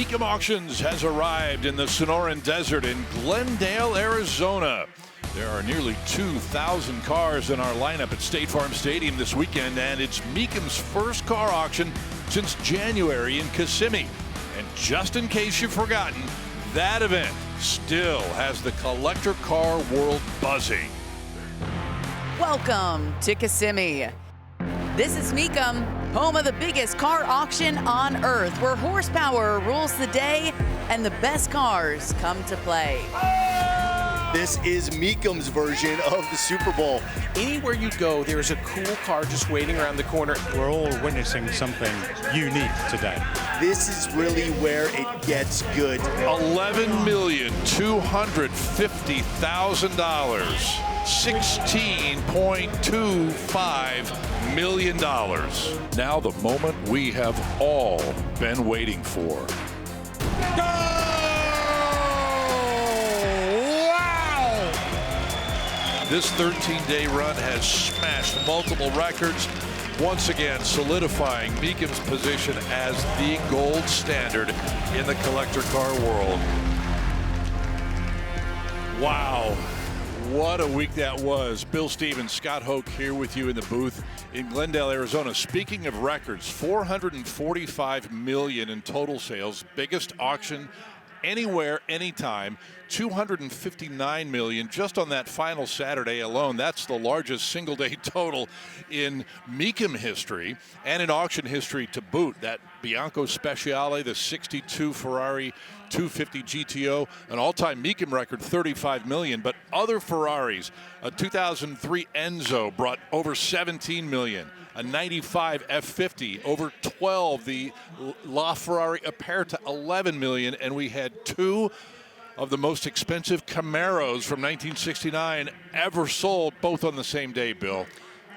Mecum Auctions has arrived in the Sonoran Desert in Glendale, Arizona. There are nearly 2,000 cars in our lineup at State Farm Stadium this weekend, and it's Mecum's first car auction since January in Kissimmee. And just in case you've forgotten, that event still has the collector car world buzzing. Welcome to Kissimmee. This is Mecum, home of the biggest car auction on earth, where horsepower rules the day and the best cars come to play. This is Mecum's version of the Super Bowl. Anywhere you go, there's a cool car just waiting around the corner. We're all witnessing something unique today. This is really where it gets good. $11,250,000. $16.25 million. Now the moment we have all been waiting for. This 13-day run has smashed multiple records, once again solidifying Mecum's position as the gold standard in the collector car world. Wow, what a week that was. Bill Stevens, Scott Hoke here with you in the booth in Glendale, Arizona. Speaking of records, $445 million in total sales, biggest auction anywhere, anytime. $259 million just on that final Saturday alone. That's the largest single-day total in Mecum history and in auction history to boot. That Bianco Speciale, the 62 Ferrari 250 GTO, an all-time Mecum record, $35 million. But other Ferraris, a 2003 Enzo brought over $17 million. A 95 F50 over 12, the LaFerrari Aperta $11 million, and we had two of the most expensive Camaros from 1969 ever sold, both on the same day, Bill.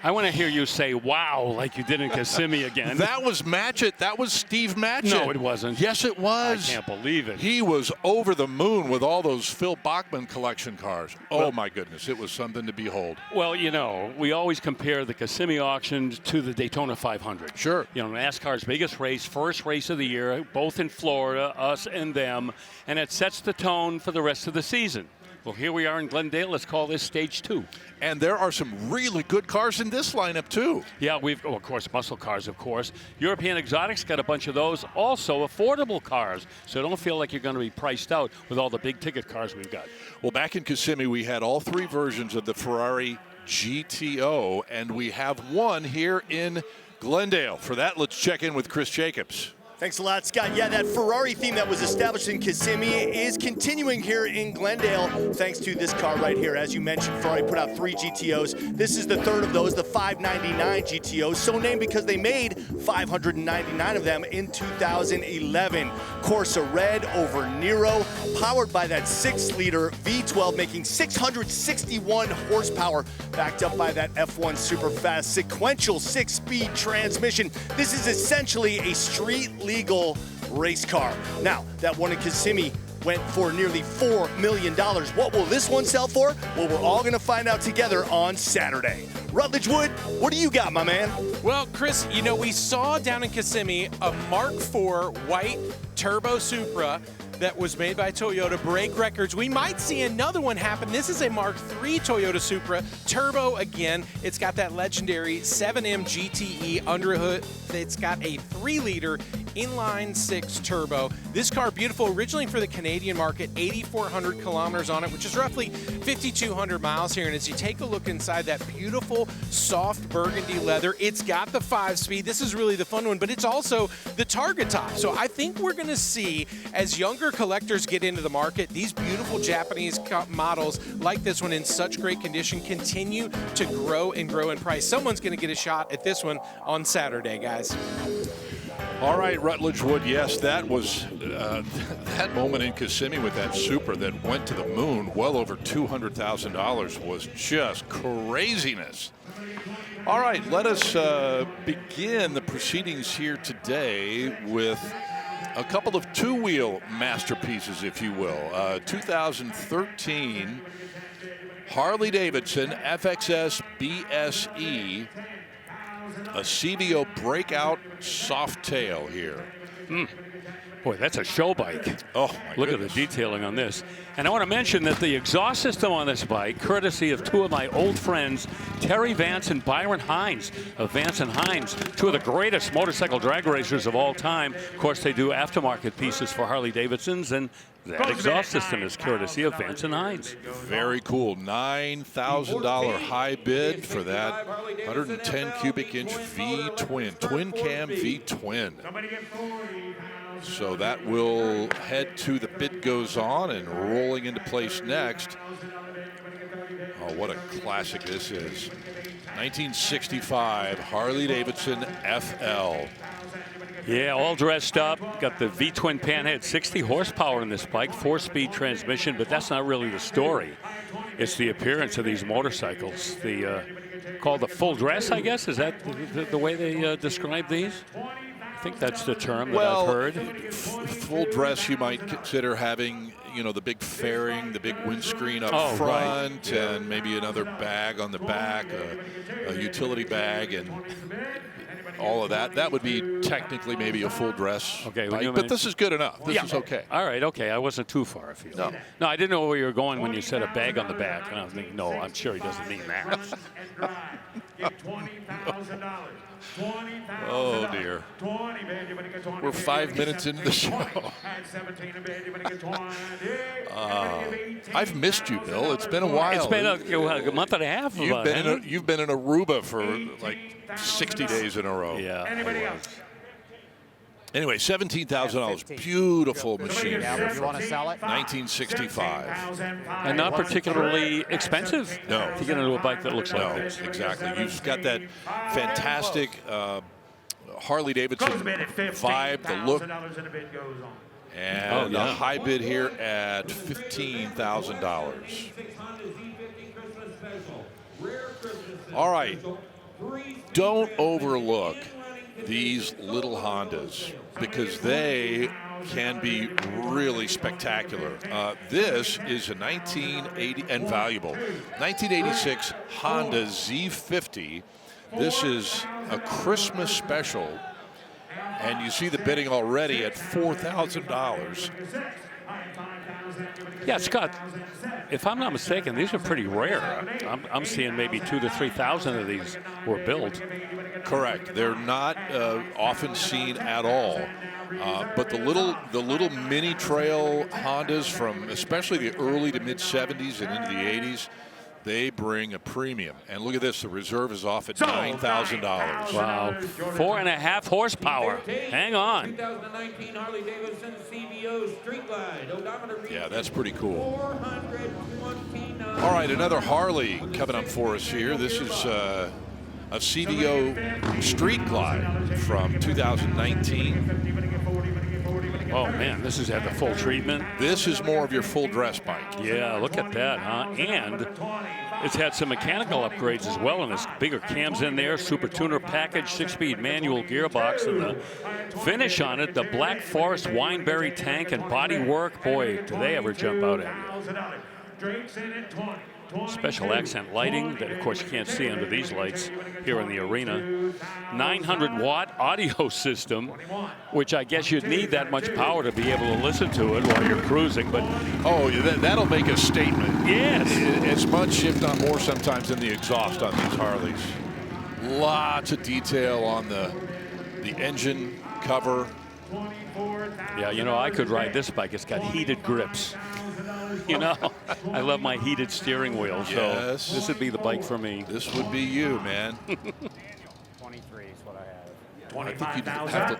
I want to hear you say "wow" like you did in Kissimmee again. That was Matchett. That was Steve Matchett. No, it wasn't. Yes, it was. I can't believe it. He was over the moon with all those Phil Bachman collection cars. Oh, well, my goodness. It was something to behold. Well, you know, we always compare the Kissimmee auctions to the Daytona 500. Sure. You know, NASCAR's biggest race, first race of the year, both in Florida, us and them, and it sets the tone for the rest of the season. Well, here we are in Glendale. Let's call this stage 2. And there are some really good cars in this lineup, too. Yeah, of course, muscle cars, of course. European Exotics got a bunch of those. Also, affordable cars. So don't feel like you're going to be priced out with all the big ticket cars we've got. Well, back in Kissimmee, we had all three versions of the Ferrari GTO, and we have one here in Glendale. For that, let's check in with Chris Jacobs. Thanks a lot, Scott. Yeah, that Ferrari theme that was established in Kissimmee is continuing here in Glendale thanks to this car right here. As you mentioned, Ferrari put out 3 GTOs. This is the third of those, the 599 GTOs, so named because they made 599 of them in 2011. Corsa Red over Nero, powered by that 6-liter V12, making 661 horsepower, backed up by that F1 Superfast sequential 6-speed transmission. This is essentially a street legal race car. Now, that one in Kissimmee went for nearly $4 million. What will this one sell for? Well, we're all going to find out together on Saturday. Rutledge Wood, what do you got, my man? Well, Chris, you know, we saw down in Kissimmee a Mark IV white turbo Supra that was made by Toyota, break records. We might see another one happen. This is a Mark III Toyota Supra, turbo again. It's got that legendary 7M GTE underhood. It's got a 3-liter inline-6 turbo. This car, beautiful, originally for the Canadian market, 8,400 kilometers on it, which is roughly 5,200 miles here. And as you take a look inside that beautiful, soft burgundy leather, it's got the 5-speed. This is really the fun one, but it's also the target top. So I think we're going to see, as younger collectors get into the market, these beautiful Japanese models like this one in such great condition continue to grow and grow in price. Someone's going to get a shot at this one on Saturday, guys. All right, Rutledge Wood, yes, that was that moment in Kissimmee with that Supra that went to the moon, well over $200,000, was just craziness. All right, let us begin the proceedings here today with a couple of two-wheel masterpieces, if you will. 2013 Harley-Davidson FXS BSE, a CVO breakout soft tail here. Boy, that's a show bike. Oh, my Look goodness. at the detailing on this. And I want to mention that the exhaust system on this bike, courtesy of two of my old friends, Terry Vance and Byron Hines of Vance and Hines, two of the greatest motorcycle drag racers of all time. Of course, they do aftermarket pieces for Harley Davidsons, and that exhaust system is courtesy of Vance and Hines. Very cool. $9,000 high bid for that 110 cubic inch V-twin, twin cam V-twin. So that will head to the bid goes on, and rolling into place next. Oh, what a classic this is. 1965 Harley Davidson FL. Yeah, all dressed up. Got the V-twin panhead, 60 horsepower in this bike, 4-speed transmission, but that's not really the story. It's the appearance of these motorcycles. The called the full dress, I guess. Is that the way they describe these? I think that's the term that I've heard. Full dress, you might consider having, you know, the big fairing, the big windscreen up front, and maybe another bag on the back, a utility bag, and all of that. That would be technically maybe a full dress bike, but this is good enough. This is okay. All right, okay. I wasn't too far afield. No, I didn't know where you were going when you said a bag on the back. And I was thinking, no, I'm sure he doesn't mean that. Oh, dear. We're 5 minutes into the show. I've missed you, Bill. It's been a while. It's been a month and a half. You've been in Aruba for like 60 days in a row. Yeah. Anyway, $17,000. Beautiful machine. You want to sell it? 1965. And not particularly expensive. No. To get into a bike that looks like this. Exactly. You've got that fantastic Harley Davidson vibe, the look. And a high bid here at $15,000. All right. Don't overlook these little Hondas, because they can be really spectacular. This is a 1980 and valuable 1986 Honda Z50. This is a Christmas special, and you see the bidding already at $4,000. Yeah, Scott, if I'm not mistaken, these are pretty rare. I'm seeing maybe 2,000 to 3,000 of these were built. Correct. They're not often seen at all. But the little mini trail Hondas from especially the early to mid 70s and into the 80s, they bring a premium. And look at this, the reserve is off at $9,000. Wow, 4.5 horsepower. Hang on. 2019 Harley Davidson CVO Street Glide odometer. Yeah, that's pretty cool. 429. All right, another Harley coming up for us here. This is a CVO Street Glide from 2019. Oh man, this has had the full treatment. This is more of your full dress bike. Yeah, look at that, huh? And it's had some mechanical upgrades as well, and there's bigger cams in there, super tuner package, 6-speed manual gearbox, and the finish on it, the Black Forest wineberry tank and body work. Boy, do they ever jump out at you. Special accent lighting that, of course, you can't see under these lights here in the arena. 900-watt audio system, which I guess you'd need that much power to be able to listen to it while you're cruising. But oh, that'll make a statement. Yes. As much, if not more, sometimes than the exhaust on these Harleys. Lots of detail on the engine cover. Yeah, you know, I could ride this bike. It's got heated grips. You know, I love my heated steering wheel, so yes. This would be the bike for me. This would be you, man. 23 is what I have. I think you'd have to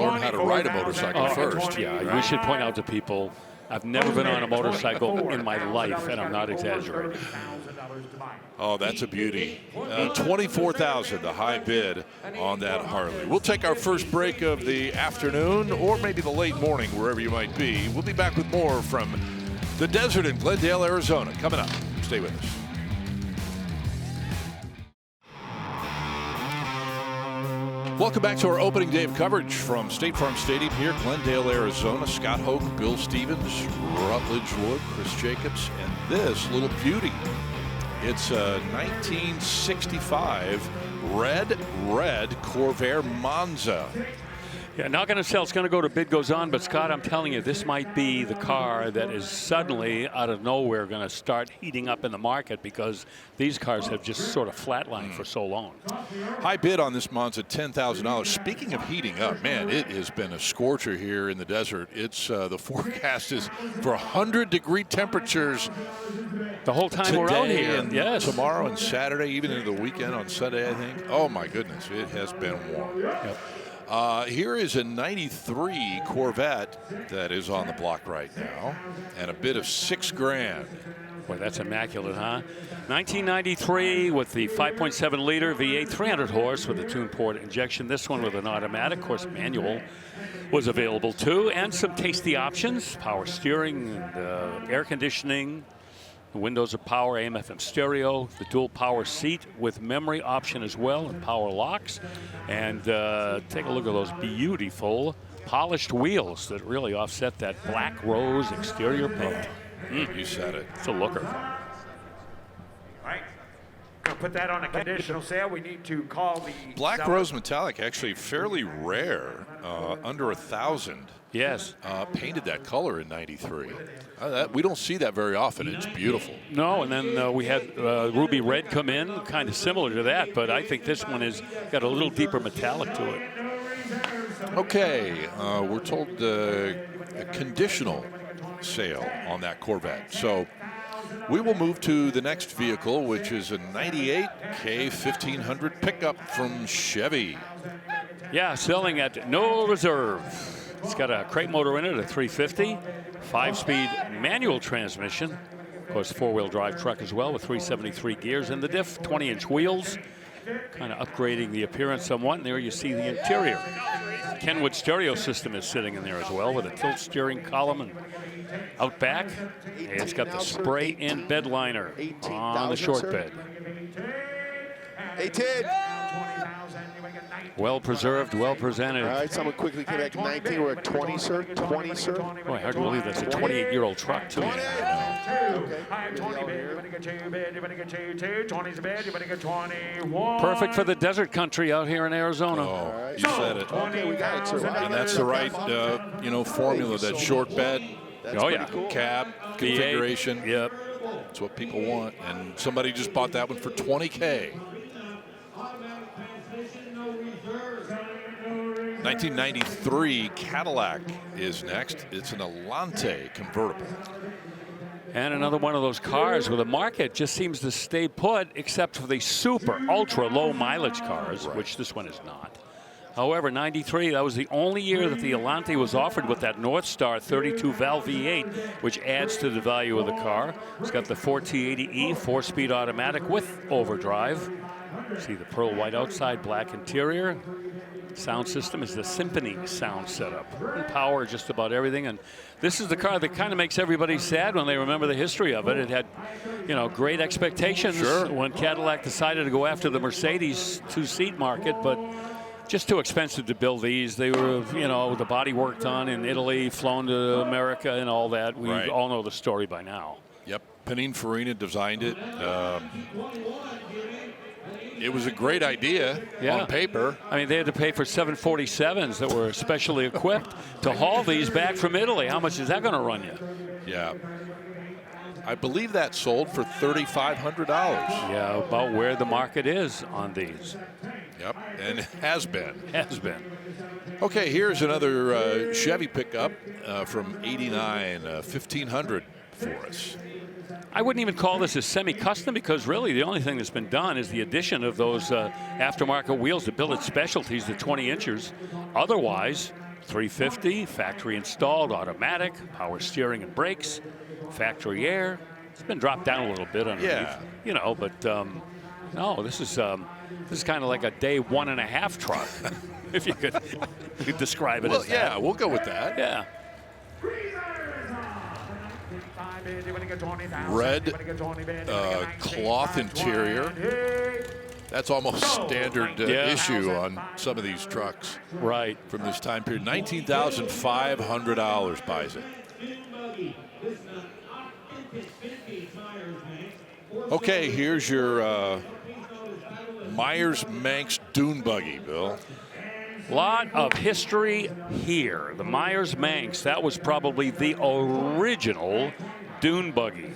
learn how to ride a motorcycle first. Yeah, we should point out to people, I've never been on a motorcycle in my life, and I'm not exaggerating. Oh, that's a beauty. $24,000, the high bid on that Harley. We'll take our first break of the afternoon, or maybe the late morning, wherever you might be. We'll be back with more from the desert in Glendale, Arizona. Coming up. Stay with us. Welcome back to our opening day of coverage from State Farm Stadium here, Glendale, Arizona. Scott Hoke, Bill Stevens, Rutledge Wood, Chris Jacobs, and this little beauty. It's a 1965 red Corvair Monza. Yeah, not going to sell. It's going to go to bid goes on. But, Scott, I'm telling you, this might be the car that is suddenly, out of nowhere, going to start heating up in the market because these cars have just sort of flatlined for so long. High bid on this Monza, $10,000. Speaking of heating up, man, it has been a scorcher here in the desert. It's the forecast is for 100-degree temperatures the whole time today we're out here. And yes. tomorrow and Saturday, even into the weekend on Sunday, I think. Oh, my goodness, it has been warm. Yep. Here is a 93 Corvette that is on the block right now, and a bid of $6,000. Boy, that's immaculate, huh? 1993 with the 5.7 liter V8, 300 horse with a tune port injection. This one with an automatic, of course, manual was available too, and some tasty options: power steering, and, air conditioning. The windows are power, AM, FM stereo, the dual power seat with memory option as well, and power locks. And take a look at those beautiful polished wheels that really offset that black rose exterior paint. You said it. It's a looker. Right. Gonna put that on a conditional sale. We need to call the Black seller. rose metallic, actually fairly rare, under 1,000. Yes. Painted that color in 93. We don't see that very often. It's beautiful. No, and then we had ruby red come in, kind of similar to that, but I think this one has got a little deeper metallic to it. Okay, we're told a conditional sale on that Corvette. So we will move to the next vehicle, which is a 98 K1500 pickup from Chevy. Yeah, selling at no reserve. It's got a crate motor in it, a 350, 5-speed manual transmission. Of course, 4-wheel drive truck as well with 373 gears in the diff, 20-inch wheels, kind of upgrading the appearance somewhat. And there you see the interior. Kenwood stereo system is sitting in there as well with a tilt steering column and out back. It's got the spray-in bed liner on the short bed. Hey, Ted. Well preserved, well presented. All right, someone quickly connect 19. We're at 20, sir. 20, sir. Boy, hard to believe that's a 28-year-old truck, too. Perfect for the desert country out here in Arizona. Oh, right. you said it. Okay, we got it, sir. And that's the right, formula. That short bed, Oh, yeah. cool. cab configuration. Yep. That's what people want. And somebody just bought that one for $20K. 1993 Cadillac is next. It's an Elante convertible. And another one of those cars where the market just seems to stay put, except for the super, ultra low mileage cars, which this one is not. However, 93, that was the only year that the Elante was offered with that North Star 32-valve V8, which adds to the value of the car. It's got the 4T80E 4-speed automatic with overdrive. See the pearl white outside, black interior. Sound system is the Symphony sound setup. And power, just about everything. And this is the car that kind of makes everybody sad when they remember the history of it. It had, great expectations when Cadillac decided to go after the Mercedes 2-seat market, but just too expensive to build these. They were, the body worked on in Italy, flown to America and all that. We all know the story by now. Yep, Pininfarina designed it. It was a great idea on paper. I mean, they had to pay for 747s that were specially equipped to haul these back from Italy. How much is that going to run you? Yeah. I believe that sold for $3,500. Yeah, about where the market is on these. Yep, and it has been. Has been. Okay, here's another Chevy pickup from '89, 1500 for us. I wouldn't even call this a semi-custom because really the only thing that's been done is the addition of those aftermarket wheels, the billet specialties, the 20 inchers. Otherwise, 350, factory installed, automatic, power steering and brakes, factory air. It's been dropped down a little bit underneath, but no, this is kind of like a day 1.5 truck, if you could describe it as that. Yeah, we'll go with that. Yeah. Red cloth interior. That's almost standard issue on some of these trucks. Right. From this time period. $19,500 buys it. Okay, here's your Myers-Manx dune buggy, Bill. Lot of history here. The Myers-Manx, that was probably the original dune buggy.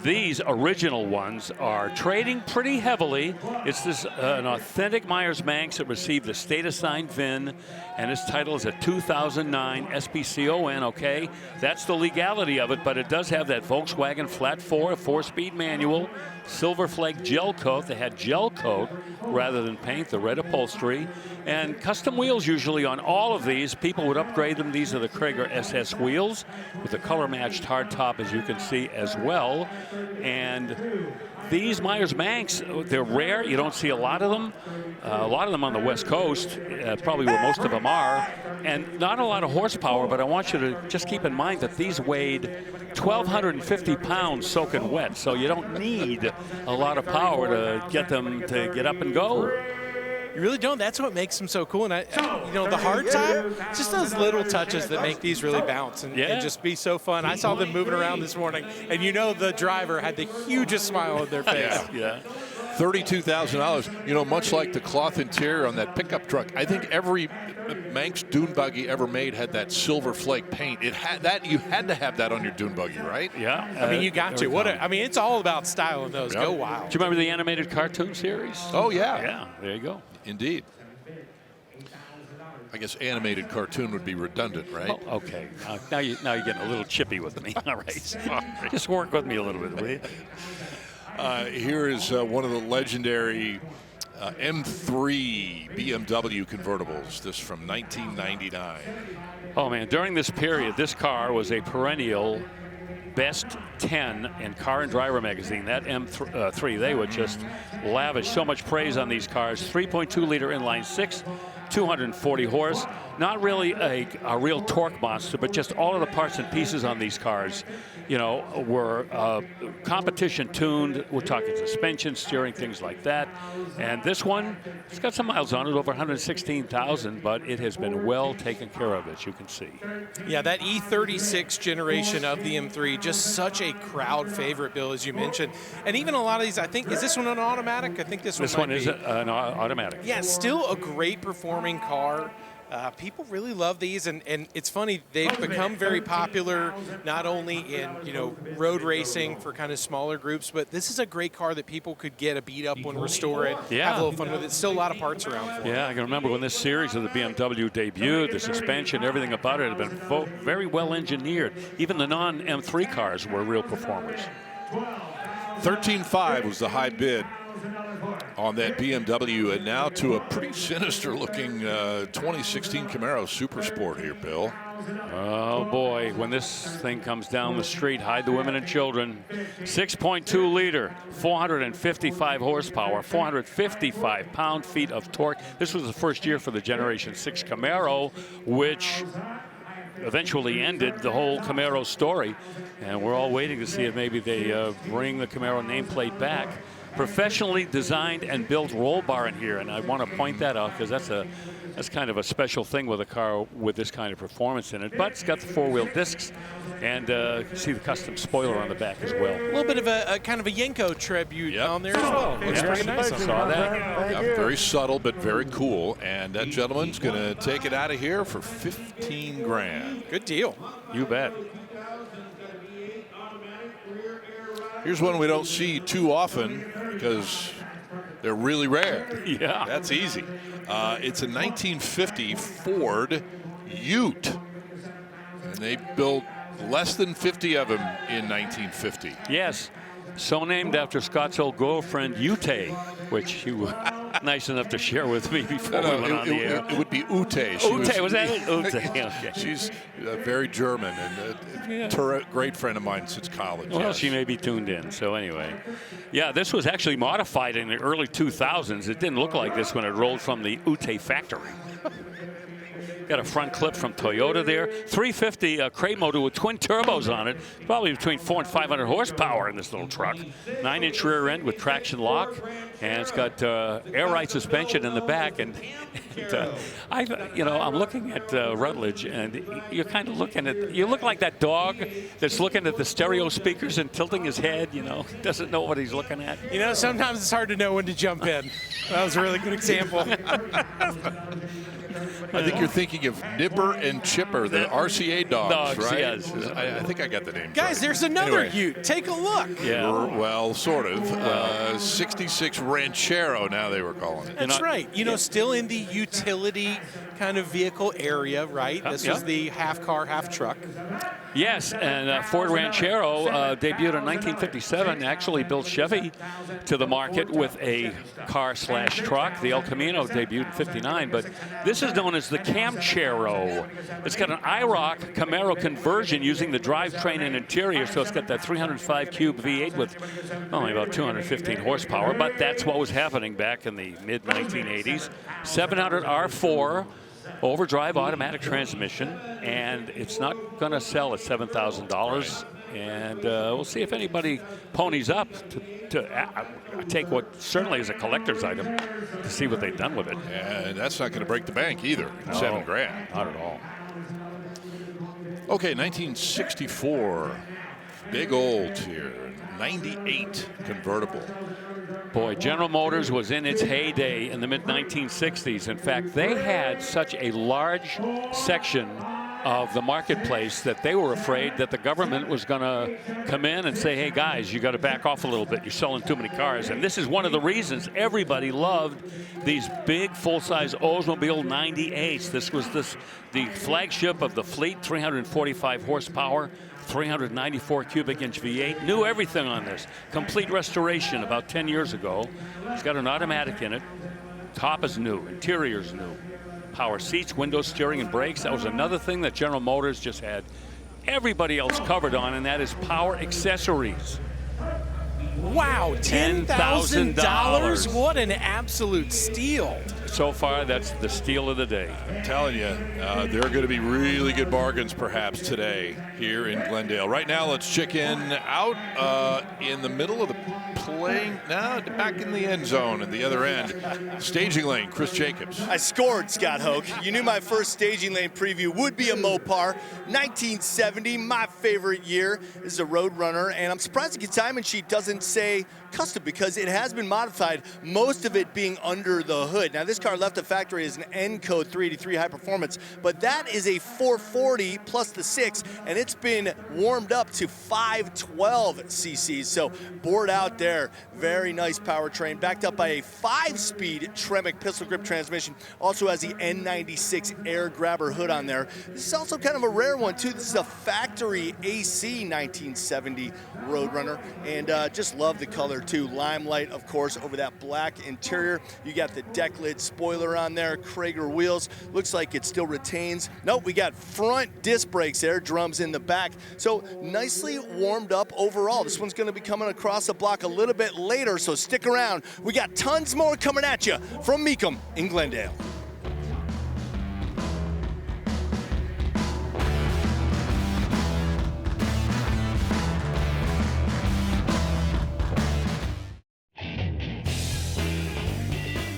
These original ones are trading pretty heavily. It's this an authentic Myers-Manx that received the state-assigned VIN, and its title is a 2009 SPCON, okay? That's the legality of it, but it does have that Volkswagen flat 4-speed manual, silver flake gel coat. They had gel coat rather than paint, the red upholstery, and custom wheels usually on all of these. People would upgrade them. These are the Krager SS wheels with the color-matched hardtop, as you can see as well. And these Myers-Manx, they're rare. You don't see a lot of them. A lot of them on the West Coast, probably where most of them are. And not a lot of horsepower, but I want you to just keep in mind that these weighed 1,250 pounds soaking wet. So you don't need a lot of power to get them to get up and go. You really don't. That's what makes them so cool. And you know, the hard time, just those little touches that make these really bounce and just be so fun. I saw them moving around this morning, and you know the driver had the hugest smile on their face. Yeah. $32,000. You know, much like the cloth interior on that pickup truck, I think every Manx dune buggy ever made had that silver flake paint. It had that. You had to have that on your dune buggy, right? Yeah. I mean, you got to. I mean, it's all about style in those. Yep. Go wild. Do you remember the animated cartoon series? Oh, yeah. Yeah, there you go. Indeed. I guess animated cartoon would be redundant, right? Oh, okay. Now you're getting a little chippy with me. All right. Just work with me a little bit, will you? Here is one of the legendary M3 BMW convertibles. This from 1999. Oh, man. During this period, this car was a perennial best 10 in Car and Driver magazine. That M3, they would just lavish so much praise on these cars. 3.2-liter inline six, 240 horse. Not really a real torque monster, but just all of the parts and pieces on these cars, you know, were competition tuned. We're talking suspension, steering, things like that. And this one, it's got some miles on it, over 116,000, but it has been well taken care of, as you can see. Yeah, that E36 generation of the M3, just such a crowd favorite, Bill, as you mentioned. And even a lot of these, I think, is this one an automatic? I think this one is an automatic. Yeah, still a great performing car. People really love these, and it's funny, they've become very popular not only in, you know, road racing for kind of smaller groups, but this is a great car that people could get a beat up one, restore it, have a little fun with it. Still a lot of parts around for it. Yeah, I can remember when this series of the BMW debuted, the suspension, everything about it had been very well engineered. Even the non-M3 cars were real performers. 13.5 was the high bid on that BMW, and now to a pretty sinister looking 2016 Camaro Super Sport here, Bill. Oh boy, when this thing comes down the street, hide the women and children. 6.2 liter, 455 horsepower, 455 pound-feet of torque. This was the first year for the Generation 6 Camaro, which eventually ended the whole Camaro story. And we're all waiting to see if maybe they bring the Camaro nameplate back. Professionally designed and built roll bar in here, and I want to point that out because that's kind of a special thing with a car with this kind of performance in it. But it's got the four-wheel discs, and you see the custom spoiler on the back as well. A little bit of a kind of a Yenko tribute on there as well. Looks pretty nice. I saw that. Yeah, very subtle but very cool, and that gentleman's going to take it out of here for 15 grand. Good deal. You bet. Here's one we don't see too often because they're really rare. Yeah. That's easy. It's a 1950 Ford Ute. And they built less than 50 of them in 1950. Yes. So named after Scott's old girlfriend, Ute, which he was nice enough to share with me before we went on the air. It would be Ute. Ute, was that it? Ute. Okay. She's very German and a great friend of mine since college. Well, yes. she may be tuned in. So anyway, yeah, this was actually modified in the early 2000s. It didn't look like this when it rolled from the Ute factory. Got a front clip from Toyota there. 350 crate motor with twin turbos on it. Probably between 400 and 500 horsepower in this little truck. 9-inch rear end with traction lock. And it's got air ride suspension in the back. And I'm looking at Rutledge, and you're kind of looking at, you look like that dog that's looking at the stereo speakers and tilting his head, doesn't know what he's looking at. Sometimes it's hard to know when to jump in. That was a really good example. I think you're thinking of Nipper and Chipper, the RCA dogs, right? Yes. I think I got the name. Guys, right. There's another Anyway. Ute. Take a look. Yeah. Well, sort of. 66 Ranchero, now they were calling it. That's right. Still in the utility kind of vehicle area, right? This was the half car, half truck. Yes, and Ford Ranchero debuted in 1957, actually built Chevy to the market with a car/truck. The El Camino debuted in 59, but this is known as the Camchero. It's got an IROC Camaro conversion using the drivetrain and interior, so it's got that 305 cube V8 with only about 215 horsepower, but that's what was happening back in the mid-1980s. 700 R4. Overdrive automatic transmission, and it's not going to sell at $7,000. And we'll see if anybody ponies up to take what certainly is a collector's item to see what they've done with it. And that's not going to break the bank either. No, $7 grand. Not at all. Okay, 1964. Big old here. 98 convertible. Boy, General Motors was in its heyday in the mid-1960s. In fact, they had such a large section of the marketplace that they were afraid that the government was going to come in and say, hey, guys, you got to back off a little bit. You're selling too many cars. And this is one of the reasons everybody loved these big, full-size Oldsmobile 98s. This was the flagship of the fleet, 345 horsepower. 394 cubic inch V8. Knew everything on this. Complete restoration about 10 years ago. It's got an automatic in it. Top is new. Interior's new. Power seats, window steering, and brakes. That was another thing that General Motors just had everybody else covered on, and that is power accessories. Wow, $10,000? What an absolute steal. So far, that's the steal of the day. I'm telling you, there are going to be really good bargains perhaps today here in Glendale. Right now, let's check in out in the middle of the playing, back in the end zone at the other end. Staging lane, Chris Jacobs. I scored, Scott Hoke. You knew my first staging lane preview would be a Mopar. 1970, my favorite year. This is a Road Runner, and I'm surprised the consignment sheet doesn't say custom because it has been modified, most of it being under the hood. Now, this car left the factory as an N code 383 high performance, but that is a 440 plus the 6, and it's been warmed up to 512 cc's. So bored out there, very nice powertrain, backed up by a 5-speed Tremec pistol grip transmission. Also has the N96 air grabber hood on there. This is also kind of a rare one too. This is a factory AC 1970 Roadrunner, and just love the color too. Limelight, of course, over that black interior. You got the deck lid spoiler on there, Krager wheels. Looks like it still retains. Nope, we got front disc brakes there, drums in the back. So nicely warmed up overall. This one's going to be coming across the block a little bit later, so stick around. We got tons more coming at you from Mecum in Glendale.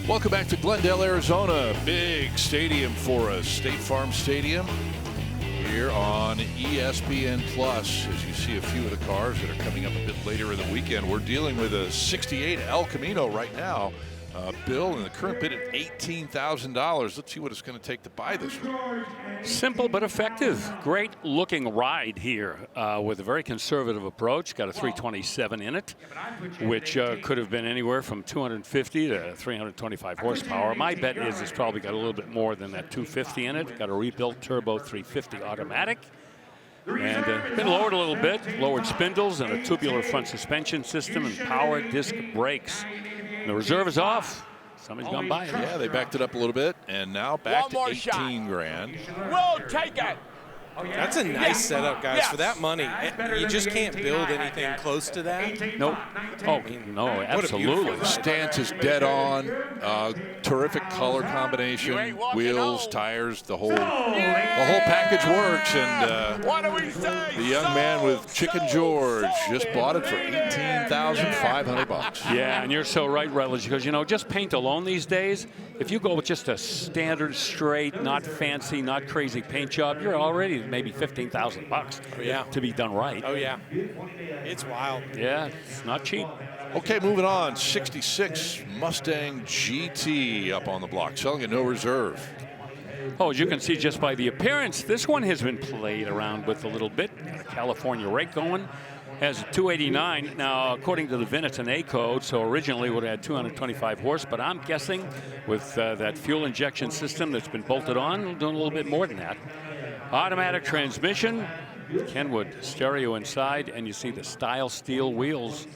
Welcome back to Glendale, Arizona. Big stadium for us, State Farm Stadium, here on ESPN Plus. As you see a few of the cars that are coming up a bit later in the weekend, we're dealing with a 68 El Camino right now. Bill, in the current bid at $18,000. Let's see what it's going to take to buy this one. Simple but effective. Great looking ride here with a very conservative approach. Got a 327 in it, which could have been anywhere from 250 to 325 horsepower. My bet is it's probably got a little bit more than that 250 in it. Got a rebuilt turbo 350 automatic. And been lowered a little bit. Lowered spindles and a tubular front suspension system and power disc brakes. The reserve is off. Somebody's gone by it. Yeah, they backed it up a little bit, and now back to 18 grand. We'll take it. That's a nice setup, guys. For that money, you just can't build anything close to that. Nope. Oh, no, absolutely. Stance is dead on. Terrific color combination. Wheels, tires, the whole package works. And the young man with Chicken George just bought it for $18,500. Yeah, and you're so right, Rutledge, because, you know, just paint alone these days, if you go with just a standard, straight, not fancy, not crazy paint job, you're already maybe $15,000 to be done right. Oh, yeah. It's wild. Yeah, it's not cheap. Okay, moving on. 66 Mustang GT up on the block, selling at no reserve. Oh, as you can see just by the appearance, this one has been played around with a little bit. Got a California rake going. Has a 289. Now, according to the VIN, it's an A code, so originally it would have had 225 horse, but I'm guessing with that fuel injection system that's been bolted on, we're doing a little bit more than that. Automatic transmission, Kenwood stereo inside, and you see the style steel wheels,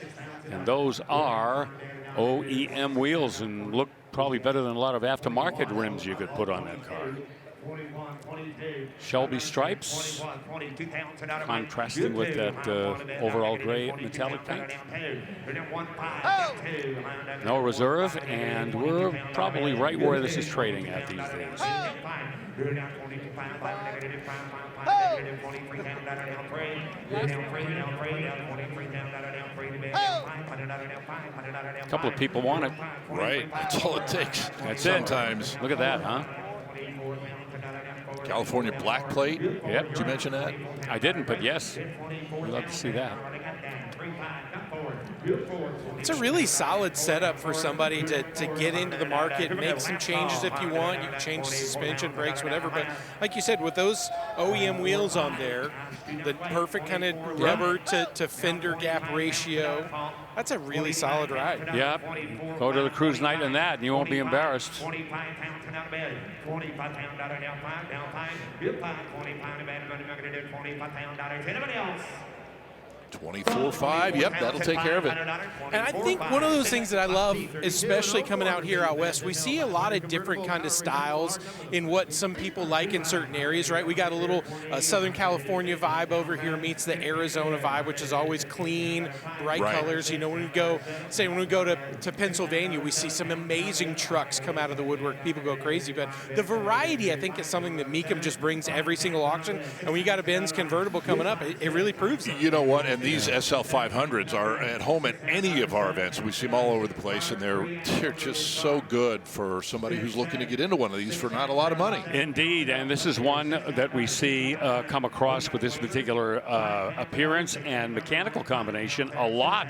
and those are OEM wheels and look probably better than a lot of aftermarket rims you could put on that car. Shelby stripes, contrasting with that overall gray metallic paint. No reserve, and we're probably right where this is trading at these days. A couple of people want it. Right, that's all it takes. That's sometimes. It. Look at that, huh? California black plate. Yep. Did you mention that? I didn't, but yes. We'd love to see that. It's a really solid setup for somebody to get into the market, make some changes if you want. You can change the suspension, brakes, whatever. But like you said, with those OEM wheels on there, the perfect kind of rubber to fender gap ratio, that's a really solid ride. Yeah. Go to the cruise night in that, and you won't be embarrassed. 24.5. Yep, that'll take care of it. And I think one of those things that I love, especially coming out here out west, we see a lot of different kind of styles in what some people like in certain areas, right? We got a little Southern California vibe over here meets the Arizona vibe, which is always clean, bright colors. You know, when we go to Pennsylvania, we see some amazing trucks come out of the woodwork. People go crazy. But the variety, I think, is something that Mecum just brings every single auction. And when you got a Benz convertible coming up, it really proves it. You know what? And these SL500s are at home at any of our events. We see them all over the place, and they're just so good for somebody who's looking to get into one of these for not a lot of money. Indeed, and this is one that we see come across with this particular appearance and mechanical combination a lot.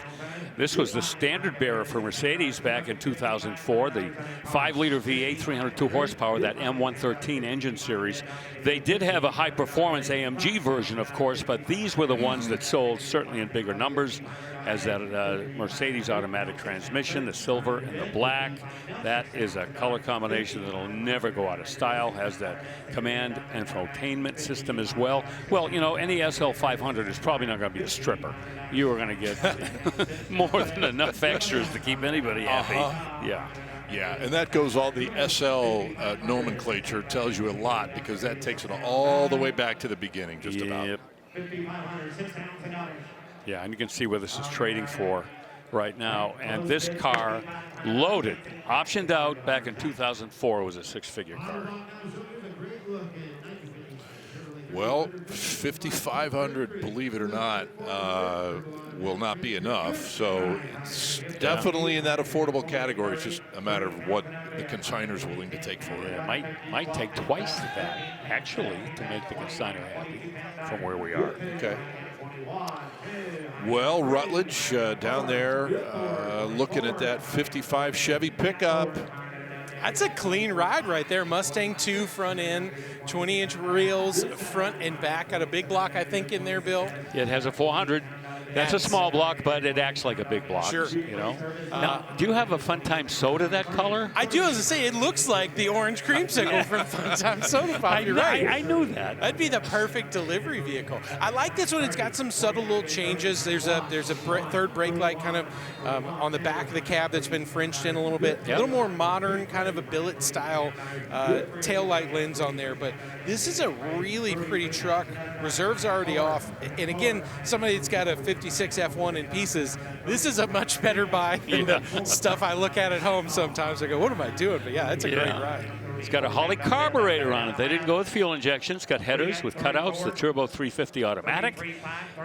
This was the standard bearer for Mercedes back in 2004, the 5-liter V8, 302 horsepower, that M113 engine series. They did have a high-performance AMG version, of course, but these were the ones that sold certainly in bigger numbers, as that Mercedes automatic transmission, the silver and the black. That is a color combination that'll never go out of style, has that command and infotainment system as well. Well, you know, any SL500 is probably not going to be a stripper. You are going to get more than enough extras to keep anybody happy. Yeah. Yeah, and that goes all the SL nomenclature tells you a lot, because that takes it all the way back to the beginning, just about. Yeah, and you can see where this is trading for right now. And this car, loaded, optioned out back in 2004, was a 6-figure car. Well, 5,500, believe it or not, will not be enough. So it's definitely in that affordable category. It's just a matter of what the consignor's willing to take for it. Yeah, it might take twice that, actually, to make the consignor happy from where we are. Okay. Well, Rutledge down there looking at that 55 Chevy pickup. That's a clean ride right there. Mustang 2 front end, 20-inch reels front and back. Got a big block, I think, in there, Bill. It has a 400. That's a small block, but it acts like a big block. Sure. You know. Now, do you have a Fun Time soda that color? I do. As I say, it looks like the orange creamsicle from Fun Time Soda Pop. You're right. I knew that. That'd be the perfect delivery vehicle. I like this one. It's got some subtle little changes. There's a third brake light kind of on the back of the cab that's been fringed in a little bit. Yep. A little more modern, kind of a billet style tail light lens on there. But this is a really pretty truck. Reserve's already off. And again, somebody that's got a 56 F1 in pieces, this is a much better buy than the stuff I look at home sometimes. I go, what am I doing? But yeah, it's a great ride. It's got a Holley carburetor on it. They didn't go with fuel injection. It's got headers with cutouts, the turbo 350 automatic,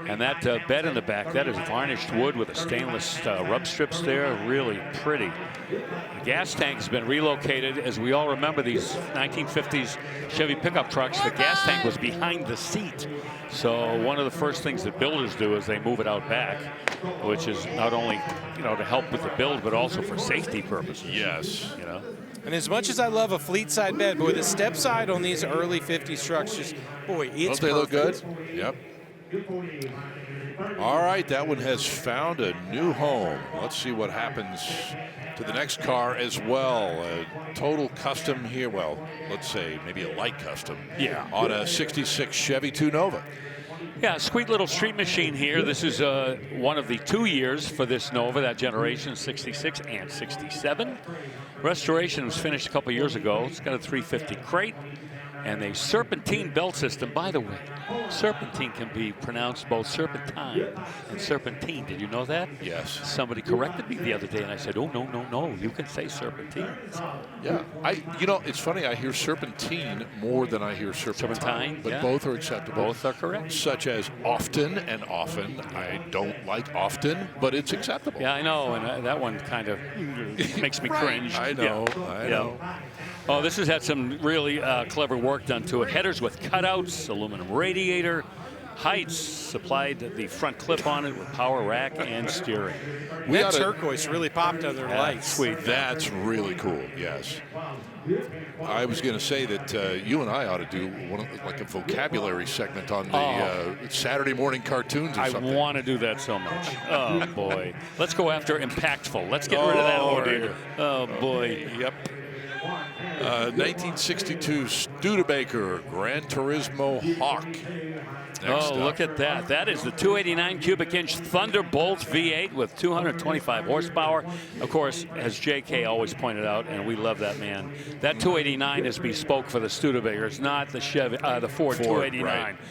and that bed in the back, that is varnished wood with a stainless rub strips there. Really pretty. The gas tank has been relocated. As we all remember these 1950s Chevy pickup trucks, the gas tank was behind the seat. So one of the first things that builders do is they move it out back, which is not only, you know, to help with the build, but also for safety purposes. Yes. You know. And as much as I love a fleet side bed, boy, the step side on these early 50s trucks just, boy, it's Don't they look good? perfect. Yep. All right, that one has found a new home. Let's see what happens to the next car as well. A total custom here. Well, let's say maybe a light custom. Yeah. On a 66 Chevy 2 Nova. Yeah, sweet little street machine here. This is one of the 2 years for this Nova, that generation, 66 and 67. Restoration was finished a couple years ago. It's got a 350 crate and a serpentine belt system. By the way, serpentine can be pronounced both serpentine and serpentine. Did you know that? Yes. Somebody corrected me the other day, and I said, oh, no, you can say serpentine. Yeah. You know, it's funny. I hear serpentine more than I hear serpentine. But yeah. both are acceptable. Both are correct. Such as often and often. I don't like often, but it's acceptable. Yeah, I know, and that one kind of makes me cringe. I know. Yeah. I know. Oh, this has had some really clever work done to it. Headers with cutouts, aluminum radiator, Heights supplied the front clip on it with power rack and steering. That turquoise really popped under the lights. Sweet. That's really cool. Yes. I was going to say that you and I ought to do like a vocabulary segment on the Saturday morning cartoons or something. I want to do that so much. Oh, boy. Let's go after impactful. Let's get rid of that order. Oh, boy. Yep. 1962 Studebaker Gran Turismo Hoke. Look at that. That is the 289 cubic inch Thunderbolt V8 with 225 horsepower. Of course, as JK always pointed out, and we love that man, that 289 is bespoke for the Studebaker. It's not the Chevy, the Ford 289.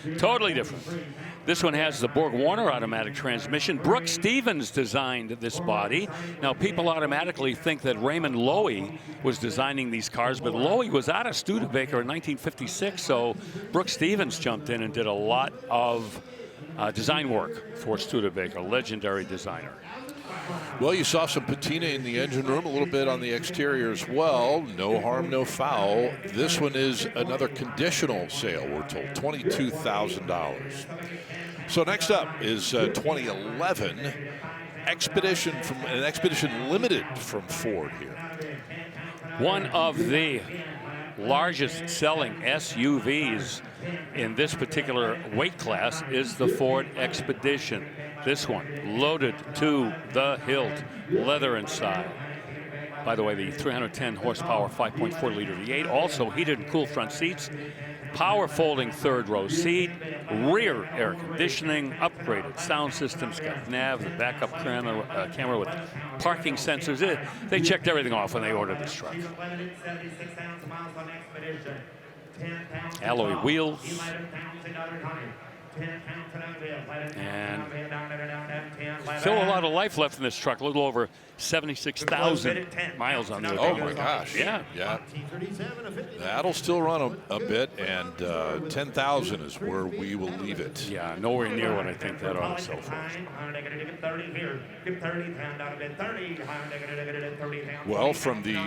Right. Totally different. This one has the Borg-Warner automatic transmission. Brooks Stevens designed this body. Now, people automatically think that Raymond Loewy was designing these cars, but Loewy was out of Studebaker in 1956, so Brooks Stevens jumped in and did a lot of design work for Studebaker, legendary designer. Well, you saw some patina in the engine room, a little bit on the exterior as well. No harm, no foul. This one is another conditional sale, we're told, $22,000. So next up is 2011 Expedition, from an Expedition Limited from Ford here. One of the largest selling SUVs in this particular weight class is the Ford Expedition. This one, loaded to the hilt, leather inside. By the way, the 310 horsepower 5.4 liter V8, also heated and cooled front seats, power folding third row seat, rear air conditioning, upgraded sound systems, got nav, the backup camera with parking sensors. They checked everything off when they ordered this truck. Alloy wheels. And still a lot of life left in this truck. A little over 76,000 miles on the odometer. Oh my gosh. Yeah. That'll still run a bit, and 10,000 is where we will leave it. Yeah, nowhere near what I think that ought to sell for. Well, from the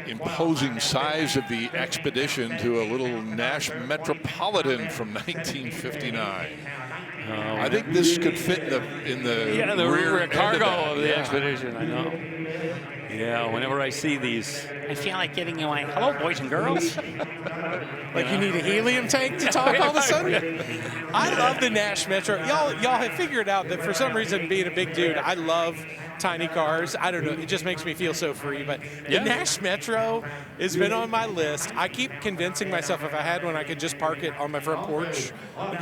imposing size of the Expedition to a little Nash Metropolitan from 1959. I think this could fit in the rear rear cargo of of the Expedition. I know. Yeah, whenever I see these, I feel like giving you a hello, boys and girls. Like you need a helium tank to talk all of a sudden? I love the Nash Metro. Y'all have figured out that for some reason, being a big dude, I love tiny cars. I don't know. It just makes me feel so free. But the Nash Metro has been on my list. I keep convincing myself if I had one, I could just park it on my front porch,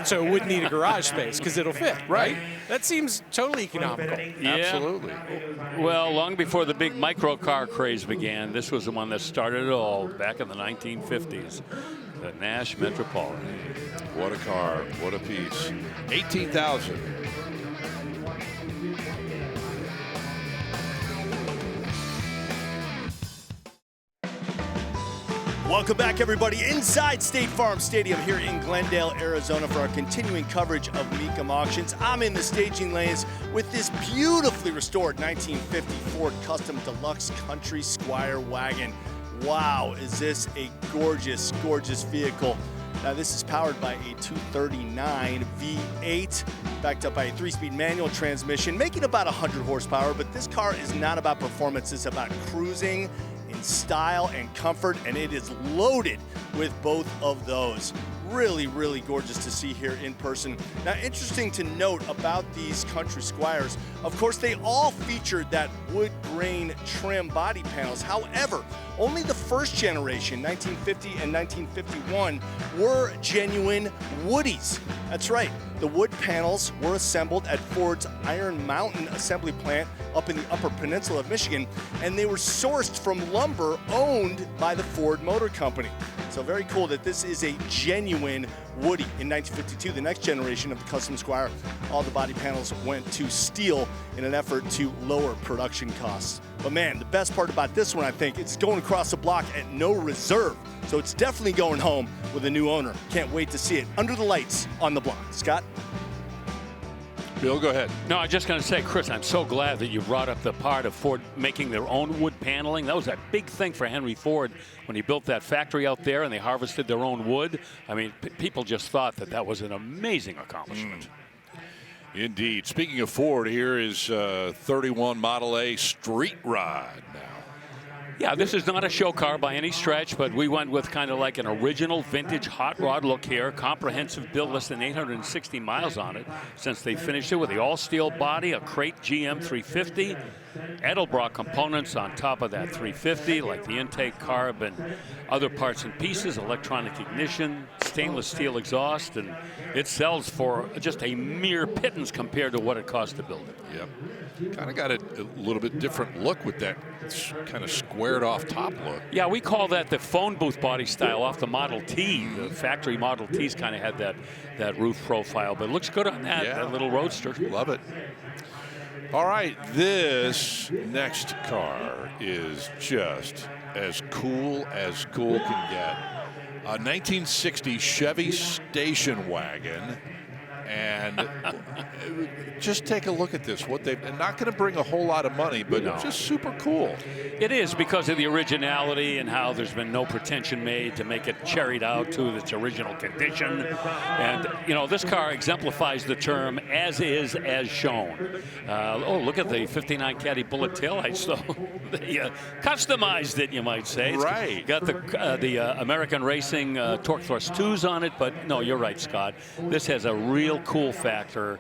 so it wouldn't need a garage space because it'll fit. Right? That seems totally economical. Yeah. Absolutely. Well, long before the big micro car craze began, this was the one that started it all back in the 1950s. The Nash Metropolitan. What a car. What a piece. 18,000. Welcome back, everybody, inside State Farm Stadium here in Glendale, Arizona, for our continuing coverage of Mecum Auctions. I'm in the staging lanes with this beautifully restored 1950 Ford Custom Deluxe Country Squire wagon. Wow, is this a gorgeous, gorgeous vehicle. Now, this is powered by a 239 V8, backed up by a 3-speed manual transmission, making about 100 horsepower, but this car is not about performance, it's about cruising in style and comfort, and it is loaded with both of those. Really, really gorgeous to see here in person. Now, interesting to note about these Country Squires, of course, they all featured that wood grain trim body panels. However, only the first generation, 1950 and 1951, were genuine Woodies. That's right. The wood panels were assembled at Ford's Iron Mountain assembly plant up in the Upper Peninsula of Michigan, and they were sourced from lumber owned by the Ford Motor Company. So very cool that this is a genuine Woody. In 1952, the next generation of the Custom Squire, all the body panels went to steel in an effort to lower production costs. But man, the best part about this one, I think, it's going across the block at no reserve. So it's definitely going home with a new owner. Can't wait to see it under the lights on the block. Scott? Bill, go ahead. No, I was just going to say, Chris, I'm so glad that you brought up the part of Ford making their own wood paneling. That was a big thing for Henry Ford when he built that factory out there and they harvested their own wood. I mean, people just thought that that was an amazing accomplishment. Indeed. Speaking of Ford, here is 31 Model A Street Rod now. Yeah, this is not a show car by any stretch, but we went with kind of like an original vintage hot rod look here. Comprehensive build, less than 860 miles on it since they finished it with the all-steel body, a crate GM 350, Edelbrock components on top of that 350, like the intake carb and other parts and pieces, electronic ignition, stainless steel exhaust, and it sells for just a mere pittance compared to what it cost to build it. Yep. Kind of got a little bit different look with that kind of squared off top look. Yeah, we call that the phone booth body style off the Model T. The factory Model T's kind of had that roof profile, but it looks good on that little roadster. Love it. All right, this next car is just as cool can get. A 1960 Chevy station wagon. And just take a look at this. They're not going to bring a whole lot of money, but just super cool. It is because of the originality and how there's been no pretension made to make it cherried out to its original condition. And, you know, this car exemplifies the term as is, as shown. Look at the 59 Caddy bullet taillights, though. They customized it, you might say. Right. Got the American Racing Torque Thrust 2s on it, but no, you're right, Scott. This has a real cool factor.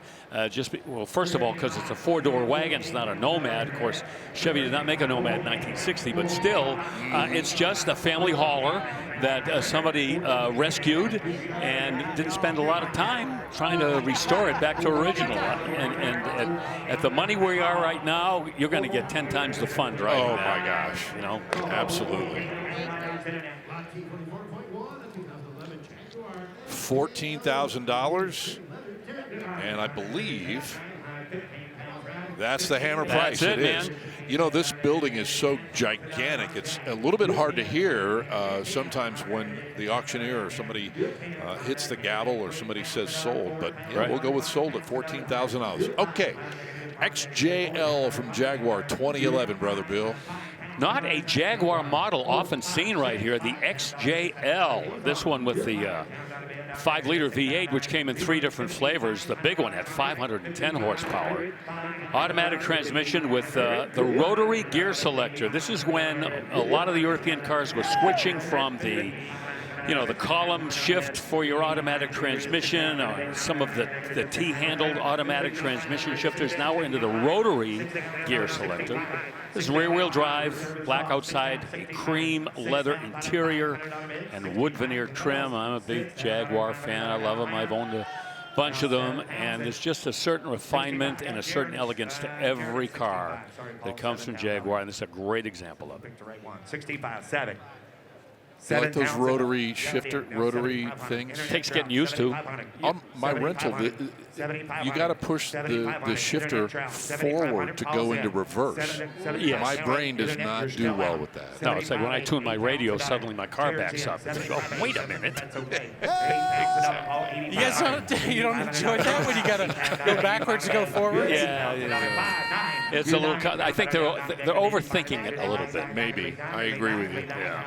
First of all, because it's a four-door wagon, it's not a Nomad. Of course, Chevy did not make a Nomad in 1960, but still, it's just a family hauler that somebody rescued and didn't spend a lot of time trying to restore it back to original. And at the money we are right now, you're going to get 10 times the fund, right? Oh my gosh! You know, absolutely. $14,000. And I believe that's the hammer price. That's it, is. man. You know, this building is so gigantic. It's a little bit hard to hear sometimes when the auctioneer or somebody hits the gavel or somebody says sold. But we'll go with sold at $14,000. Okay. XJL from Jaguar 2011, brother Bill. Not a Jaguar model often seen right here, the XJL. This one with the 5-liter V8, which came in 3 different flavors. The big one had 510 horsepower. Automatic transmission with the rotary gear selector. This is when a lot of the European cars were switching from the the column shift for your automatic transmission, or some of the T-handled automatic transmission shifters. Now we're into the rotary gear selector. This is rear-wheel drive, black outside, a cream leather interior, and wood veneer trim. I'm a big Jaguar fan. I love them. I've owned a bunch of them, and there's just a certain refinement and a certain elegance to every car that comes from Jaguar, and this is a great example of it. 65.7. You like those rotary things? Takes getting used to. On my rental, you got to push the shifter forward to go into reverse. Yes. My brain does not do well with that. No, it's like when I tune my radio, suddenly my car backs up. Oh, wait a minute. You guys you don't enjoy that when you got to go backwards to go forward? Yeah. It's a little. I think they're overthinking it a little bit. Maybe. I agree with you. Yeah.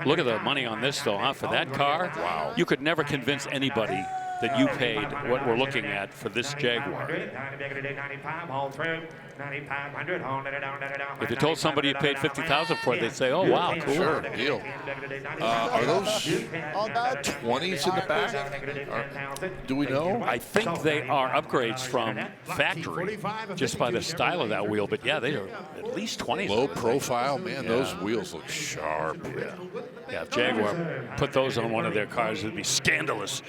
Look at the money on this, though, huh? For that car, wow. You could never convince anybody that you paid what we're looking at for this Jaguar. If you told somebody you paid $50,000 for it, they'd say, "Oh, wow, cool." Sure, deal. Are those 20s in the back? Do we know? I think they are upgrades from factory, just by the style of that wheel. But yeah, they are at least 20s. Low profile, man. Yeah. Those wheels look sharp. Yeah, if Jaguar put those on one of their cars, it'd be scandalous.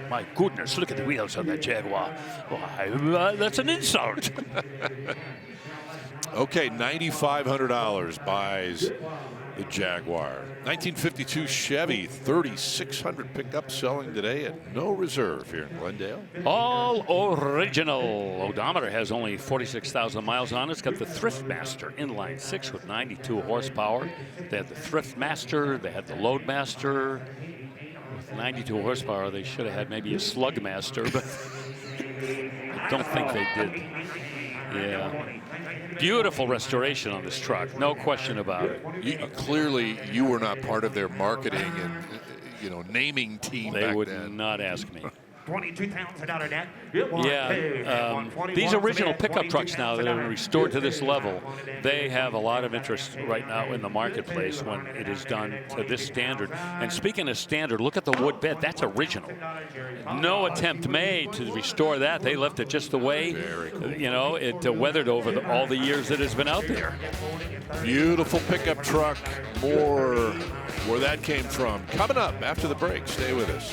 My goodness, look at the wheels on that Jaguar. Why, that's an insult. Okay, $9,500 buys the Jaguar. 1952 Chevy 3600 pickup selling today at no reserve here in Glendale. All original. Odometer has only 46,000 miles on it. It's got the Thriftmaster inline 6 with 92 horsepower. They had the Thriftmaster. They had the Loadmaster. With 92 horsepower, they should have had maybe a Slugmaster, but I don't think they did. Yeah. Beautiful restoration on this truck, no question about it. Clearly, you were not part of their marketing and naming team. They would not ask me. Yeah, these original pickup trucks now that have been restored to this level, they have a lot of interest right now in the marketplace when it is done to this standard. And speaking of standard, look at the wood bed. That's original. No attempt made to restore that. They left it just the way, it weathered over all the years that it's been out there. Beautiful pickup truck. More where that came from. Coming up after the break. Stay with us.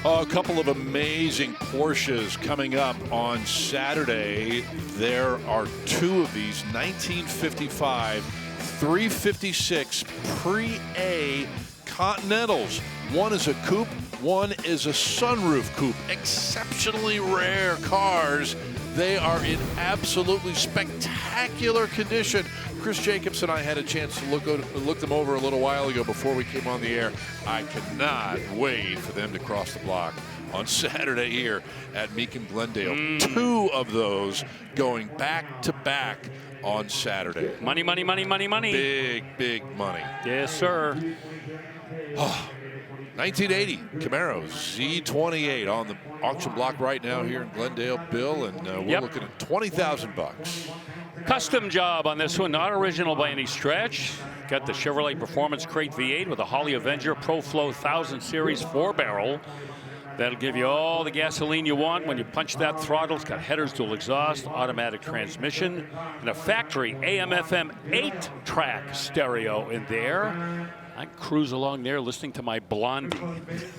A couple of amazing Porsches coming up on Saturday. There are 2 of these 1955 356 Pre-A Continentals. One is a coupe, one is a sunroof coupe. Exceptionally rare cars. They are in absolutely spectacular condition. Chris Jacobs and I had a chance to look them over a little while ago before we came on the air. I cannot wait for them to cross the block on Saturday here at Mecum Glendale. 2 of those going back to back on Saturday. Money, money, money, money, money. Big, big money. Yes, sir. 1980 Camaro Z28 on the auction block right now here in Glendale, Bill, and we're looking at $20,000. Custom job on this one, not original by any stretch. Got the Chevrolet Performance Crate V8 with a Holly Avenger ProFlow 1000 Series 4-barrel. That'll give you all the gasoline you want when you punch that throttle. It's got headers, dual exhaust, automatic transmission, and a factory AM/FM 8-track stereo in there. I cruise along there listening to my Blondie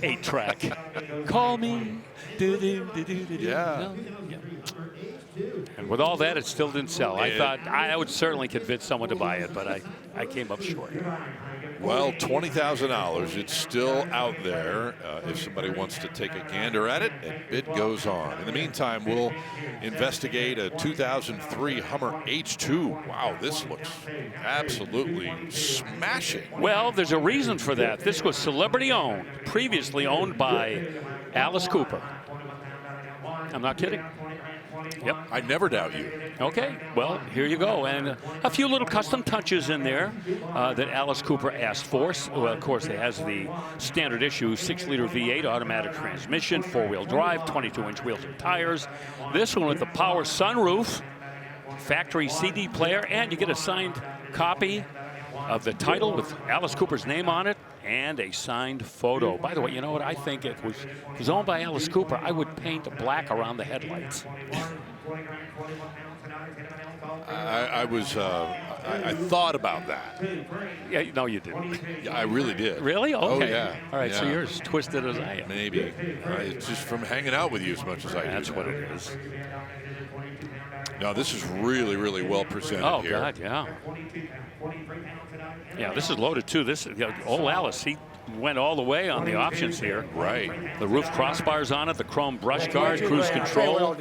8-track. Call me. Yeah. And with all that, it still didn't sell. I thought I would certainly convince someone to buy it, but I came up short. Well, $20,000. It's still out there. If somebody wants to take a gander at it, and bid goes on. In the meantime, we'll investigate a 2003 Hummer H2. Wow, this looks absolutely smashing. Well, there's a reason for that. This was celebrity owned, previously owned by Alice Cooper. I'm not kidding. Yep. I never doubt you. Okay, well, here you go. And a few little custom touches in there that Alice Cooper asked for. Well, of course, it has the standard issue 6-liter V8 automatic transmission, 4-wheel drive, 22-inch wheels and tires. This one with the power sunroof, factory CD player, and you get a signed copy of the title with Alice Cooper's name on it and a signed photo. By the way, you know what? I think it was owned by Alice Cooper. I would paint black around the headlights. I thought about that. Yeah, no, you didn't. Yeah, I really did. Really? Okay. Oh, yeah. All right, yeah. so you're as twisted as I am. Maybe. It's just from hanging out with you as much as I do. That's what it is. No, this is really, really well presented here. Oh, God, yeah. Yeah, this is loaded, too. This old Alice, he went all the way on the options here. Right. The roof crossbars on it, the chrome brush guard, cruise control.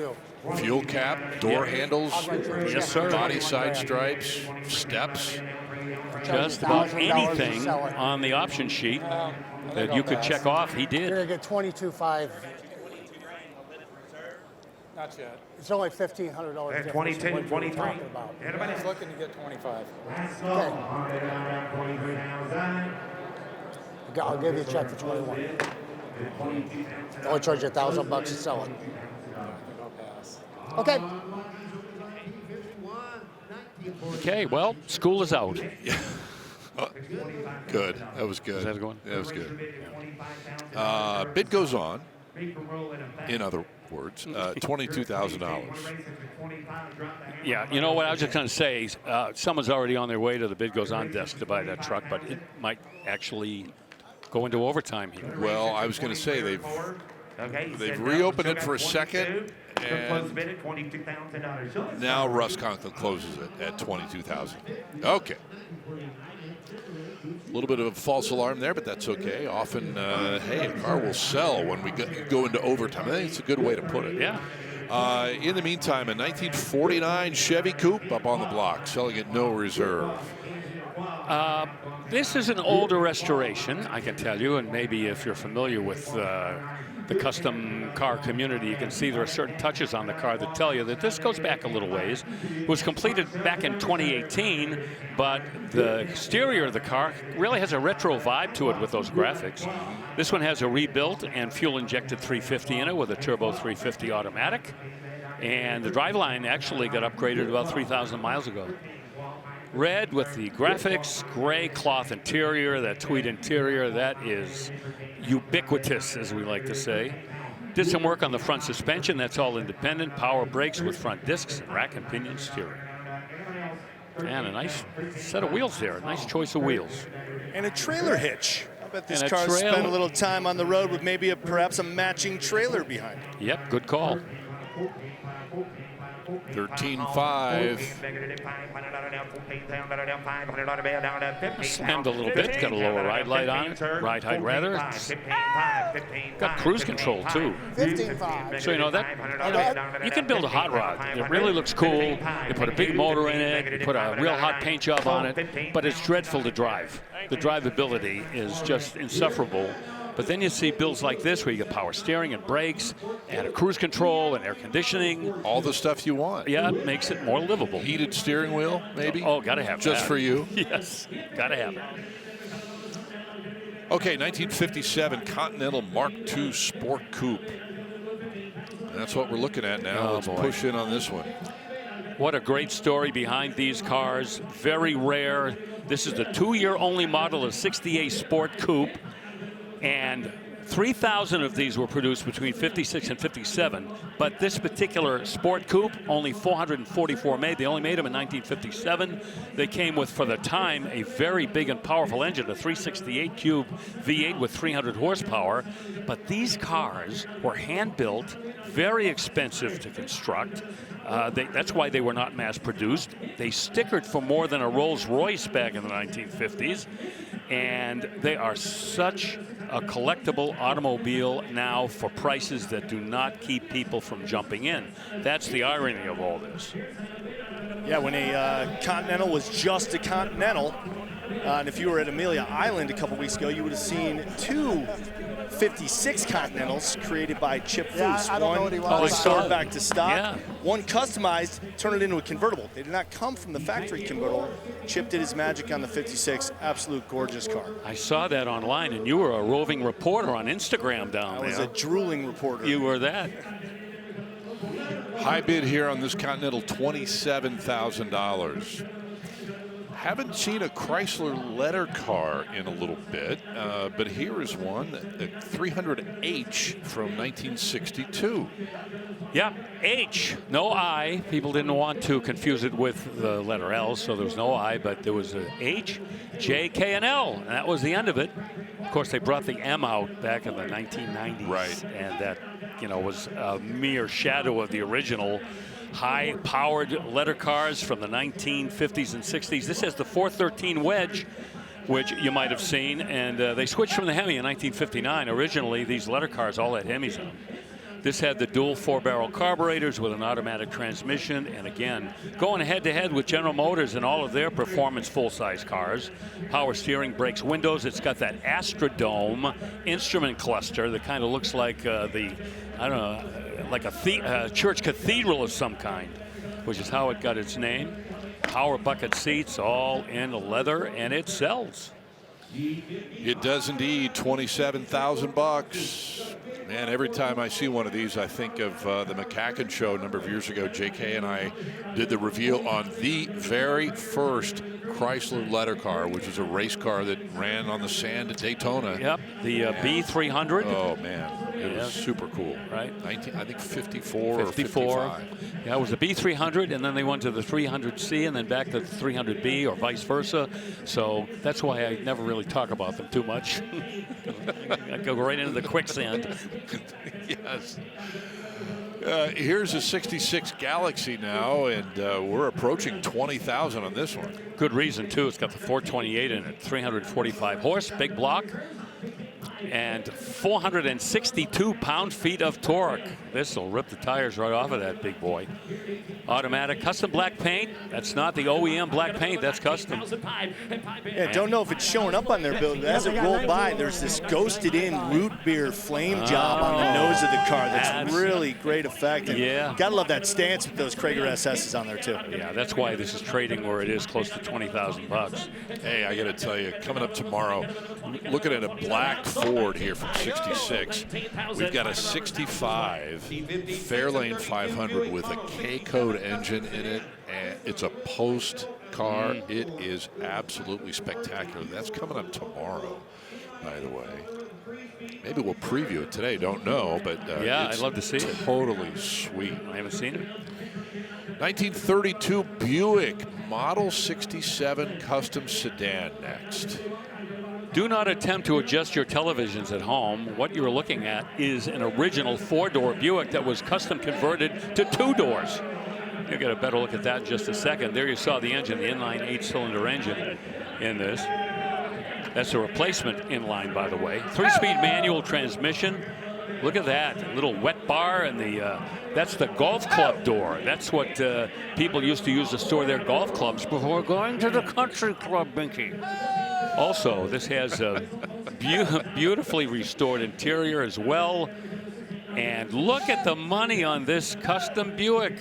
Fuel cap, door handles. Yes, sir. Body side stripes, steps. Just about anything on the option sheet that you could check off, he did. You're going to get 22.5. Not yet. It's only $1,500 difference. 22, 23. Everybody's looking to get 25. Okay. I'll give you a check for 21. I'll charge you $1,000 to sell it. Okay. Okay, well, school is out. Good. That was good. Is that going? That was good. Bid goes on. In other words, $22,000. Yeah, you know what I was just going to say, someone's already on their way to the bid goes on desk to buy that truck, but it might actually go into overtime here. Well, I was going to say they've reopened it for a second, and now Russ Conklin closes it at $22,000. Okay. A little bit of a false alarm there, but that's okay. Often, hey, a car will sell when we go into overtime. I think it's a good way to put it. Yeah. In the meantime, a 1949 Chevy Coupe up on the block, selling at no reserve. This is an older restoration, I can tell you, and maybe if you're familiar with the custom car community, you can see there are certain touches on the car that tell you that this goes back a little ways. It was completed back in 2018, but the exterior of the car really has a retro vibe to it with those graphics. This one has a rebuilt and fuel-injected 350 in it with a turbo 350 automatic, and the driveline actually got upgraded about 3,000 miles ago. Red with the graphics, gray cloth interior, that tweed interior, that is ubiquitous, as we like to say. Did some work on the front suspension, that's all independent. Power brakes with front discs and rack and pinion steering. And a nice set of wheels there, a nice choice of wheels. And a trailer hitch. I bet this And car spent a little trailer. time on the road with maybe perhaps a matching trailer behind it. Yep, good call. 13.5. Slammed a little bit, got a lower ride light on it, ride height rather. Got cruise control too. 15.5. So you know that you can build a hot rod. It really looks cool. You put a big motor in it, you put a real hot paint job on it, but it's dreadful to drive. The drivability is just insufferable. But then you see builds like this where you get power steering and brakes and a cruise control and air conditioning. All the stuff you want. Yeah, it makes it more livable. Heated steering wheel, maybe? Oh, gotta have Just that. for you? Yes, gotta have it. Okay, 1957 Continental Mark II Sport Coupe. And that's what we're looking at now. Oh, Let's boy. push in on this one. What a great story behind these cars. Very rare. This is the 2-year-only model of 68 Sport Coupe. And 3,000 of these were produced between 56 and 57. But this particular Sport Coupe, only 444 made. They only made them in 1957. They came with, for the time, a very big and powerful engine, a 368 cube V8 with 300 horsepower. But these cars were hand-built, very expensive to construct. That's why they were not mass-produced. They stickered for more than a Rolls-Royce back in the 1950s. And they are such a collectible automobile now for prices that do not keep people from jumping in. That's the irony of all this. Yeah, when a Continental was just a Continental, And if you were at Amelia Island a couple weeks ago, you would have seen 2 56 Continentals created by Chip Foose. I don't know what he was. Restored back to stock. Yeah. One customized, turned it into a convertible. They did not come from the factory convertible. Chip did his magic on the 56. Absolute gorgeous car. I saw that online, and you were a roving reporter on Instagram down there. I was a drooling reporter. You were that. High bid here on this Continental, $27,000. Haven't seen a Chrysler letter car in a little bit, but here is one, a 300H from 1962. Yeah, H, no I. People didn't want to confuse it with the letter L, so there was no I, but there was a H, J, K, and L, and that was the end of it. Of course, they brought the M out back in the 1990s, right? And that, you know, was a mere shadow of the original high-powered letter cars from the 1950s and 60s. This has the 413 wedge, which you might have seen, and they switched from the Hemi in 1959. Originally, these letter cars all had Hemis on them. This had the dual 4-barrel carburetors with an automatic transmission, and again, going head-to-head with General Motors and all of their performance full-size cars. Power steering, brakes, windows. It's got that Astrodome instrument cluster that kind of looks like the, I don't know, like a church cathedral of some kind, which is how it got its name. Power bucket seats, all in leather, and it sells. It does indeed. $27,000. Man, every time I see one of these, I think of the McCacken show a number of years ago. JK and I did the reveal on the very first Chrysler letter car, which is a race car that ran on the sand at Daytona. Yep, the B300. Oh, man. It was super cool. Right? I think 54 or 55. Yeah, it was the B300, and then they went to the 300C, and then back to the 300B, or vice versa. So that's why I never really talk about them too much. I go right into the quicksand. Yes. Here's a 66 Galaxy now, and we're approaching 20,000 on this one. Good reason, too. It's got the 428 in it, 345 horse, big block, and 462 pound-feet of torque. This will rip the tires right off of that big boy. Automatic, custom black paint. That's not the OEM black paint, that's custom. Yeah, don't know if it's showing up on their build. As it rolled by, there's this ghosted-in root beer flame job on the nose of the car. That's really great effect. And yeah. Gotta love that stance with those Krager SSs on there, too. Yeah, that's why this is trading where it is, close to $20,000. Hey, I got to tell you, coming up tomorrow, looking at a black Ford here from 66. We've got a 65 Fairlane 500 with a K-Code engine in it, and it's a post car. It is absolutely spectacular. That's coming up tomorrow, by the way. Maybe we'll preview it today, don't know, but yeah, I'd love to see it. Totally sweet. I haven't seen it. 1932 Buick Model 67 Custom Sedan next. Do not attempt to adjust your televisions at home. What you're looking at is an original 4-door Buick that was custom converted to 2 doors. You'll get a better look at that in just a second. There you saw the engine, the inline 8-cylinder engine in this. That's a replacement inline, by the way. 3-speed manual transmission. Look at that, a little wet bar, and that's the golf club door. That's what people used to use to store their golf clubs before going to the country club, Binky. Also, this has a beautifully restored interior as well. And look at the money on this custom Buick.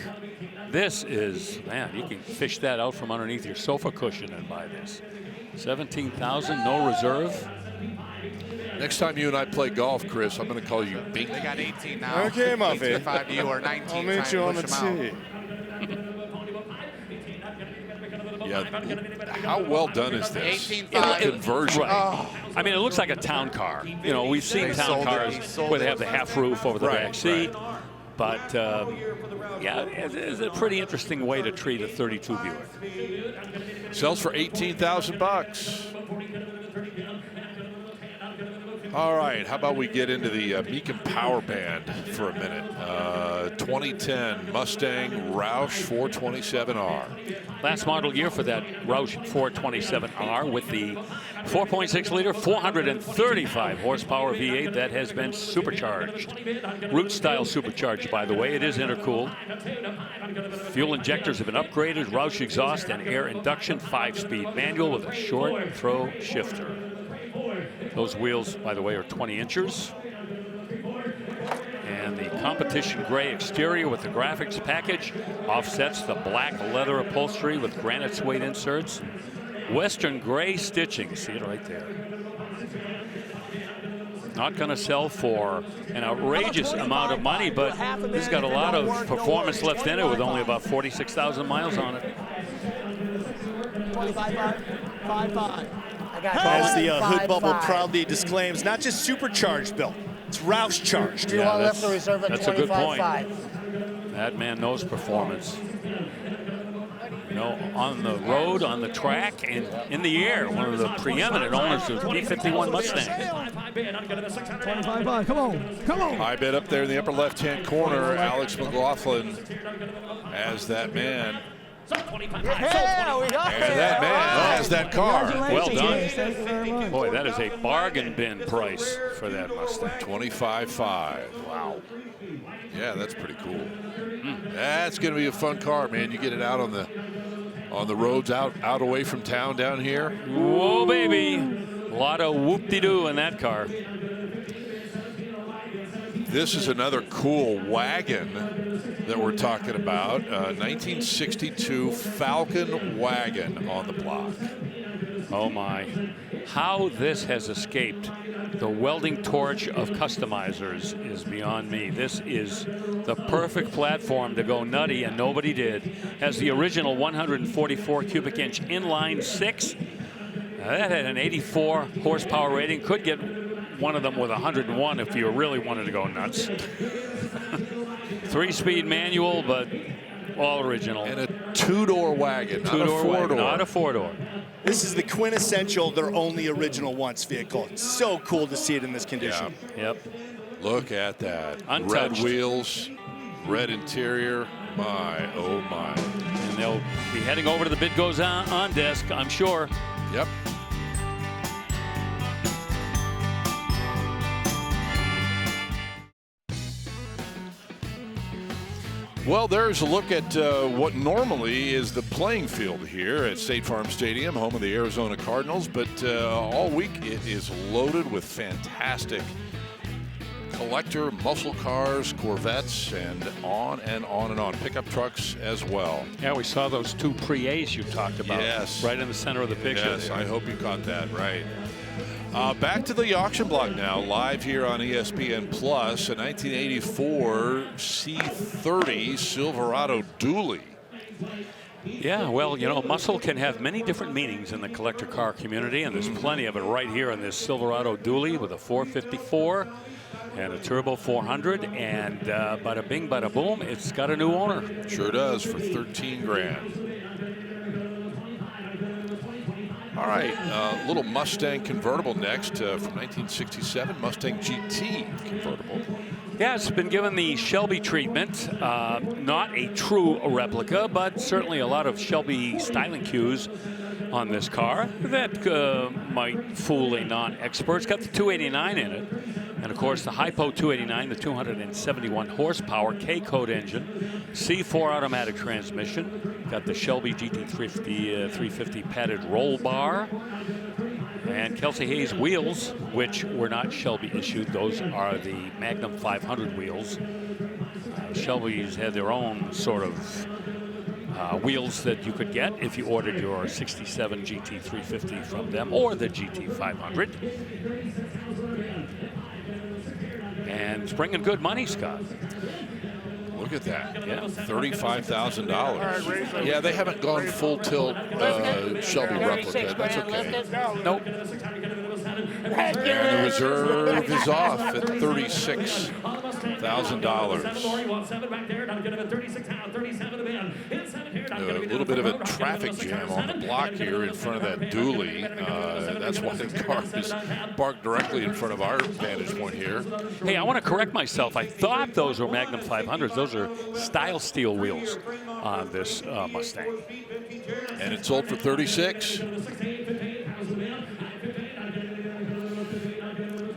This is, man, you can fish that out from underneath your sofa cushion and buy this. $17,000, no reserve. Next time you and I play golf, Chris, I'm going to call you Binky. They got 18 now. Okay, Muffy. 5 to you or 19. I'll meet you on the tee. Yeah, how well done is this? 18.5. Conversion. Right. Oh. I mean, it looks like a town car. You know, we've seen town cars where they have the half roof over the back seat. Right. But, yeah, it's a pretty interesting way to treat a 32 Buick. Sells for $18,000. All right, how about we get into the Mecum Power Band for a minute. 2010 Mustang Roush 427R. Last model year for that Roush 427R with the 4.6 liter, 435 horsepower V8 that has been supercharged. Root style supercharged, by the way. It is intercooled. Fuel injectors have been upgraded. Roush exhaust and air induction, 5-speed manual with a short throw shifter. Those wheels, by the way, are 20 inches. And the competition gray exterior with the graphics package offsets the black leather upholstery with granite suede inserts. Western gray stitching, see it right there. Not going to sell for an outrageous amount of money, but it's got a lot of performance left in it with only about 46,000 miles on it. 25.5. As the hood bubble proudly disclaims, not just supercharged, Bill. It's Roush charged. Yeah, that's a good point. That man knows performance. You know, on the road, on the track, and in the air, one of the preeminent owners of B-51 Mustangs. 25.5, come on. High bid up there in the upper left-hand corner. Alex McLaughlin as that man. Yeah, we got And that man has that car. Well done. Thank you very much. Boy, that is a bargain bin price for that Mustang. 25.5. Wow. Yeah, that's pretty cool. That's going to be a fun car, man. You get it out on the roads, out away from town down here. Whoa, baby. A lot of whoop-de-doo in that car. This is another cool wagon that we're talking about. 1962 Falcon wagon on the block. Oh my. How this has escaped the welding torch of customizers is beyond me. This is the perfect platform to go nutty, and nobody did. Has the original 144 cubic inch inline 6. That had an 84 horsepower rating. Could get one of them with 101 if you really wanted to go nuts. 3-speed manual, but all original. And a 2-door wagon, not a 4-door. Not a 4-door. This is the quintessential, their only original once vehicle. It's so cool to see it in this condition. Yeah. Yep. Look at that. Untouched. Red wheels, red interior. My, oh my. And they'll be heading over to the bid goes on desk, I'm sure. Yep. Well, there's a look at what normally is the playing field here at State Farm Stadium, home of the Arizona Cardinals. But all week it is loaded with fantastic collector muscle cars, Corvettes, and on and on and on. Pickup trucks as well. Yeah, we saw those 2 Prius you talked about. Yes. Right in the center of the picture. Yes, there. I hope you caught that right. Back to the auction block now, live here on ESPN Plus. A 1984 C30 Silverado Dually. Yeah, well, you know, muscle can have many different meanings in the collector car community, and there's plenty of it right here in this Silverado Dually with a 454 and a turbo 400, and bada bing, bada boom, it's got a new owner. Sure does, for 13 grand. All right, little Mustang convertible next from 1967, Mustang GT convertible. Yeah, it's been given the Shelby treatment. Not a true replica, but certainly a lot of Shelby styling cues on this car that might fool a non-expert. It's got the 289 in it. And of course, the Hypo 289, the 271 horsepower K-Code engine, C4 automatic transmission. Got the Shelby GT350 padded roll bar. And Kelsey Hayes wheels, which were not Shelby issued. Those are the Magnum 500 wheels. Shelby's had their own sort of wheels that you could get if you ordered your 67 GT350 from them or the GT500. And it's bringing good money, Scott. Look at that. Yeah. $35,000. Yeah, they haven't gone full tilt Shelby replica. That's okay. Nope. And the reserve is off at 36. A little bit of a traffic jam on the block here in front of that dually. That's why the car is parked directly in front of our vantage point here. Hey, I want to correct myself. I thought those were Magnum 500s. Those are style steel wheels on this Mustang. And it sold for 36.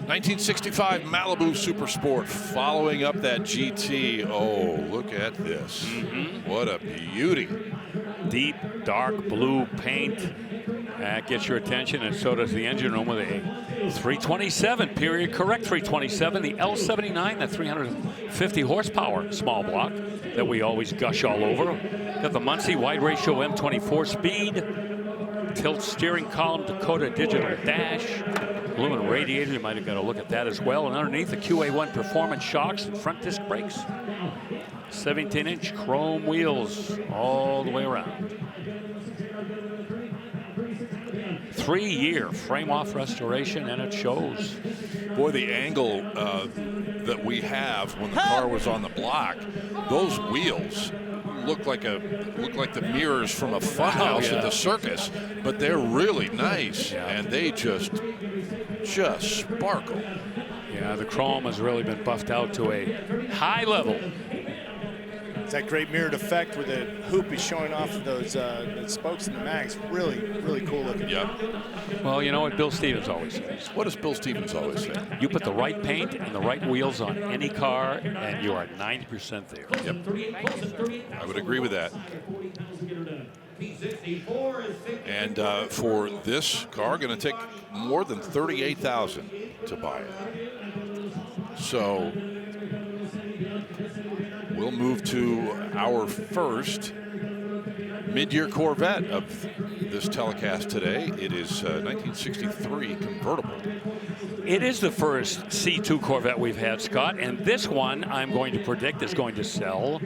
1965 Malibu Super Sport following up that GT. Oh, look at this. What a beauty. Deep, dark blue paint. That gets your attention, and so does the engine room with a 327, period correct 327. The L79, that 350 horsepower small block that we always gush all over. Got the Muncie wide ratio M24 speed. Tilt steering column, Dakota digital dash. Aluminum radiator, you might have got a look at that as well. And underneath, the QA1 performance shocks and front disc brakes. 17-inch chrome wheels all the way around. 3-year frame-off restoration, and it shows. Boy, the angle that we have when the car was on the block, those wheels look like the mirrors from a funhouse at the circus, but they're really nice, and they just sparkle. Yeah, the chrome has really been buffed out to a high level. It's that great mirrored effect where the hoop is showing off those the spokes and the mags. Really, really cool looking. Yep. Well, you know what Bill Stevens always says. What does Bill Stevens always say? You put the right paint and the right wheels on any car, and you are 90% there. Yep. I would agree with that. And for this car, going to take more than $38,000 to buy it. So we'll move to our first mid-year Corvette of this telecast today. It is 1963 convertible. It is the first C2 Corvette we've had, Scott, and this one I'm going to predict is going to sell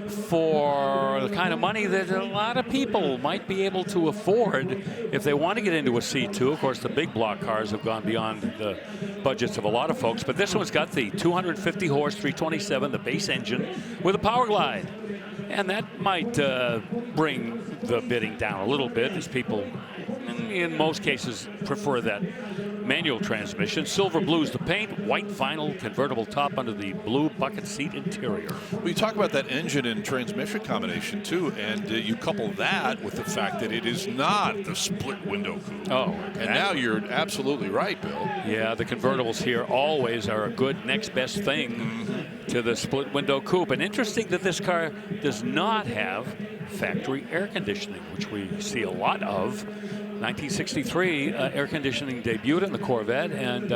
for the kind of money that a lot of people might be able to afford if they want to get into a C2. Of course, the big block cars have gone beyond the budgets of a lot of folks, but this one's got the 250 horse 327, the base engine with a power glide. And that might bring the bidding down a little bit, as people, in most cases, prefer that manual transmission. Silver blue's the paint, white vinyl convertible top under the blue bucket seat interior. We talk about that engine and transmission combination too, and you couple that with the fact that it is not the split window coupe. Oh, and now you're absolutely right, Bill. Yeah, the convertibles here always are a good next best thing to the split window coupe. And interesting that this car does not have factory air conditioning, which we see a lot of. 1963 air conditioning debuted in the Corvette, and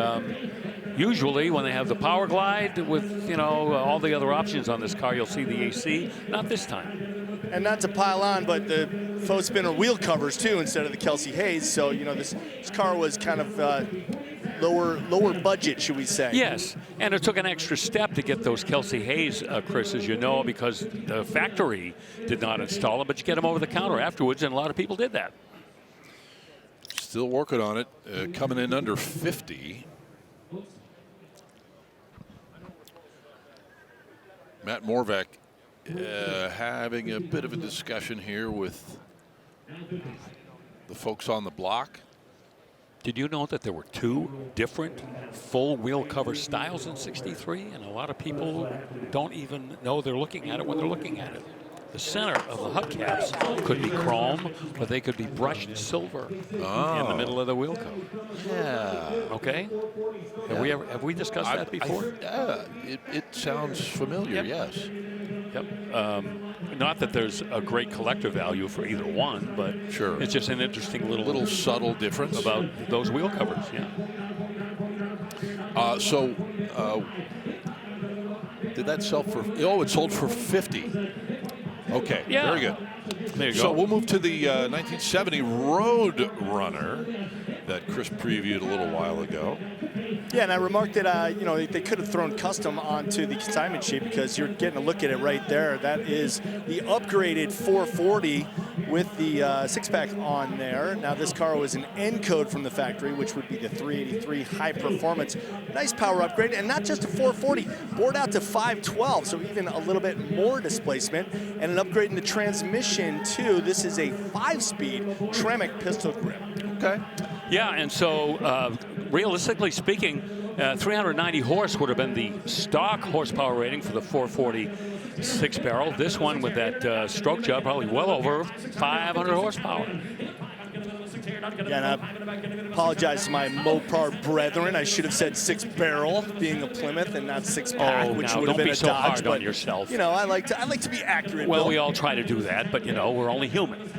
usually when they have the power glide with, you know, all the other options on this car, you'll see the AC. Not this time. And not to pile on, but the faux spinner wheel covers too instead of the Kelsey Hayes. So, you know, this car was kind of lower budget, should we say. Yes, and it took an extra step to get those Kelsey Hayes, Chris, as you know, because the factory did not install them, but you get them over the counter afterwards, and a lot of people did that. Still working on it, coming in under 50. Matt Morvac having a bit of a discussion here with the folks on the block. Did you know that there were 2 different full wheel cover styles in '63? And a lot of people don't even know they're looking at it when they're looking at it. The center of the hubcaps could be chrome, but they could be brushed silver in the middle of the wheel cover. Yeah. Okay. Have we discussed that before? It sounds familiar. Yep. Yes. Yep. Not that there's a great collector value for either one, but sure, it's just an interesting little subtle difference about those wheel covers. Yeah. Did that sell for? Oh, it sold for 50. Okay, yeah. Very good. There you go. So we'll move to the 1970 Road Runner that Chris previewed a little while ago. Yeah, and I remarked that you know, they could have thrown custom onto the consignment sheet because you're getting a look at it right there. That is the upgraded 440 with the six-pack on there. Now this car was an N code from the factory, which would be the 383 high performance. Nice power upgrade, and not just a 440, bored out to 512, so even a little bit more displacement, and an upgrade in the transmission too. This is a 5-speed Tremec pistol grip. Okay. Yeah, and so realistically speaking, 390 horse would have been the stock horsepower rating for the 440 6-barrel. This one with that stroke job, probably well over 500 horsepower. Yeah, and I apologize to my Mopar brethren. I should have said 6-barrel, being a Plymouth, and not 6-pack, which would have been a Dodge. Don't be so hard but, on yourself. You know, I like to be accurate. Well, Bill. we all try to do that, but you know, we're only human.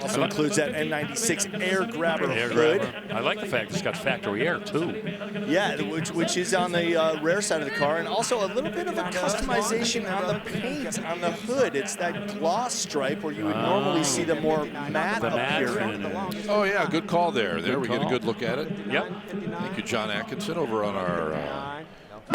Also includes that N96 air grabber hood. I like the fact it's got factory air too. Yeah, which is on the rare side of the car, and also a little bit of a customization on the paint on the hood. It's that gloss stripe where you would normally see the more matte appearance. Oh yeah, good call there. There we get a good look at it. Yep. Thank you, John Atkinson, over on our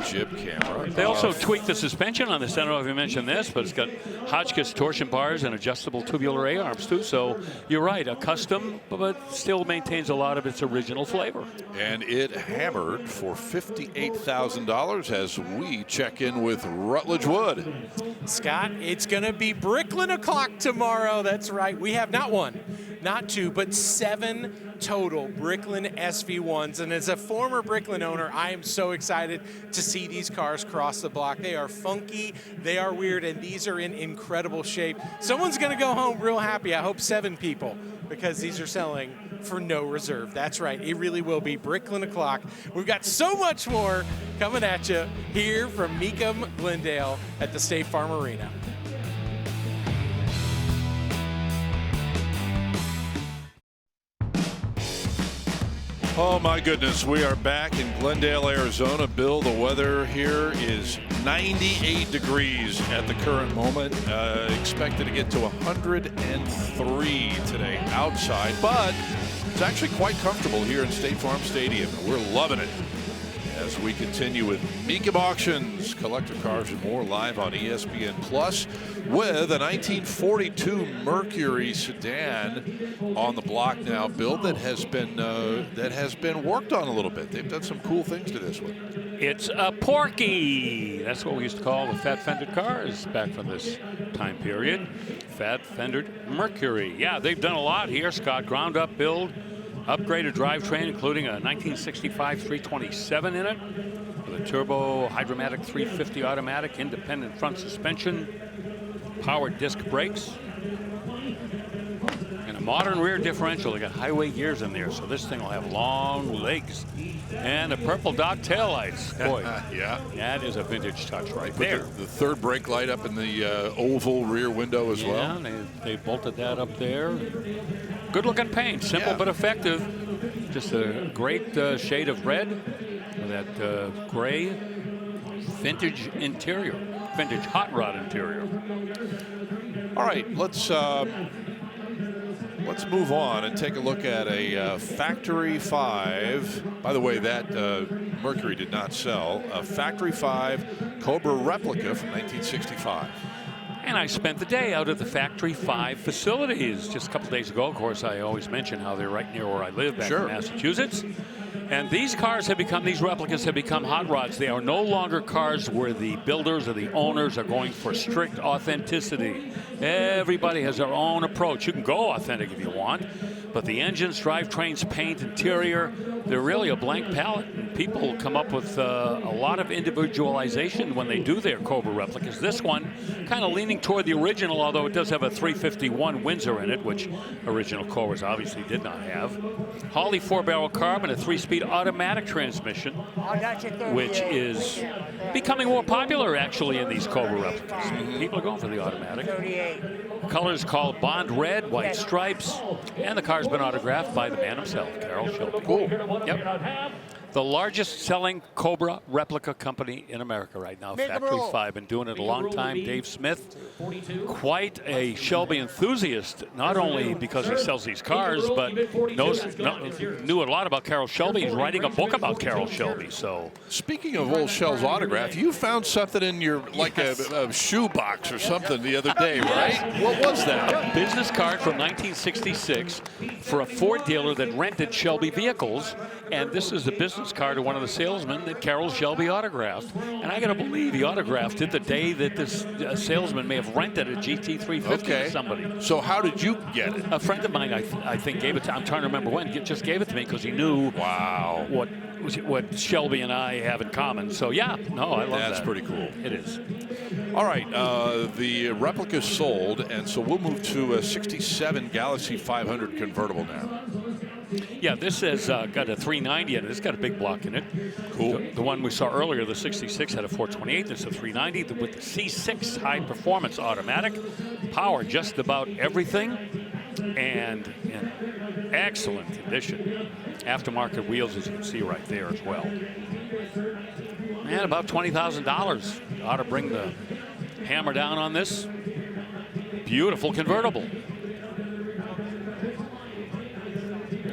jib camera. They also tweaked the suspension on this. I don't know if you mentioned this, but it's got Hotchkiss torsion bars and adjustable tubular A-arms too. So you're right, a custom, but still maintains a lot of its original flavor. And it hammered for $58,000 as we check in with Rutledge Wood. Scott, it's going to be Bricklin o'clock tomorrow. That's right. We have not one, not two, but 7 total Bricklin SV1s. And as a former Bricklin owner, I am so excited to see these cars cross the block. They are funky, they are weird, and these are in incredible shape. Someone's going to go home real happy. I hope 7 people, because these are selling for no reserve. That's right. It really will be Bricklin o'clock. We've got so much more coming at you here from Mecum Glendale at the State Farm Arena. Oh my goodness, we are back in Glendale, Arizona. Bill, the weather here is 98 degrees at the current moment. Expected to get to 103 today outside, but it's actually quite comfortable here in State Farm Stadium. We're loving it as we continue with Mecum Auctions, collector cars and more, live on ESPN Plus, with a 1942 Mercury sedan on the block now, Bill, that has been worked on a little bit. They've done some cool things to this one. It's a Porky. That's what we used to call the fat-fendered cars back from this time period. Fat-fendered Mercury. Yeah, they've done a lot here, Scott. Ground-up build, upgraded drivetrain, including a 1965 327 in it, with a turbo hydromatic 350 automatic, independent front suspension, powered disc brakes, and a modern rear differential. They got highway gears in there, so this thing will have long legs. And the purple dot taillights. Boy, yeah, that is a vintage touch right there. The third brake light up in the oval rear window as well. Yeah, they bolted that up there. Good looking paint, simple but effective. Just a great shade of red with that gray vintage interior, vintage hot rod interior. All right, let's move on and take a look at a Factory 5. By the way, that Mercury did not sell. A Factory 5 Cobra replica from 1965. And I spent the day out at the Factory 5 facilities just a couple days ago. Of course, I always mention how they're right near where I live back in Massachusetts. And these cars have become, these replicas have become hot rods. They are no longer cars where the builders or the owners are going for strict authenticity. Everybody has their own approach. You can go authentic if you want, but the engines, drivetrains, paint, interior, they're really a blank palette. And people come up with a lot of individualization when they do their Cobra replicas. This one kind of leaning toward the original, although it does have a 351 Windsor in it, which original Cobras obviously did not have. Holley 4-barrel carb and a 3-speed automatic transmission, which is becoming more popular actually in these Cobra replicas. People are going for the automatic. The color is called Bond Red, white stripes, and the car's been autographed by the man himself, Carroll Shelby. Cool. Yep. The largest selling Cobra replica company in America right now, Factory 5. Been doing it a long time. Dave Smith, quite a Shelby enthusiast, not only because he sells these cars, but knew a lot about Carroll Shelby. He's writing a book about Carroll Shelby. So, speaking of old Shell's autograph, you found something in your, like a shoe box or something the other day, right? What was that? A business card from 1966 for a Ford dealer that rented Shelby vehicles. And this is the business card of one of the salesmen that Carroll Shelby autographed. And I got to believe he autographed it the day that this salesman may have rented a GT350 to somebody. So how did you get it? A friend of mine, I think, gave it to. I'm trying to remember when. Just gave it to me because he knew. Wow. What Shelby and I have in common. So yeah, no, I love that. That's pretty cool. It is. All right, the replica's sold, and so we'll move to a '67 Galaxy 500 convertible now. Yeah, this has got a 390 in it. It's got a big block in it. Cool. The one we saw earlier, the 66, had a 428. This is a 390 with the C6 high performance automatic. Power just about everything. And in excellent condition. Aftermarket wheels, as you can see right there as well. And about $20,000 ought to bring the hammer down on this beautiful convertible.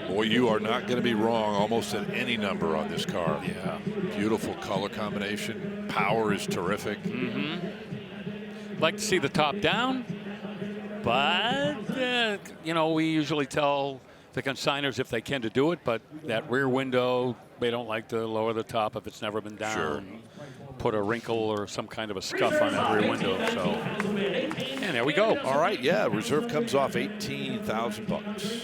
Boy, you are not going to be wrong almost at any number on this car. Yeah. Beautiful color combination. Power is terrific. Like to see the top down, but, you know, we usually tell the consigners if they can to do it, but that rear window, they don't like to lower the top if it's never been down. Sure. Put a wrinkle or some kind of a scuff on that rear window. So, and there we go. All right, yeah, reserve comes off $18,000.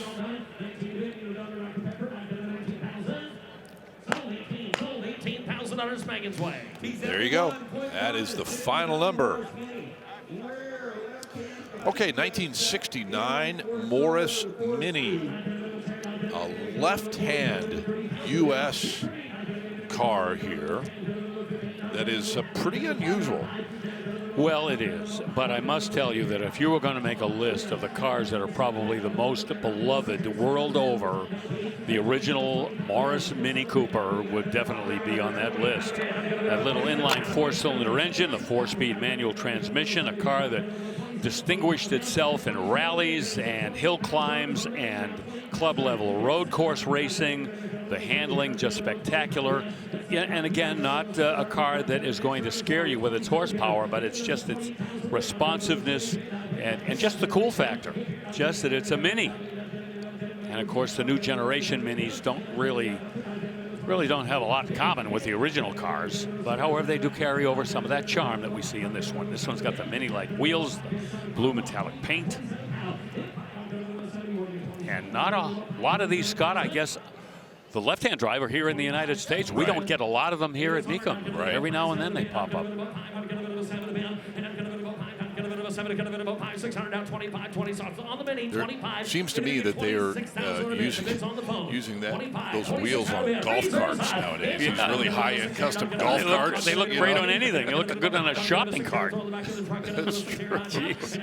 There you go. That is the final number. Okay, 1969 Morris Mini, a left-hand U.S. car here that is pretty unusual. Well, it is, but I must tell you that if you were going to make a list of the cars that are probably the most beloved world over, the original Morris Mini Cooper would definitely be on that list. That little inline four-cylinder engine, the four-speed manual transmission, a car that distinguished itself in rallies and hill climbs and club-level road course racing. The handling just spectacular. And again, not a car that is going to scare you with its horsepower, but it's just its responsiveness and just the cool factor. Just that it's a Mini. And of course, the new generation Minis don't really don't have a lot in common with the original cars, but however, they do carry over some of that charm that we see in this one. This one's got the Mini-like wheels, the blue metallic paint. And not a lot of these, Scott, I guess, the left-hand driver here in the United States, we don't get a lot of them here at Mecum. Right. Every now and then they pop up. There seems to me that they are using those wheels on golf carts nowadays. These really high-end custom golf carts. They look great on anything. They look good on a shopping cart. That's true. Jeez.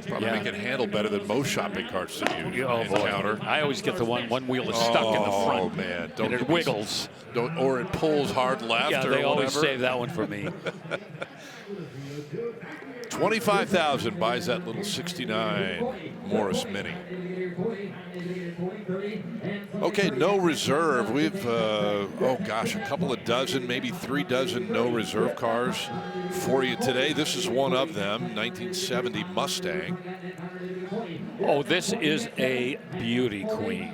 Probably make it handle better than most shopping carts that you encounter. I always get the one wheel is stuck in the front. Oh man, and it wiggles. Or it pulls hard left. Yeah, they always save that one for me. 25,000 buys that little 69 Morris Mini. Okay, no reserve. We've, oh gosh, a couple of dozen, maybe 3 dozen no reserve cars for you today. This is one of them, 1970 Mustang. Oh, this is a beauty queen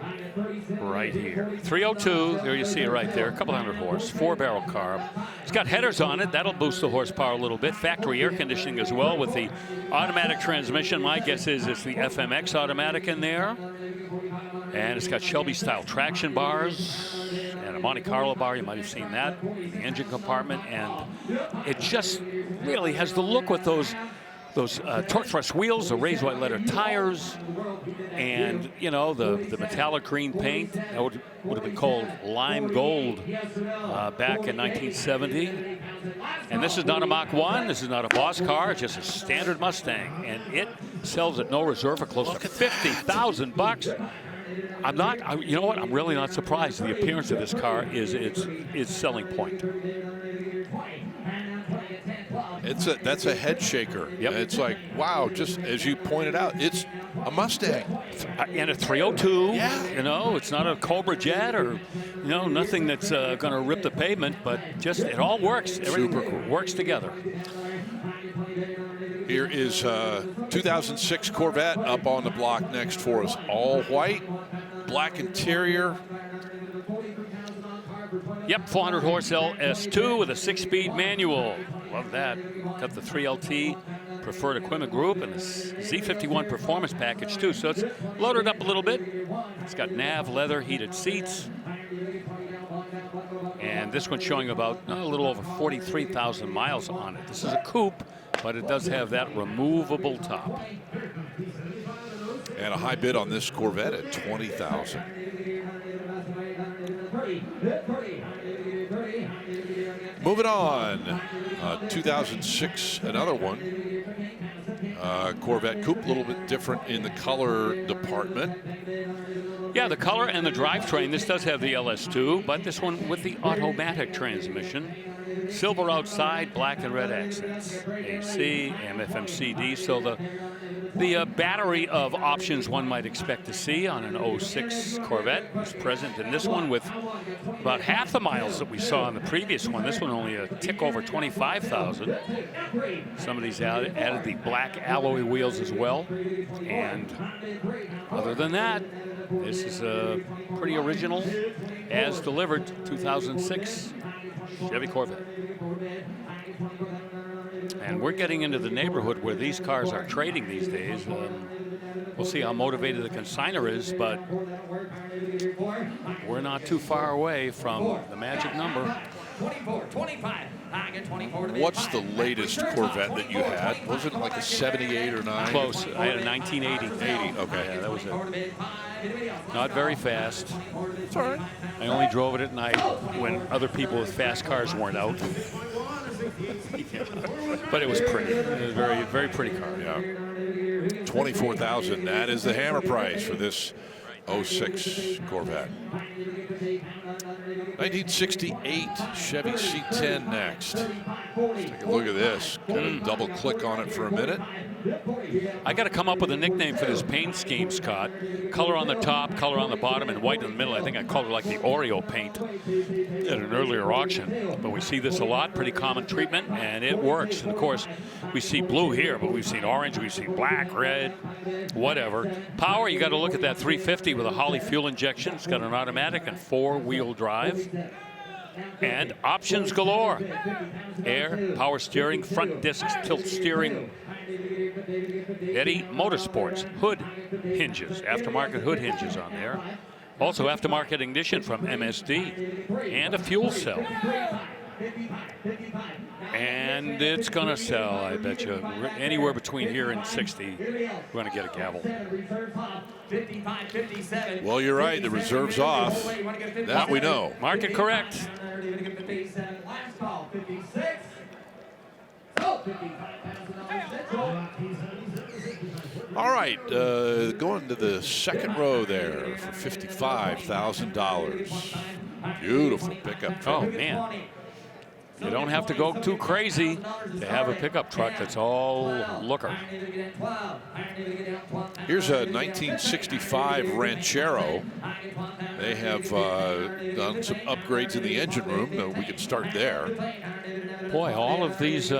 right here. 302, there you see it right there, a couple hundred horse, 4-barrel carb. It's got headers on it, that'll boost the horsepower a little bit. Factory air conditioning as well with the automatic transmission. My guess is it's the FMX automatic in there. And it's got Shelby-style traction bars and a Monte Carlo bar. You might have seen that in the engine compartment. And it just really has the look with those torque thrust wheels, the raised white letter tires, and you know the metallic green paint that would have been called lime gold back in 1970. And this is not a Mach 1. This is not a boss car. It's just a standard Mustang, and it sells at no reserve for close to $50,000. You know what? I'm really not surprised. The appearance of this car is its selling point. That's a head shaker. Yep. It's like, wow, just as you pointed out, it's a Mustang. And a 302. Yeah. You know, it's not a Cobra jet or, you know, nothing that's going to rip the pavement, but just it all works. Everything works together. Here is 2006 Corvette up on the block next for us. All white, black interior. Yep, 400 horse LS2 with a 6-speed manual. Love that. Got the 3LT preferred equipment group and the Z51 performance package too. So it's loaded up a little bit. It's got nav, leather, heated seats. And this one's showing about a little over 43,000 miles on it. This is a coupe, but it does have that removable top. And a high bid on this Corvette at $20,000. Moving on, 2006, another one. Corvette coupe, a little bit different in the color department. Yeah, the color and the drivetrain. This does have the LS2, but this one with the automatic transmission. Silver outside, black and red accents. AC, AM, FM, CD. So the battery of options one might expect to see on an 06 Corvette is present in this one with about half the miles that we saw in the previous one. This one only a tick over 25,000. Some of these added the black alloy wheels as well. And other than that, this is a pretty original, as delivered, 2006 Chevy Corvette. And we're getting into the neighborhood where these cars are trading these days. We'll see how motivated the consignor is, but we're not too far away from the magic number. 24, 25. I get 24 to What's the latest Corvette that you had? Was it like a 78 or 9? Close. I had a 1980. 80, okay. Yeah, that was it. Not very fast. It's all right. I only drove it at night when other people with fast cars weren't out. But it was pretty. It was a very, very pretty car. Yeah. $24,000. That is the hammer price for this 06 Corvette. 1968 Chevy C10 next. Let's take a look at this. Kind of double click on it for a minute. I got to come up with a nickname for this paint scheme, Scott. Color on the top, color on the bottom, and white in the middle. I think I called it like the Oreo paint at an earlier auction. But we see this a lot, pretty common treatment, and it works. And of course, we see blue here, but we've seen orange, we've seen black, red, whatever. Power, you got to look at that 350 with a Holley fuel injection. It's got an automatic and 4-wheel drive. And options galore. Air, power steering, front discs, tilt steering. Eddie Motorsports, hood hinges, aftermarket hood hinges on there. Also aftermarket ignition from MSD and a fuel cell. And it's going to sell, I bet you, anywhere between here and 60. We're going to get a gavel. Well, you're right. The reserve's off. That we know. Market correct. All right, going to the second row there for $55,000. Beautiful pickup truck. Oh, man. You don't have to go too crazy to have a pickup truck that's all looker. Here's a 1965 Ranchero. They have done some upgrades in the engine room. We can start there. Boy, all of these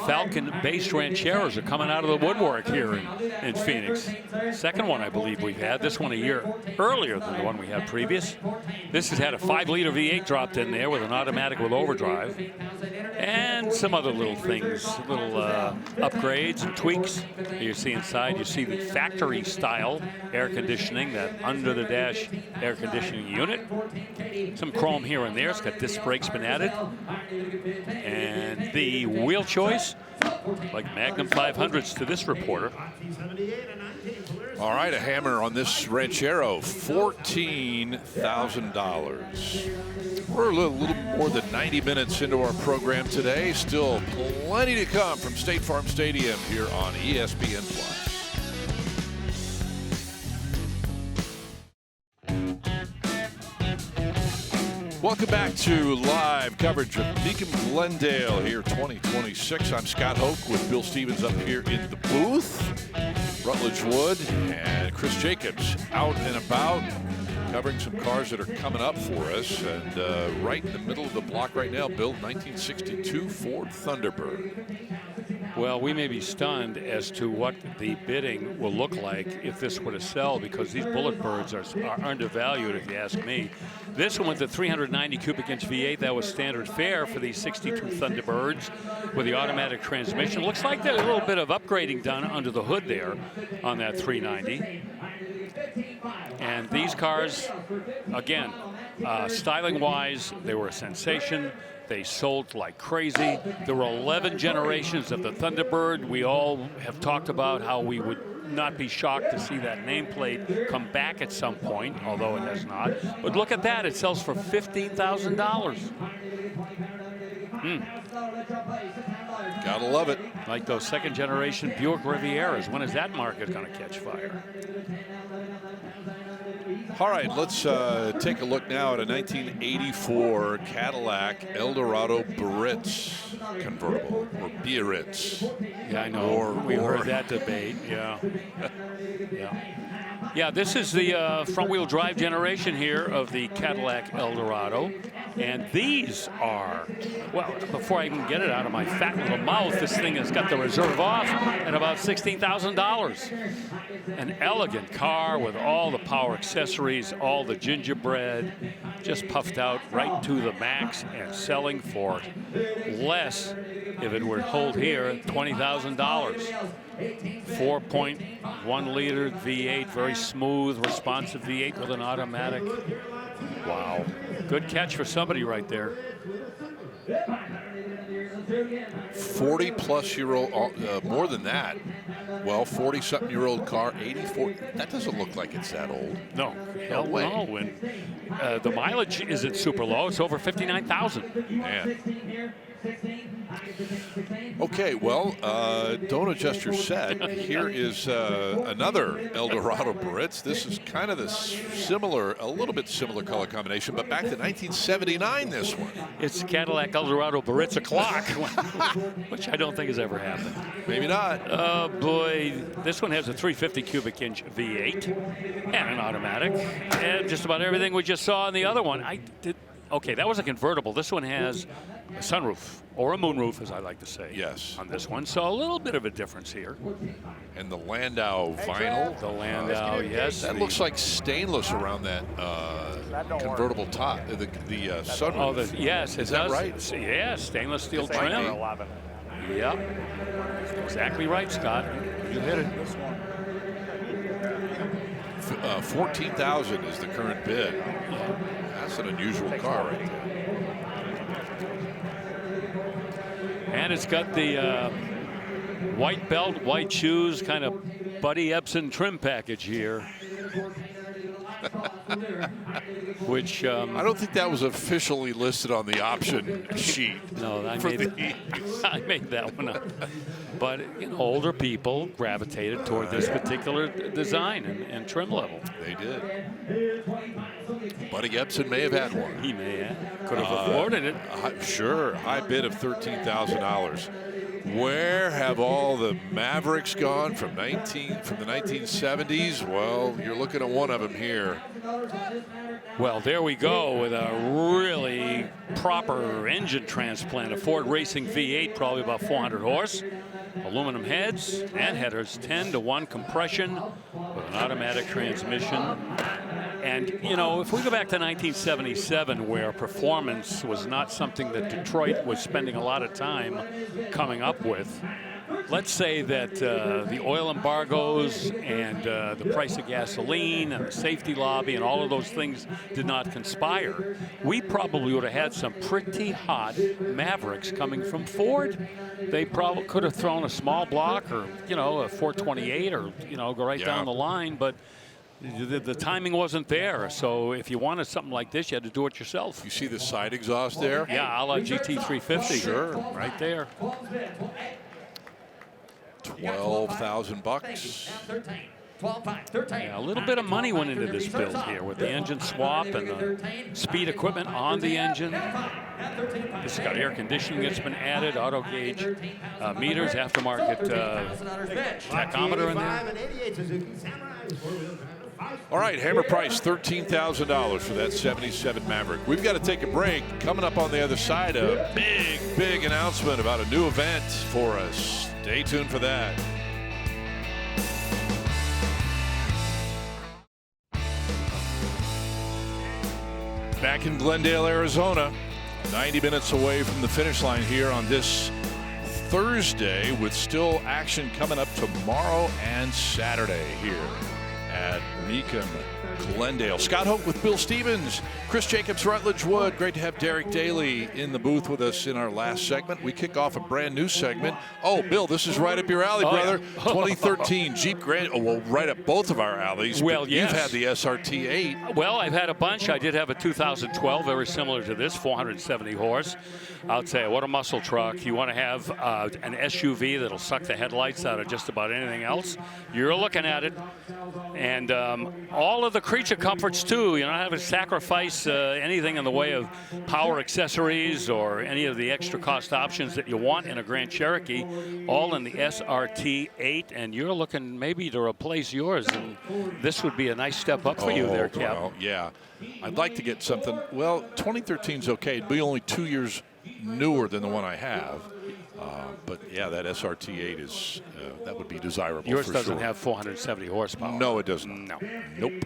Falcon-based Rancheros are coming out of the woodwork here in Phoenix. Second one, I believe, we've had. This one a year earlier than the one we had previous. This has had a 5-liter V8 dropped in there with an automatic with overdrive. And some other little things, little upgrades and tweaks. You see inside, you see the factory-style air conditioning, that under-the-dash air conditioning unit. Some chrome here and there. It's got disc brakes been added. And the wheel choice, like Magnum 500s to this reporter. All right, a hammer on this Ranchero, $14,000. We're a little more than 90 minutes into our program today. Still plenty to come from State Farm Stadium here on ESPN+. Welcome back to live coverage of Mecum Glendale here 2026. I'm Scott Hoke with Bill Stevens up here in the booth. Rutledge Wood and Chris Jacobs out and about covering some cars that are coming up for us. And right in the middle of the block right now, built 1962 Ford Thunderbird. Well, we may be stunned as to what the bidding will look like if this were to sell, because these bullet birds are undervalued, if you ask me. This one with the 390 cubic inch V8, that was standard fare for these 62 Thunderbirds with the automatic transmission. Looks like there's a little bit of upgrading done under the hood there on that 390. And these cars, again, styling-wise, they were a sensation. They sold like crazy. There were 11 generations of the Thunderbird. We all have talked about how we would not be shocked to see that nameplate come back at some point, although it has not. But look at that. It sells for $15,000. Gotta love it. Like those second generation Buick Rivieras. When is that market going to catch fire? All right, let's take a look now at a 1984 Cadillac Eldorado Buicks convertible, or Biarritz. Yeah, I know. We heard that debate. Yeah. Yeah, this is the front-wheel drive generation here of the Cadillac Eldorado. And these are, well, before I even get it out of my fat little mouth, this thing has got the reserve off at about $16,000. An elegant car with all the power accessories, all the gingerbread, just puffed out right to the max and selling for less, if it were to hold here, $20,000. 4.1 liter V8, very smooth, responsive V8 with an automatic. Wow. Good catch for somebody right there. 40-plus-year-old, more than that. Well, 40-something-year-old car, 84. That doesn't look like it's that old. No, hell no. And the mileage isn't super low. It's over 59,000. Man. Okay, well, don't adjust your set. Here is another Eldorado Buicks. This is kind of the similar, a little bit similar color combination, but back to 1979, this one. It's Cadillac Eldorado Buicks o'clock, which I don't think has ever happened. Maybe not. Oh, boy. This one has a 350 cubic inch V8 and an automatic. And just about everything we just saw in the other one. Okay, that was a convertible. This one has a sunroof, or a moonroof, as I like to say. Yes. On this one, so a little bit of a difference here. And the Landau vinyl. The Landau, yes. That looks like stainless around that convertible top, the sunroof. Oh, yes, is that right? Yeah, stainless steel trim. Yep. Exactly right, Scott. You hit it. 14,000 is the current bid. That's an unusual car right there. And it's got the white belt, white shoes, kind of Buddy Epson trim package here. Which I don't think that was officially listed on the option sheet. No, I made that one up. But you know, older people gravitated toward this particular design and trim level. They did. Buddy Epson may have had one. He may have. Could have afforded it. Sure. High bid of $13,000. Where have all the Mavericks gone from the 1970s? Well, you're looking at one of them here. Well, there we go with a really proper engine transplant. A Ford Racing V8, probably about 400 horse. Aluminum heads and headers, 10-to-1 compression with an automatic transmission. And, you know, if we go back to 1977, where performance was not something that Detroit was spending a lot of time coming up with, let's say that the oil embargoes and the price of gasoline and the safety lobby and all of those things did not conspire, we probably would have had some pretty hot Mavericks coming from Ford. They probably could have thrown a small block or, you know, a 428 or, you know, go right down the line, but the timing wasn't there. So if you wanted something like this, you had to do it yourself. You see the side exhaust there? Yeah, a la GT350. Sure. Right there. $12,000. 12.5, 13. Yeah, a little bit of money went into this build here with the engine swap and the speed equipment on the engine. This has got air conditioning that's been added, auto gauge meters, aftermarket tachometer in there. All right, hammer price $13,000 for that 77 Maverick. We've got to take a break. Coming up on the other side, a big announcement about a new event for us. Stay tuned for that. Back in Glendale, Arizona, 90 minutes away from the finish line here on this Thursday, with still action coming up tomorrow and Saturday here at Mecum Glendale. Scott Hoke with Bill Stevens, Chris Jacobs, Rutledge Wood. Great to have Derek Daly in the booth with us in our last segment. We kick off a brand new segment. Oh, Bill, this is right up your alley, brother. Yeah. 2013 Jeep Grand. Oh, well, right up both of our alleys. Well, yes. You've had the SRT 8. Well, I've had a bunch. I did have a 2012, very similar to this, 470 horse. I'll tell you, what a muscle truck. You want to have an SUV that'll suck the headlights out of just about anything else. You're looking at it. And all of the creature comforts, too. You don't have to sacrifice anything in the way of power accessories or any of the extra cost options that you want in a Grand Cherokee, all in the SRT 8. And you're looking maybe to replace yours. And this would be a nice step up for you there, Cap. Well, yeah. I'd like to get something. Well, 2013's okay. It'd be only 2 years newer than the one I have. But yeah, that SRT 8 is that would be desirable. Yours for doesn't sure. have 470 horsepower. No, it doesn't. No. Nope.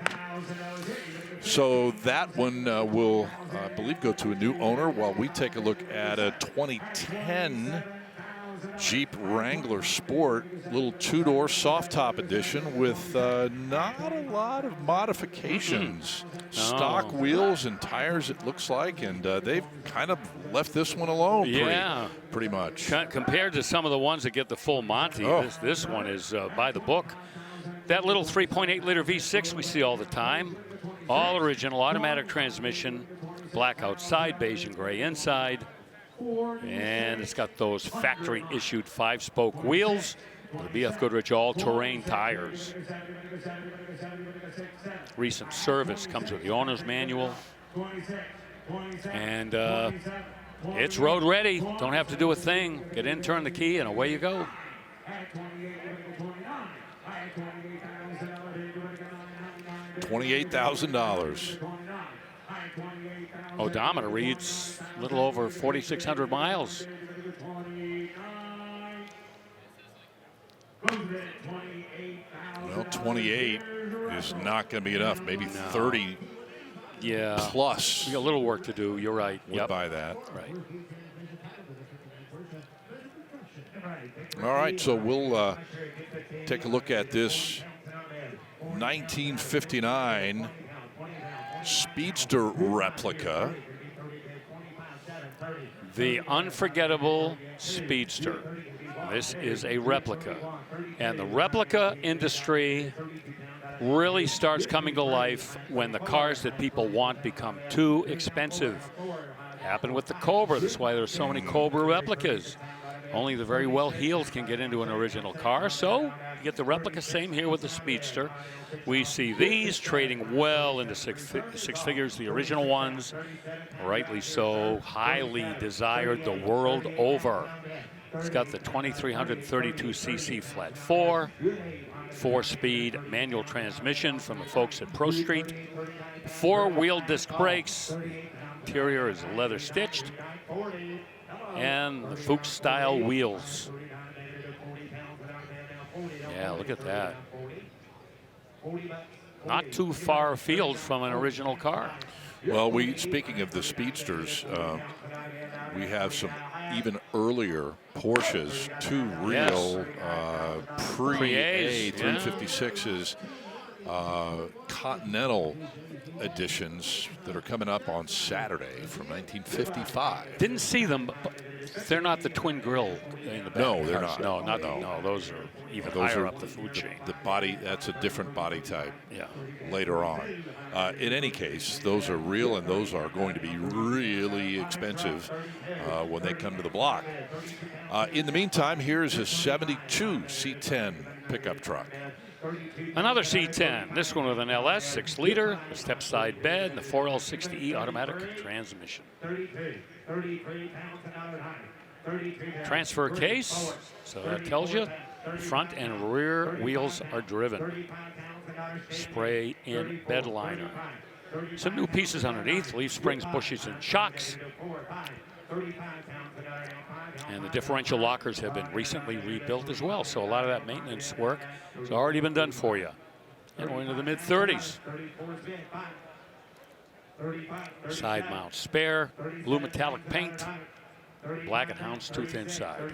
So that one will, I believe, go to a new owner while we take a look at a 2010 Jeep Wrangler Sport, little two-door soft top edition with not a lot of modifications. Stock wheels and tires, it looks like, and they've kind of left this one alone. Yeah, pretty much. Compared to some of the ones that get the full Monty, this one is by the book. That little 3.8 liter V6 we see all the time, all original, automatic transmission, black outside, beige and gray inside. And it's got those factory-issued 5-spoke wheels, the BF Goodrich all-terrain tires. Recent service comes with the owner's manual. And it's road ready. Don't have to do a thing. Get in, turn the key, and away you go. $28,000. Odometer reads a little over 4,600 miles. Well, 28 is not going to be enough. Maybe 30 plus. We got a little work to do. You're right. We'll buy that. Right. All right, so we'll take a look at this 1959 Speedster replica. The unforgettable Speedster. This is a replica. And the replica industry really starts coming to life when the cars that people want become too expensive. Happened with the Cobra. That's why there's so many Cobra replicas. Only the very well-heeled can get into an original car, so you get the replica. Same here with the Speedster. We see these trading well into six figures, the original ones, rightly so, highly desired the world over. It's got the 2332cc flat 4-speed manual transmission from the folks at Pro Street, 4-wheel disc brakes, interior is leather stitched, and the Fuchs style wheels. Yeah, look at that. Not too far afield from an original car. Well, speaking of the Speedsters, we have some even earlier Porsches, 2 real pre-A 356s, Continental editions that are coming up on Saturday from 1955. Didn't see them, but they're not the twin grill in the back. No, they're cars. not. No, those are even higher up the food chain. The body, that's a different body type. Yeah. Later on. In any case, those are real, and those are going to be really expensive when they come to the block. In the meantime, here's a 72 C10 pickup truck. Another C10, this one with an LS 6-liter, a step side bed, and the 4L60E automatic transmission. Transfer case, so that tells you front and rear wheels are driven. Spray in bed liner. Some new pieces underneath, leaf springs, bushes, and shocks. And the differential lockers have been recently rebuilt as well, so a lot of that maintenance work has already been done for you. And we're into the mid-30s. Side mount spare, blue metallic paint, black and houndstooth inside.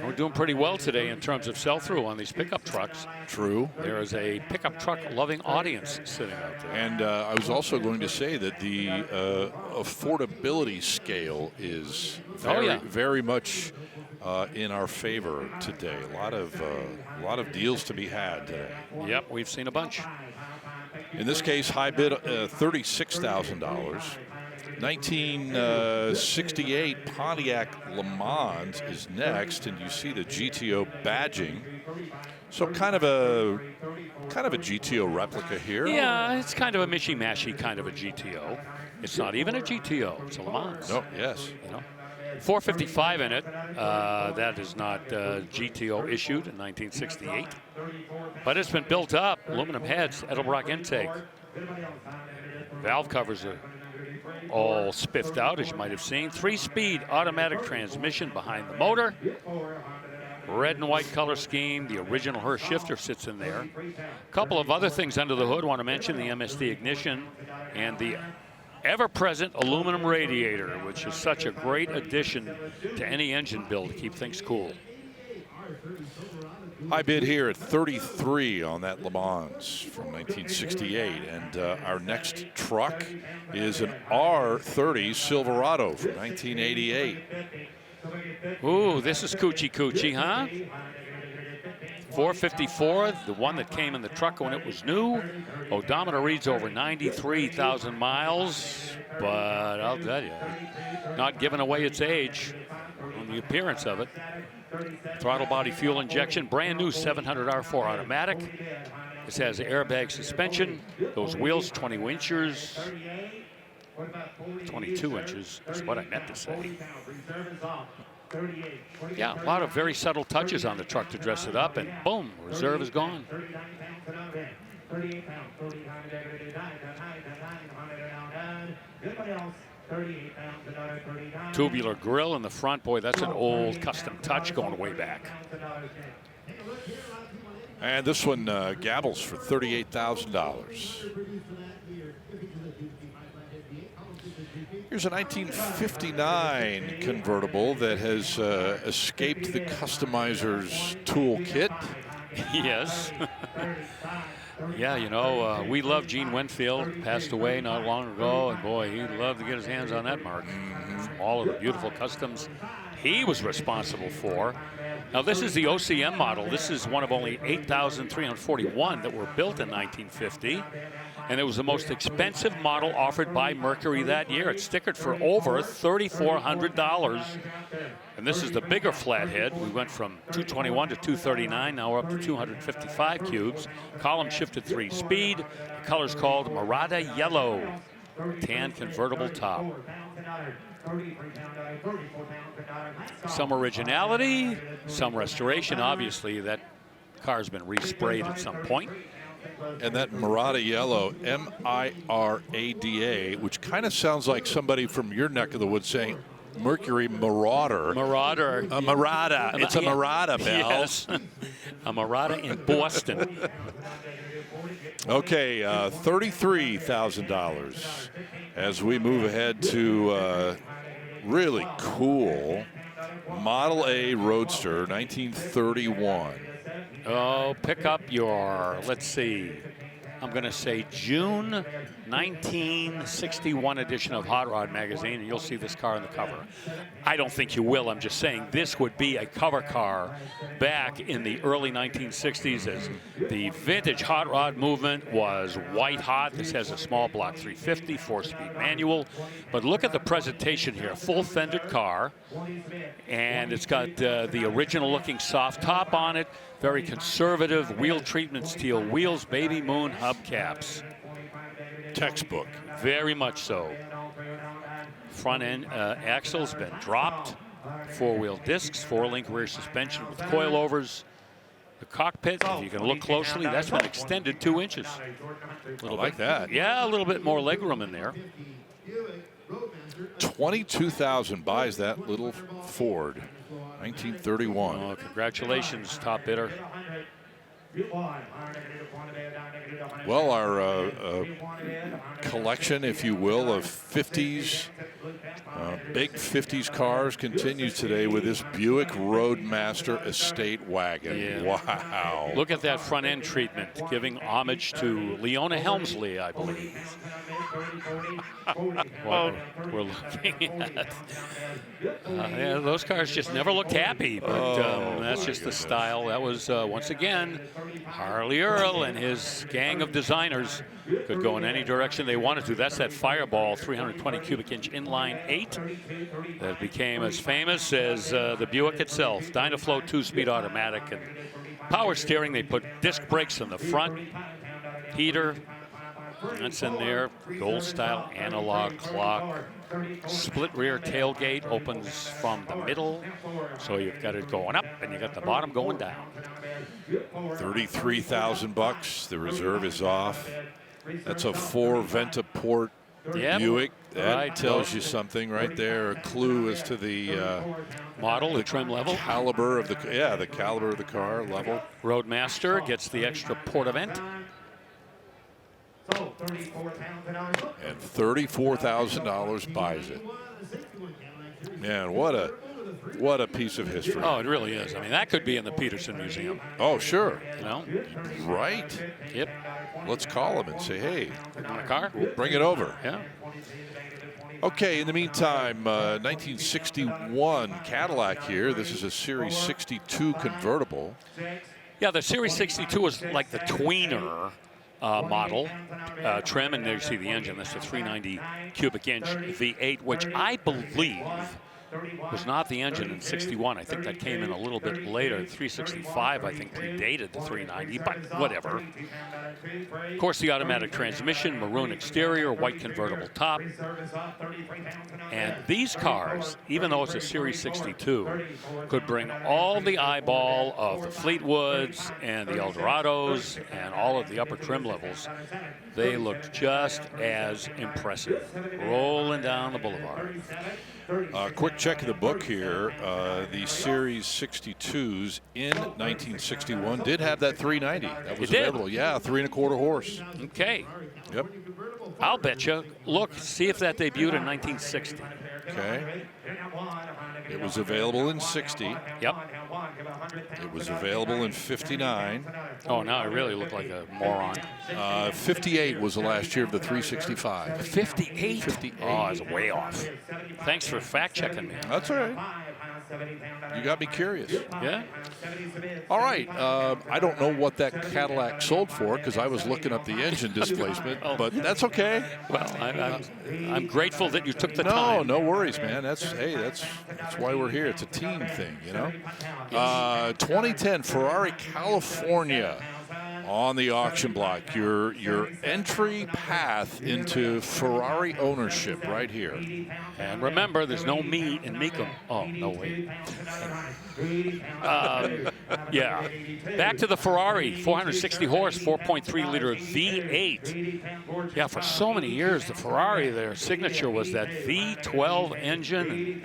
We're doing pretty well today in terms of sell-through on these pickup trucks. True. There is a pickup truck-loving audience sitting out there. And I was also going to say that the affordability scale is very much in our favor today. A lot of deals to be had today. Yep, we've seen a bunch. In this case, high bid $36,000. 1968 Pontiac Le Mans is next, and you see the GTO badging. So kind of a GTO replica here. Yeah, it's kind of a mishy-mashy kind of a GTO. It's not even a GTO, it's a Le Mans. Oh, yes. You know, 455 in it. That is not GTO issued in 1968, but it's been built up. Aluminum heads, Edelbrock intake. Valve covers are all spiffed out, as you might have seen. 3-speed automatic transmission behind the motor. Red and white color scheme. The original Hurst shifter sits in there. A couple of other things under the hood. Want to mention the MSD ignition and the ever-present aluminum radiator, which is such a great addition to any engine build to keep things cool. High bid here at 33 on that Le Mans from 1968. And our next truck is an R30 Silverado from 1988. Ooh, this is coochie, huh? 454, the one that came in the truck when it was new. Odometer reads over 93,000 miles, but I'll tell you, not giving away its age on the appearance of it. Throttle body fuel injection, brand new 700 R4 automatic. This has airbag suspension. Those wheels, 20 inches. 22 inches is what I meant to say. Yeah, a lot of very subtle touches on the truck to dress it up, and boom, reserve is gone. Tubular grill in the front. Boy, that's an old custom touch going way back. And this one gabbles for $38,000. Here's a 1959 convertible that has escaped the customizer's toolkit. Yes. Yeah, you know, we love Gene Winfield, passed away not long ago, and boy, he'd love to get his hands on that mark. From all of the beautiful customs he was responsible for. Now, this is the OCM model. This is one of only 8,341 that were built in 1950. And it was the most expensive model offered by Mercury that year. It's stickered for over $3,400. And this is the bigger flathead. We went from 221 to 239. Now we're up to 255 cubes. Column shifted 3-speed. The color's called Murata Yellow. Tan convertible top. Some originality, some restoration. Obviously, that car's been resprayed at some point. And that Murata Yellow, M-I-R-A-D-A, which kind of sounds like somebody from your neck of the woods saying Mercury Marauder. Marauder. A Murata. It's a Murata, Bell. Yes. A Murata in Boston. Okay, $33,000 as we move ahead to really cool Model A Roadster, 1931. Oh, pick up your, let's see, I'm going to say June 1961 edition of Hot Rod magazine, and you'll see this car on the cover. I don't think you will. I'm just saying this would be a cover car back in the early 1960s as the vintage hot rod movement was white hot. This has a small block 350, 4-speed manual. But look at the presentation here. Full fended car, and it's got the original looking soft top on it. Very conservative wheel treatment steel wheels, baby moon hubcaps. Textbook. Very much so. Front end axle's been dropped. 4-wheel discs, 4-link rear suspension with coilovers. The cockpit, if you can look closely, that's been extended 2 inches. I like that. Yeah, a little bit more legroom in there. 22,000 buys that little Ford. 1931. Oh, congratulations, top bidder. Well, our collection, if you will, of 50s, big 50s cars continues today with this Buick Roadmaster Estate wagon. Yeah. Wow. Look at that front end treatment, giving homage to Leona Helmsley, I believe. What we're looking at. Yeah, those cars just never looked happy, but that's just the style. That was, once again, Harley Earl and his gang of designers could go in any direction they wanted to. That's that Fireball 320 cubic inch inline 8 that became as famous as the Buick itself. Dynaflow 2-speed automatic and power steering. They put disc brakes in the front, heater. That's in there. Gold style analog clock. Split rear tailgate opens from the middle. So you've got it going up and you got the bottom going down. 33,000 bucks. The reserve is off. That's a 4-Ventaport Buick. That tells you something right there. A clue as to the model, the trim level, caliber of the the caliber of the car level. Roadmaster gets the extra port vent. And $34,000 buys it. Man, what a piece of history. Oh, it really is. I mean, that could be in the Peterson Museum. Oh, sure. You know? Right. Yep. Let's call them and say, hey, want a car? We'll bring it over. Yeah. Okay, in the meantime, 1961 Cadillac here. This is a Series 62 convertible. Yeah, the Series 62 was like the tweener model trim, and there you see the engine. That's the 390 cubic inch V8, which I believe was not the engine in 61. I think that came in a little bit later. 365, I think, predated the 390, but whatever. Of course, the automatic transmission, maroon exterior, white convertible top. And these cars, even though it's a Series 62, could bring all the eyeball of the Fleetwoods and the Eldorados and all of the upper trim levels. They looked just as impressive, rolling down the boulevard. Quick check of the book here. The Series 62s in 1961 did have that 390. That was available. Yeah, 3 1/4 horse. Okay. Yep. I'll bet you. Look, see if that debuted in 1960. Okay. It was available in 60. Yep. It was available in 59. Oh, now I really look like a moron. 58 was the last year of the 365. 58? 58. Oh, I was way off. Thanks for fact-checking me. That's all right. You got me curious. Yeah. All right. I don't know what that Cadillac sold for because I was looking up the engine displacement, but that's okay. Well, I'm grateful that you took the time. No worries, man. That's why we're here. It's a team thing, you know. 2010 Ferrari California on the auction block. Your entry path into Ferrari ownership right here. And remember, there's no me in Mecum. Oh, no, wait. Yeah. Back to the Ferrari, 460 horse, 4.3 liter V8. Yeah, for so many years, the Ferrari, their signature was that V12 engine. And,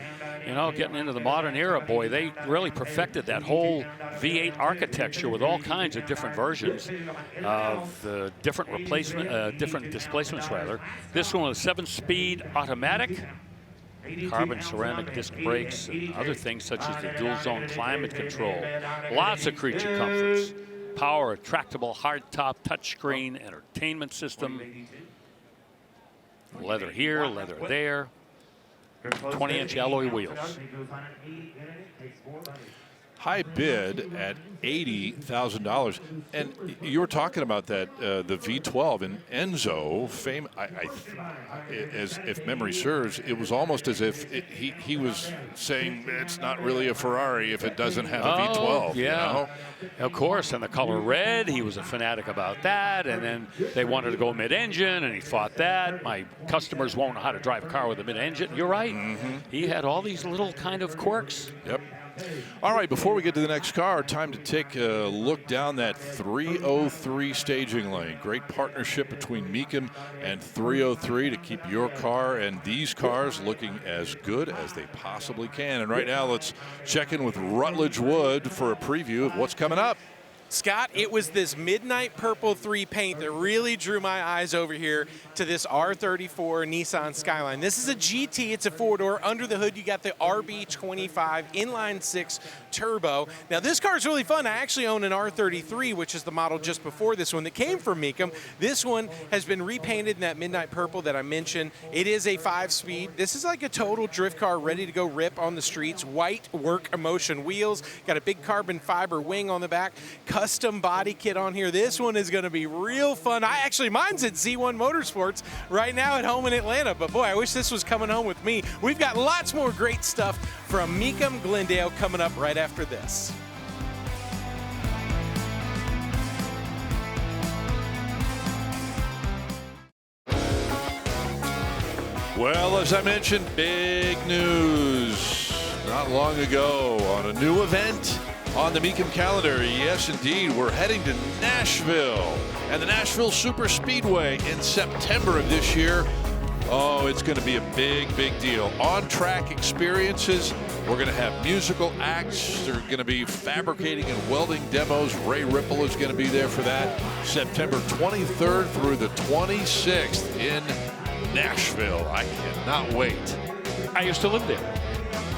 you know, getting into the modern era, boy, they really perfected that whole V8 architecture with all kinds of different versions of the different displacements rather. This one was 7-speed automatic, carbon ceramic disc brakes, and other things such as the dual zone climate control. Lots of creature comforts. power, retractable hardtop touchscreen entertainment system. Leather here, leather there. 20-inch alloy wheels. High bid at $80,000, and you were talking about that the V12 and Enzo fame. As if memory serves, it was almost as if he was saying it's not really a Ferrari if it doesn't have a V12. Yeah, you know? Of course. And the color red, he was a fanatic about that. And then they wanted to go mid-engine, and he fought that. My customers won't know how to drive a car with a mid-engine. You're right. He had all these little kind of quirks. Yep. All right, before we get to the next car, time to take a look down that 303 staging lane. Great partnership between Mecum and 303 to keep your car and these cars looking as good as they possibly can. And right now, let's check in with Rutledge Wood for a preview of what's coming up. Scott, it was this midnight purple 3 paint that really drew my eyes over here to this R34 Nissan Skyline. This is a GT, it's a 4-door. Under the hood, you got the RB25 inline 6 turbo. Now, this car is really fun. I actually own an R33, which is the model just before this one that came from Mecum. This one has been repainted in that midnight purple that I mentioned. It is a 5-speed. This is like a total drift car ready to go rip on the streets. White work emotion wheels. Got a big carbon fiber wing on the back. Custom body kit on here. This one is going to be real fun. Mine's at Z1 Motorsports right now at home in Atlanta, but boy, I wish this was coming home with me. We've got lots more great stuff from Mecum Glendale coming up right after this. Well, as I mentioned, big news not long ago on a new event on the Mecum calendar. Yes, indeed, we're heading to Nashville and the Nashville Super Speedway in September of this year. Oh, it's going to be a big, big deal. On-track experiences. We're going to have musical acts. They're going to be fabricating and welding demos. Ray Ripple is going to be there for that. September 23rd through the 26th in Nashville. I cannot wait. I used to live there.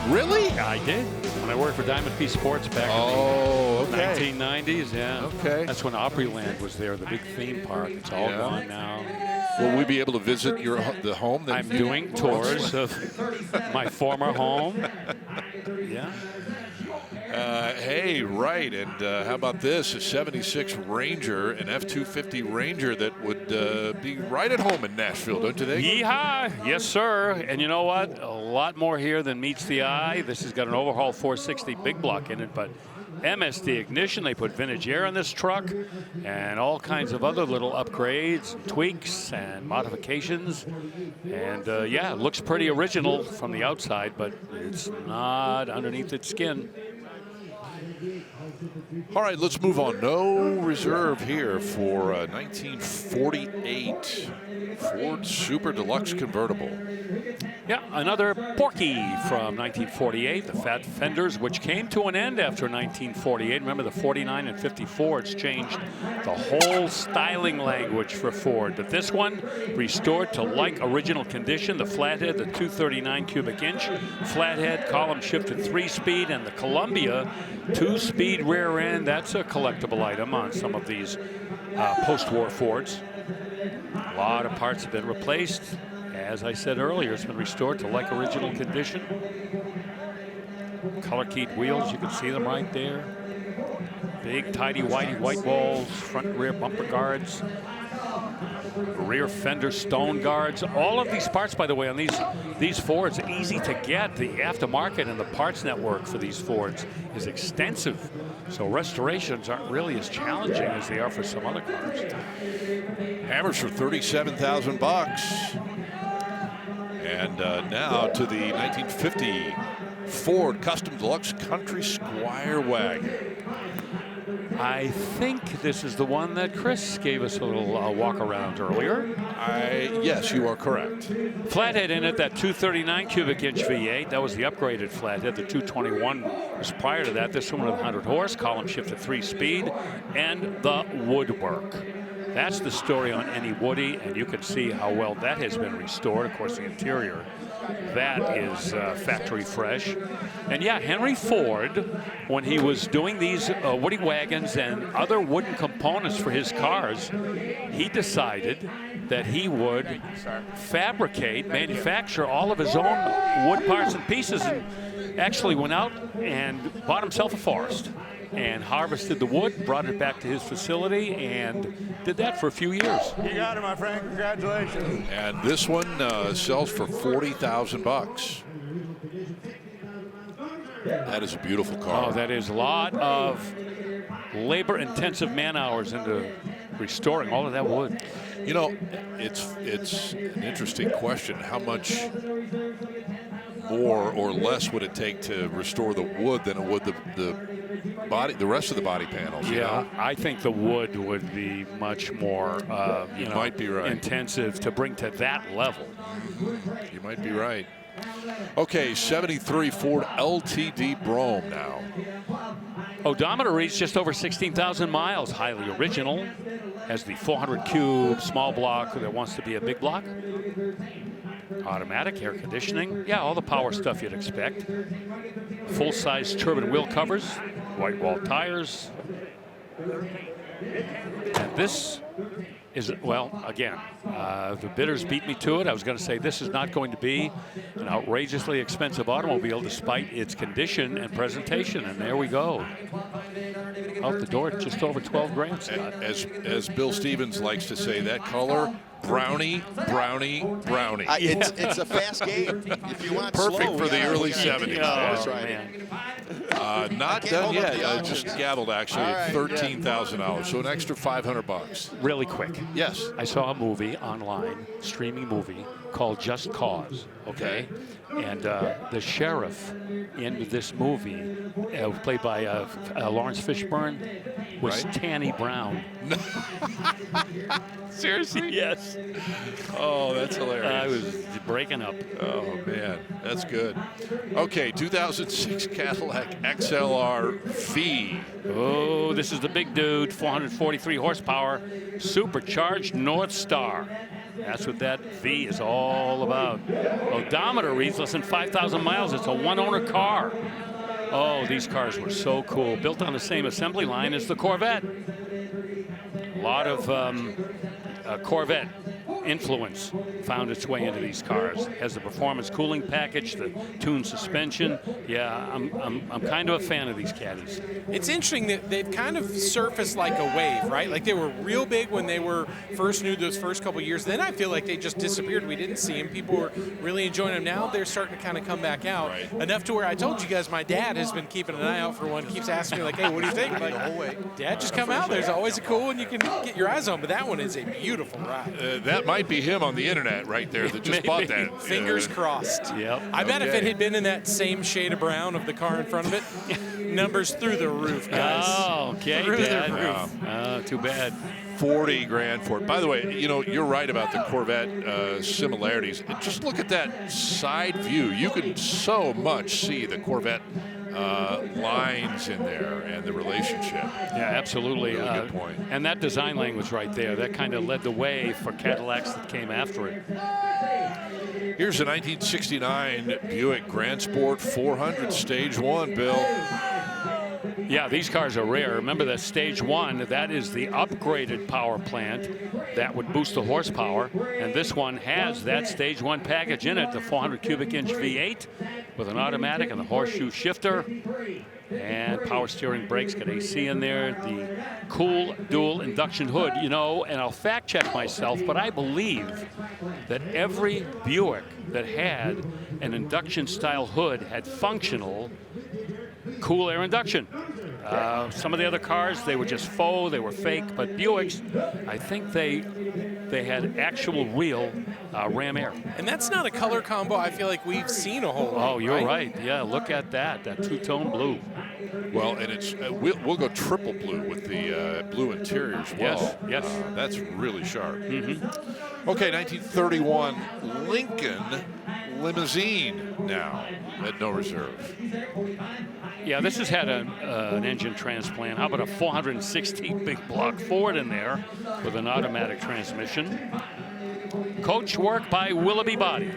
Really? I did. When I worked for Diamond P Sports back in the 1990s, yeah. Okay. That's when Opryland was there, the big theme park. It's all gone now. Will we be able to visit the home? That I'm doing tours of my former home. Yeah. Hey, right. And how about this? A 76 Ranger, an F-250 Ranger that would be right at home in Nashville, don't you think? Yeehaw! Yes, sir. And you know what? A lot more here than meets the eye. This has got an overhaul 460 big block in it, but MSD ignition. They put vintage air in this truck and all kinds of other little upgrades, tweaks, and modifications. And yeah, it looks pretty original from the outside, but it's not underneath its skin. All right, let's move on. No reserve here for 1948 Ford Super Deluxe convertible. Yeah, another Porky from 1948, the fat fenders, which came to an end after 1948. Remember, the 49 and 50 Fords changed the whole styling language for Ford. But this one restored to like original condition. The flathead, the 239 cubic inch flathead, column shifted 3-speed, and the Columbia 2-speed rear end. That's a collectible item on some of these post-war Fords. A lot of parts have been replaced. As I said earlier, it's been restored to like original condition. Color-keyed wheels, you can see them right there. Big, tidy, whitey white walls, front and rear bumper guards, rear fender stone guards. All of these parts, by the way, on these Fords, easy to get. The aftermarket and the parts network for these Fords is extensive. So restorations aren't really as challenging as they are for some other cars. Hammers for $37,000. And now to the 1950 Ford Custom Deluxe Country Squire wagon. I think this is the one that Chris gave us a little walk around earlier. Yes, you are correct. Flathead in it, that 239 cubic inch V8. That was the upgraded flathead. The 221 was prior to that. This one with 100 horse, column shifted 3-speed, and the woodwork. That's the story on any Woody, and you can see how well that has been restored. Of course, the interior, that is factory fresh. And yeah, Henry Ford, when he was doing these Woody wagons and other wooden components for his cars, he decided that he would manufacture all of his own wood parts and pieces, and actually went out and bought himself a forest and harvested the wood, brought it back to his facility, and did that for a few years. You got it, my friend. Congratulations. And this one sells for $40,000. That is a beautiful car. Oh, that is a lot of labor-intensive man-hours into restoring all of that wood. You know, it's an interesting question. How much more or less would it take to restore the wood than it would the rest of the body panels? Yeah, you know? I think the wood would be much more might be right. intensive to bring to that level. You might be right. Okay, 73 Ford LTD Brougham now. Odometer reads just over 16,000 miles. Highly original. Has the 400 cube small block that wants to be a big block. Automatic, air conditioning. Yeah, all the power stuff you'd expect. Full-size turbine wheel covers. White wall tires. And this is, well, again, the bidders beat me to it. I was going to say this is not going to be an outrageously expensive automobile despite its condition and presentation. And there we go. Out the door, just over 12 grand, Scott. As Bill Stevens likes to say, that color, brownie, brownie, brownie. It's a fast game. If you want perfect slow, for the early 70s. That's right. Not done yet. Just gaveled actually All at right, $13,000. So an extra $500. Really quick. Yes. I saw a movie online, streaming movie, called Just Cause, okay? And the sheriff in this movie, played by Lawrence Fishburne, was Tanny Brown. Seriously? Yes. Oh, that's hilarious. I was breaking up. Oh, man. That's good. Okay, 2006 Cadillac XLR V. Oh, this is the big dude, 443 horsepower, supercharged North Star. That's what that V is all about. Odometer reads less than 5,000 miles. It's a one-owner car. Oh, these cars were so cool. Built on the same assembly line as the Corvette. A lot of Corvette influence found its way into these cars. Has the performance cooling package, the tuned suspension. Yeah, I'm kind of a fan of these caddies. It's interesting that they've kind of surfaced like a wave, right? Like they were real big when they were first new those first couple years. Then I feel like they just disappeared. We didn't see them. People were really enjoying them. Now they're starting to kind of come back out. Right. Enough to where I told you guys my dad has been keeping an eye out for one. Keeps asking me like, hey, what do you think? Like, Dad, just come out. There's always a cool one you can get your eyes on. But that one is a beautiful ride. That might be him on the internet right there that just bought that. Fingers crossed. Yep. I bet if it had been in that same shade of brown of the car in front of it, numbers through the roof, guys. Oh, okay, through Dad. the roof. Too bad. 40 grand for it. By the way, you know, you're right about the Corvette similarities. Just look at that side view. You can so much see the Corvette lines in there and the relationship. Yeah, absolutely. Really good point. And that design language right there, that kind of led the way for Cadillacs that came after it. Here's a 1969 Buick Grand Sport 400 Stage 1, Bill. Yeah, these cars are rare. Remember that Stage 1, that is the upgraded power plant that would boost the horsepower. And this one has that Stage 1 package in it, the 400 cubic inch V8 with an automatic and the horseshoe shifter. And power steering brakes, got AC in there, the cool dual induction hood, you know, and I'll fact check myself, but I believe that every Buick that had an induction style hood had functional cool air induction. Some of the other cars, they were just faux, they were fake, but Buicks, I think they had actual real ram air. And that's not a color combo I feel like we've seen a whole lot. Oh, you're right. Yeah, look at that two-tone blue. Well, and it's we'll go triple blue with the blue interior as well. Yes. That's really sharp. Okay, 1931 Lincoln limousine now at no reserve. Yeah, this has had an engine transplant. How about a 416 big block Ford in there with an automatic transmission? Coach work by Willoughby Body.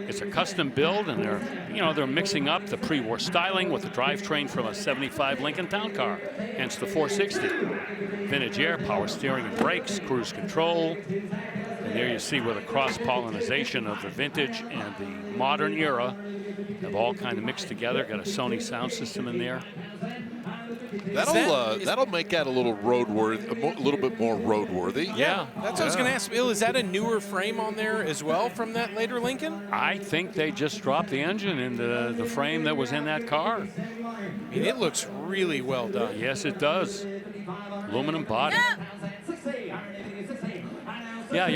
It's a custom build, and they're mixing up the pre-war styling with the drivetrain from a 75 Lincoln Town Car, hence the 460. Vintage air, power steering and brakes, cruise control. And there you see where the cross-pollination of the vintage and the modern era have all kind of mixed together. Got a Sony sound system in there. That'll make that a little roadworthy, a little bit more roadworthy. Yeah, that's what I was going to ask Bill. Is that a newer frame on there as well from that later Lincoln? I think they just dropped the engine into the frame that was in that car. I mean, it looks really well done. Yes, it does. Aluminum body. Yeah,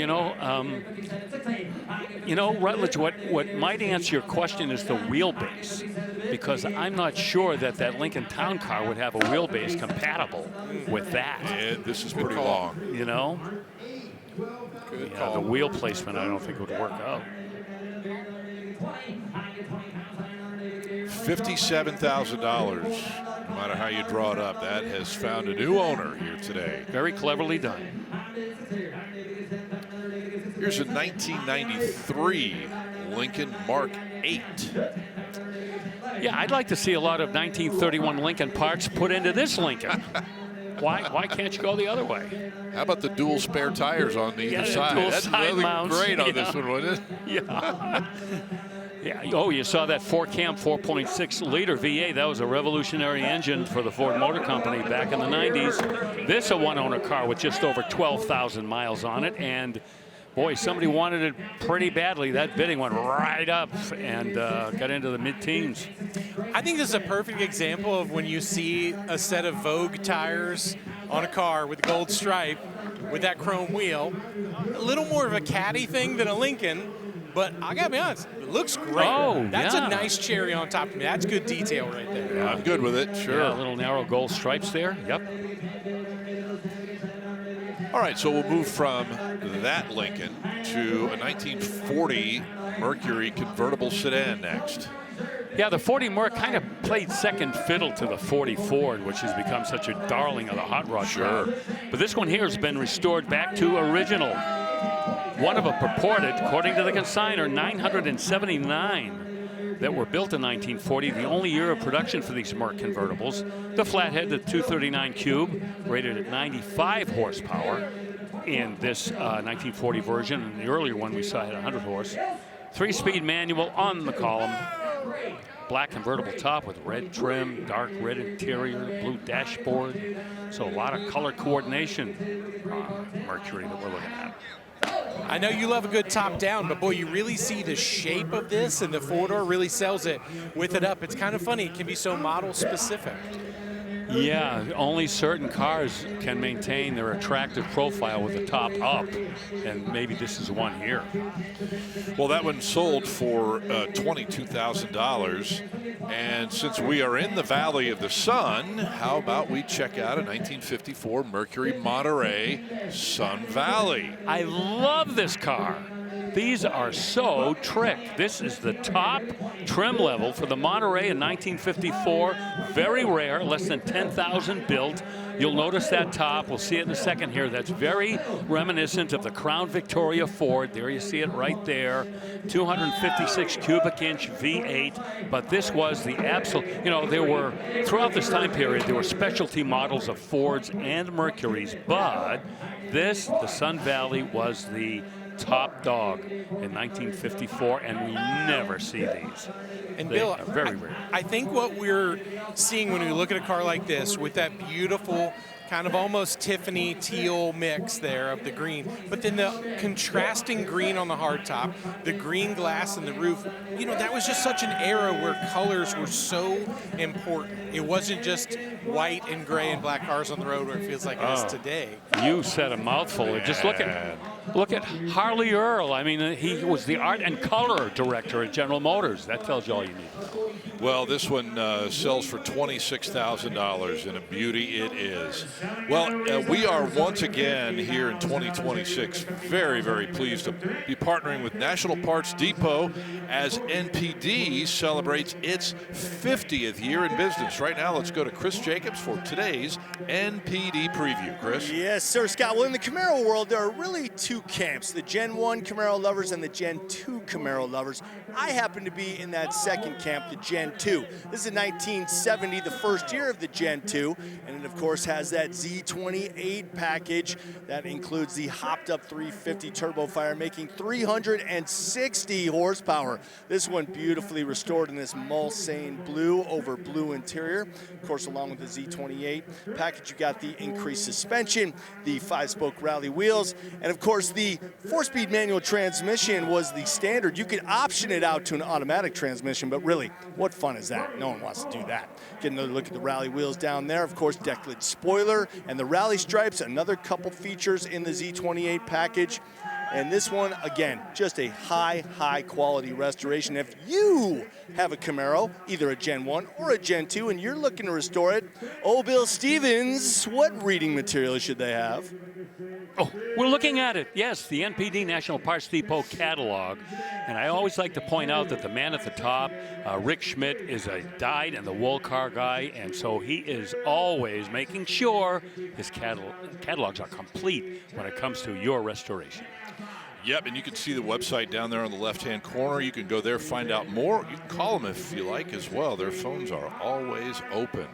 Rutledge, what might answer your question is the wheelbase, because I'm not sure that Lincoln Town Car would have a wheelbase compatible with that. And this is pretty long. You know? Good yeah, call. the wheel placement I don't think would work out. $57,000, no matter how you draw it up. That has found a new owner here today. Very cleverly done. Here's a 1993 Lincoln Mark 8. Yeah, I'd like to see a lot of 1931 Lincoln parts put into this Lincoln. Why can't you go the other way? How about the dual spare tires on either side? Dual That's side really mounts. great on this one, wouldn't it? Yeah. Yeah. Oh, you saw that 4-cam 4.6 liter V8. That was a revolutionary engine for the Ford Motor Company back in the 90s. This a one-owner car with just over 12,000 miles on it, and boy, somebody wanted it pretty badly. That bidding went right up and got into the mid-teens. I think this is a perfect example of when you see a set of Vogue tires on a car with gold stripe with that chrome wheel. A little more of a caddy thing than a Lincoln, but I gotta be honest, it looks great. Oh, that's yeah. a nice cherry on top of me. That's good detail right there. Yeah, I'm good with it, sure. Yeah, little narrow gold stripes there. Yep. All right, so we'll move from that Lincoln to a 1940 Mercury convertible sedan next. Yeah, the 40 Merc kind of played second fiddle to the 40 Ford, which has become such a darling of the hot rod crowd. But this one here has been restored back to original. One of a purported, according to the consignor, 979 that were built in 1940. The only year of production for these Merc convertibles. The flathead, the 239 Cube, rated at 95 horsepower in this 1940 version. And the earlier one we saw had 100 horse. 3-speed manual on the column. Black convertible top with red trim, dark red interior, blue dashboard. So a lot of color coordination on Mercury that we're looking at. I know you love a good top down, but boy, you really see the shape of this, and the four-door really sells it with it up. It's kind of funny. It can be so model specific. Yeah, only certain cars can maintain their attractive profile with the top up, and maybe this is one here. Well, that one sold for $22,000. And since we are in the Valley of the Sun, how about we check out a 1954 Mercury Monterey Sun Valley? I love this car. These are so trick. This is the top trim level for the Monterey in 1954. Very rare, less than 10,000 built. You'll notice that top. We'll see it in a second here. That's very reminiscent of the Crown Victoria Ford. There you see it right there. 256 cubic inch V8. But this was the absolute, there were, throughout this time period, there were specialty models of Fords and Mercurys. But this, the Sun Valley, was the top dog in 1954, and we never see these. And they Bill, are very rare. I think what we're seeing when we look at a car like this with that beautiful kind of almost Tiffany teal mix there of the green, but then the contrasting green on the hardtop, the green glass in the roof, that was just such an era where colors were so important. It wasn't just white and gray and black cars on the road where it feels like it is today. You said a mouthful. Just look at Harley Earl. I mean, he was the art and color director at General Motors. That tells you all you need. Well, this one sells for $26,000, and a beauty it is. Well, we are once again here in 2026 very, very pleased to be partnering with National Parts Depot as NPD celebrates its 50th year in business. Right now, let's go to Chris Jacobs for today's NPD preview. Chris? Yes, sir, Scott. Well, in the Camaro world, there are really two camps, the Gen 1 Camaro lovers and the Gen 2 Camaro lovers. I happen to be in that second camp, the Gen 2. This is 1970, the first year of the Gen 2, and it, of course, has that Z28 package that includes the hopped-up 350 turbo fire, making 360 horsepower. This one beautifully restored in this Mulsanne blue over blue interior. Of course, along with the Z28 package, you got the increased suspension, the 5-spoke rally wheels, and, of course, the 4-speed manual transmission was the standard. You could option it out to an automatic transmission, but really, what fun is that? No one wants to do that. Get another look at the rally wheels down there. Of course, deck lid spoiler and the rally stripes, another couple features in the Z28 package. And this one, again, just a high quality restoration. If you have a Camaro, either a Gen 1 or a Gen 2, and you're looking to restore it, Bill Stevens, what reading material should they have? Oh, we're looking at it. Yes, the NPD National Parts Depot catalog. And I always like to point out that the man at the top, Rick Schmidt, is a dyed-in-the-wool car guy, and so he is always making sure his catalogs are complete when it comes to your restoration. Yep, and you can see the website down there on the left-hand corner. You can go there, find out more. You can call them if you like as well. Their phones are always open.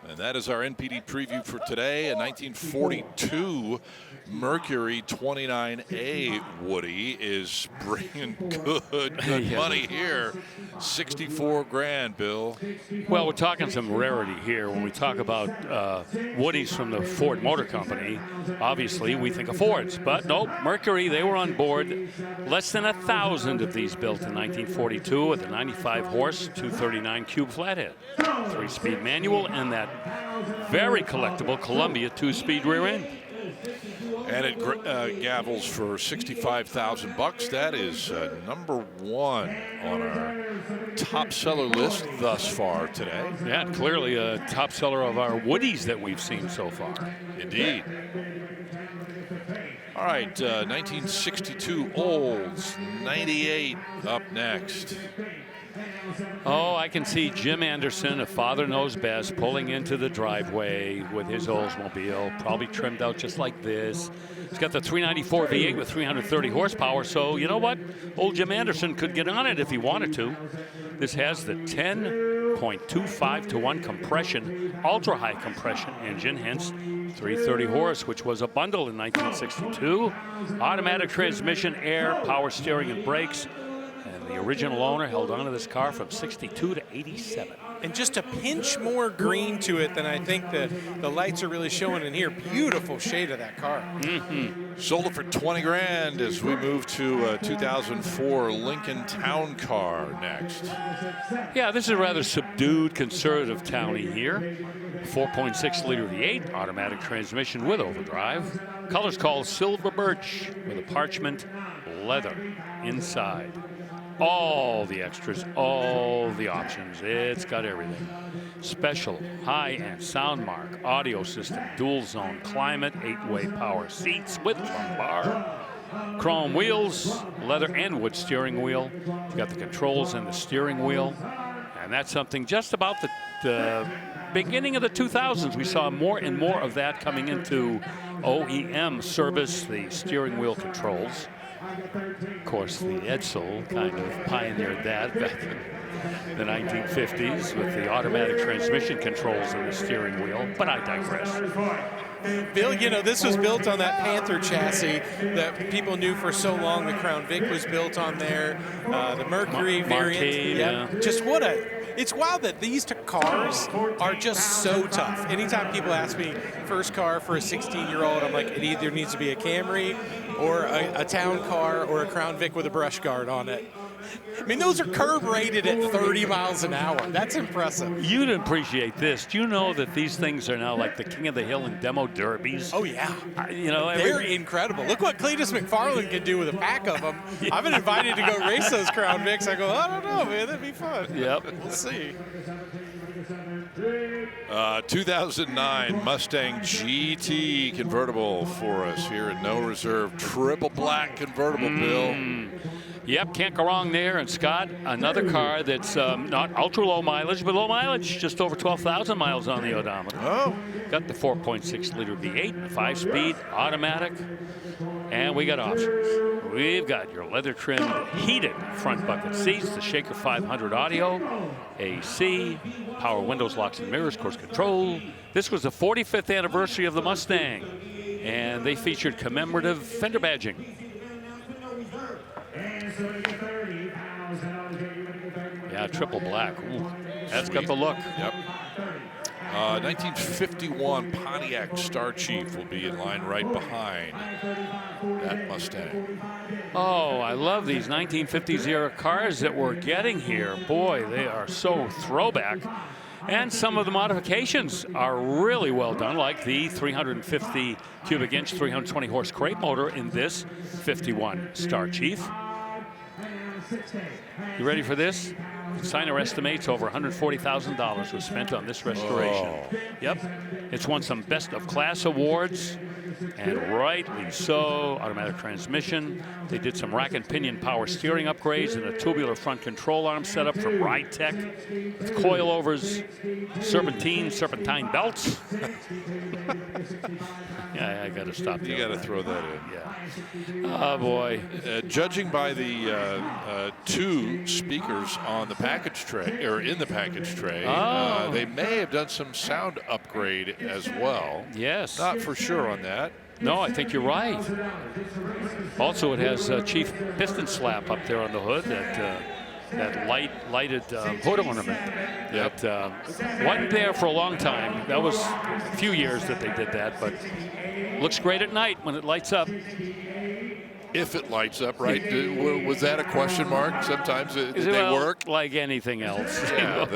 And that is our NPD preview for today. A 1942 Mercury 29A Woody is bringing good money here. 64 grand, Bill. Well, we're talking some rarity here. When we talk about Woodies from the Ford Motor Company, obviously we think of Fords. But nope, Mercury, they were on board. Less than 1,000 of these built in 1942 with a 95-horse, 239 cube flathead. 3-speed manual and that very collectible Columbia 2-speed rear end. And it gavels for $65,000. That is number one on our top seller list thus far today. Yeah, clearly a top seller of our Woodies that we've seen so far. Indeed. All right, 1962 Olds, 98 up next. Oh, I can see Jim Anderson, a father knows best, pulling into the driveway with his Oldsmobile, probably trimmed out just like this. He's got the 394 V8 with 330 horsepower, so you know what? Old Jim Anderson could get on it if he wanted to. This has the 10.25 to 1 compression, ultra-high compression engine, hence 330 horse, which was a bundle in 1962. Automatic transmission, air, power steering, and brakes. The original owner held on to this car from 62 to 87. And just a pinch more green to it than I think the lights are really showing in here. Beautiful shade of that car. Mm-hmm. Sold it for 20 grand as we move to 2004 Lincoln Town Car next. Yeah, this is a rather subdued conservative townie here. 4.6-liter V8, automatic transmission with overdrive. Color's called Silver Birch with a parchment leather inside. All the extras, all the options. It's got everything. Special high-end sound mark, audio system, dual zone, climate, 8-way power seats with lumbar. Chrome wheels, leather and wood steering wheel. You got the controls and the steering wheel. And that's something just about the beginning of the 2000s. We saw more and more of that coming into OEM service, the steering wheel controls. Of course, the Edsel kind of pioneered that back in the 1950s with the automatic transmission controls and the steering wheel, but I digress. Bill, you know, this was built on that Panther chassis that people knew for so long. The Crown Vic was built on there, the Mercury variant. Marquade, yeah. Just what it's wild that these cars are just so tough. Anytime people ask me first car for a 16-year-old, I'm like, it either needs to be a Camry or a town car or a Crown Vic with a brush guard on it. I mean, those are curb rated at 30 miles an hour. That's impressive. You'd appreciate this. Do you know that these things are now like the King of the Hill and demo derbies? Oh, yeah. You know, they're incredible. Look what Cletus McFarland can do with a pack of them. Yeah. I've been invited to go race those Crown Vics. I go, I don't know, man. That'd be fun. Yep. We'll see. 2009 Mustang GT convertible for us here at No Reserve. Triple black convertible, Bill. Yep, can't go wrong there. And Scott, another car that's not ultra low mileage, but low mileage, just over 12,000 miles on the odometer. Oh. Got the 4.6 liter V8, 5-speed, automatic. And we got options. We've got your leather trimmed heated front bucket seats, the Shaker 500 audio, AC, power windows, locks and mirrors, cruise control. This was the 45th anniversary of the Mustang, and they featured commemorative fender badging. Yeah, triple black. Ooh, that's got the look. Yep. 1951 Pontiac Star Chief will be in line right behind that Mustang. Oh, I love these 1950s era cars that we're getting here. Boy, they are so throwback. And some of the modifications are really well done, like the 350 cubic inch, 320 horse crate motor in this 51 Star Chief. You ready for this? Consignor estimates over $140,000 was spent on this restoration. Oh. Yep. It's won some best of class awards, and rightly so. Automatic transmission. They did some rack and pinion power steering upgrades and a tubular front control arm setup from Ride Tech with coilovers, serpentine belts. Yeah, I got to stop. You got to throw that in. Yeah. Oh boy. Judging by the two speakers on the package tray, or in the package tray, they may have done some sound upgrade as well. Yes. Not for sure on that. No, I think you're right. Also, it has Chief Piston Slap up there on the hood, that lighted hood ornament that wasn't there for a long time. That was a few years that they did that, but looks great at night when it lights up. If it lights up, right? Was that a question mark? Sometimes did they work? Like anything else. Yeah,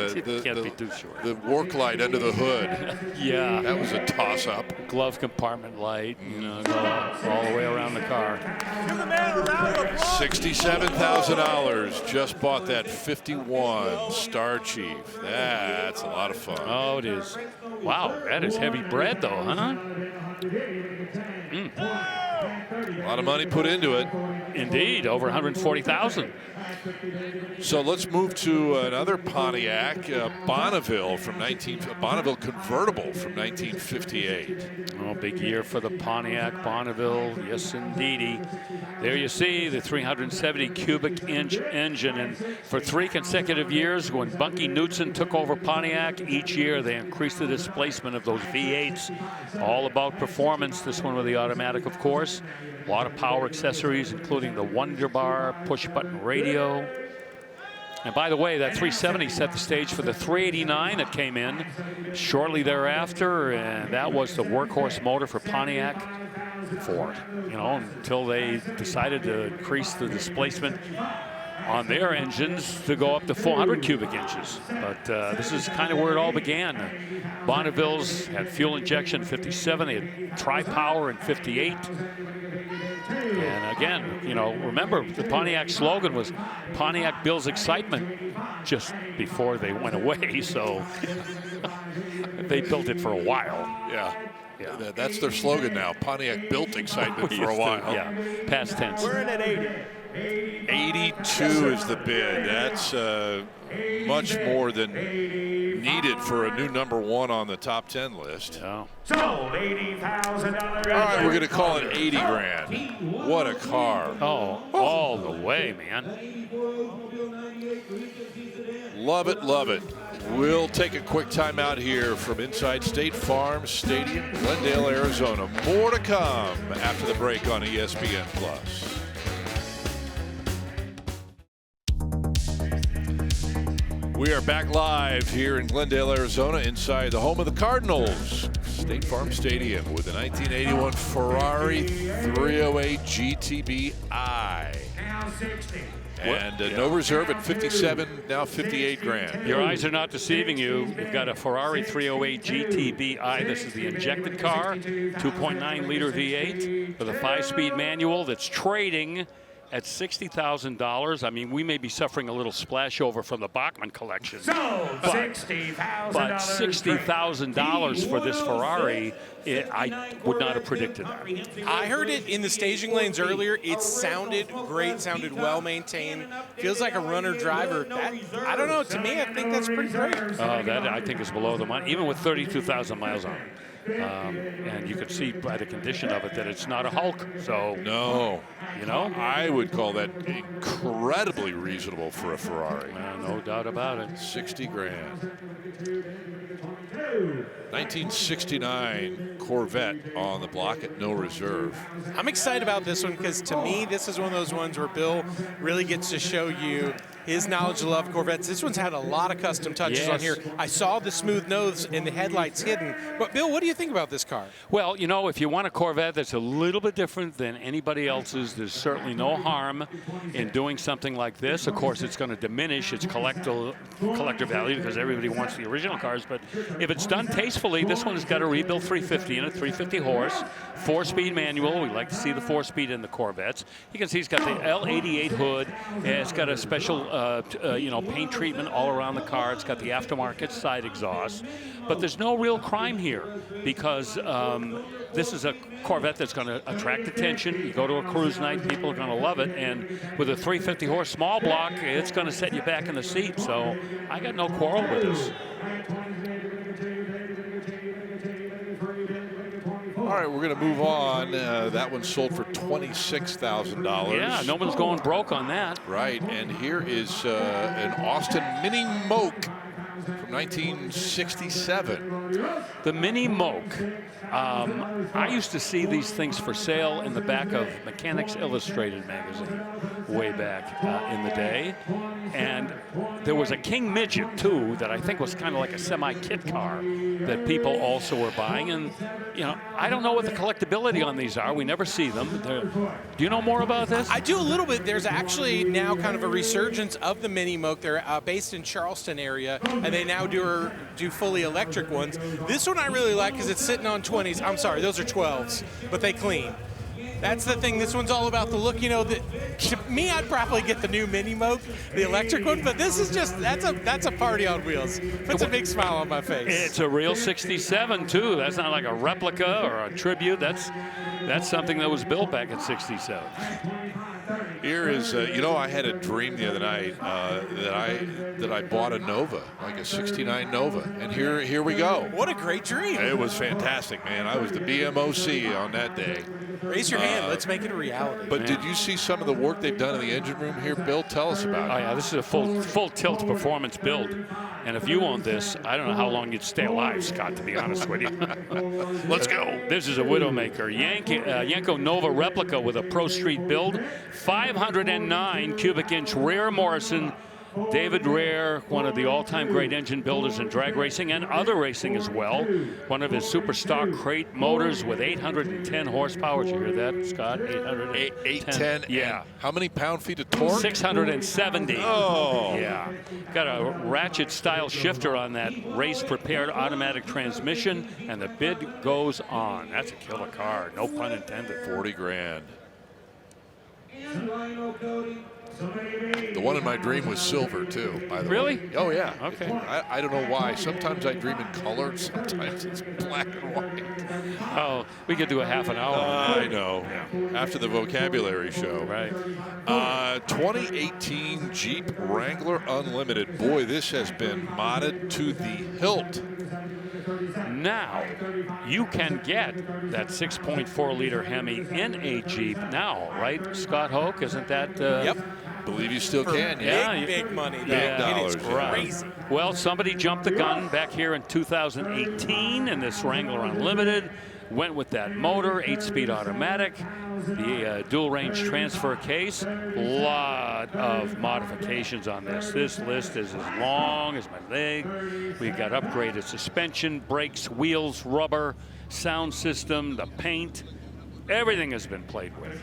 can't be too sure. The work light under the hood. Yeah. That was a toss-up. Glove compartment light, you know, go all the way around the car. $67,000. Just bought that 51 Star Chief. That's a lot of fun. Oh, it is. Wow, that is heavy bread, though, huh? A lot of money put into it. Indeed, over $140,000. So let's move to another Pontiac, Bonneville Bonneville convertible from 1958. Oh, big year for the Pontiac Bonneville. Yes, indeedy. There you see the 370 cubic inch engine, and for 3 consecutive years, when Bunky Knudsen took over Pontiac, each year they increased the displacement of those V8s. All about performance. This one with the automatic, of course. A lot of power accessories, including the Wonder Bar, push-button radio. And by the way, that 370 set the stage for the 389 that came in shortly thereafter, and that was the workhorse motor for Pontiac Ford, you know, until they decided to increase the displacement on their engines to go up to 400 cubic inches. But this is kind of where it all began. Bonneville's had fuel injection in 57, they had tri-power in 58. And again, you know, remember the Pontiac slogan was Pontiac builds excitement just before they went away, so they built it for a while. Yeah. That's their slogan now. Pontiac built excitement for a while. Yeah, past tense. We're in at 80. 82 is the bid. That's much more than needed for a new #1 on the top 10 list. Yeah. Sold $80,000. All right, we're going to call it 80 grand. What a car. Oh, all the way, man. Love it, love it. We'll take a quick time out here from inside State Farm Stadium, Glendale, Arizona. More to come after the break on ESPN+. We are back live here in Glendale, Arizona, inside the home of the Cardinals, State Farm Stadium, with the 1981 Ferrari 308 GTB-I. And no reserve at 57, now 58 grand. Your eyes are not deceiving you. You've got a Ferrari 308 GTB-I. This is the injected car, 2.9 liter V8 with a 5-speed manual that's trading at $60,000. I mean, we may be suffering a little splash over from the Bachmann collection. So, $60,000. But $60,000 for this Ferrari, I would not have predicted that. I heard it in the staging lanes earlier. It sounded great, sounded well maintained. Feels like a runner driver. I don't know. To me, I think that's pretty great. That I think is below the money, even with 32,000 miles on it. And you can see by the condition of it that it's not a Hulk. So no, you know, I would call that incredibly reasonable for a Ferrari. No doubt about it. 60 grand. 1969 Corvette on the block at no reserve. I'm excited about this one because to me, this is one of those ones where Bill really gets to show you his knowledge and love of Corvettes. This one's had a lot of custom touches on here. I saw the smooth nose and the headlights hidden. But Bill, what do you think about this car? Well, you know, if you want a Corvette that's a little bit different than anybody else's, there's certainly no harm in doing something like this. Of course, it's going to diminish its collector value because everybody wants the original cars. But if it's done tastefully, this one has got a rebuilt 350 in it, 350 horse, 4-speed manual. We like to see the 4-speed in the Corvettes. You can see it's got the L88 hood. It's got a special paint treatment all around the car. It's got the aftermarket side exhaust. But there's no real crime here because this is a Corvette that's going to attract attention. You go to a cruise night, people are going to love it. And with a 350 horse small block, it's going to set you back in the seat. So I got no quarrel with this. All right, we're going to move on. That one sold for $26,000. Yeah, no one's going broke on that. Right, and here is an Austin Mini Moke from 1967. The Mini Moke. I used to see these things for sale in the back of Mechanics Illustrated magazine way back in the day. And there was a King Midget, too, that I think was kind of like a semi-kit car that people also were buying. And, you know, I don't know what the collectability on these are. We never see them. Do you know more about this? I do a little bit. There's actually now kind of a resurgence of the Mini Moke. They're based in Charleston area, and they now do fully electric ones. This one I really like because it's sitting on 20s. I'm sorry, those are 12s, but they clean. That's the thing. This one's all about the look. You know, to me, I'd probably get the new Mini Moke, the electric one. But this is just that's a party on wheels. Puts a big smile on my face. It's a real '67 too. That's not like a replica or a tribute. That's something that was built back in '67. Here is, I had a dream the other night that I bought a Nova, like a '69 Nova, and here we go. What a great dream! It was fantastic, man. I was the BMOC on that day. Raise your hand. Let's make it a reality. But did you see some of the work they've done in the engine room here, Bill? Tell us about it. Oh yeah, this is a full tilt performance build, and if you owned this, I don't know how long you'd stay alive, Scott. To be honest with you. Let's go. This is a Widowmaker Yanko Nova replica with a Pro Street build, 509 cubic inch rear Morrison. David Rare, one of the all-time great engine builders in drag racing and other racing as well. One of his super stock crate motors with 810 horsepower. Did you hear that, Scott? 810. Yeah. How many pound-feet of torque? 670. Oh. Yeah. Got a ratchet-style shifter on that race-prepared automatic transmission, and the bid goes on. That's a killer car. No pun intended. 40 grand. The one in my dream was silver, too, by the way. Really? Oh, yeah. Okay. I don't know why. Sometimes I dream in color. Sometimes it's black and white. Oh, we could do a half an hour. I know. Yeah. After the vocabulary show. Right. 2018 Jeep Wrangler Unlimited. Boy, this has been modded to the hilt. Now, you can get that 6.4-liter Hemi in a Jeep now, right, Scott Hoke? Isn't that? Yep. Believe you still can, yeah. Big money. Big dollars. It is crazy. Well, somebody jumped the gun back here in 2018 in this Wrangler Unlimited. Went with that motor, 8-speed automatic, the dual range transfer case. Lot of modifications on this. This list is as long as my leg. We've got upgraded suspension, brakes, wheels, rubber, sound system, the paint. Everything has been played with.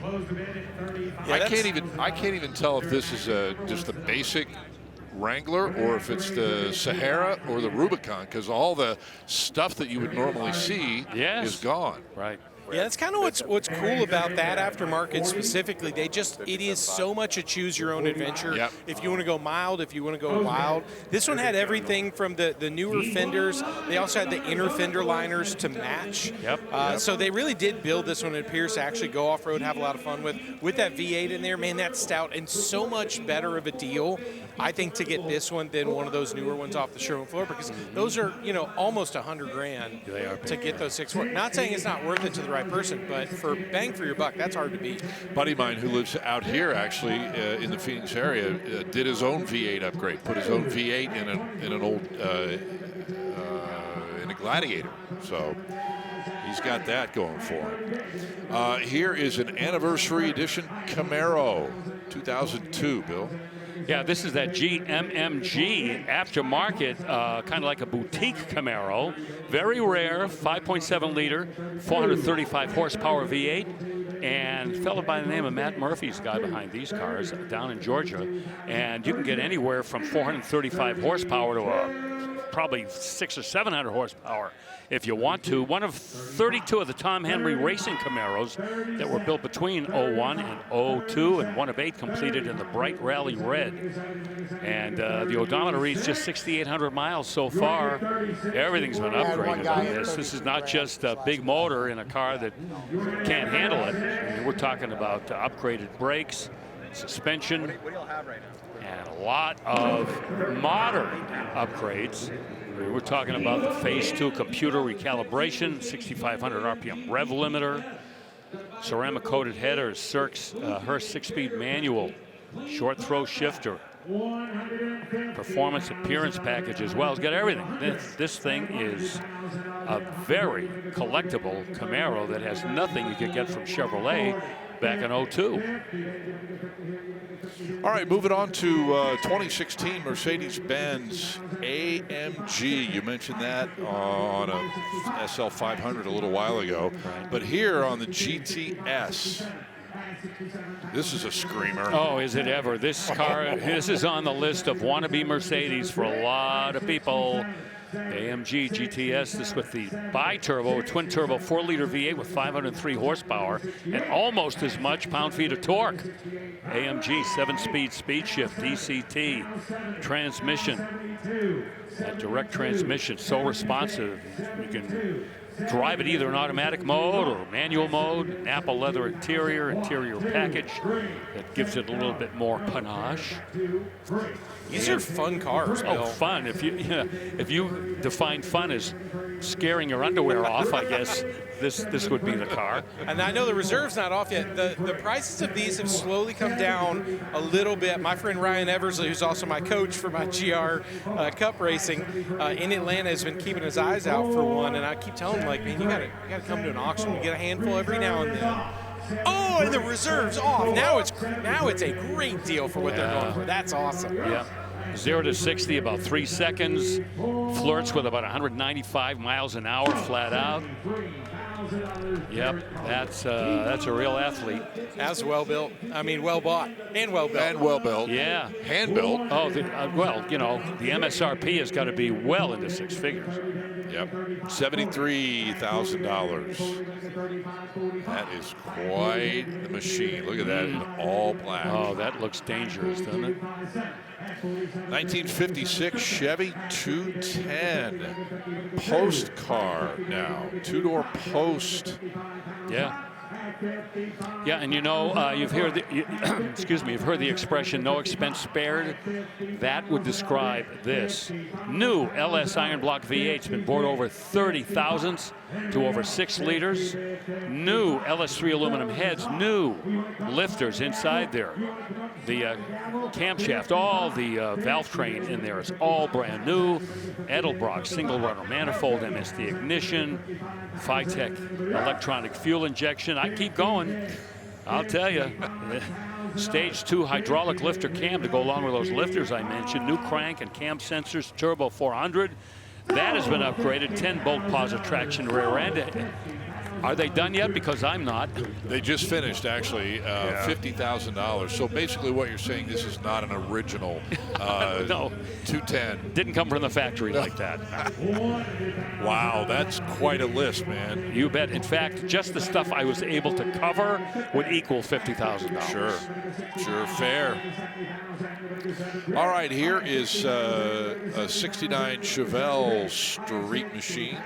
Yeah, I can't even tell if this is just the basic Wrangler or if it's the Sahara or the Rubicon, because all the stuff that you would normally see is gone. Right. Yeah, that's kind of what's cool about that aftermarket specifically. It is so much a choose your own adventure. Yep. If you want to go mild, if you want to go wild. This one had everything from the newer fenders. They also had the inner fender liners to match. Yep. So they really did build this one. It appears to actually go off-road, have a lot of fun with that V8 in there. Man, that's stout and so much better of a deal, I think, to get this one than one of those newer ones off the showroom floor, because those are, almost $100,000 to get those 6.4. Not saying it's not worth it to the right person, but for bang for your buck, that's hard to beat. A buddy of mine who lives out here, actually, in the Phoenix area, did his own V8 upgrade. Put his own V8 in an old in a Gladiator. So he's got that going for him. Here is an anniversary edition Camaro, 2002. Bill. Yeah, this is that GMMG aftermarket, kind of like a boutique Camaro. Very rare, 5.7 liter, 435 horsepower V8. And a fellow by the name of Matt Murphy's the guy behind these cars down in Georgia. And you can get anywhere from 435 horsepower to probably 600 or 700 horsepower if you want to. One of 32 of the Tom Henry racing Camaros that were built between 01 and 02, and one of 8 completed in the bright rally red. And the odometer reads just 6,800 miles so far. Everything's been upgraded on this. This is not just a big motor in a car that can't handle it. I mean, we're talking about upgraded brakes, suspension, and a lot of modern upgrades. We're talking about the Phase 2 computer recalibration, 6,500 RPM rev limiter, ceramic-coated headers, Hurst 6-speed manual, short throw shifter, performance appearance package as well. It's got everything. This thing is a very collectible Camaro that has nothing you could get from Chevrolet back in 02. All right, moving on to 2016 Mercedes-Benz AMG. You mentioned that on a SL 500 a little while ago. But here on the GTS, this is a screamer. Oh, is it ever? This car, this is on the list of wannabe Mercedes for a lot of people. AMG GTS, this with the bi-turbo, twin-turbo 4-liter V8 with 503 horsepower and almost as much pound-feet of torque. AMG 7-speed speed shift, DCT, transmission, that direct transmission, so responsive. You can drive it either in automatic mode or manual mode. Apple leather interior package that gives it a little bit more panache. These are fun cars, Bill. Oh, fun. If you define fun as scaring your underwear off, I guess this would be the car. And I know the reserve's not off yet. The prices of these have slowly come down a little bit. My friend Ryan Eversley, who's also my coach for my GR Cup racing in Atlanta, has been keeping his eyes out for one. And I keep telling him, like, man, you gotta come to an auction. We get a handful every now and then. Oh, and the reserve's off. Now it's a great deal for what they're going for. That's awesome. Yeah. 0 to 60 about 3 seconds. Flirts with about 195 miles an hour flat out. Yep, that's a real athlete. That's well built. I mean, well bought and well built. And well built. Yeah. Hand built. Oh, well, the MSRP has got to be well into 6 figures. Yep, $73,000. That is quite the machine. Look at that in all black. Oh, that looks dangerous, doesn't it? 1956 Chevy 210. Post car now. 2-door post. Yeah. Yeah, and you've heard you've heard the expression "no expense spared." That would describe this. New LS iron block V8's been bored over 30,000 to over 6 liters. New LS3 aluminum heads, new lifters inside there. The camshaft, all the valve train in there is all brand new. Edelbrock single runner manifold, MSD ignition, Phytech electronic fuel injection. I keep going. I'll tell you. Stage 2 hydraulic lifter cam to go along with those lifters I mentioned. New crank and cam sensors, turbo 400. That has been upgraded. 10-bolt positive traction rear end. Are they done yet? Because I'm not. They just finished, actually, $50,000. So basically what you're saying, this is not an original no. 210. Didn't come from the factory like that. Wow, that's quite a list, man. You bet. In fact, just the stuff I was able to cover would equal $50,000. Sure, fair. All right, here is a 69 Chevelle Street Machine.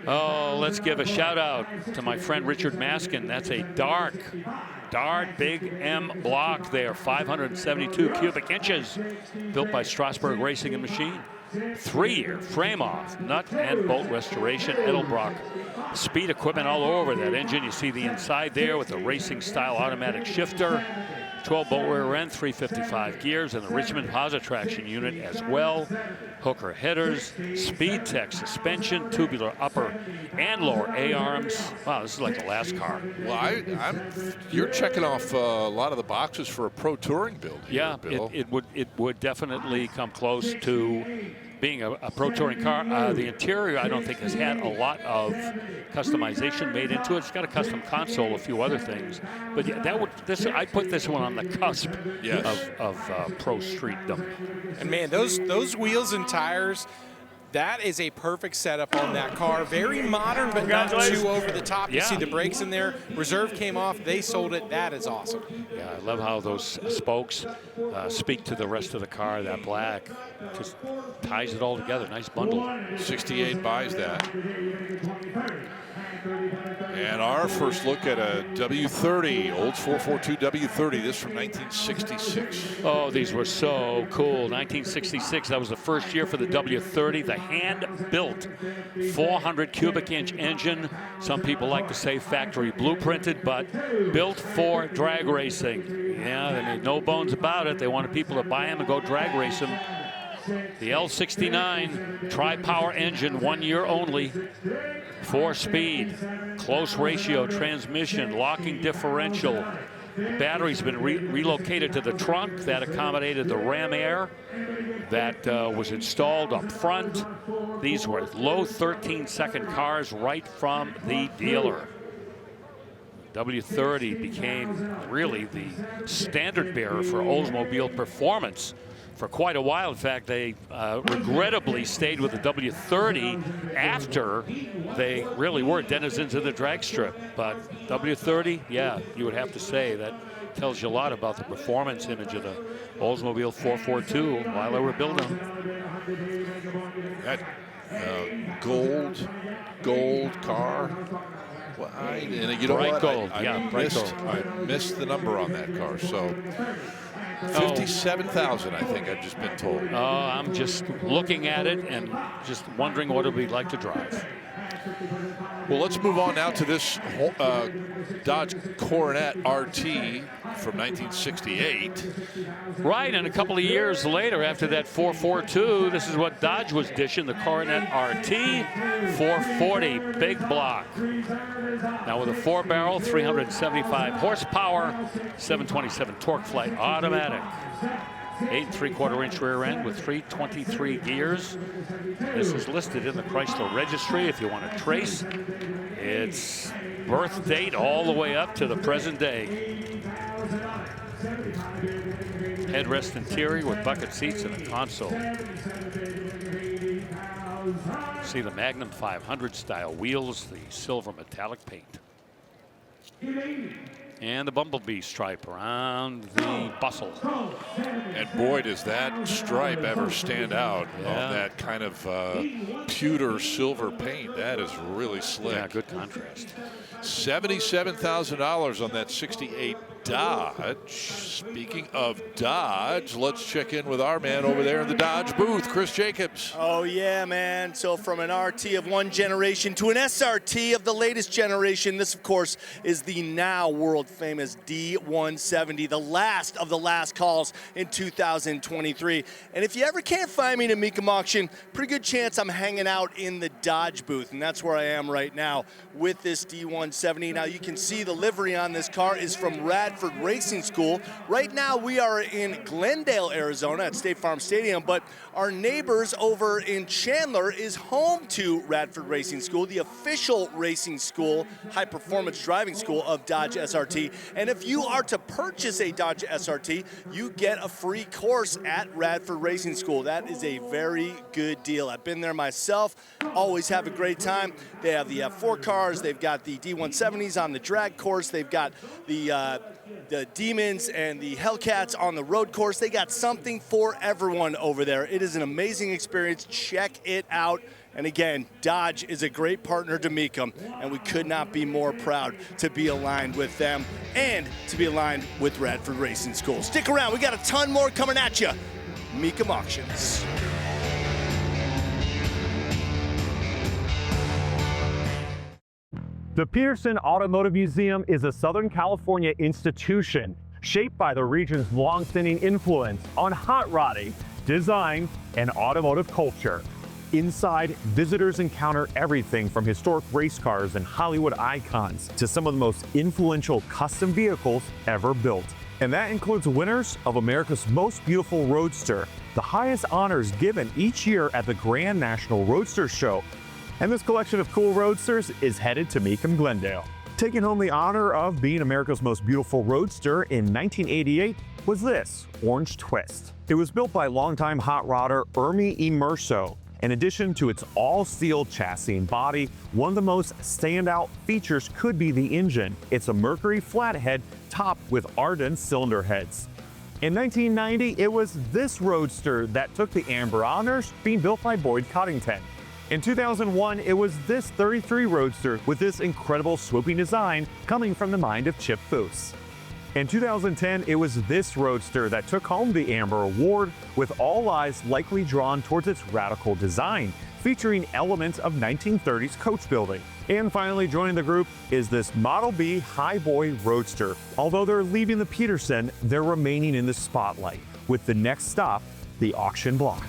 Oh, let's give a shout out to my friend Richard Maskin. That's a dark big M block there, 572 cubic inches, built by Strasburg Racing and Machine. 3-year frame off, nut and bolt restoration, Edelbrock speed equipment all over that engine. You see the inside there with the racing style automatic shifter. 12 bolt rear end, 355 gears, and the Richmond Positraction unit as well. Hooker headers, Speed Tech suspension, tubular upper and lower A-arms. Wow, this is like the last car. Well, you're checking off a lot of the boxes for a pro touring build here, yeah, Bill. it would definitely come close to being a pro touring car. The interior, I don't think, has had a lot of customization made into it. It's got a custom console, a few other things, but yeah, I put this one on the cusp of pro streetdom. And man, those wheels and tires, that is a perfect setup on that car. Very modern, but not too over the top. You see the brakes in there. Reserve came off. They sold it. That is awesome. Yeah, I love how those spokes speak to the rest of the car. That black just ties it all together. Nice bundle. 68 buys that. And our first look at a W30, Olds 442 W30, this from 1966. Oh, these were so cool. 1966, that was the first year for the W30, the hand-built 400 cubic inch engine. Some people like to say factory blueprinted, but built for drag racing. Yeah, they made no bones about it. They wanted people to buy them and go drag race them. The L69 tri-power engine, 1 year only, 4-speed, close ratio transmission, locking differential. Battery's been relocated to the trunk. That accommodated the Ram Air that was installed up front. These were low 13-second cars right from the dealer. W30 became really the standard bearer for Oldsmobile performance for quite a while. In fact, they regrettably stayed with the W30 after they really were denizens of the drag strip. But W30, yeah, you would have to say that tells you a lot about the performance image of the Oldsmobile 442 while they were building them. That gold car. Well, and you know bright what? Gold. I missed the number on that car. So 57,000, I think I've just been told. Oh, I'm just looking at it and just wondering what it would be like to drive. Well, let's move on now to this Dodge Coronet RT from 1968. Right, and a couple of years later, after that 442, this is what Dodge was dishing, the Coronet RT 440, big block. Now with a 4-barrel, 375 horsepower, 727 torque flight automatic. 8 3/4-inch rear end with 323 gears. This is listed in the Chrysler registry if you want to trace its birth date all the way up to the present day. Headrest interior with bucket seats and a console. See the Magnum 500 style wheels, the silver metallic paint. And the Bumblebee stripe around the bustle. And boy, does that stripe ever stand out on that kind of pewter silver paint. That is really slick. Yeah, good contrast. $77,000 on that 68 Dodge. Speaking of Dodge, let's check in with our man over there in the Dodge booth, Chris Jacobs. Oh, yeah, man. So from an RT of one generation to an SRT of the latest generation, this, of course, is the now world-famous D170, the last of the last calls in 2023. And if you ever can't find me in a Mecum auction, pretty good chance I'm hanging out in the Dodge booth, and that's where I am right now with this D170. Now, you can see the livery on this car is from Rad Radford Racing School. Right now we are in Glendale, Arizona at State Farm Stadium, but our neighbors over in Chandler is home to Radford Racing School, the official racing school, high performance driving school of Dodge SRT. And if you are to purchase a Dodge SRT, you get a free course at Radford Racing School. That is a very good deal. I've been there myself, always have a great time. They have the F4 cars, they've got the D170s on the drag course, they've got the Demons and the Hellcats on the road course. They got something for everyone over there. It is an amazing experience. Check it out. And again, Dodge is a great partner to Mecum, and we could not be more proud to be aligned with them and to be aligned with Radford Racing School. Stick around, we got a ton more coming at you. Mecum Auctions. The Peterson Automotive Museum is a Southern California institution shaped by the region's long-standing influence on hot rodding, design, and automotive culture. Inside, visitors encounter everything from historic race cars and Hollywood icons to some of the most influential custom vehicles ever built. And that includes winners of America's Most Beautiful Roadster, the highest honors given each year at the Grand National Roadster Show. And this collection of cool roadsters is headed to Mecum Glendale. Taking home the honor of being America's Most Beautiful Roadster in 1988 was this Orange Twist. It was built by longtime hot rodder Ermi Immerso. In addition to its all-steel chassis and body, one of the most standout features could be the engine. It's a Mercury flathead topped with Ardent cylinder heads. In 1990, it was this roadster that took the Amber honors, being built by Boyd Coddington. In 2001, it was this 33 Roadster with this incredible swooping design coming from the mind of Chip Foose. In 2010, it was this Roadster that took home the Amber Award, with all eyes likely drawn towards its radical design, featuring elements of 1930s coach building. And finally joining the group is this Model B Highboy Roadster. Although they're leaving the Peterson, they're remaining in the spotlight, with the next stop, the auction block.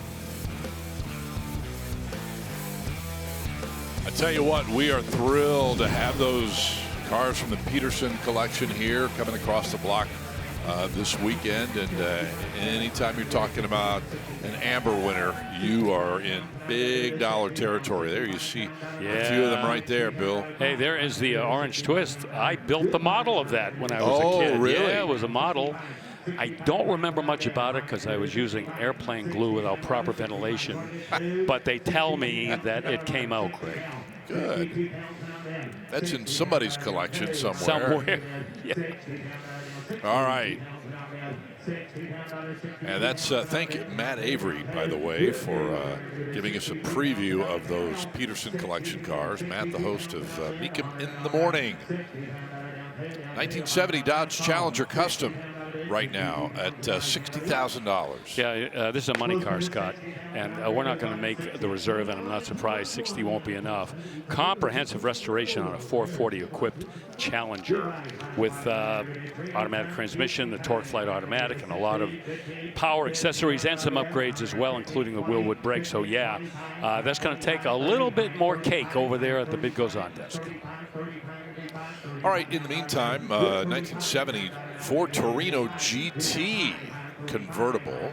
I tell you what, we are thrilled to have those cars from the Peterson collection here coming across the block this weekend. And anytime you're talking about an Amber winner, you are in big dollar territory. There you see a few of them right there, Bill. Hey, there is the Orange Twist. I built the model of that when I was a kid. Really? Yeah, it was a model. I don't remember much about it because I was using airplane glue without proper ventilation, but they tell me that it came out great. Good. That's in somebody's collection somewhere. Yeah. All right. And that's, thank you, Matt Avery, by the way, for giving us a preview of those Peterson collection cars. Matt, the host of Mecum in the Morning. 1970 Dodge Challenger Custom right now at $60,000. Yeah, this is a money car, Scott, and we're not going to make the reserve, and I'm not surprised 60 won't be enough. Comprehensive restoration on a 440 equipped Challenger with automatic transmission, the Torque Flight automatic, and a lot of power accessories and some upgrades as well, including the Willwood brake. So yeah, that's going to take a little bit more cake over there at the Bid Goes On desk. All right, in the meantime, 1970 Ford Torino GT convertible.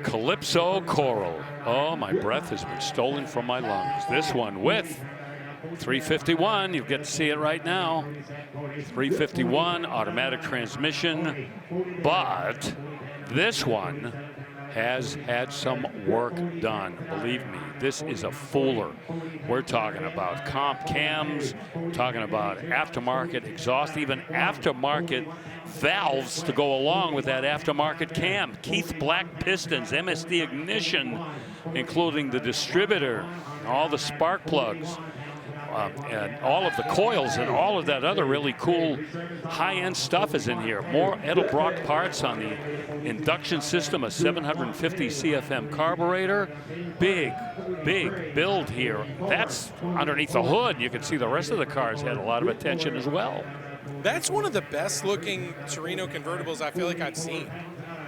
Calypso Coral. Oh, my breath has been stolen from my lungs. This one with 351. You get to see it right now. 351 automatic transmission, but this one has had some work done. Believe me, this is a fooler. We're talking about comp cams, talking about aftermarket exhaust, even aftermarket valves to go along with that aftermarket cam. Keith Black pistons, MSD ignition, including the distributor, all the spark plugs, and all of the coils and all of that other really cool high-end stuff is in here. More Edelbrock parts on the induction system, a 750 CFM carburetor. Big build here. That's underneath the hood. You can see the rest of the cars had a lot of attention as well. That's one of the best looking Torino convertibles I feel like I've seen.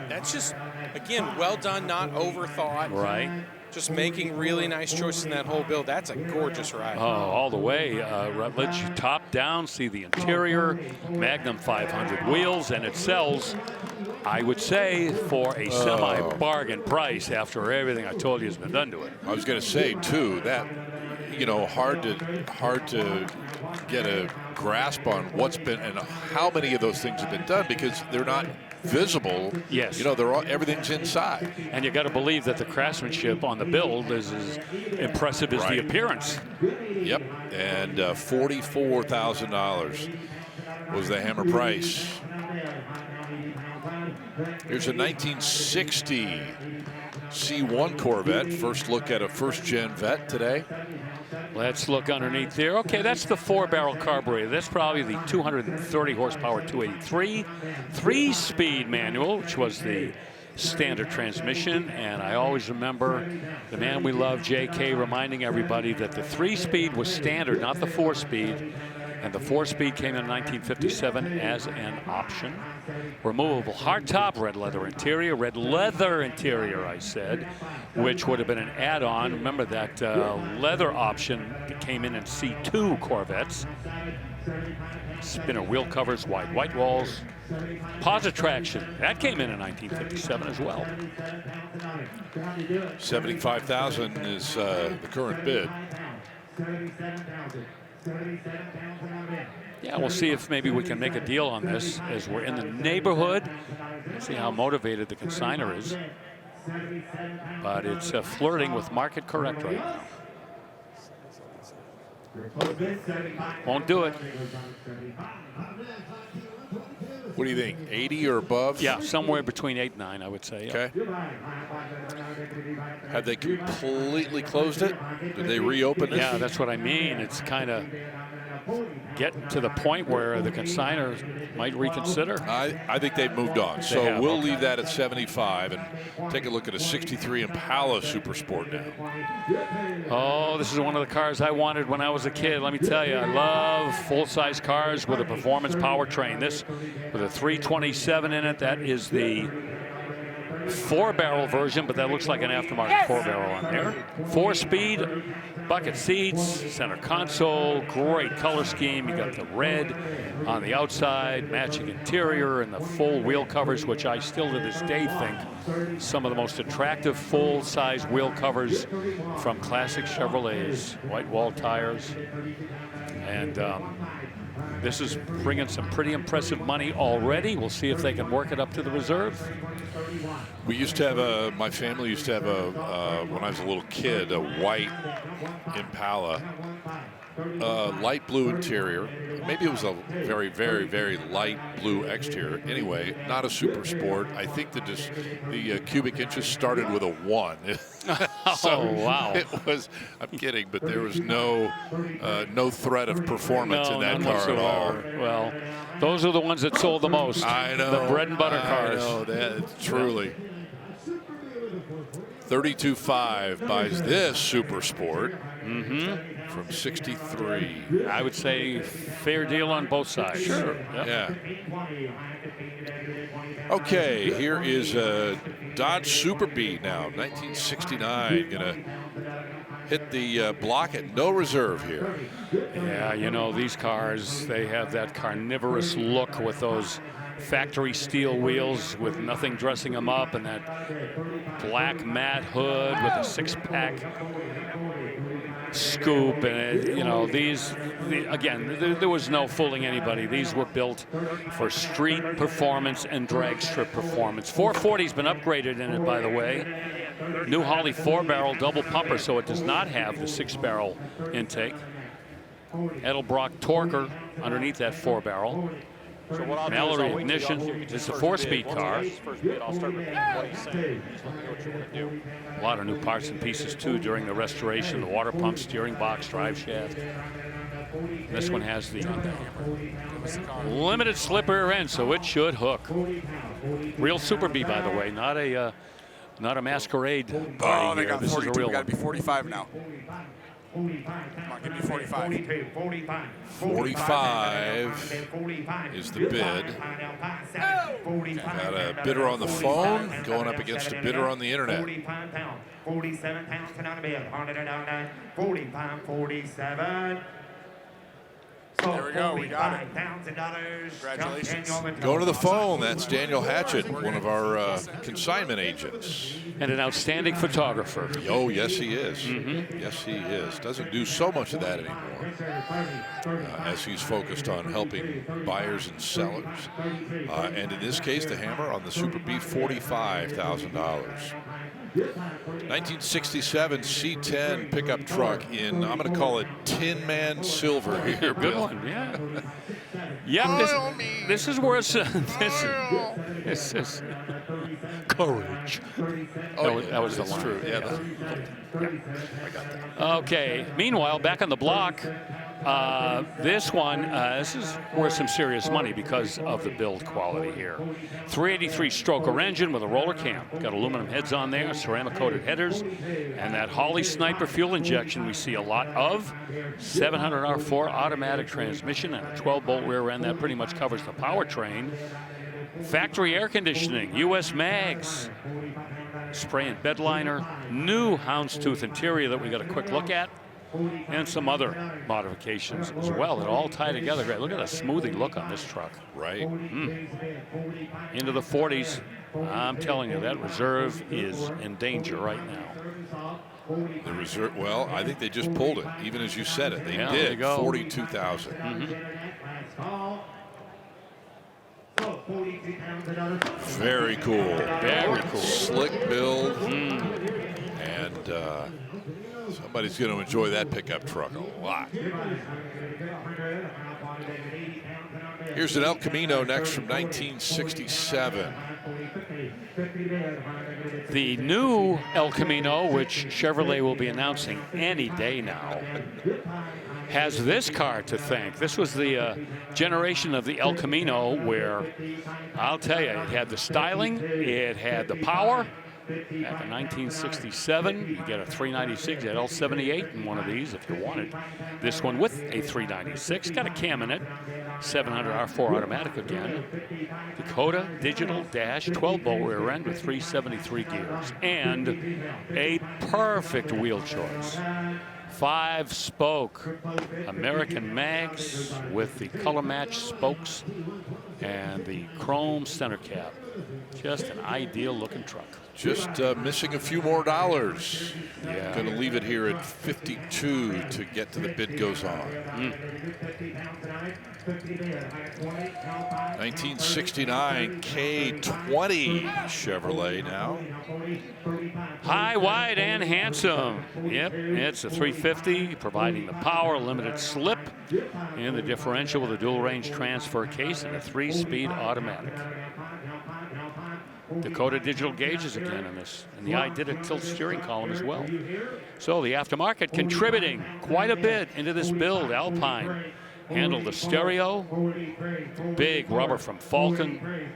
That's just, again, well done, not overthought. Right. just making really nice choices in that whole build. That's a gorgeous ride. Oh, all the way. Rutledge, top down, see the interior, Magnum 500 wheels, and it sells, I would say, for a semi-bargain price after everything I told you has been done to it. I was going to say, too, that, you know, hard to get a grasp on what's been and how many of those things have been done because they're not visible. Yes. You know, they're all, everything's inside. And you got to believe that the craftsmanship on the build is as impressive as the appearance. Yep. And $44,000 was the hammer price. Here's a 1960 C1 Corvette. First look at a first-gen vet today. Let's look underneath there. Okay, that's the 4-barrel carburetor. That's probably the 230 horsepower 283 3-speed manual, which was the standard transmission. And I always remember the man we love, J.K., reminding everybody that the 3-speed was standard, not the 4-speed. And the 4-speed came in 1957 as an option. Removable hardtop, red leather interior, I said, which would have been an add-on. Remember that leather option that came in C2 Corvettes. Spinner wheel covers, wide white walls. Posit traction, that came in 1957 as well. $75,000 is the current bid. Yeah, we'll see if maybe we can make a deal on this as we're in the neighborhood. See how motivated the consignor is. But it's flirting with market correct right now. Won't do it. What do you think, 80 or above? Yeah, somewhere between 8 and 9, I would say. Okay. Have they completely closed it? Did they reopen it? Yeah, that's what I mean. It's kind of getting to the point where the consignor might reconsider. I think they've moved on. So we'll leave that at 75 and take a look at a 63 Impala Super Sport now. Oh, this is one of the cars I wanted when I was a kid. Let me tell you, I love full-size cars with a performance powertrain. This with a 327 in it, that is the 4-barrel version, but that looks like an aftermarket 4-barrel on there. 4-speed, bucket seats, center console, great color scheme. You got the red on the outside, matching interior, and the full wheel covers, which I still to this day think some of the most attractive full-size wheel covers from classic Chevrolets. White wall tires, and this is bringing some pretty impressive money already. We'll see if they can work it up to the reserve. We used to have my family used to have when I was a little kid, a white Impala, light blue interior. Maybe it was a very, very, very light blue exterior. Anyway, not a super sport. I think the cubic inches started with a 1. So oh, wow. It was, I'm kidding, but there was no threat of performance in that car at all. Well, those are the ones that sold the most. I know. The bread and butter cars. I know, that, truly. 32.5 buys this Super Sport from 63. I would say fair deal on both sides. Sure. Yep. Yeah. Okay, here is a Dodge Super Bee now, 1969. Gonna hit the block at no reserve here. Yeah, you know, these cars, they have that carnivorous look with those factory steel wheels with nothing dressing them up, and that black matte hood with a 6-pack scoop. And you know, again, there was no fooling anybody. These were built for street performance and drag strip performance. 440's been upgraded in it, by the way. New Holley 4-barrel double pumper, so it does not have the 6-barrel intake. Edelbrock torquer underneath that 4-barrel. So what I'll Mallory do is ignition. It's a 4-speed car. First bid, I'll start repeating what he's saying. Just let me know what you want to do. A lot of new parts and pieces too during the restoration. The water pump, steering box, drive shaft. This one has the limited slip rear end, so it should hook. Real Super Bee, by the way, not a masquerade party. Oh, they here. got This 42. is a real We got to one. be 45 now. Come on, give me 45. 45 is the bid. Got a bidder on the phone going up against a bidder on the internet. 47 pounds and on a bid. 45, 47. There we go. We got it. Congratulations. Going to the phone, that's Daniel Hatchett, one of our consignment agents. And an outstanding photographer. Oh, yes, he is. Yes, he is. Doesn't do so much of that anymore, as he's focused on helping buyers and sellers. And in this case, the hammer on the Super B, $45,000. 1967 C10 pickup truck in, I'm going to call it Tin Man Silver here, Good Bill. one, yeah. Yep, this is where it's, this is courage. Oh, that was the that's line. true. Yeah, I got that. Okay, meanwhile, back on the block, this one, this is worth some serious money because of the build quality here. 383 stroker engine with a roller cam. Got aluminum heads on there, ceramic coated headers, and that Holley Sniper fuel injection we see a lot of. 700 R4 automatic transmission and a 12-bolt rear end. That pretty much covers the powertrain. Factory air conditioning, US mags, spray and bed liner, new houndstooth interior that we got a quick look at, and some other modifications as well that all tie together great. Look at the smoothing look on this truck. Right. Into the 40s. I'm telling you, that reserve is in danger right now. The reserve, well, I think they just pulled it, even as you said it. They Yeah, there you did, go. 42,000. Very cool. Very cool. Slick build. And somebody's going to enjoy that pickup truck a lot. Here's an El Camino next from 1967. The new El Camino, which Chevrolet will be announcing any day now, has this car to thank. This was the generation of the El Camino where, I'll tell you, it had the styling, it had the power. Back in 1967, you get a 396, you had L78 in one of these if you wanted. This one with a 396, got a cam in it, 700 R4 automatic again. Dakota digital dash, 12-bolt rear end with 373 gears, and a perfect wheel choice. 5-spoke American mags with the color match spokes and the chrome center cap. Just an ideal looking truck. Just missing a few more dollars. Yeah. Going to leave it here at 52 to get to the bid goes on. 1969 K20 Chevrolet now. High, wide, and handsome. Yep, it's a 350, providing the power, limited slip, and the differential with a dual range transfer case and a 3-speed automatic. Dakota digital gauges again in this, and the I-Did-It tilt steering column as well. So the aftermarket contributing quite a bit into this build. Alpine handled the stereo, big rubber from Falcon,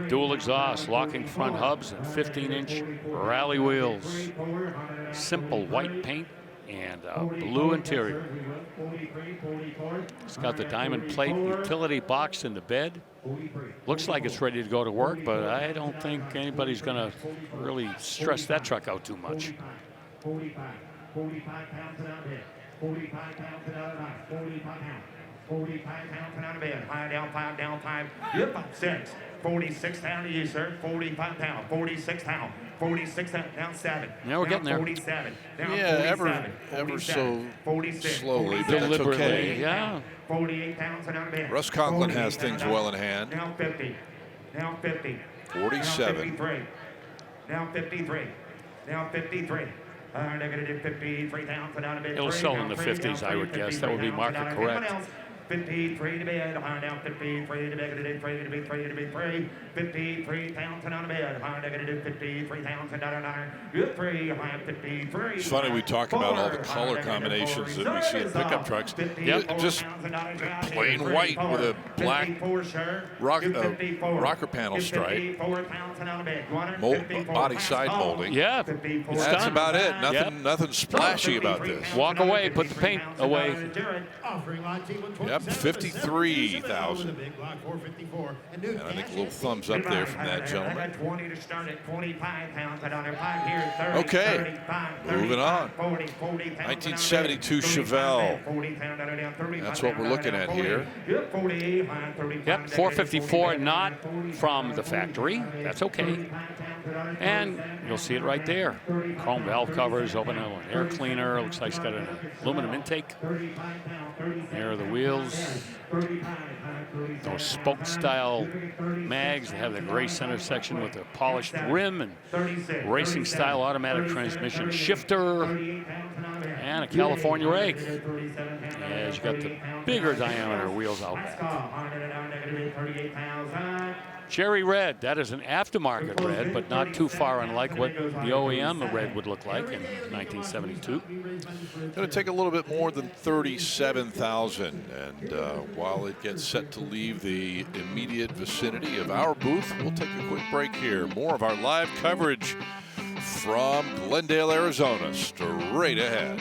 dual exhaust, locking front hubs, and 15-inch rally wheels. Simple white paint and blue interior. It's got the diamond plate utility box in the bed. Looks like it's ready to go to work, but I don't think anybody's going to really stress that truck out too much. 45 pounds and out of bed. 45 pounds and out of 45 pounds. 45 pounds and out of bed. 5 down, 5. Yep, 6. 46 down to you, sir. 45 pounds. 46 pounds. 46 down 7. Yeah, we're getting there. 47. Down Yeah, 47. ever so 46. slowly, but that's Deliberately, okay. yeah. 48 pounds and out of bed. Russ Conklin has things well in hand. Down 50. Down 50. 47. Down 53. Down 53. Down 53. Negative 53 pounds and out of bed. It'll sell in the 50s, I would guess. That would be market correct. 53 to bid, high down 53 to bid, 53,000 on the bid, high negative 53,000 good 3, high 53. It's funny we talk about all the color combinations that we see in pickup trucks. Yep. Just plain white with a black rocker panel stripe, body side molding. Yeah, that's about it. Nothing splashy about this. Walk away, put the paint away. Yep, 53,000. And I think a little thumbs up there from that gentleman. Okay, moving on. 1972 Chevelle. That's what we're looking at here. Yep, 454, not from the factory. That's okay. And you'll see it right there. Chrome valve covers, open an air cleaner. Looks like it's got an aluminum intake. There are the wheels. Those spoke style mags. They have the gray center section with the polished rim and racing style automatic transmission shifter and a California rake. As you got the bigger diameter wheels out back. Cherry red, that is an aftermarket red, but not too far unlike what the OEM red would look like in 1972. Going to take a little bit more than 37,000, and while it gets set to leave the immediate vicinity of our booth, we'll take a quick break here. More of our live coverage from Glendale, Arizona, straight ahead.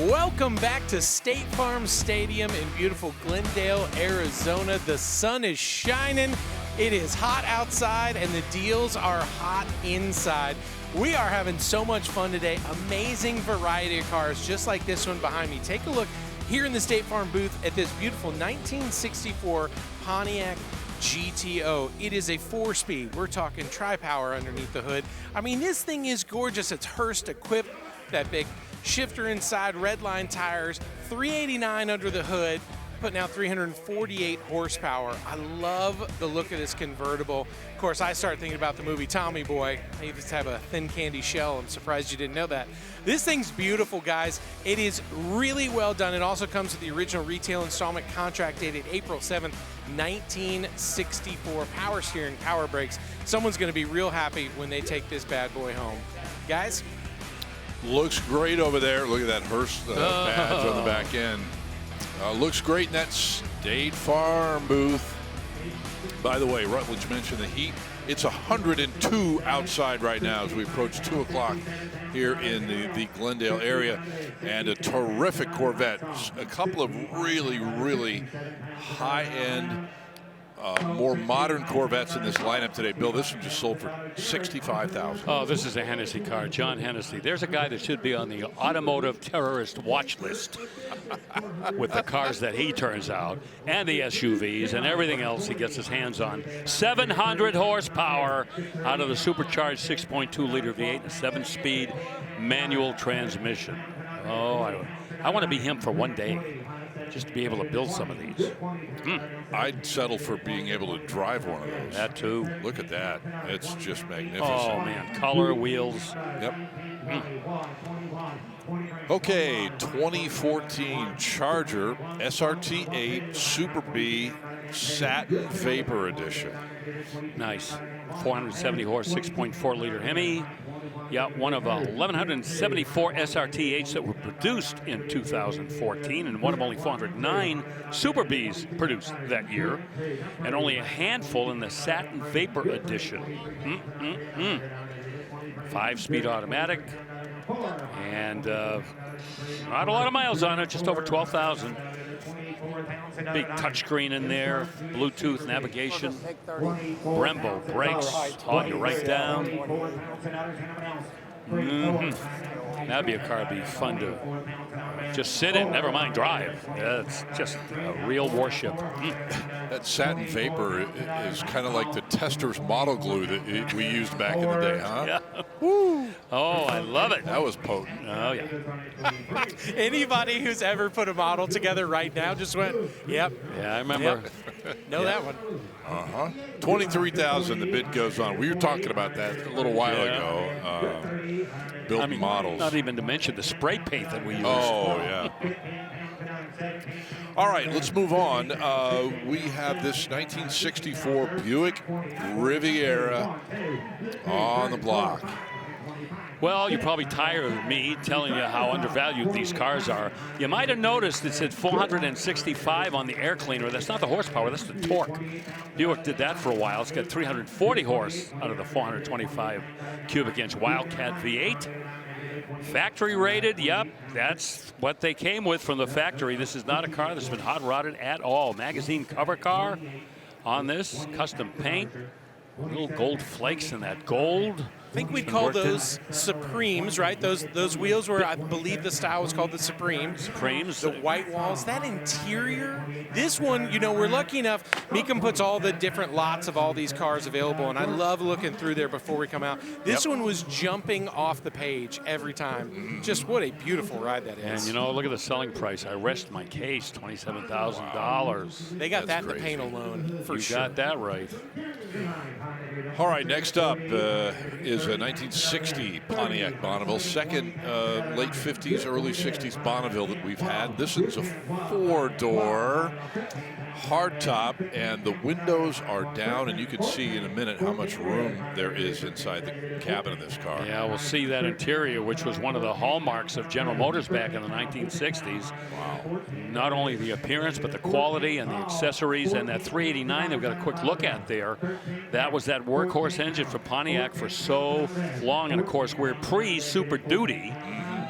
Welcome back to State Farm Stadium in beautiful Glendale, Arizona. The sun is shining. It is hot outside and the deals are hot inside. We are having so much fun today. Amazing variety of cars just like this one behind me. Take a look here in the State Farm booth at this beautiful 1964 Pontiac GTO. It is a 4-speed. We're talking tri-power underneath the hood. I mean, this thing is gorgeous. It's Hurst equipped, that big shifter inside, red line tires, 389 under the hood, putting out 348 horsepower. I love the look of this convertible. Of course, I started thinking about the movie Tommy Boy. They just have a thin candy shell. I'm surprised you didn't know that. This thing's beautiful, guys. It is really well done. It also comes with the original retail installment contract dated April 7th, 1964. Power steering, power brakes. Someone's going to be real happy when they take this bad boy home. Guys? Looks great over there. Look at that Hurst badge on the back end. Looks great in that State Farm booth. By the way, Rutledge mentioned the heat. It's 102 outside right now as we approach 2 o'clock here in the Glendale area. And a terrific Corvette. A couple of really, really high-end, more modern Corvettes in this lineup today. Bill, this one just sold for $65,000. Oh, this is a Hennessy car, John Hennessy. There's a guy that should be on the automotive terrorist watch list with the cars that he turns out, and the SUVs and everything else he gets his hands on. 700 horsepower out of the supercharged 6.2-liter V8 and a 7-speed manual transmission. Oh, I want to be him for one day, just to be able to build some of these. I'd settle for being able to drive one of those. That too. Look at that. It's just magnificent. Oh, man. Color, wheels. Yep. Okay, 2014 Charger SRT 8 Super B Satin Vapor Edition. Nice. 470 horse, 6.4-liter Hemi. Yeah, one of 1,174 SRT8s that were produced in 2014, and one of only 409 Super Bs produced that year, and only a handful in the Satin Vapor Edition. 5-speed automatic, and not a lot of miles on it, just over 12,000. Big touchscreen in there, Bluetooth navigation, Brembo brakes, haul you right down. That'd be a car that'd be fun to just sit in, never mind drive. It's just a real warship. That Satin Vapor is kind of like the Tester's model glue that we used back in the day, huh? Yeah. Woo. Oh, I love it. That was potent. Oh, yeah. Anybody who's ever put a model together right now just went, yep. Yeah, I remember. Yep. Know that one. 23,000. The bid goes on. We were talking about that a little while ago. built models. Not even to mention the spray paint that we used. Oh, yeah. All right, let's move on. We have this 1964 Buick Riviera on the block. Well, you're probably tired of me telling you how undervalued these cars are. You might have noticed it said 465 on the air cleaner. That's not the horsepower, that's the torque. Buick did that for a while. It's got 340 horse out of the 425 cubic inch Wildcat V8. Factory rated, yep, that's what they came with from the factory. This is not a car that's been hot rodded at all. Magazine cover car on this, custom paint, little gold flakes in that gold. I think we'd call those Supremes, right? Those wheels were, I believe the style was called the Supreme. Supremes. The white walls. That interior, this one, you know, we're lucky enough, Mecum puts all the different lots of all these cars available, and I love looking through there before we come out. This one was jumping off the page every time. Just what a beautiful ride that is. And, you know, look at the selling price. I rest my case, $27,000. They got that in the paint alone, for sure. You got that right. All right, next up is a 1960 Pontiac Bonneville, second late 50s, early 60s Bonneville that we've had. This is a four-door hardtop, and the windows are down, and you can see in a minute how much room there is inside the cabin of this car. Yeah, we'll see that interior, which was one of the hallmarks of General Motors back in the 1960s. Wow. Not only the appearance, but the quality and the accessories, and that 389 they've got a quick look at there. That was that workhorse engine for Pontiac for so long, and of course we're pre-Super Duty.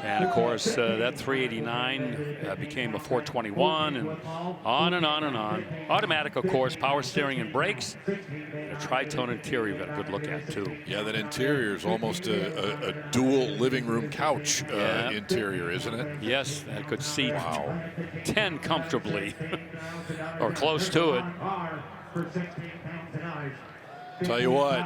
And of course, that 389 became a 421, and on and on and on. Automatic, of course, power steering and brakes. A tri-tone interior you've got a good look at, too. Yeah, that interior is almost a dual living room couch interior, isn't it? Yes, that could seat 10 comfortably, or close to it. Tell you what,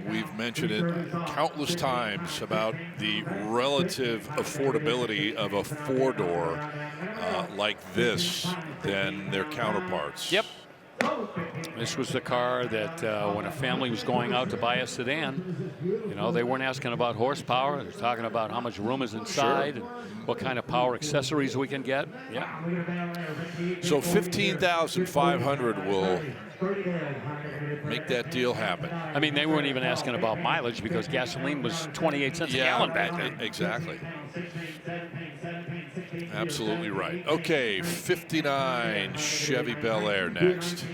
we've mentioned it countless times about the relative affordability of a four-door like this than their counterparts. Yep. This was the car that when a family was going out to buy a sedan, you know, they weren't asking about horsepower. They're talking about how much room is inside and what kind of power accessories we can get. Yeah. So $15,500 will make that deal happen. I mean, they weren't even asking about mileage because gasoline was 28 cents a gallon back then. Exactly. Absolutely right. Okay, 59 Chevy Bel Air next.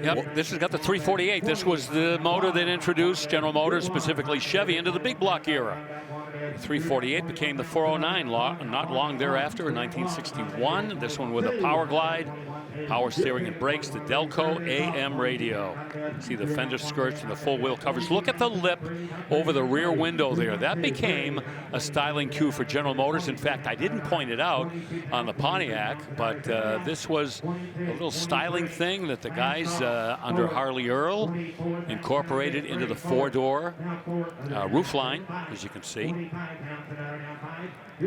Yep, this has got the 348. This was the motor that introduced General Motors, specifically Chevy, into the big block era. The 348 became the 409 not long thereafter in 1961. This one with a power glide, power steering and brakes, the Delco AM radio. See the fender skirts and the full wheel covers. Look at the lip over the rear window there. That became a styling cue for General Motors. In fact, I didn't point it out on the Pontiac, but this was a little styling thing that the guys under Harley Earl incorporated into the four-door roofline, as you can see.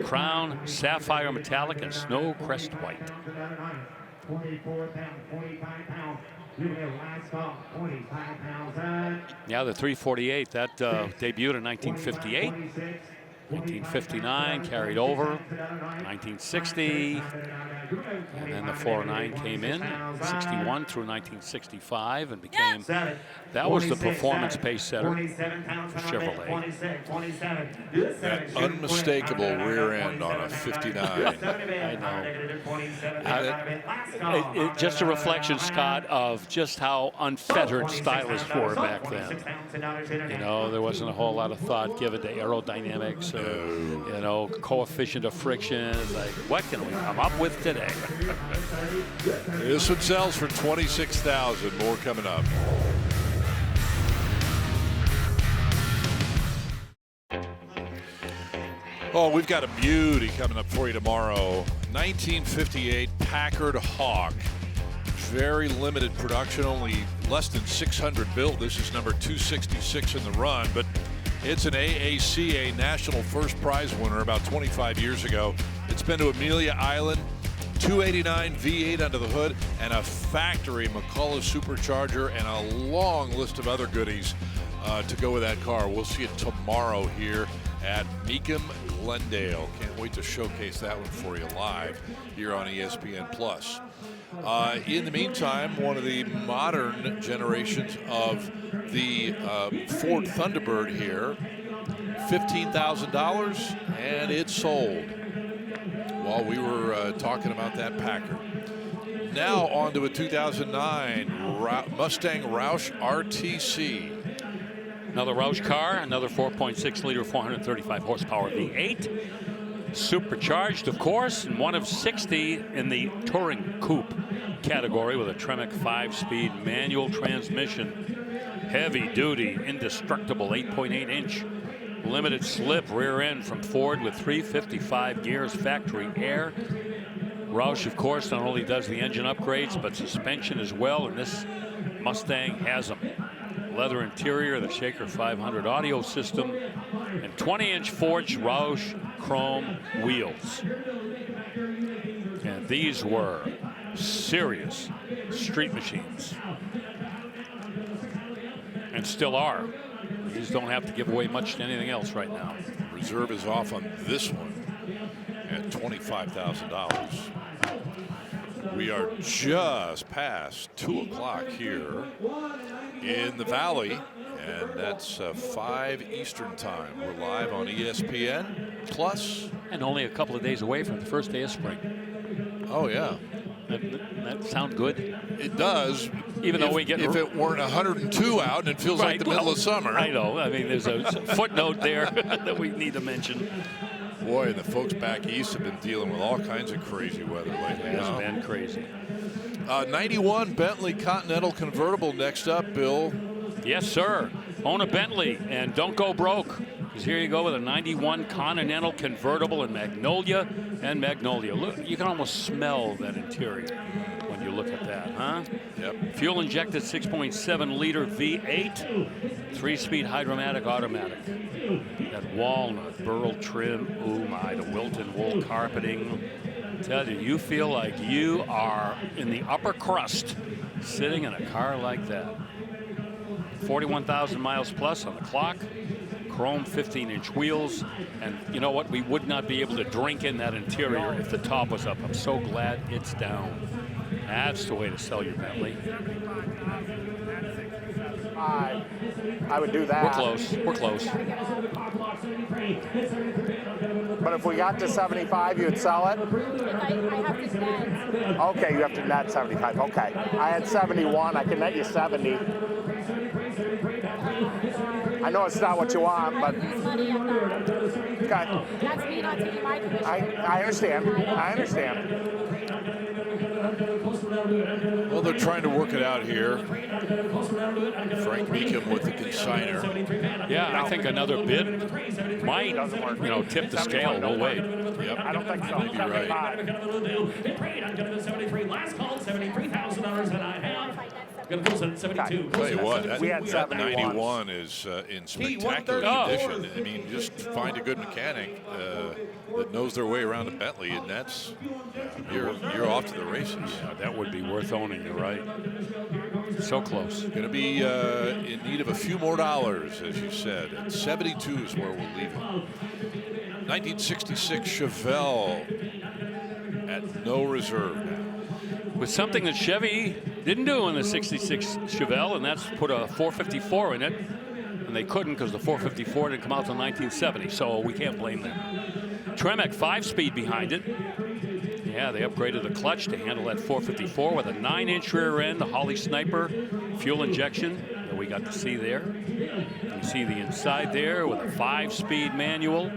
Crown, sapphire metallic, and snow crest white. 24 pounds, 45 pounds. You have last stop, 25 pounds. Yeah, the 348, that debuted in 1958. 1959 carried over, 1960, and then the 409 came in, 61 through 1965, and became, that was the performance pace setter for Chevrolet. That unmistakable rear end on a 59. I know. Just a reflection, Scott, of just how unfettered stylists were back then. You know, there wasn't a whole lot of thought given to aerodynamics, you know, coefficient of friction. Like, what can we come up with today? This one sells for $26,000. More coming up. Oh, we've got a beauty coming up for you tomorrow. 1958 Packard Hawk. Very limited production, only less than 600 built. This is number 266 in the run, but it's an AACA National First Prize winner about 25 years ago. It's been to Amelia Island, 289 V8 under the hood, and a factory McCullough supercharger, and a long list of other goodies to go with that car. We'll see it tomorrow here at Mecum Glendale. Can't wait to showcase that one for you live here on ESPN Plus. In the meantime, one of the modern generations of the Ford Thunderbird here, $15,000, and it sold while we were talking about that Packard. Now on to a 2009 Mustang Roush RTC. Another Roush car, another 4.6 liter, 435 horsepower V8. Supercharged, of course, and one of 60 in the touring coupe category with a Tremec 5-speed manual transmission. Heavy duty, indestructible 8.8 inch limited slip rear end from Ford with 355 gears, factory air. Roush, of course, not only does the engine upgrades, but suspension as well, and this Mustang has them. Leather interior, the Shaker 500 audio system, and 20-inch forged Roush chrome wheels. And these were serious street machines. And still are. You just don't have to give away much to anything else right now. Reserve is off on this one at $25,000. We are just past 2 o'clock here in the Valley, and that's 5 Eastern time. We're live on ESPN Plus. And only a couple of days away from the first day of spring. Oh, yeah. That sound good? It does. Even though we get... If it weren't 102 out and it feels like the middle of summer. I know. I mean, there's a footnote there that we need to mention. Boy, the folks back east have been dealing with all kinds of crazy weather lately. It has been crazy. 91 Bentley Continental convertible next up, Bill. Yes, sir. Own a Bentley and don't go broke. Because here you go with a 91 Continental convertible in Magnolia and Magnolia. Look, you can almost smell that interior when you look at that, huh? Yep. Fuel injected 6.7 liter V8, 3-speed hydromatic automatic. That walnut burl trim, oh my, the Wilton wool carpeting. I tell you, you feel like you are in the upper crust sitting in a car like that. 41,000 miles plus on the clock. Chrome 15-inch wheels, and you know what? We would not be able to drink in that interior if the top was up. I'm so glad it's down. That's the way to sell your Bentley. I would do that. We're close. We're close. But if we got to 75, you'd sell it? I have to net. Okay, you have to net 75. Okay. I had 71. I can net you 70. I know it's not what you want, but... Okay. That's me not taking my commission. I understand. I understand. Well, they're trying to work it out here. Frank Mecum with the consignor. Yeah, I think another bid might, tip the scale. We'll wait. Yep. I don't think so. Maybe right. Last call, $73,000 that I have. Going to close at 72. Tell you what, we had 91 is in spectacular condition. I mean, just find a good mechanic that knows their way around a Bentley, and that's you're off to the races. Yeah, that would be worth owning. You're right. So close. Going to be in need of a few more dollars, as you said. At 72 is where we'll leave it. 1966 Chevelle at no reserve now. With something that Chevy didn't do in the 66 Chevelle, and that's put a 454 in it. And they couldn't because the 454 didn't come out until 1970, so we can't blame them. Tremec 5-speed behind it. Yeah, they upgraded the clutch to handle that 454 with a 9-inch rear end, the Holly Sniper fuel injection that we got to see there. You see the inside there with a 5-speed manual.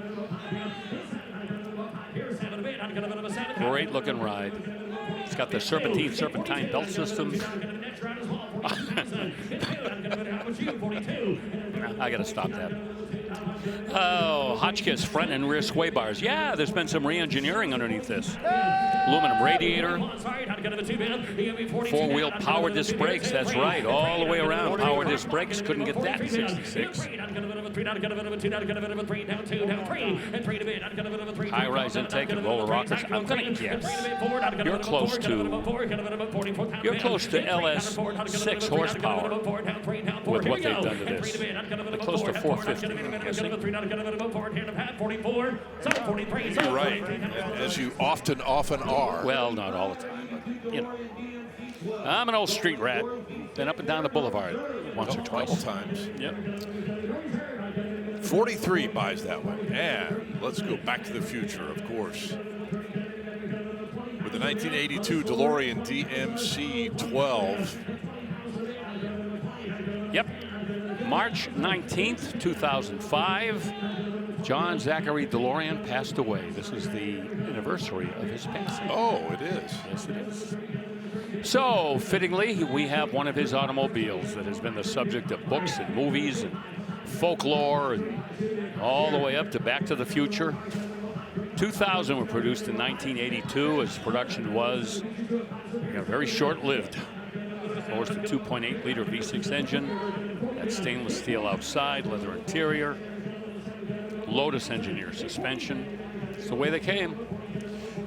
Great looking ride. It's got the serpentine belt system. I got to stop that. Oh, Hotchkiss front and rear sway bars. Yeah, there's been some re-engineering underneath this. Aluminum radiator. 4-wheel power disc brakes. That's right, all the way around. Power disc brakes. Couldn't get that in 66. High-rise intake and roller rockers. I'm going to guess you're close to LS 6 horsepower with what they've done to this. They're close to 450. missing. You're right, as you often are. Well, not all the time, but, you know. I'm an old street rat. Been up and down the boulevard once or twice. Couple times. Yep. 43 buys that one. And let's go back to the future, of course. With the 1982 DeLorean DMC 12. Yep. March 19th, 2005. John Zachary DeLorean passed away. This is the anniversary of his passing. Oh, it is. Yes, it is. So, fittingly, we have one of his automobiles that has been the subject of books and movies and folklore and all the way up to Back to the Future. 2000 were produced in 1982. As production was very short-lived. Of course, the 2.8-liter V6 engine, that stainless steel outside, leather interior, Lotus engineered suspension. It's the way they came.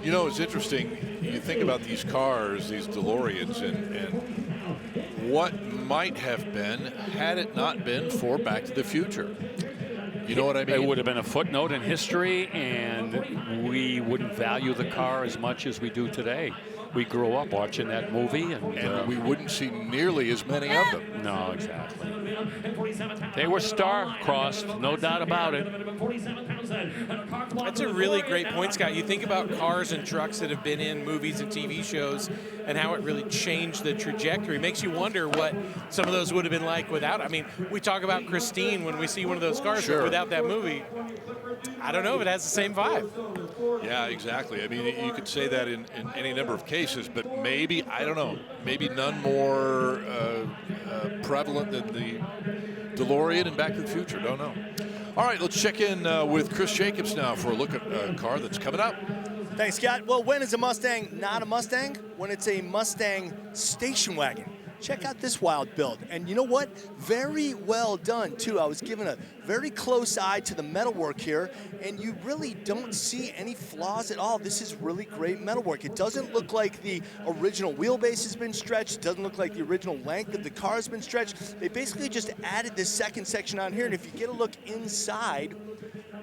You know, it's interesting. You think about these cars, these DeLoreans, and what might have been had it not been for Back to the Future. You know what I mean? It would have been a footnote in history, and we wouldn't value the car as much as we do today. We grew up watching that movie, and we wouldn't see nearly as many of them. No, exactly. They were star-crossed, no doubt about it. That's a really great point, Scott. You think about cars and trucks that have been in movies and TV shows and how it really changed the trajectory. It makes you wonder what some of those would have been like without. I mean, we talk about Christine when we see one of those cars, sure. But without that movie, I don't know if it has the same vibe. Yeah, exactly. I mean, you could say that in any number of cases, but maybe, I don't know, maybe none more prevalent than the DeLorean and Back to the Future. Don't know. All right, let's check in with Chris Jacobs now for a look at a car that's coming up. Thanks, Scott. Well, when is a Mustang not a Mustang? When it's a Mustang station wagon. Check out this wild build. And you know what? Very well done, too. I was giving a very close eye to the metalwork here, and you really don't see any flaws at all. This is really great metalwork. It doesn't look like the original wheelbase has been stretched. It doesn't look like the original length of the car has been stretched. They basically just added this second section on here, and if you get a look inside,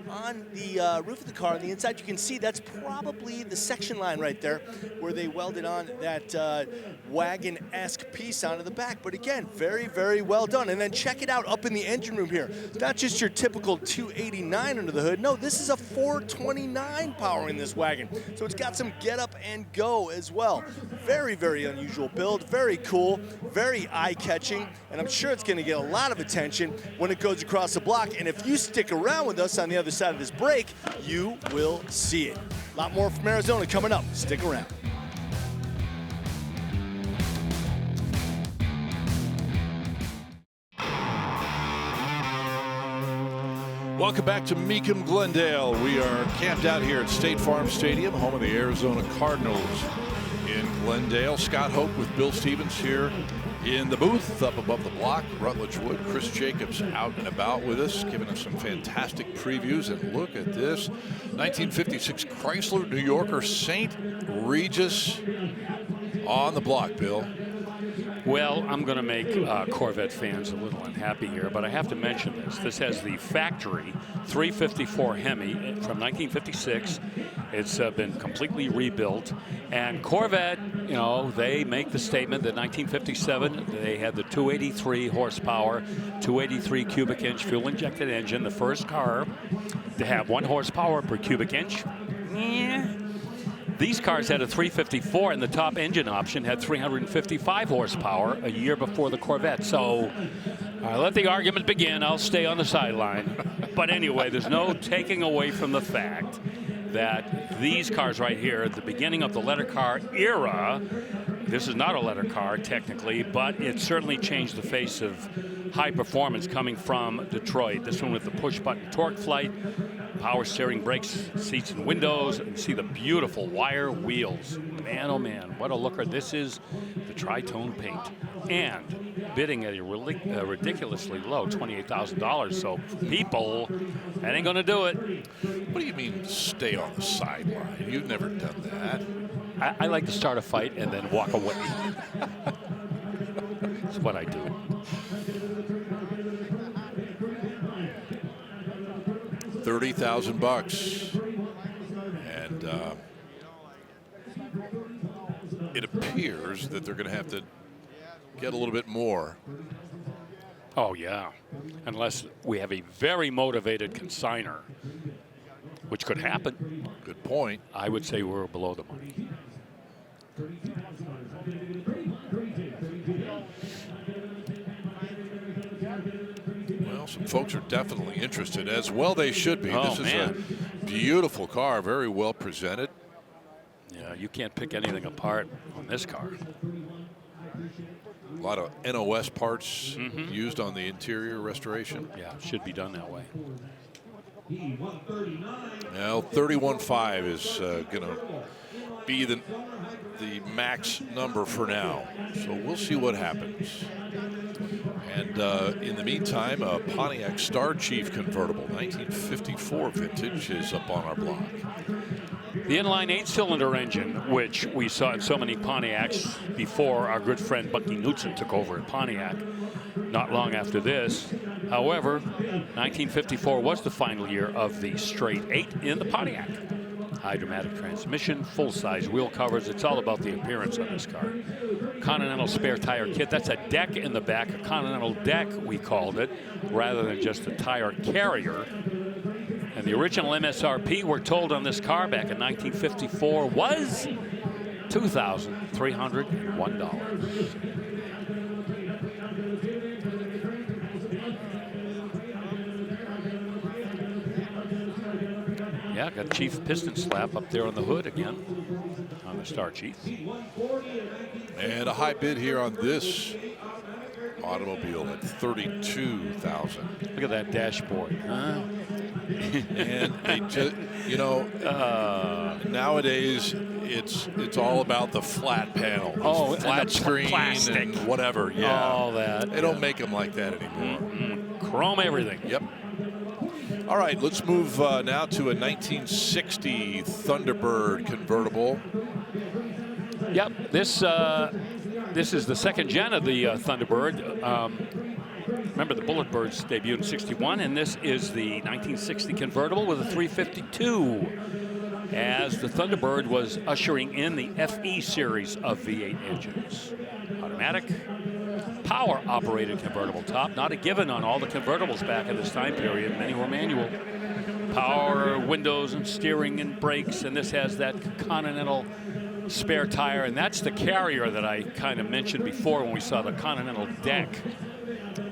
on the roof of the car on the inside, you can see that's probably the section line right there where they welded on that wagon-esque piece onto the back. But again, very, very well done. And then check it out up in the engine room here. It's not just your typical 289 under the hood. No, this is a 429 powering this wagon. So it's got some get up and go as well. Very, very unusual build. Very cool. Very eye-catching. And I'm sure it's going to get a lot of attention when it goes across the block. And if you stick around with us on the other side of this break, you will see it. A lot more from Arizona coming up. Stick around. Welcome back to Mecum Glendale. We are camped out here at State Farm Stadium, home of the Arizona Cardinals in Glendale. Scott Hoke with Bill Stevens here in the booth up above the block. Rutledge Wood, Chris Jacobs out and about with us, giving us some fantastic previews. And look at this 1956 Chrysler New Yorker St. Regis on the block, Bill. Well, I'm going to make Corvette fans a little unhappy here, but I have to mention this. This has the factory 354 Hemi from 1956. It's been completely rebuilt. And Corvette, you know, they make the statement that 1957, they had the 283 horsepower, 283 cubic inch fuel-injected engine, the first car to have 1 horsepower per cubic inch. Yeah. These cars had a 354, and the top engine option had 355 horsepower a year before the Corvette. So let the argument begin. I'll stay on the sideline. But anyway, there's no taking away from the fact that these cars right here, at the beginning of the letter car era, this is not a letter car technically, but it certainly changed the face of high performance coming from Detroit. This one with the push-button torque flight, power steering, brakes, seats, and windows, and see the beautiful wire wheels. Man, oh man, what a looker. This is the tri-tone paint. And bidding at a ridiculously low $28,000. So people, that ain't gonna do it. What do you mean stay on the sideline? You've never done that. I like to start a fight and then walk away. That's what I do. $30,000. And it appears that they're going to have to get a little bit more. Oh, yeah. Unless we have a very motivated consigner, which could happen. Good point. I would say we're below the money. Well, some folks are definitely interested, as well they should be. Oh, this is a beautiful car, very well presented. Yeah, you can't pick anything apart on this car. A lot of NOS parts used on the interior restoration. Yeah, should be done that way. Well, 31.5 is going to be the max number for now. So we'll see what happens. And in the meantime, a Pontiac Star Chief convertible, 1954 vintage, is up on our block. The inline 8-cylinder engine, which we saw in so many Pontiacs before our good friend Bucky Knudsen took over at Pontiac, not long after this. However, 1954 was the final year of the straight 8 in the Pontiac. High-dramatic transmission, full-size wheel covers. It's all about the appearance of this car. Continental spare tire kit. That's a deck in the back, a Continental deck, we called it, rather than just a tire carrier. And the original MSRP, we're told, on this car back in 1954 was $2,301. Yeah, got Chief piston slap up there on the hood again on the Star Chief. And a high bid here on this automobile at $32,000. Look at that dashboard. Huh? And they just, you know, nowadays it's all about the flat panel, flat screen, plastic, and whatever. Yeah, all that. They don't make them like that anymore. Chrome everything. Yep. All right, let's move now to a 1960 Thunderbird convertible. Yep, this is the second gen of the Thunderbird. Remember, the Bulletbirds debuted in '61, and this is the 1960 convertible with a 352, as the Thunderbird was ushering in the FE series of V8 engines. Automatic, power-operated convertible top. Not a given on all the convertibles back in this time period. Many were manual. Power windows and steering and brakes, and this has that Continental spare tire, and that's the carrier that I kind of mentioned before when we saw the Continental deck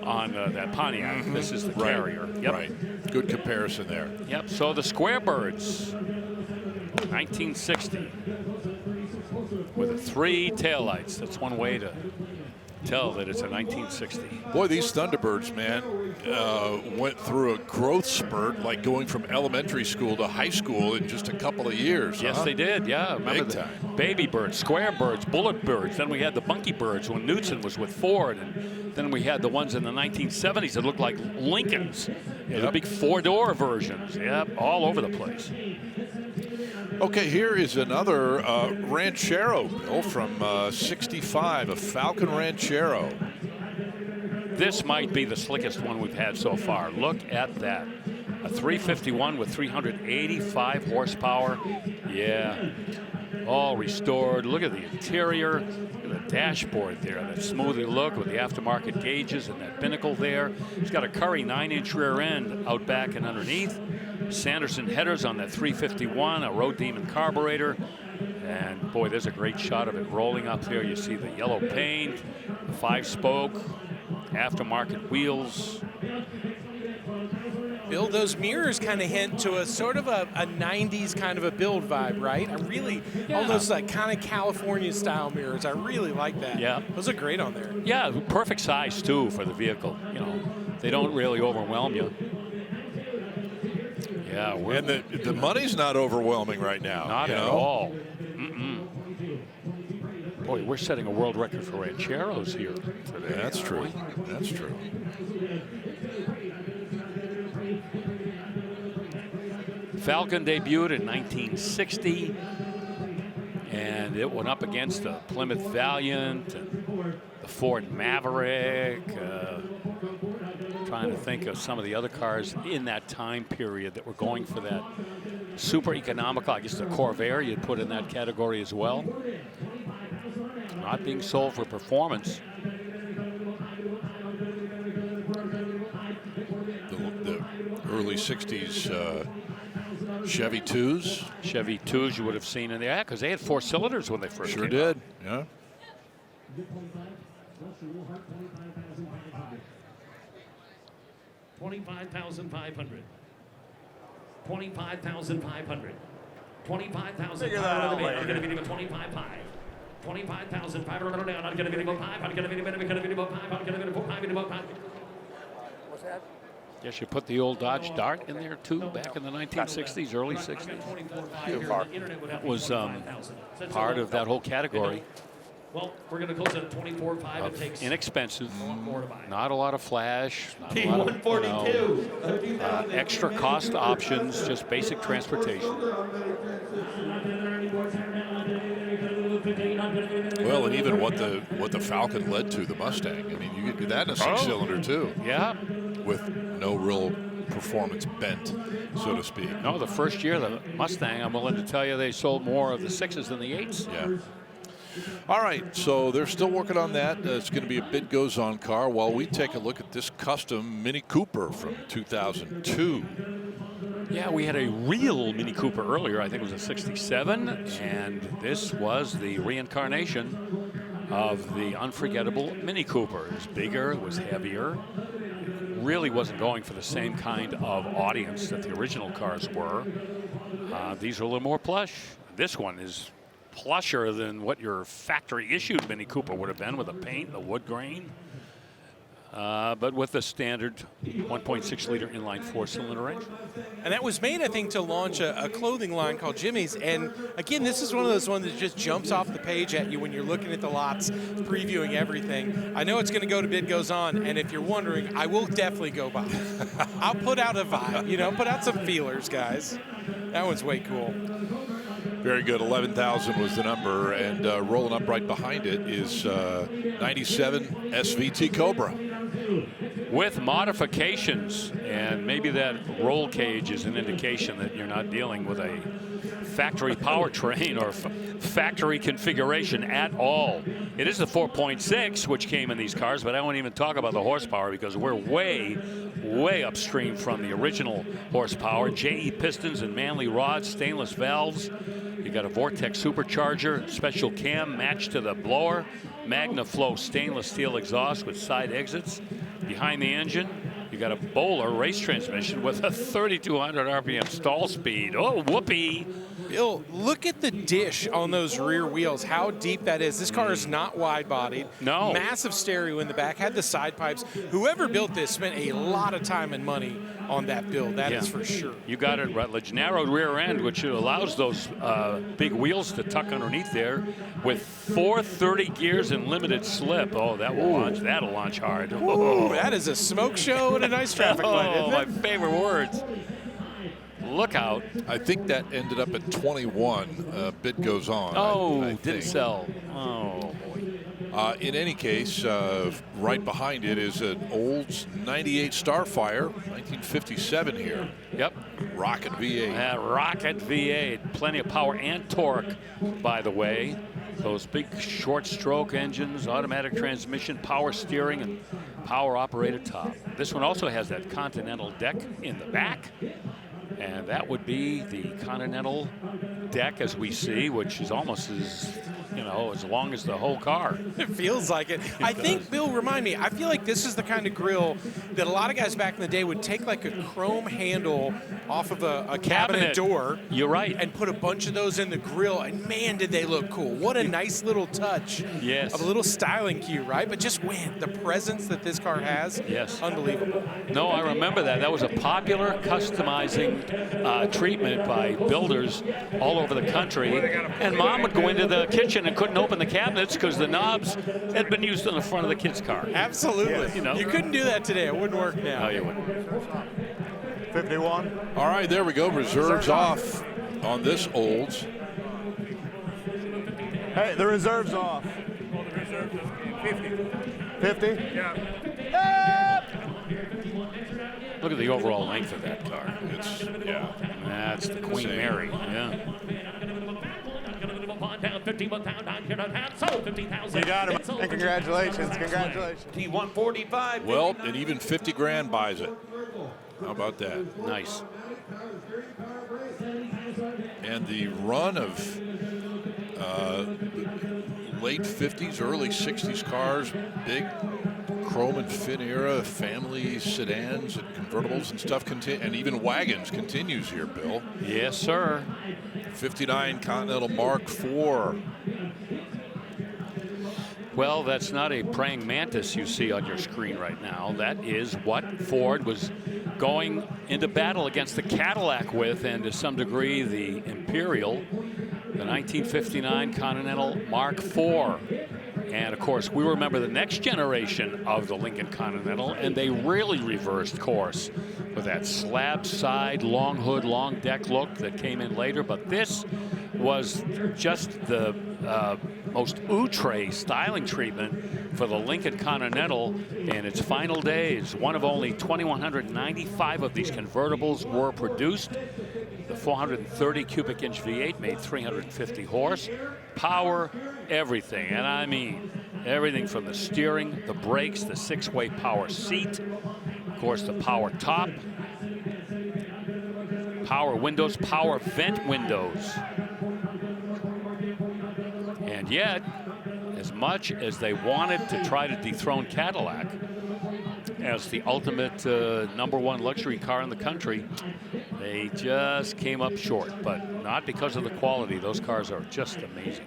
on that Pontiac. This is the carrier. Yep. Right. Good comparison there. Yep. So the Squarebirds, 1960, with the 3 taillights. That's one way to tell that it's a 1960. Boy, these Thunderbirds, man, went through a growth spurt, like going from elementary school to high school in just a couple of years. Yes, they did. Yeah, remember Big the time. Baby Birds, Square Birds, Bullet Birds. Then we had the Bunky Birds when Knudsen was with Ford, and then we had the ones in the 1970s that looked like Lincolns. Yeah, the big 4-door versions. Yep, all over the place. Okay, here is another Ranchero, Bill, from '65, a Falcon Ranchero. This might be the slickest one we've had so far. Look at that. A 351 with 385 horsepower. Yeah, all restored. Look at the interior. Look at the dashboard there. That smoothly look with the aftermarket gauges and that binnacle there. It's got a Curry 9-inch rear end out back and underneath. Sanderson headers on that 351, a Road Demon carburetor. And boy, there's a great shot of it rolling up there. You see the yellow paint, the 5-spoke, aftermarket wheels. Bill, those mirrors kind of hint to a sort of a 90s kind of a build vibe, right? I really, all those like kind of California style mirrors, I really like that. Yeah. Those are great on there. Yeah, perfect size too for the vehicle. You know, they don't really overwhelm you. Yeah, and the money's not overwhelming right now. Not at all. Boy, we're setting a world record for Rancheros here today. That's true. That's true. Falcon debuted in 1960, and it went up against the Plymouth Valiant, and the Ford Maverick. Trying trying to think of some of the other cars in that time period that were going for that super economical. I guess the Corvair you'd put in that category as well. Not being sold for performance. The early 60s Chevy 2s. Chevy 2s you would have seen in there, because they had 4 cylinders when they first Sure came did, out. yeah. 25,500. 25,500. 25,500. Figure that out later. I'm going to be 25,500. 25,500 down. I'm going to be 5. I'm going to be 5. I'm going to be 5. I'm going to be 5. I'm going to be 5. What's that? Guess you put the old Dodge Dart in there too, back in the 1960s, early 60s. That was part of that whole category. Well, we're going to close at 24.5. It takes inexpensive, more to buy. not a lot of flash, not a lot of, you know, extra cost options, just basic transportation. Well, and even what the Falcon led to, the Mustang. I mean, you could do that in a 6-cylinder too. Yeah. With no real performance bent, so to speak. No, the first year the Mustang, I'm willing to tell you, they sold more of the 6s than the 8s. Yeah. All right, so they're still working on that. It's going to be a bid goes on car while we take a look at this custom Mini Cooper from 2002. Yeah, we had a real Mini Cooper earlier. I think it was a 67, and this was the reincarnation of the unforgettable Mini Cooper. It was bigger, it was heavier. It really wasn't going for the same kind of audience that the original cars were. These are a little more plush. This one is plusher than what your factory issued Mini Cooper would have been, with the paint, the wood grain, but with the standard 1.6 liter inline 4-cylinder engine. And that was made, I think, to launch a clothing line called Jimmy's. And again, this is one of those ones that just jumps off the page at you when you're looking at the lots, previewing everything. I know it's going to go to bid goes on, and if you're wondering, I will definitely go by. I'll put out a vibe, put out some feelers, guys. That one's way cool. Very good. 11,000 was the number, and rolling up right behind it is 97 SVT Cobra. With modifications, and maybe that roll cage is an indication that you're not dealing with a factory powertrain or factory configuration at all. It is the 4.6, which came in these cars, but I won't even talk about the horsepower because we're way, way upstream from the original horsepower. JE pistons and Manley rods, stainless valves. You got a Vortex supercharger, special cam matched to the blower, MagnaFlow stainless steel exhaust with side exits. Behind the engine, you got a Bowler race transmission with a 3,200 RPM stall speed. Oh, whoopee. Bill, look at the dish on those rear wheels, how deep that is. This car is not wide-bodied. No. Massive stereo in the back, had the side pipes. Whoever built this spent a lot of time and money on that build, that is for sure. You got it, Rutledge. Narrowed rear end, which allows those big wheels to tuck underneath there with 430 gears and limited slip. Oh, that will launch. That'll launch hard. Ooh, that is a smoke show and a nice traffic light, isn't it? My favorite words. Look out. I think that ended up at 21. Bid goes on. Oh, didn't sell. Oh, boy. In any case, right behind it is an old 98 Starfire, 1957 here. Yep. Rocket V8. Rocket V8. Plenty of power and torque, by the way. Those big short stroke engines, automatic transmission, power steering, and power operated top. This one also has that Continental deck in the back. And that would be the Continental deck as we see, which is almost as, as long as the whole car. It feels like it. I think, Bill, remind me, I feel like this is the kind of grill that a lot of guys back in the day would take like a chrome handle off of a cabinet door. You're right. And put a bunch of those in the grill, and man, did they look cool. What a nice little touch. Yes. Of a little styling cue, right? But just the presence that this car has, yes, unbelievable. No, I remember that. That was a popular customizing treatment by builders all over the country. And Mom would go into the kitchen and couldn't open the cabinets because the knobs had been used on the front of the kid's car. Absolutely. You couldn't do that today. It wouldn't work now. No, you wouldn't. 51. All right, there we go. Reserves off on this Olds. Hey, the reserve's off. 50. 50? Yeah. Look at the overall length of that car. It's, yeah. That's the Queen Mary. Yeah. You got him. And congratulations. Congratulations. T145. Well, and even 50 grand buys it. How about that? Nice. And the run of late 50s, early 60s cars, big chrome and fin era, family sedans and convertibles and stuff, and even wagons continues here, Bill. Yes, sir. 59 Continental Mark IV. Well, that's not a praying mantis you see on your screen right now. That is what Ford was going into battle against the Cadillac with, and to some degree the Imperial, the 1959 Continental Mark IV. And of course, we remember the next generation of the Lincoln Continental, and they really reversed course with that slab side, long hood, long deck look that came in later. But this was just the most outre styling treatment for the Lincoln Continental in its final days. One of only 2,195 of these convertibles were produced. The 430 cubic inch V8 made 350 horse. Power, everything. And I mean, everything from the steering, the brakes, the 6-way power seat, of course, the power top, power windows, power vent windows. And yet, as much as they wanted to try to dethrone Cadillac as the ultimate #1 luxury car in the country, they just came up short, but not because of the quality. Those cars are just amazing.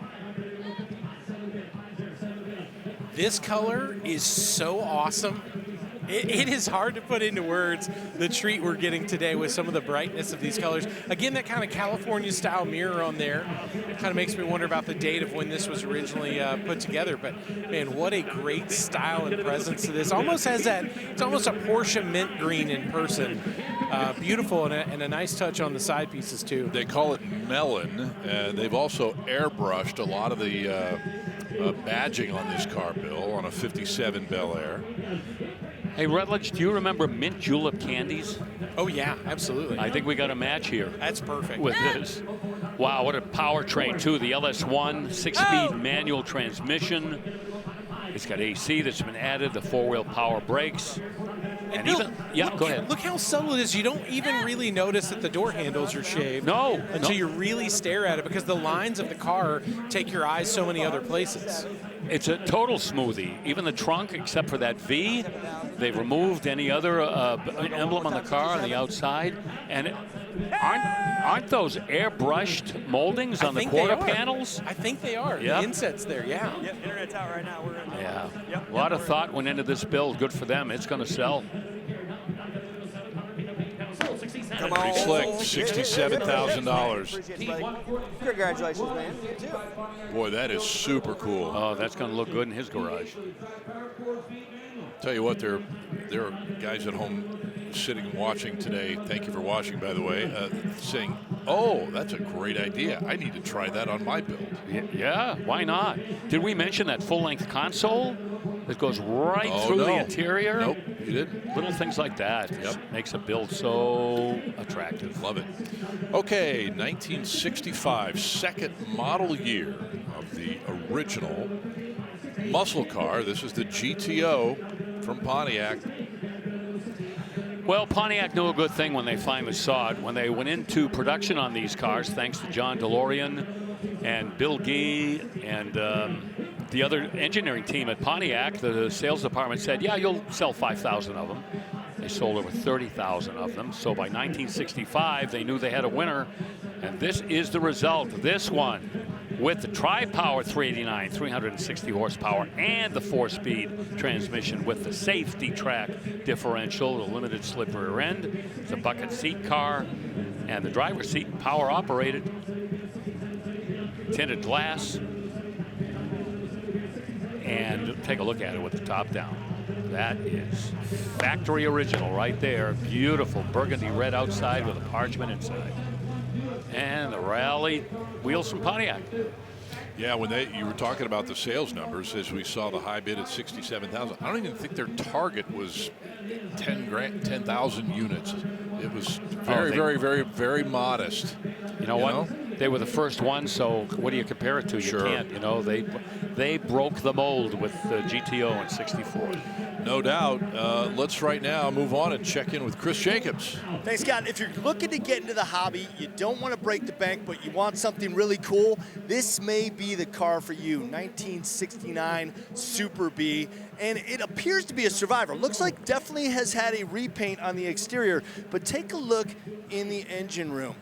This color is so awesome. It is hard to put into words the treat we're getting today with some of the brightness of these colors. Again, that kind of California style mirror on there kind of makes me wonder about the date of when this was originally put together. But man, what a great style and presence to this. Almost has that, it's almost a Porsche mint green in person. Beautiful and a nice touch on the side pieces too. They call it melon, and they've also airbrushed a lot of the badging on this car, Bill, on a 57 Bel Air. Hey, Rutledge, do you remember mint julep candies? Oh, yeah, absolutely. I think we got a match here. That's perfect. With this. Wow, what a powertrain, too. The LS1 6-speed manual transmission. It's got AC that's been added, the 4-wheel power brakes. And Bill, even, yeah, go ahead. Look how subtle it is. You don't even really notice that the door handles are shaved. No. Until you really stare at it, because the lines of the car take your eyes so many other places. It's a total smoothie. Even the trunk, except for that V, they've removed any other emblem on the car on the outside. And aren't those airbrushed moldings on the quarter panels? I think they are. Yep. The insets there, yeah. Yep, internet's out right now. We're in. Yeah. Yep. A lot of thought went into this build. Good for them. It's going to sell. Come on. Pretty slick, $67,000. Congratulations, man. You too. Boy, that is super cool. Oh, that's going to look good in his garage. Tell you what, there are guys at home sitting and watching today. Thank you for watching, by the way, saying, oh, that's a great idea. I need to try that on my build. Yeah, why not? Did we mention that full-length console that goes right through the interior? Nope, you didn't. Little things like that. Yep. Makes a build so attractive. Love it. Okay, 1965, second model year of the original muscle car. This is the GTO from Pontiac. Well, Pontiac knew a good thing when they finally saw it. When they went into production on these cars, thanks to John DeLorean and Bill Gee and the other engineering team at Pontiac, the sales department said, yeah, you'll sell 5,000 of them. They sold over 30,000 of them. So by 1965, they knew they had a winner. And this is the result. This one, with the Tri-Power 389, 360 horsepower, and the 4-speed transmission with the safety track differential, the limited slip rear end, the bucket seat car, and the driver's seat power operated, tinted glass, and take a look at it with the top down. That is factory original right there. Beautiful burgundy red outside with a parchment inside. And the rally wheels from Pontiac. Yeah, when you were talking about the sales numbers, as we saw the high bid at 67,000. I don't even think their target was 10,000 units. It was very modest. You know what? They were the first one, so what do you compare it to? You can't. You know, they broke the mold with the GTO in '64. No doubt. Let's right now move on and check in with Chris Jacobs. Thanks, Scott. If you're looking to get into the hobby, you don't want to break the bank, but you want something really cool, this may be the car for you. 1969 Super B, and it appears to be a survivor. Looks like definitely has had a repaint on the exterior, but take a look in the engine room.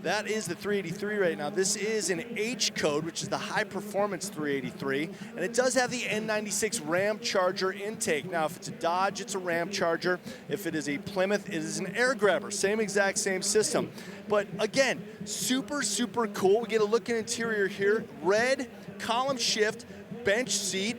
That is the 383 right now. This is an H code, which is the high performance 383, and it does have the N96 Ram Charger intake. Now, if it's a Dodge, it's a Ram Charger. If it is a Plymouth, it is an air grabber. Same system. But again, super, super cool. We get a look at interior here. Red column shift, bench seat.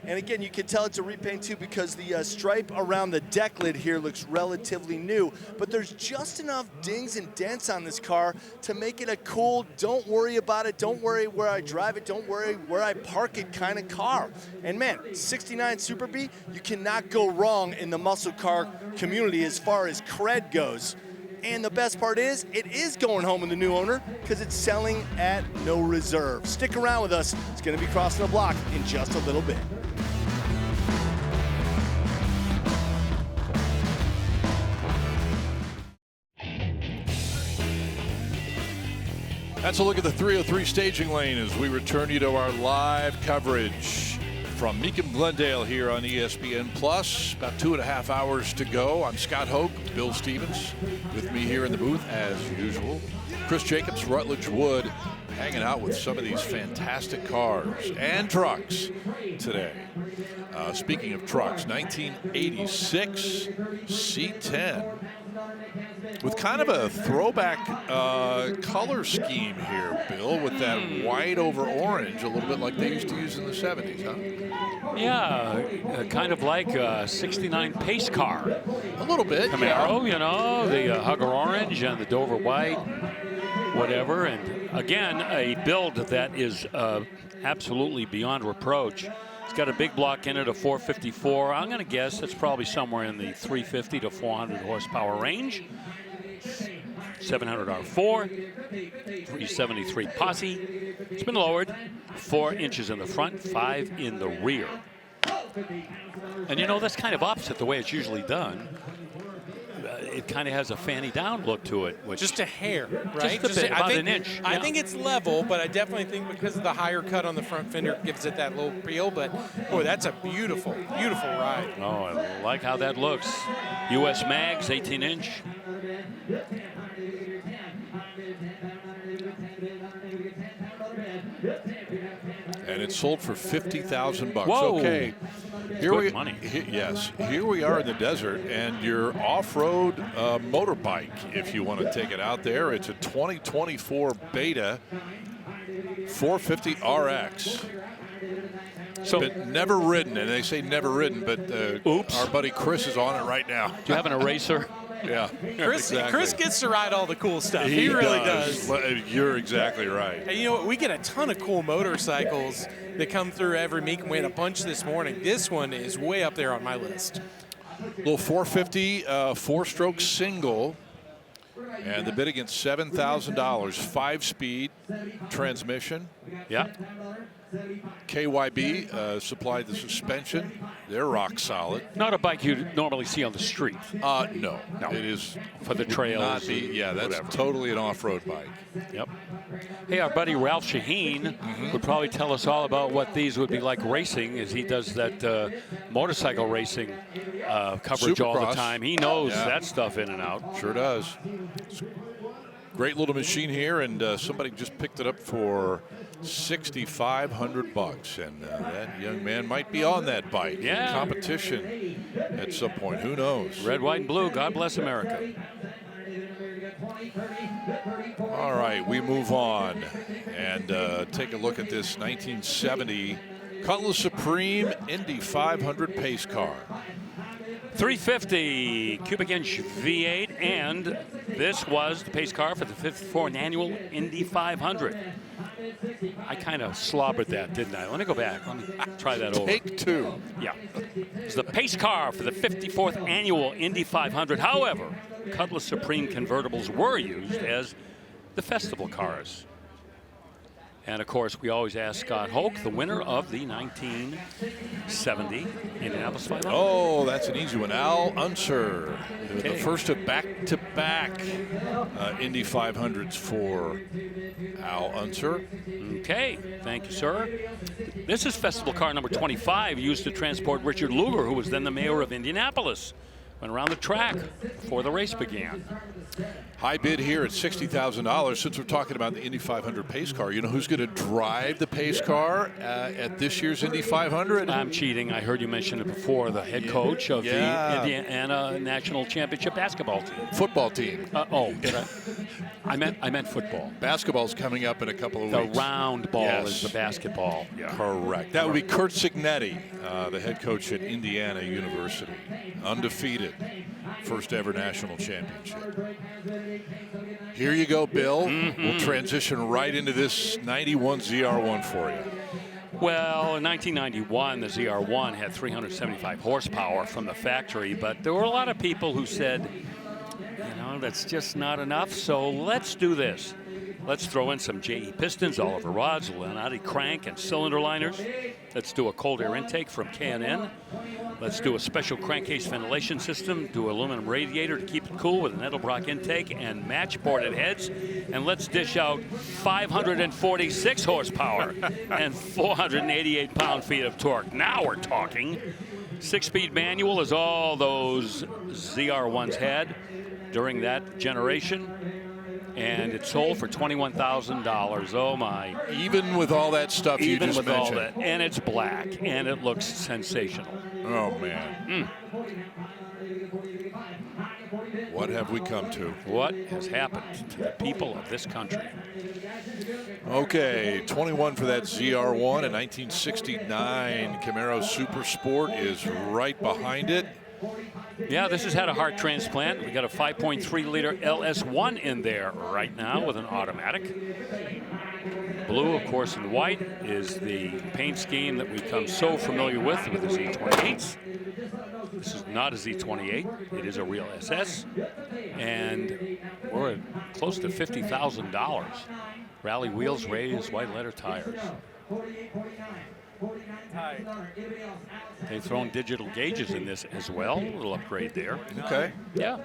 And again, you can tell it's a repaint too because the stripe around the deck lid here looks relatively new. But there's just enough dings and dents on this car to make it a cool, don't worry about it, don't worry where I drive it, don't worry where I park it kind of car. And man, 69 Super B, you cannot go wrong in the muscle car community as far as cred goes. And the best part is, it is going home with the new owner because it's selling at no reserve. Stick around with us. It's going to be crossing the block in just a little bit. That's a look at the 303 staging lane as we return you to our live coverage from Mecum Glendale here on ESPN Plus. About 2.5 hours to go. I'm Scott Hoke, Bill Stevens, with me here in the booth as usual. Chris Jacobs, Rutledge Wood, hanging out with some of these fantastic cars and trucks today. Speaking of trucks, 1986 C10 with kind of a throwback color scheme here, Bill, with that white over orange, a little bit like they used to use in the 70s, huh? Yeah, kind of like a 69 pace car. A little bit, Camaro, you know, the Hugger orange and the Dover white, whatever. And again, a build that is absolutely beyond reproach. It's got a big block in it, a 454. I'm going to guess it's probably somewhere in the 350 to 400 horsepower range. 700 R4, 373 posse. It's been lowered 4 inches in the front, 5 in the rear. And you know, that's kind of opposite the way it's usually done. It kind of has a fanny down look to it. Which just a hair, right? Just a bit, about an inch. I think it's level, but I definitely think because of the higher cut on the front fender gives it that little peel. But, boy, that's a beautiful, beautiful ride. Oh, I like how that looks. U.S. mags, 18-inch. And it's sold for $50,000. Whoa. Okay. Money. Yes, here we are in the desert, and your off-road motorbike, if you want to take it out there. It's a 2024 Beta 450 RX. So, but never ridden, and they say never ridden, but our buddy Chris is on it right now. Do you have an eraser? Yeah, Chris, exactly. Chris gets to ride all the cool stuff. He really does. You're exactly right. And you know what? We get a ton of cool motorcycles that come through every Mecum. We had a bunch this morning. This one is way up there on my list. Little 450 4-stroke single, and the bid against $7,000. 5-speed transmission. Yeah. KYB supplied the suspension. They're rock solid. Not a bike you'd normally see on the street. No. It is for the trails. That's whatever. Totally an off-road bike. Yep. Hey, our buddy Ralph Shaheen would probably tell us all about what these would be like racing, as he does that motorcycle racing coverage all the time. He knows that stuff in and out. Sure does. Great little machine here, and somebody just picked it up for $6,500, and that young man might be on that bike in competition at some point. Who knows? Red, white, and blue. God bless America. All right, we move on and take a look at this 1970 Cutlass Supreme Indy 500 pace car. 350 cubic inch V8, and this was the pace car for the 54th annual Indy 500. I kind of slobbered that, didn't I? Let me go back. Let me try that over. Take two. Yeah. It's the pace car for the 54th annual Indy 500. However, Cutlass Supreme convertibles were used as the festival cars. And of course, we always ask Scott Hoke, the winner of the 1970 Indianapolis 500. Oh, that's an easy one. Al Unser, the first of back-to-back Indy 500s for Al Unser. Okay, thank you, sir. This is festival car number 25, used to transport Richard Lugar, who was then the mayor of Indianapolis. Went around the track before the race began. High bid here at $60,000. Since we're talking about the Indy 500 pace car, you know who's going to drive the pace car at this year's Indy 500? I'm cheating. I heard you mention it before. The head coach of the Indiana National Championship basketball team. Football team. I meant football. Basketball's coming up in a couple of the weeks. The round ball is the basketball. Yeah. Correct. That would be Curt Cignetti, the head coach at Indiana University. Undefeated. First ever national championship. Here you go, Bill. We'll transition right into this 91 ZR1 for you. Well, in 1991, the ZR1 had 375 horsepower from the factory, but there were a lot of people who said, you know, that's just not enough, so let's do this. Let's throw in some JE pistons, Oliver rods, Lenati crank, and cylinder liners. Let's do a cold air intake from K&N. Let's do a special crankcase ventilation system, do aluminum radiator to keep it cool with an Edelbrock intake and match boarded heads. And let's dish out 546 horsepower and 488 pound-feet of torque. Now we're talking. 6-speed manual is all those ZR1s had during that generation. And it sold for $21,000. Oh my! Even with all that stuff you just mentioned. Even with all that, and it's black, and it looks sensational. Oh man! What have we come to? What has happened to the people of this country? Okay, 21 for that ZR1. A 1969 Camaro Super Sport is right behind it. Yeah, this has had a heart transplant. We got a 5.3-liter LS1 in there right now with an automatic. Blue, of course, and white is the paint scheme that we become so familiar with the Z28s. This is not a Z28. It is a real SS. And we're at close to $50,000. Rally wheels, raised white letter tires. They've thrown digital gauges in this as well. A little upgrade there. Okay. Yeah.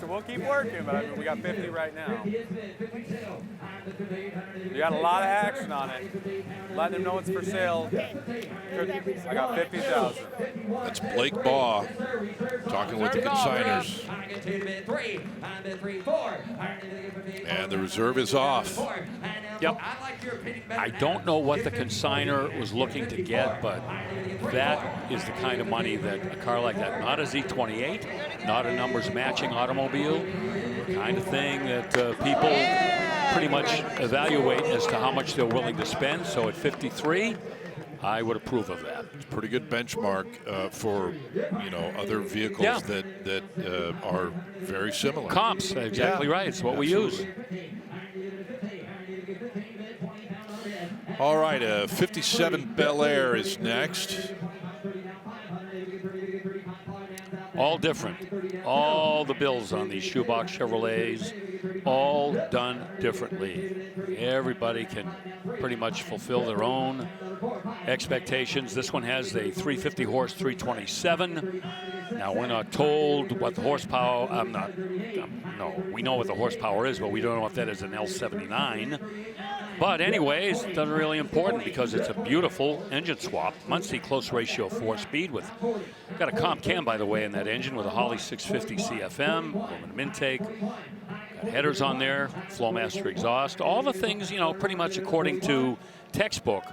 We'll keep working, but I mean, we got 50 right now. You got a lot of action on it. Let them know it's for sale. I got 50,000. That's Blake Baugh talking with the consigners. And the reserve is off. Yep. I don't know what the consigner was looking to get, but that is the kind of money that a car like that, not a Z28, not a numbers matching automobile, the kind of thing that people pretty much evaluate as to how much they're willing to spend. So at 53, I would approve of that. It's a pretty good benchmark for, you know, other vehicles that are very similar. Comps, exactly right. It's what we use. All right, 57 Bel Air is next. All different. All the bills on these shoebox Chevrolets, all done differently. Everybody can pretty much fulfill their own expectations. This one has a 350 horse 327. Now, we're not told what the horsepower, no, we know what the horsepower is, but we don't know if that is an L79. But anyways, it doesn't really important because it's a beautiful engine swap. Muncie close ratio 4-speed with, got a comp cam, by the way, in that engine with a Holley 650 CFM, aluminum intake, got headers on there, Flowmaster exhaust, all the things, you know, pretty much according to textbook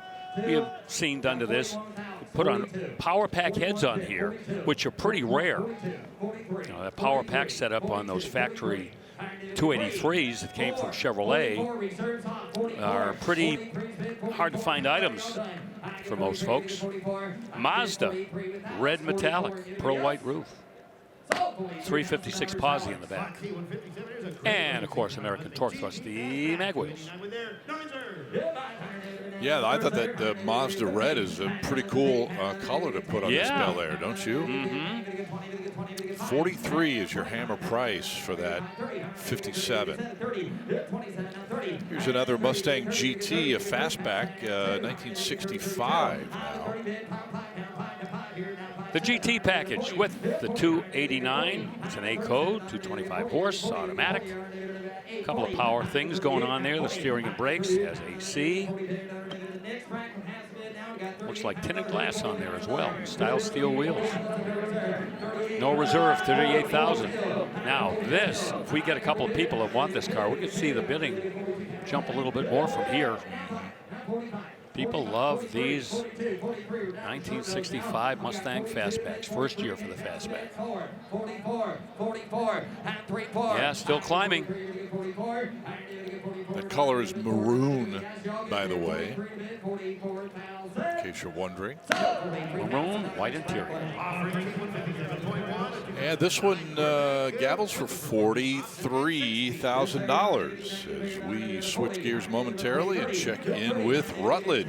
we have seen done to this. Put on power pack heads on here, which are pretty rare. You know, that power pack setup on those factory 283s that came from Chevrolet are pretty hard to find items for most folks. Mazda, red metallic, pearl white roof. 356 posi in the back. And, of course, American Torque Thrust, the mag wheels. Yeah, I thought that the Mazda red is a pretty cool color to put on this Bel Air, don't you? Mm-hmm. 43 is your hammer price for that 57. Here's another Mustang GT, a fastback, 1965 now. The GT package with the 289. It's an A code, 225 horse, automatic. A couple of power things going on there. The steering and brakes has AC. Looks like tinted glass on there as well. Style steel wheels. No reserve, 38,000. Now this, if we get a couple of people that want this car, we can see the bidding jump a little bit more from here. People love these 1965 Mustang fastbacks. First year for the fastback. Yeah, still climbing. The color is maroon, by the way, in case you're wondering. Maroon, white interior. And this one gavels for $43,000 as we switch gears momentarily and check in with Rutledge.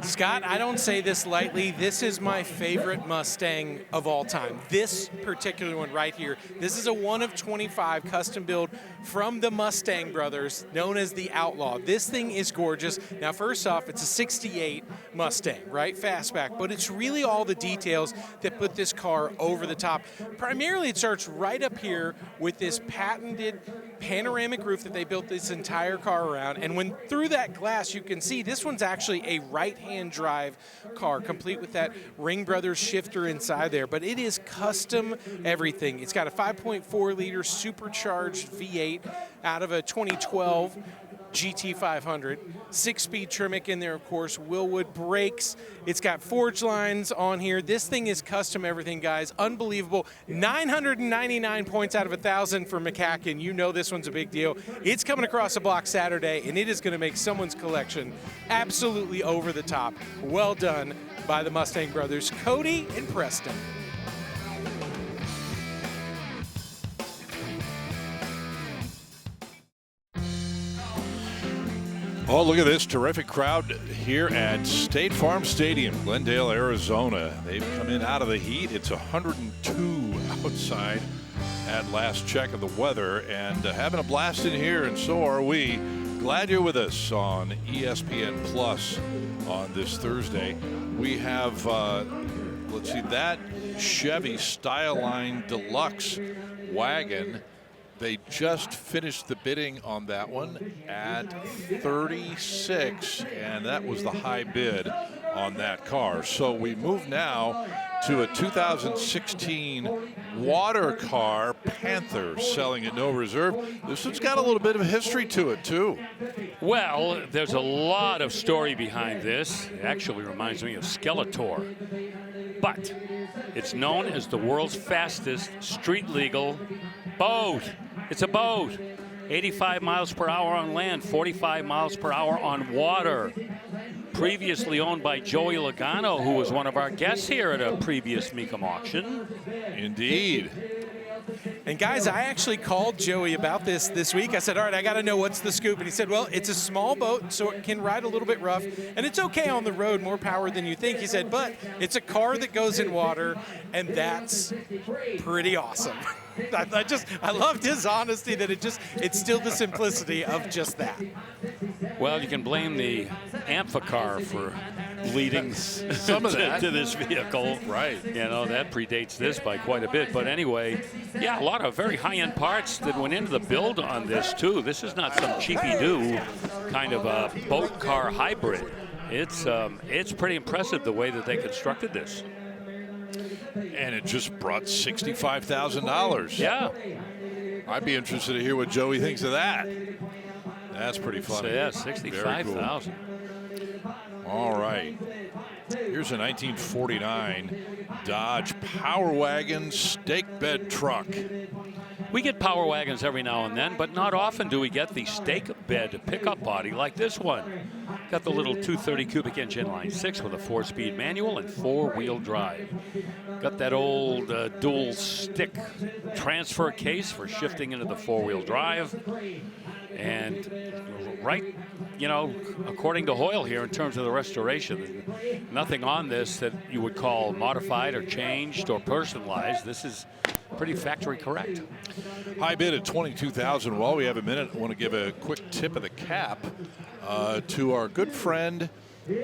Scott, I don't say this lightly. This is my favorite Mustang of all time. This particular one right here. This is a 1 of 25 custom build from the Mustang brothers, known as the Outlaw. This thing is gorgeous. Now, first off, it's a 68 Mustang, right? Fastback, but it's really all the details that put this car over the top. Primarily, it starts right up here with this patented panoramic roof that they built this entire car around. And when through that glass, you can see this one's actually a right-hand drive car, complete with that Ring Brothers shifter inside there. But it is custom everything. It's got a 5.4-liter supercharged V8 out of a 2012 GT500. 6-speed Tremec in there, of course. Willwood brakes. It's got forge lines on here. This thing is custom everything, guys. Unbelievable. 999 points out of 1,000 for McCacken. You know this one's a big deal. It's coming across the block Saturday, and it is going to make someone's collection absolutely over the top. Well done by the Mustang brothers, Cody and Preston. Oh, look at this terrific crowd here at State Farm Stadium, Glendale, Arizona. They've come in out of the heat. It's 102 outside at last check of the weather, and having a blast in here, and so are we. Glad you're with us on ESPN Plus on this Thursday. We have, let's see, that Chevy Styleline Deluxe wagon. They just finished the bidding on that one at 36, and that was the high bid on that car. So we move now to a 2016 water car Panther selling at no reserve. This one's got a little bit of history to it, too. Well, there's a lot of story behind this. It actually reminds me of Skeletor. But it's known as the world's fastest street-legal boat. It's a boat. 85 miles per hour on land, 45 miles per hour on water. Previously owned by Joey Logano, who was one of our guests here at a previous Mecum auction. Indeed. And guys, I actually called Joey about this week. I said, all right, I got to know what's the scoop. And he said, well, it's a small boat, so it can ride a little bit rough. And it's okay on the road, more power than you think. He said, but it's a car that goes in water, and that's pretty awesome. I loved his honesty that it's still the simplicity of just that. Well, you can blame the Amphicar for leading some of that to this vehicle. Right. You know, that predates this by quite a bit. But anyway, yeah, a lot of very high-end parts that went into the build on this, too. This is not some cheapy-doo kind of a boat car hybrid. It's pretty impressive the way that they constructed this. And it just brought $65,000. Yeah. I'd be interested to hear what Joey thinks of that. That's pretty funny. So, yeah, 65,000. Cool. All right. Here's a 1949 Dodge Power Wagon stake bed truck. We get power wagons every now and then, but not often do we get the stake bed pickup body like this one. Got the little 230 cubic engine line 6 with a 4-speed manual and 4-wheel drive. Got that old dual stick transfer case for shifting into the 4-wheel drive. And right, you know, according to Hoyle here in terms of the restoration, nothing on this that you would call modified or changed or personalized. This is pretty factory correct. High bid at $22,000. While we have a minute, I want to give a quick tip of the cap to our good friend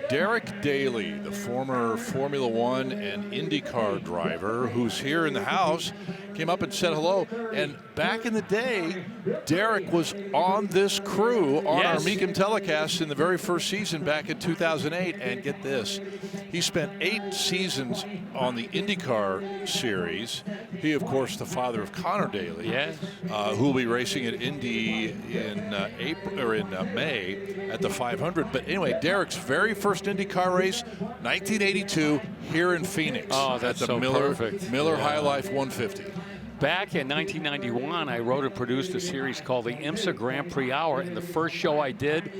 Derek Daly, the former Formula One and IndyCar driver, who's here in the house, came up and said hello. And back in the day, Derek was on this crew on our Mecum telecast in the very first season back in 2008. And get this, he spent 8 seasons on the IndyCar series. He, of course, the father of Connor Daly, who will be racing at Indy in April or in May at the 500. But anyway, Derek's very first IndyCar race, 1982, here in Phoenix. Oh, that's at the so perfect. Miller High Life 150. Back in 1991, I wrote and produced a series called the IMSA Grand Prix Hour, and the first show I did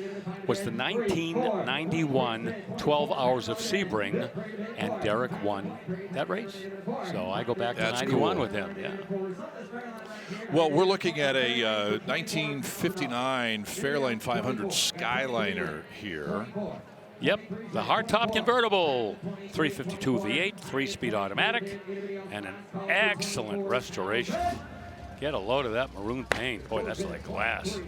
was the 1991 12 Hours of Sebring, and Derek won that race. So I go back to 91 with him. Yeah. Well, we're looking at a 1959 Fairlane 500 Skyliner here. Yep, the hardtop convertible, 352 V8, 3-speed automatic, and an excellent restoration. Get a load of that maroon paint. Boy, that's like glass.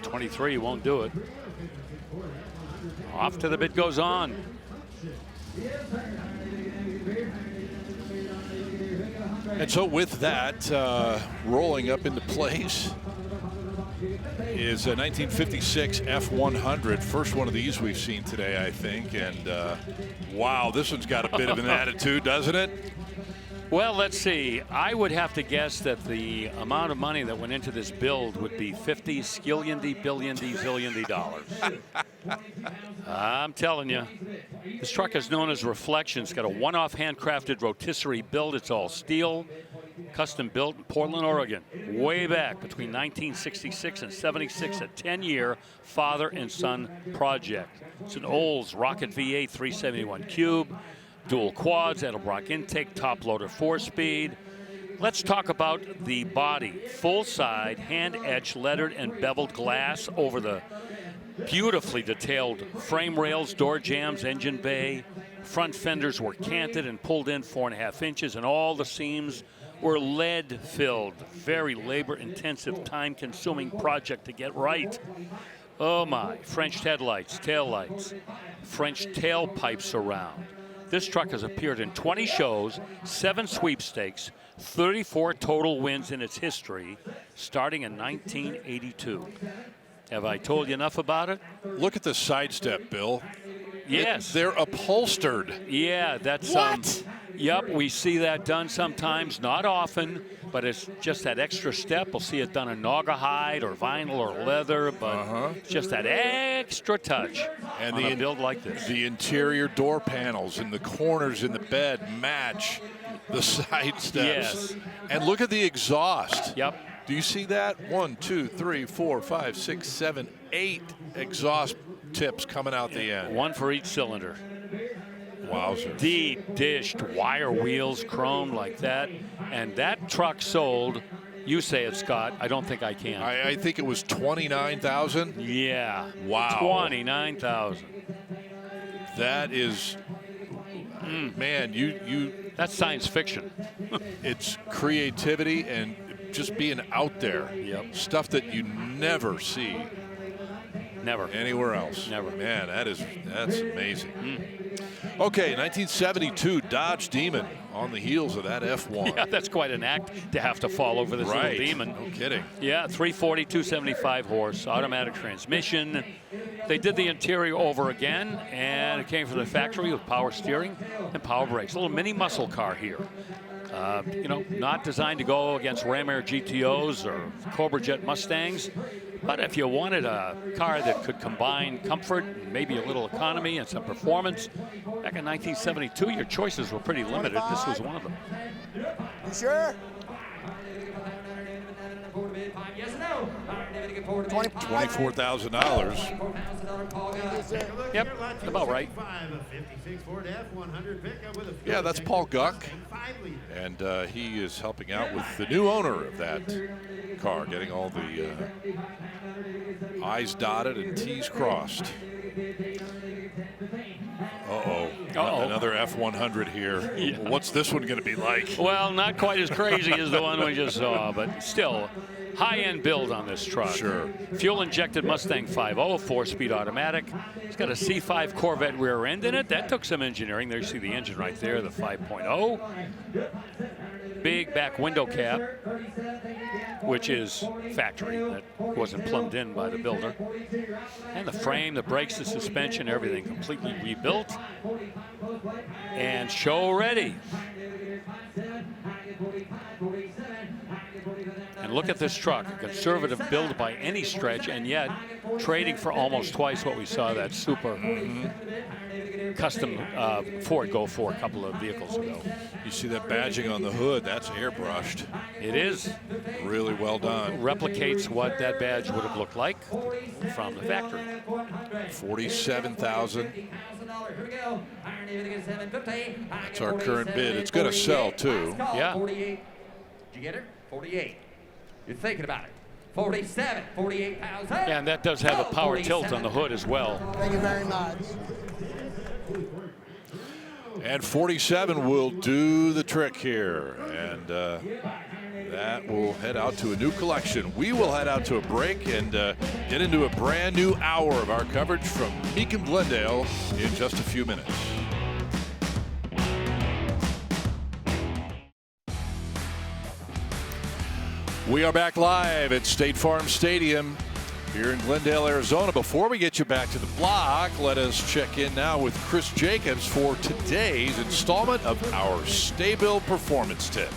23 won't do it. Off to the bid goes on. And so with that, rolling up into place is a 1956 F100. First one of these we've seen today, I think. And wow, this one's got a bit of an attitude, doesn't it? Well, let's see. I would have to guess that the amount of money that went into this build would be 50 skillion-y, billion-y, zillion-y dollars. I'm telling you, this truck is known as Reflection. It's got a one-off handcrafted rotisserie build. It's all steel, custom built in Portland, Oregon, way back between 1966 and 76, a 10-year father and son project. It's an Olds Rocket V8 371 Cube, dual quads, Edelbrock intake, top loader 4-speed. Let's talk about the body. Full side, hand-etched, lettered, and beveled glass over the beautifully detailed frame rails, door jambs, engine bay. Front fenders were canted and pulled in 4.5 inches, and all the seams were lead-filled. Very labor-intensive, time-consuming project to get right. Oh my, French headlights, taillights, French tailpipes around. This truck has appeared in 20 shows, 7 sweepstakes, 34 total wins in its history, starting in 1982. Have I told you enough about it? Look at the sidestep, Bill. Yes. They're upholstered. Yeah, that's what? Yep, we see that done sometimes, not often, but it's just that extra step. We'll see it done in naugahyde or vinyl or leather, but it's just that extra touch and on a build like this. The interior door panels and the corners in the bed match the side steps. Yes. And look at the exhaust. Yep. Do you see that? 1, 2, 3, 4, 5, 6, 7, 8 exhaust tips coming out the end. One for each cylinder. Wowzers. Deep dished wire wheels, chrome like that. And that truck sold, you say it, Scott. I don't think I can. I think it was 29,000. Yeah. Wow. 29,000. That is, man, you. That's science fiction. It's creativity and just being out there. Yep. Stuff that you never see. Never. Anywhere else. Never. Man, that's amazing. Okay, 1972 Dodge Demon on the heels of that F1. Yeah, that's quite an act to have to fall over this little demon. No kidding. Yeah, 340, 275 horse, automatic transmission. They did the interior over again, and it came from the factory with power steering and power brakes. A little mini muscle car here. You know, not designed to go against Ram Air GTOs or Cobra Jet Mustangs. But if you wanted a car that could combine comfort, maybe a little economy and some performance, back in 1972, your choices were pretty limited. This was one of them. You sure? $24,000. Yep, about right. Yeah, that's Paul Guck, and he is helping out with the new owner of that car, getting all the I's dotted and T's crossed. Another F-100 here. Yeah. What's this one going to be like? Well, not quite as crazy as the one we just saw, but still high-end build on this truck. Sure. Fuel-injected Mustang 5.0, 4-speed automatic. It's got a C5 Corvette rear end in it. That took some engineering. There you see the engine right there, the 5.0. Big back window cap, which is factory. That wasn't plumbed in by the builder. And the frame, the brakes, the suspension, everything completely rebuilt and show ready. And look at this truck, a conservative build by any stretch, and yet trading for almost twice what we saw that super custom Ford go for a couple of vehicles ago. You see that badging on the hood, that's airbrushed. It is. Really well done. Replicates what that badge would have looked like from the factory. $47,000. That's our current bid. It's going to sell too. Yeah. 48. Did you get it? 48. You're thinking about it. 47, 48,000. Yeah, and that does have a power tilt on the hood as well. Thank you very much. And 47 will do the trick here. And that will head out to a new collection. We will head out to a break and get into a brand new hour of our coverage from Mecum Glendale in just a few minutes. We are back live at State Farm Stadium here in Glendale, Arizona. Before we get you back to the block, let us check in now with Chris Jacobs for today's installment of our Stay-Bill Performance Tip.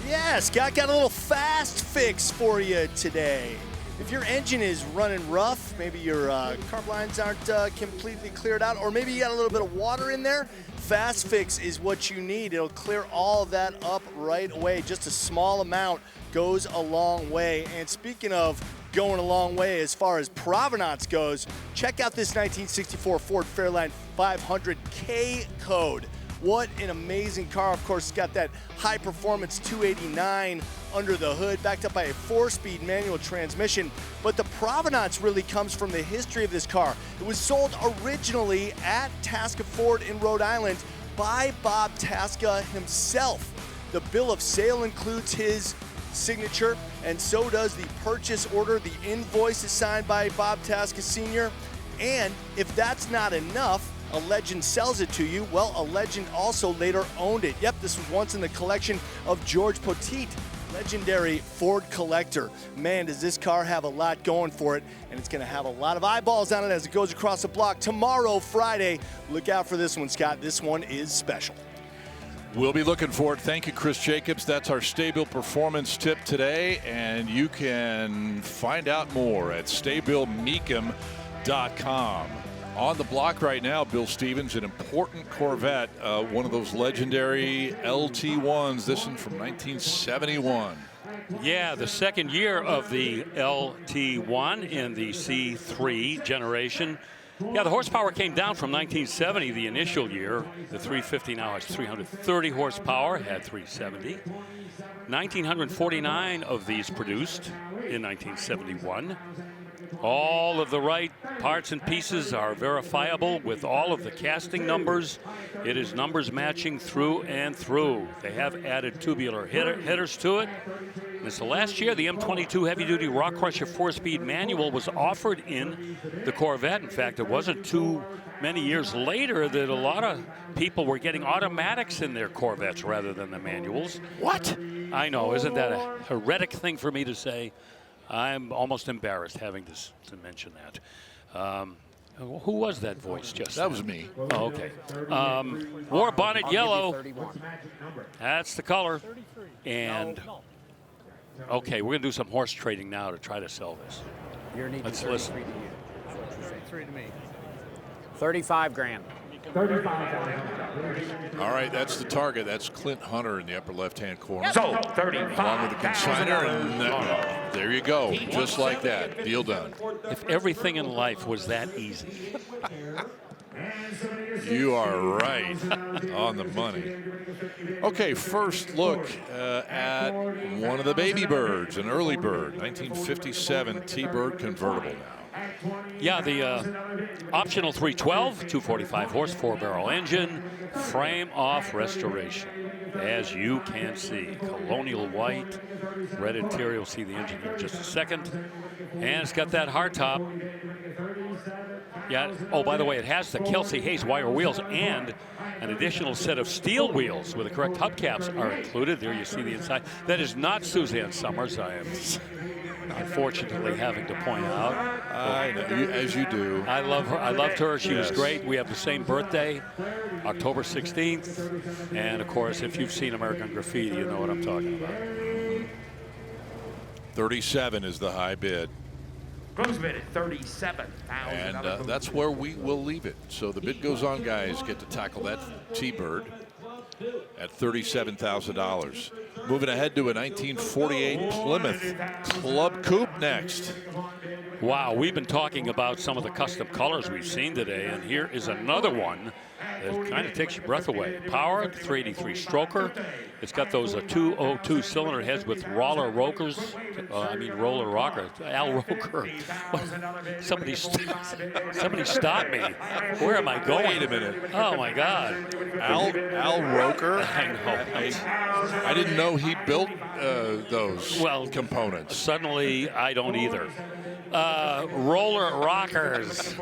Yeah, Scott got a little fast fix for you today. If your engine is running rough, maybe your carb lines aren't completely cleared out, or maybe you got a little bit of water in there, Fast Fix is what you need. It'll clear all of that up right away. Just a small amount goes a long way. And speaking of going a long way as far as provenance goes, check out this 1964 Ford Fairlane 500K code. What an amazing car. Of course, it's got that high performance 289 under the hood, backed up by a 4-speed manual transmission. But the provenance really comes from the history of this car. It was sold originally at Tasca Ford in Rhode Island by Bob Tasca himself. The bill of sale includes his signature, and so does the purchase order. The invoice is signed by Bob Tasca Sr. And if that's not enough, a legend sells it to you. Well, a legend also later owned it. Yep, this was once in the collection of George Poteet, legendary Ford collector. Man, does this car have a lot going for it, and it's going to have a lot of eyeballs on it as it goes across the block tomorrow, Friday. Look out for this one, Scott. This one is special. We'll be looking for it. Thank you, Chris Jacobs. That's our Stay-Bill Performance Tip today, and you can find out more at staybillmecum.com. On the block right now, Bill Stevens, an important Corvette, one of those legendary LT1s, this one from 1971. Yeah, the second year of the LT1 in the C3 generation. Yeah, the horsepower came down from 1970, the initial year. The 350 now has 330 horsepower, had 370. 1,949 of these produced in 1971. All of the right parts and pieces are verifiable with all of the casting numbers. It is numbers matching through and through. They have added tubular headers to it. And so last year, the M22 heavy-duty Rock Crusher 4-speed manual was offered in the Corvette. In fact, it wasn't too many years later that a lot of people were getting automatics in their Corvettes rather than the manuals. What? I know, isn't that a heretic thing for me to say? I'm almost embarrassed having to mention that. Who was that voice just That then? was me. Oh, okay. War bonnet yellow. That's the color. And, okay, we're going to do some horse trading now to try to sell this. You're needing Let's 33 listen. to you. That's what you say. 3 to me. 35 grand. All right, that's the target. That's Clint Hunter in the upper left-hand corner. So, 35. Along with the consignor. And There you go. Just like that. Deal done. If everything in life was that easy. You are right on the money. Okay, first look at one of the baby birds, an early bird, 1957 T-Bird convertible now. Yeah, the optional 312, 245 horse, 4-barrel engine, frame off restoration. As you can see, colonial white, red interior. You'll see the engine here in just a second. And it's got that hardtop. Yeah. Oh, by the way, it has the Kelsey Hayes wire wheels and an additional set of steel wheels with the correct hubcaps are included. There you see the inside. That is not Suzanne Summers. I am unfortunately having to point out. I know, as you do. I love her. I loved her. She was great. We have the same birthday, October 16th. And, of course, if you've seen American Graffiti, you know what I'm talking about. 37 is the high bid. Close bid at $37,000. And that's where we will leave it. So the bid goes on, guys. Get to tackle that T-Bird at $37,000. Moving ahead to a 1948 Plymouth Club Coupe next. Wow, we've been talking about some of the custom colors we've seen today, and here is another one that kind of takes your breath away. Power, 383 stroker. It's got those 202 cylinder heads with roller rockers. Roller rocker. Al Roker. Somebody stop me. Where am I going? Wait a minute. Oh my God. Al Roker. I know. I didn't know he built those components. Suddenly, I don't either. Roller rockers.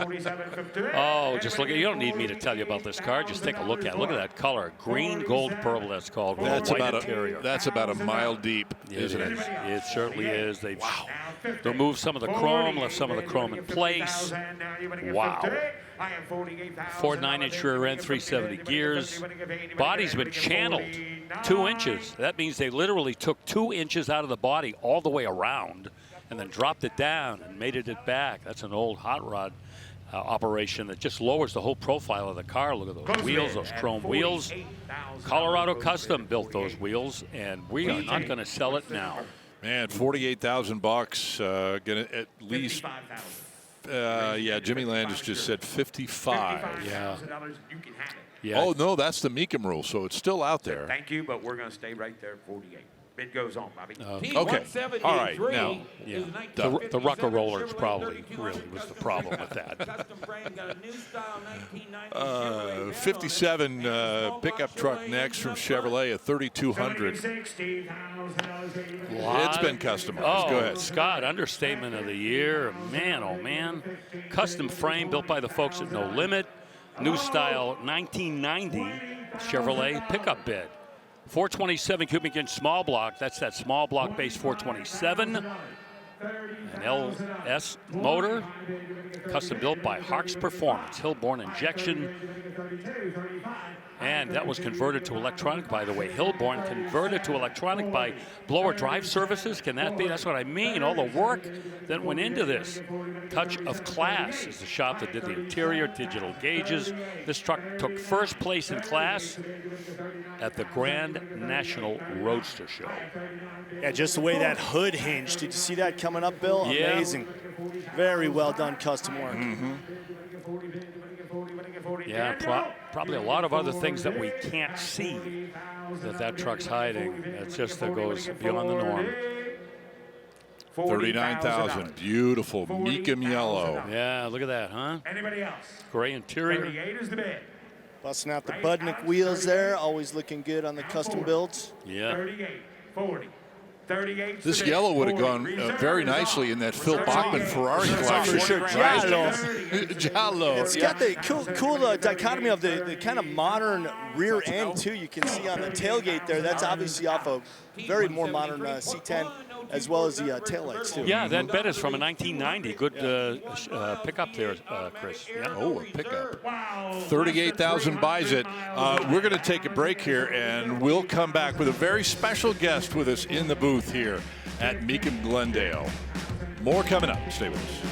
Oh, just look at, you don't need me to tell you about this car. Just take a look at it. Look at that color. Green, gold, purple, that's called. That's white about interior. that's about a mile deep, isn't it? It certainly is. They've removed some of the chrome, left some of the chrome in place. Wow. Ford 9-inch rear end, 370 gears. Body's been channeled 2 inches. That means they literally took 2 inches out of the body all the way around and then dropped it down and mated it back. That's an old hot rod operation that just lowers the whole profile of the car. Look at those wheels, those chrome wheels. Colorado Custom built those wheels, and we are not going to sell it now. Man, $48,000. Gonna at least. Jimmy Landis just said 55. Yeah. Oh no, that's the Mecum rule, so it's still out there. Thank you, but we're going to stay right there at 48. Bid goes on, Bobby. Okay. All right. Now, the Rucker Rollers probably really was the problem with that. 57 pickup truck next from Chevrolet, a 3200. It's been customized. Oh, go ahead. Scott, understatement of the year. Man, oh man. Custom frame built by the folks at No Limit. New style 1990 Chevrolet pickup bed. 427 cubic inch small block. That's that small block base 427. An LS motor, custom built by Harks Performance, Hillborn injection. And that was converted to electronic, by the way. Hillborn converted to electronic by Blower Drive Services. Can that be? That's what I mean. All the work that went into this. Touch of Class is the shop that did the interior, digital gauges. This truck took first place in class at the Grand National Roadster Show. Yeah, just the way that hood hinged. Did you see that coming up, Bill? Yeah. Amazing. Very well done custom work. Mm-hmm. Yeah, probably a lot of other things that we can't see that truck's hiding. It's just that goes beyond the norm. 39,000. Beautiful Mecum yellow. Yeah, look at that, huh? Anybody else? Gray interior. 38 is the bid. Busting out the Budnick wheels there. Always looking good on the custom builds. Yeah. 38, 40. 38. This yellow would have gone very nicely in that Phil Bachman Ferrari collection. For sure. Giallo. It's got the cool dichotomy of the kind of modern rear end, too. You can see on the tailgate there. That's obviously off a very more modern C10, as well as the taillights, too. Yeah, that bed is from a 1990. Good pickup there, Chris. Yeah. Oh, a pickup. 38,000 buys it. We're going to take a break here, and we'll come back with a very special guest with us in the booth here at Mecum Glendale. More coming up. Stay with us.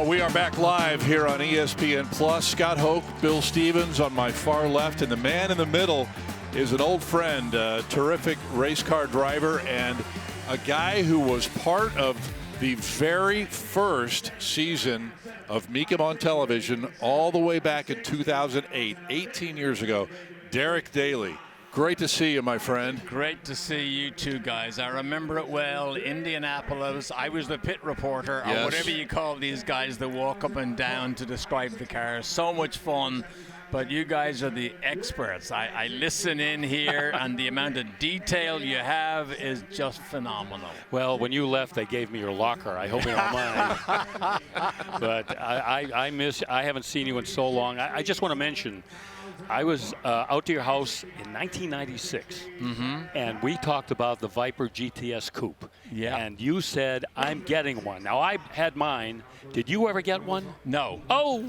Well, we are back live here on ESPN Plus. Scott Hoke, Bill Stevens on my far left, and the man in the middle is an old friend, a terrific race car driver, and a guy who was part of the very first season of Mecum on television all the way back in 2008, 18 years ago. Derek Daly. Great to see you, my friend. Great to see you too, guys. I remember it well. Indianapolis. I was the pit reporter, or whatever you call these guys that walk up and down to describe the cars. So much fun. But you guys are the experts. I listen in here, and the amount of detail you have is just phenomenal. Well, when you left, they gave me your locker. I hope you don't mind. But I haven't seen you in so long. I just want to mention, I was out to your house in 1996, and we talked about the Viper GTS Coupe. Yeah. And you said, I'm getting one. Now, I had mine. Did you ever get one? No. Oh!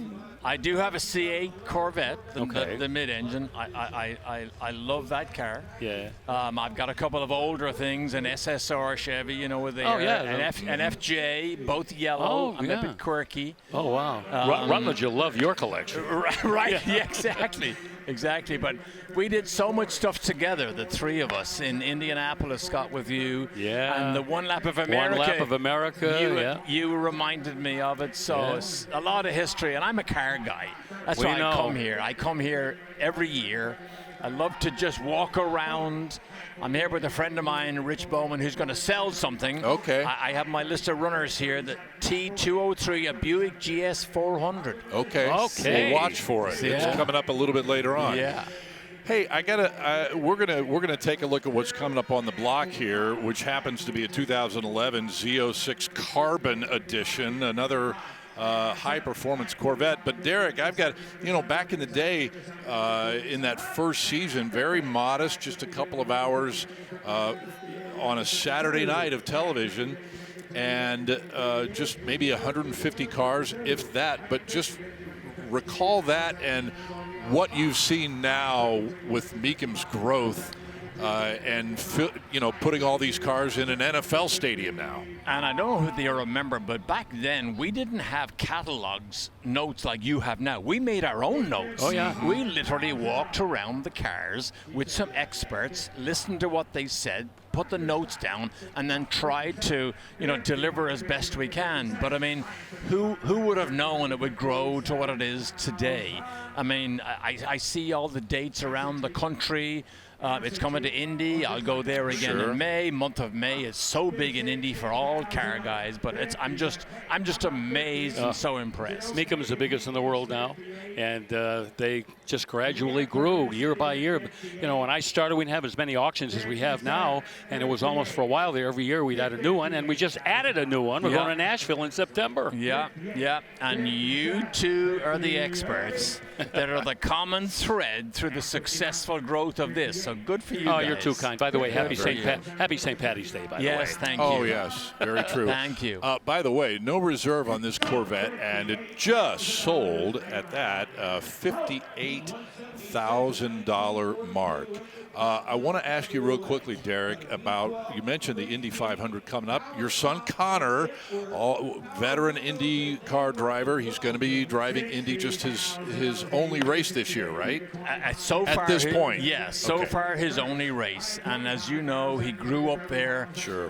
I do have a C8 Corvette, Okay. the mid-engine. I love that car. Yeah. I've got a couple of older things, an SSR Chevy, you know, with the an FJ, both yellow. I'm a bit quirky. Oh, wow. Rutledge, you'll love your collection. Right, yeah, exactly. Exactly, but we did so much stuff together, the three of us, in Indianapolis, Scott, with you. Yeah. And the One Lap of America. One Lap of America, You reminded me of it, so it's a lot of history, and I'm a car guy. That's why I come here. I come here every year. I love to just walk around. I'm here with a friend of mine, Rich Bowman, who's going to sell something. Okay. I have my list of runners here, the T203, a Buick GS 400. Okay. We'll watch for it. Yeah. It's coming up a little bit later on. Yeah. Hey, we're gonna take a look at what's coming up on the block here, which happens to be a 2011 Z06 Carbon Edition, another high-performance Corvette. But Derek, I've got, back in the day, in that first season, very modest, just a couple of hours on a Saturday night of television, and just maybe 150 cars, if that. But just recall that and what you've seen now with Mecum's growth, and putting all these cars in an NFL stadium now. And I don't know who they remember, but back then we didn't have catalogs, notes like you have now. We made our own notes. Oh, yeah. We literally walked around the cars with some experts, listened to what they said, put the notes down, and then tried to, deliver as best we can. But I mean, who would have known it would grow to what it is today? I mean, I see all the dates around the country. It's coming to Indy. I'll go there again in May. Month of May is so big in Indy for all car guys, but I'm just amazed and so impressed. Mecum is the biggest in the world now, and they just gradually grew year by year. When I started, we didn't have as many auctions as we have now, and it was almost for a while there. Every year we'd add a new one, and we just added a new one. We're going to Nashville in September. Yeah, and you two are the experts that are the common thread through the successful growth of this. So good for you guys. You're too kind. By the way, happy St. Patty's Day, by the way. Yes, thank you. Oh, yes, very true. Thank you. By the way, no reserve on this Corvette, and it just sold at that $58,000 mark. I want to ask you real quickly, Derek, about, you mentioned the Indy 500 coming up. Your son, Connor, veteran Indy car driver, he's going to be driving Indy, just his only race this year, right? So far, at this point. Yes, so far his only race. And as you know, he grew up there. Sure.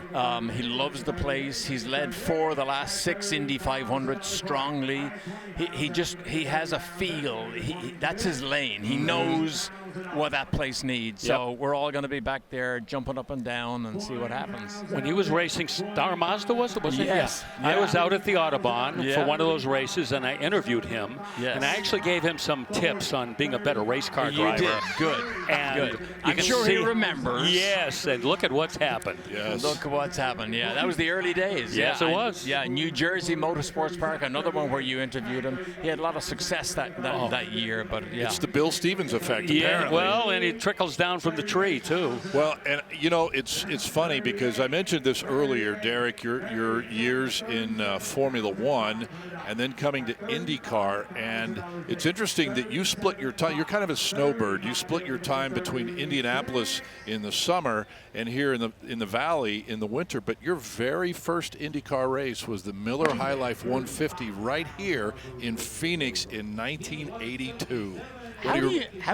He loves the place. He's led 4 of the last 6 Indy 500 strongly. He has a feel. That's his lane. He knows what that place needs. So we're all going to be back there jumping up and down and see what happens. When he was racing Star Mazda, wasn't it? Yes. Yeah. I was out at the Autobahn for one of those races, and I interviewed him. Yes. And I actually gave him some tips on being a better race car driver. You did. Good. And good. I'm sure he remembers. Yes, and look at what's happened. Yes. Look at what's happened. Yeah, that was the early days. Yes, it was. Yeah, New Jersey Motorsports Park, another one where you interviewed him. He had a lot of success that year, but yeah. It's the Bill Stevens effect, apparently. Well, and it trickles down from the tree, too. Well, and it's funny because I mentioned this earlier, Derek, your years in Formula One and then coming to IndyCar, and it's interesting that you split your time. You're kind of a snowbird. You split your time between Indianapolis in the summer and here in the Valley in the winter. But your very first IndyCar race was the Miller High Life 150 right here in Phoenix in 1982. How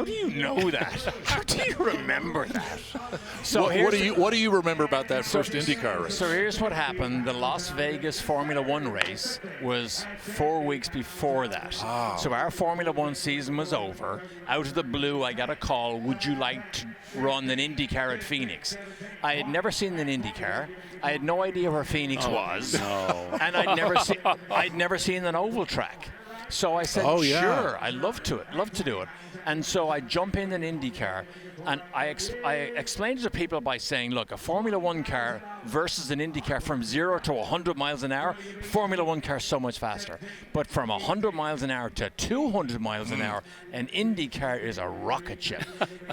do you know that? How do you remember that? So what do you remember about that first IndyCar race? So here's what happened. The Las Vegas Formula One race was 4 weeks before that. Oh. So our Formula One season was over. Out of the blue, I got a call, would you like to run an IndyCar at Phoenix? I had never seen an IndyCar. I had no idea where Phoenix was. No. And I'd never seen an oval track. So I said, sure, I'd love to do it. And so I jump in an IndyCar, and I explained it to people by saying, look, a Formula One car versus an IndyCar from 0 to 100 miles an hour, Formula One car is so much faster. But from 100 miles an hour to 200 miles an hour, an IndyCar is a rocket ship.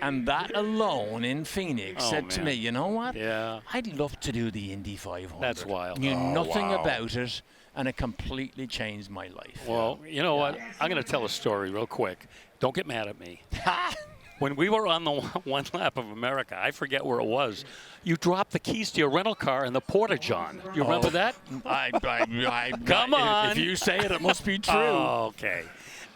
And that alone in Phoenix said to me, you know what? Yeah. I'd love to do the Indy 500. That's wild. Knew nothing about it. And it completely changed my life. Well, you know what? I'm going to tell a story real quick. Don't get mad at me. When we were on the one lap of America, I forget where it was, you dropped the keys to your rental car in the porta-john. You remember that? Come on. If you say it, it must be true. Oh, okay.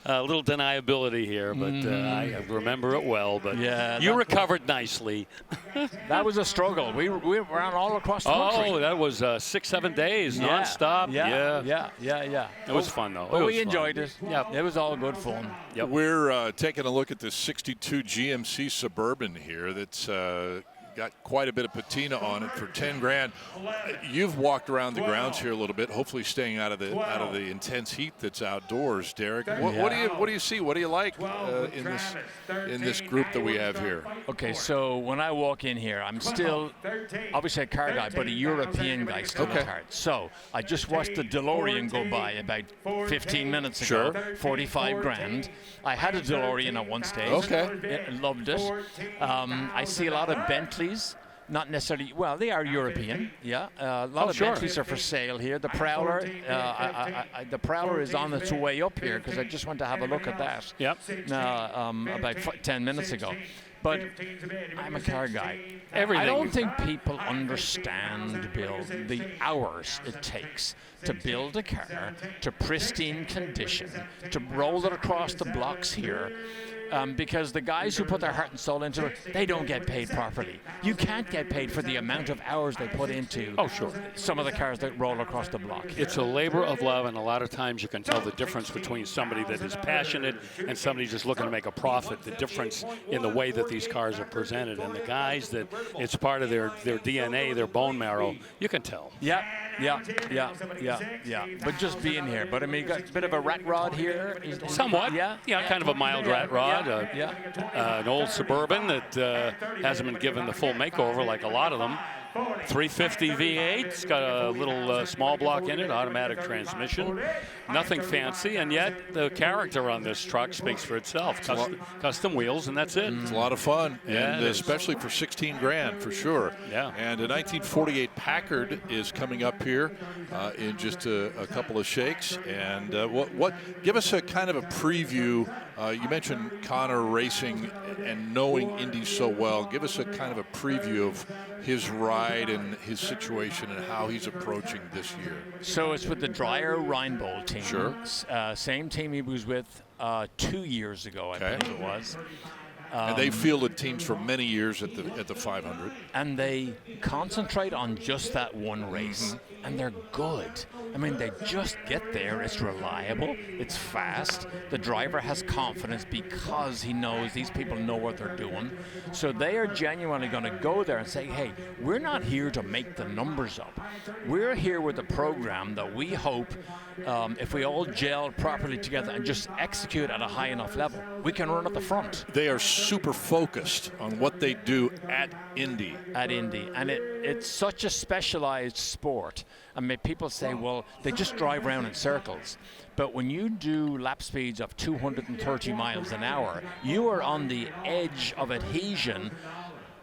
A little deniability here, but I remember it well. But you recovered nicely. That was a struggle. We ran all across the country. Oh, that was 6-7 days nonstop. Yeah. It was fun though. But we enjoyed it. Yeah, it was all good fun. Yep. We're taking a look at this '62 GMC Suburban here. That's got quite a bit of patina on it for 10 grand. You've walked around the grounds here a little bit, hopefully staying out of the intense heat that's outdoors, Derek. What do you see? What do you like in this group that we have here? Okay, so when I walk in here, I'm still obviously a car guy, but a European guy still in cars. So I just watched the DeLorean go by about 15 minutes ago. 45 grand. I had a DeLorean at one stage. Okay. Loved it. I see a lot of Bentleys. Not necessarily, well, they are European, a lot of Bentleys are for sale here. The Prowler, the Prowler is on its way up here because I just went to have a look at that. About 10 minutes ago. But I'm a car guy. I don't think people understand, Bill, the hours it takes to build a car to pristine condition, to roll it across the blocks here. Because the guys who put their heart and soul into it, they don't get paid properly. You can't get paid for the amount of hours they put into some of the cars that roll across the block. It's a labor of love, and a lot of times you can tell the difference between somebody that is passionate and somebody just looking to make a profit, the difference in the way that these cars are presented. And the guys that it's part of their DNA, their bone marrow, you can tell. Yeah. But just being here. But I mean, you got a bit of a rat rod here. Somewhat. Yeah, kind of a mild rat rod. An old Suburban that hasn't been given the full makeover like a lot of them. 350 V8. It's got a little small block in it, automatic transmission. Nothing fancy, and yet the character on this truck speaks for itself. Custom wheels, and that's it. It's a lot of fun, and especially for 16 grand, for sure. Yeah. And a 1948 Packard is coming up here in just a couple of shakes. And give us a kind of a preview. You mentioned Connor racing and knowing Indy so well. Give us a kind of a preview of his ride and his situation and how he's approaching this year. So it's with the Dreyer Reinbold team. Sure. Same team he was with 2 years ago, I believe it was. And they fielded teams for many years at the 500. And they concentrate on just that one race. And they're good. I mean, they just get there. It's reliable. It's fast. The driver has confidence because he knows these people know what they're doing. So they are genuinely going to go there and say, hey, we're not here to make the numbers up. We're here with a program that we hope, if we all gel properly together and just execute at a high enough level, we can run at the front. They are super focused on what they do at Indy. And it's such a specialized sport. I mean, people say, well, they just drive around in circles. But when you do lap speeds of 230 miles an hour, you are on the edge of adhesion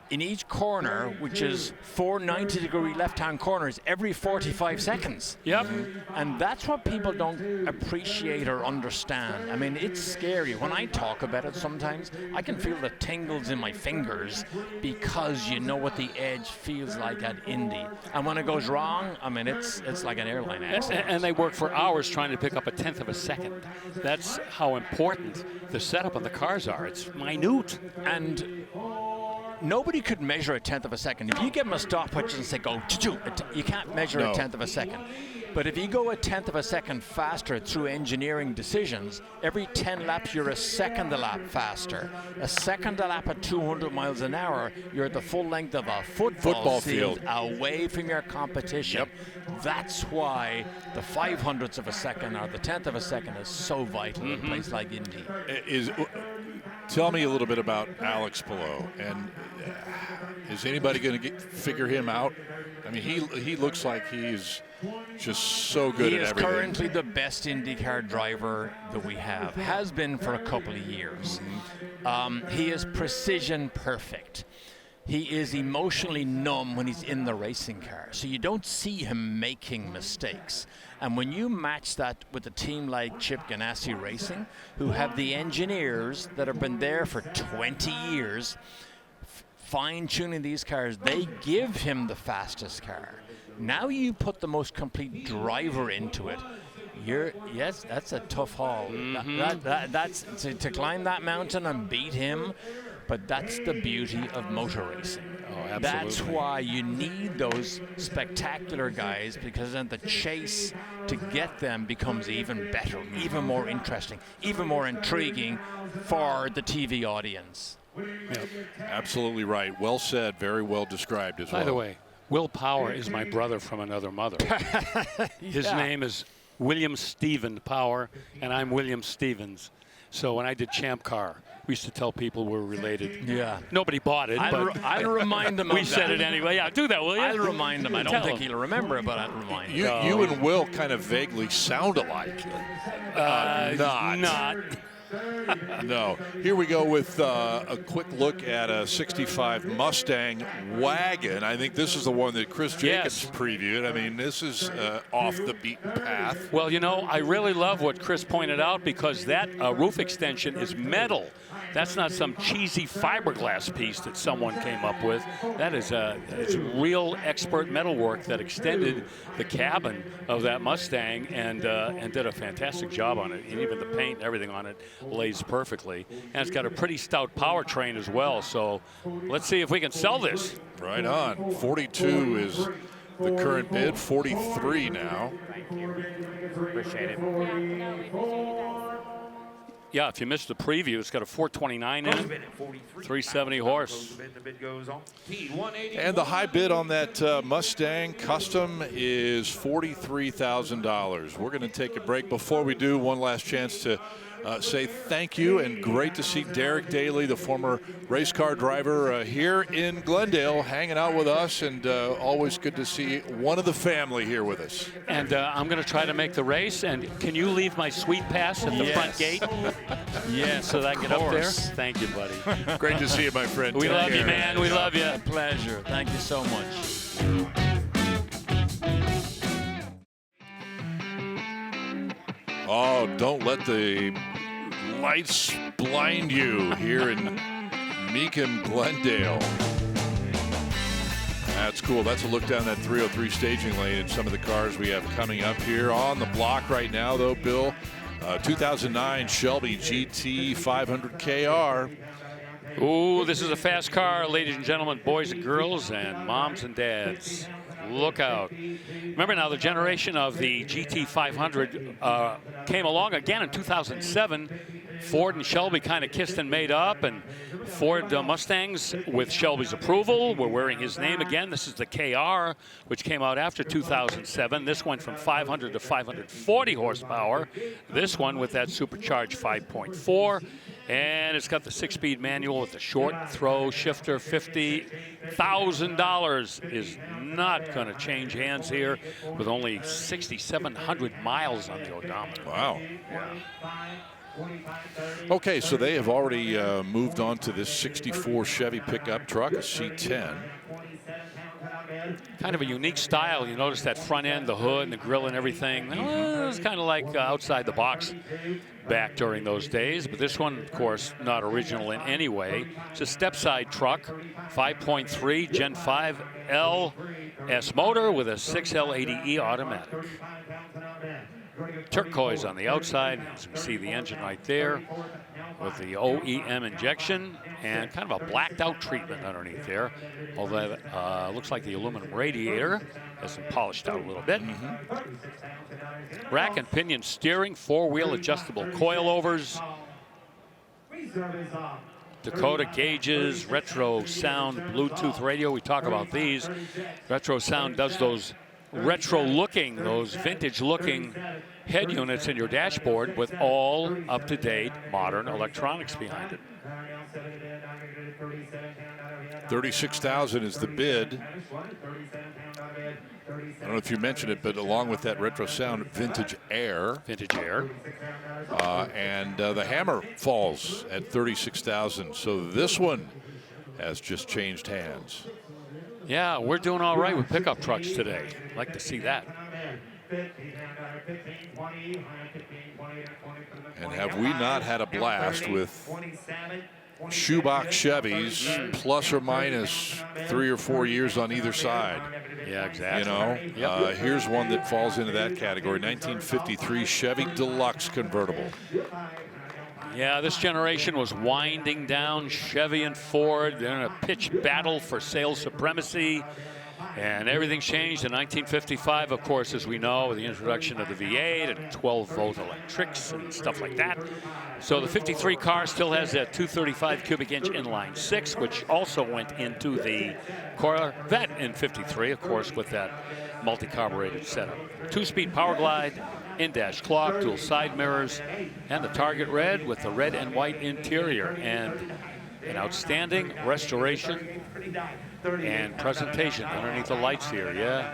in each corner, which is 4 90-degree left-hand corners every 45 seconds. Yep. And that's what people don't appreciate or understand. I mean, it's scary. When I talk about it sometimes, I can feel the tingles in my fingers because you know what the edge feels like at Indy. And when it goes wrong, I mean, it's like an airline accident. And they work for hours trying to pick up a 1/10 of a second. That's how important the setup of the cars are. It's minute. And nobody could measure a 1/10 of a second. If you give them a stopwatch and say go, you can't measure a 1/10 of a second. But if you go a 1/10 of a second faster through engineering decisions, every 10 laps you're a second a lap faster. A second a lap at 200 miles an hour, you're at the full length of a football field away from your competition. Yep. That's why the 500ths of a second or the 1/10 of a second is so vital in a place like Indy. Tell me a little bit about Alex Palou, and is anybody going to figure him out? I mean, he looks like he's just so good at everything. He is currently the best IndyCar driver that we have. Has been for a couple of years. He is precision perfect. He is emotionally numb when he's in the racing car, so you don't see him making mistakes. And when you match that with a team like Chip Ganassi Racing, who have the engineers that have been there for 20 years, fine-tuning these cars, they give him the fastest car. Now you put the most complete driver into it. Yes, that's a tough haul. That's to climb that mountain and beat him. But that's the beauty of motor racing. Oh, absolutely. That's why you need those spectacular guys, because then the chase to get them becomes even better, even more interesting, even more intriguing for the TV audience. Yep. Absolutely right. Well said. Very well described as well. By the way, Will Power is my brother from another mother. His name is William Stephen Power, and I'm William Stevens. So when I did Champ Car, we used to tell people we're related. Yeah. Nobody bought it, but I'll remind them of we said it anyway. Yeah, do that, will you? I'll remind them. I don't think he'll remember it, but I'll remind him. You and Will kind of vaguely sound alike. Not. No. Here we go with a quick look at a 65 Mustang wagon. I think this is the one that Chris Jacobs previewed. I mean, this is off the beaten path. Well, you know, I really love what Chris pointed out, because that roof extension is metal. That's not some cheesy fiberglass piece that someone came up with. That is it's real expert metalwork that extended the cabin of that Mustang and did a fantastic job on it. And even the paint and everything on it lays perfectly. And it's got a pretty stout powertrain as well. So let's see if we can sell this. Right on. 42 is the current bid. 43 now. Appreciate it. Yeah, if you missed the preview, it's got a 429 in it, 370 horse. And the high bid on that Mustang Custom is $43,000. We're going to take a break. Before we do, one last chance to say thank you, and great to see Derek Daly, the former race car driver, here in Glendale, hanging out with us, and always good to see one of the family here with us. And I'm going to try to make the race, and can you leave my sweet pass at the front gate? Yes, so that I can get up there? Thank you, buddy. Great to see you, my friend. We love you, man. We love you. A pleasure. Thank you so much. Oh, don't let the lights blind you here in Mecum Glendale. That's cool. That's a look down that 303 staging lane and some of the cars we have coming up here on the block right now, though, Bill. 2009 Shelby GT 500 KR. Ooh, this is a fast car, ladies and gentlemen, boys and girls, and moms and dads. Look out. Remember now, the generation of the GT 500 came along again in 2007. Ford and Shelby kind of kissed and made up, and Ford Mustangs, with Shelby's approval, were wearing his name again. This is the KR, which came out after 2007. This went from 500 to 540 horsepower. This one with that supercharged 5.4. And it's got the 6-speed manual with the short throw shifter. $50,000 is not going to change hands here with only 6,700 miles on the odometer. Wow. Yeah. Okay, so they have already moved on to this 64 Chevy pickup truck, a C10. Kind of a unique style. You notice that front end, the hood, and the grill and everything. Well, it was kind of like outside the box back during those days. But this one, of course, not original in any way. It's a step-side truck, 5.3 Gen 5 LS motor with a 6L80E automatic. Turquoise on the outside. As you can see the engine right there with the OEM injection and kind of a blacked out treatment underneath there. Although it looks like the aluminum radiator has been polished out a little bit. Rack and pinion steering, four-wheel adjustable coilovers. Dakota gauges, retro sound, Bluetooth radio. We talk about these. Retro sound does those retro-looking, those vintage-looking head units in your dashboard with all up-to-date modern electronics behind it. $36,000 is the bid. I don't know if you mentioned it, but along with that retro sound, vintage air. Vintage air. And the hammer falls at $36,000. So this one has just changed hands. Yeah, we're doing all right with pickup trucks today. Like to see that. And have we not had a blast with shoebox Chevys, plus or minus 3 or 4 years on either side? Yeah, exactly. You know, here's one that falls into that category, 1953 Chevy Deluxe convertible. Yeah, this generation was winding down. Chevy and Ford, they're in a pitched battle for sales supremacy. And everything changed in 1955, of course, as we know, with the introduction of the V8 and 12-volt electrics and stuff like that. So the 53 car still has that 235 cubic inch inline six, which also went into the Corvette in 53, of course, with that multi-carbureted setup. 2-speed power glide, in-dash clock, dual side mirrors, and the target red with the red and white interior. And an outstanding restoration and presentation underneath the lights here, yeah.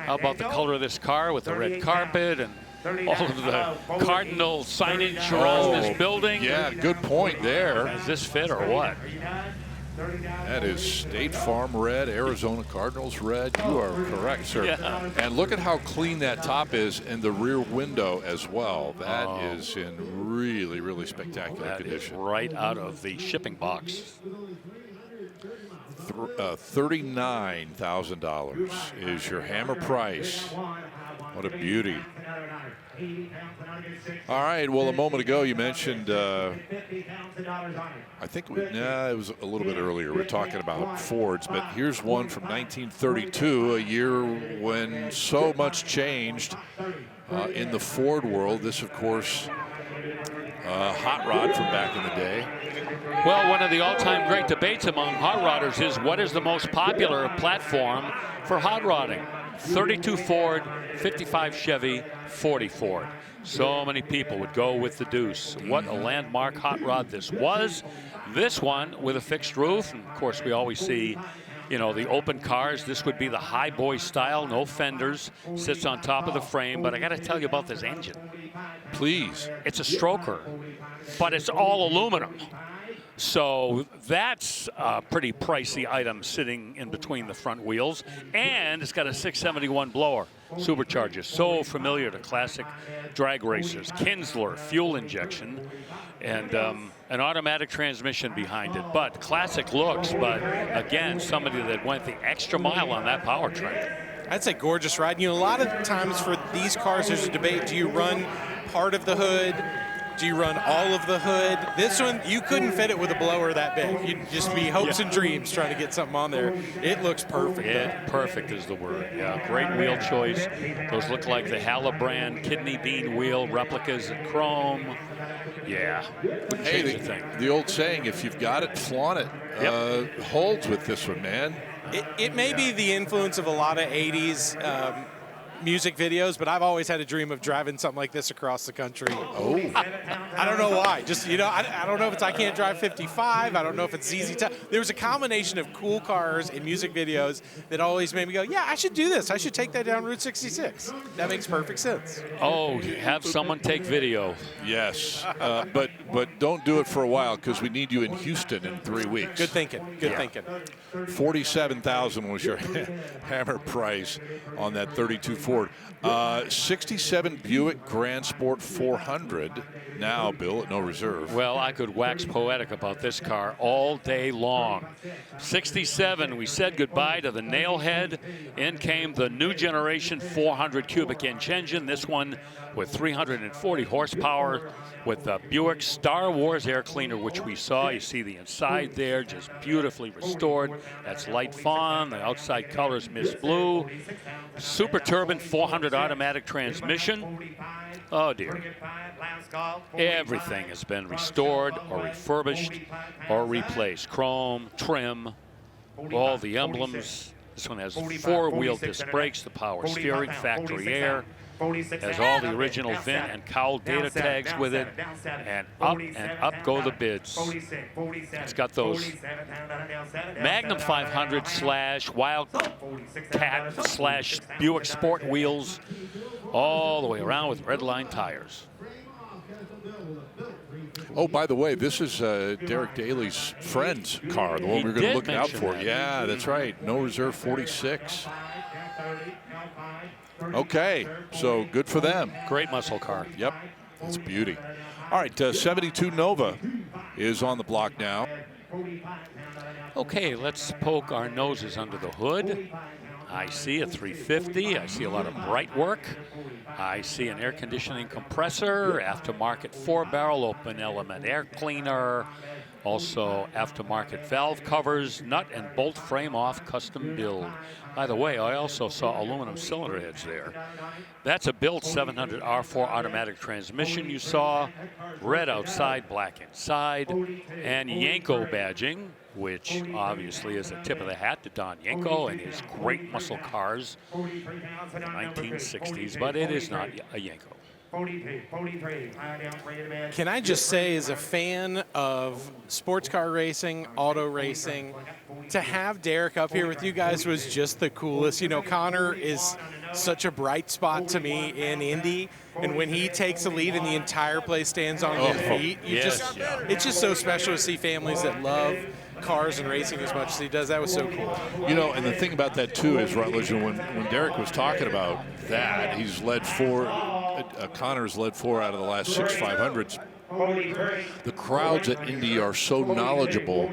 How about the color of this car with the red carpet and all of the cardinal signage around this building? Yeah, good point there. Does this fit or what? That is State Farm red, Arizona Cardinals red. You are correct, sir. Yeah. And look at how clean that top is and the rear window as well. That is in really, really spectacular condition. Right out of the shipping box. $39,000 is your hammer price. What a beauty. All right, well, a moment ago you mentioned, I think it was a little bit earlier, we're talking about Fords, but here's one from 1932, a year when so much changed in the Ford world. This, of course, hot rod from back in the day. Well, one of the all-time great debates among hot rodders is what is the most popular platform for hot rodding? 32 Ford, 55 Chevy, 40 Ford. So many people would go with the Deuce. What a landmark hot rod this was. This one with a fixed roof. And of course, we always see, you know, the open cars. This would be the high boy style, no fenders, sits on top of the frame. But I got to tell you about this engine. Please. It's a stroker, but it's all aluminum. So that's a pretty pricey item sitting in between the front wheels. And it's got a 671 blower supercharger. So familiar to classic drag racers. Kinsler fuel injection and an automatic transmission behind it. But classic looks, but again, somebody that went the extra mile on that powertrain. That's a gorgeous ride. You know, a lot of times for these cars, there's a debate. Do you run part of the hood? Do you run all of the hood? This one, you couldn't fit it with a blower that big. You'd just be hopes and dreams trying to get something on there. It looks perfect. Perfect is the word. Yeah, great wheel choice. Those look like the Halabrand kidney bean wheel replicas in chrome. Yeah. Hey, the old saying, if you've got it, flaunt it. Holds with this one, man. It may be the influence of a lot of 80s music videos, but I've always had a dream of driving something like this across the country. Oh. I don't know why. Just, you know, I don't know if it's I Can't Drive 55. I don't know if it's ZZ Top. There was a combination of cool cars and music videos that always made me go, yeah, I should do this. I should take that down Route 66. That makes perfect sense. Oh, have someone take video. Yes, but don't do it for a while because we need you in Houston in 3 weeks. Good thinking. Good thinking. $47,000 was your hammer price on that 32 Ford. 67 Buick Grand Sport 400. Now, Bill, at no reserve. Well, I could wax poetic about this car all day long. 67, we said goodbye to the nailhead. In came the new generation 400 cubic inch engine. This one with 340 horsepower with the Buick Star Wars air cleaner, which we saw. You see the inside there, just beautifully restored. That's light fawn. The outside color is mist blue. Super turbine 400 automatic transmission. Oh dear. Everything has been restored or refurbished or replaced. Chrome, trim, all the emblems. This one has four-wheel disc brakes, the power steering, factory air. Has all the original VIN and cowl data tags with it, and up go the bids. It's got those Magnum 500 / Wildcat / Buick Sport wheels all the way around with red line tires. Oh, by the way, this is Derek Daly's friend's car, the one we're going to look out for. That. Yeah, that's right. No reserve 46. Okay, so good for them. Great muscle car. Yep, it's beauty. All right, 72 Nova is on the block now. Okay, let's poke our noses under the hood. I see a 350. I see a lot of bright work. I see an air conditioning compressor, aftermarket 4-barrel open element air cleaner, also aftermarket valve covers, nut and bolt frame off custom build. By the way, I also saw aluminum cylinder heads there. That's a built 700 R4 automatic transmission you saw, red outside, black inside, and Yanko badging, which obviously is a tip of the hat to Don Yanko and his great muscle cars in the 1960s, but it is not a Yanko. Can I just say, as a fan of sports car racing, auto racing, to have Derek up here with you guys was just the coolest. You know, Connor is such a bright spot to me in Indy, and when he takes the lead and the entire place stands on their feet, it's just so special to see families that love cars and racing as much as he does. That was so cool. You know, and the thing about that too is, Rutledge, when Derek was talking about that, he's led Connor's led 4 out of the last 6 500s. The crowds at Indy are so knowledgeable.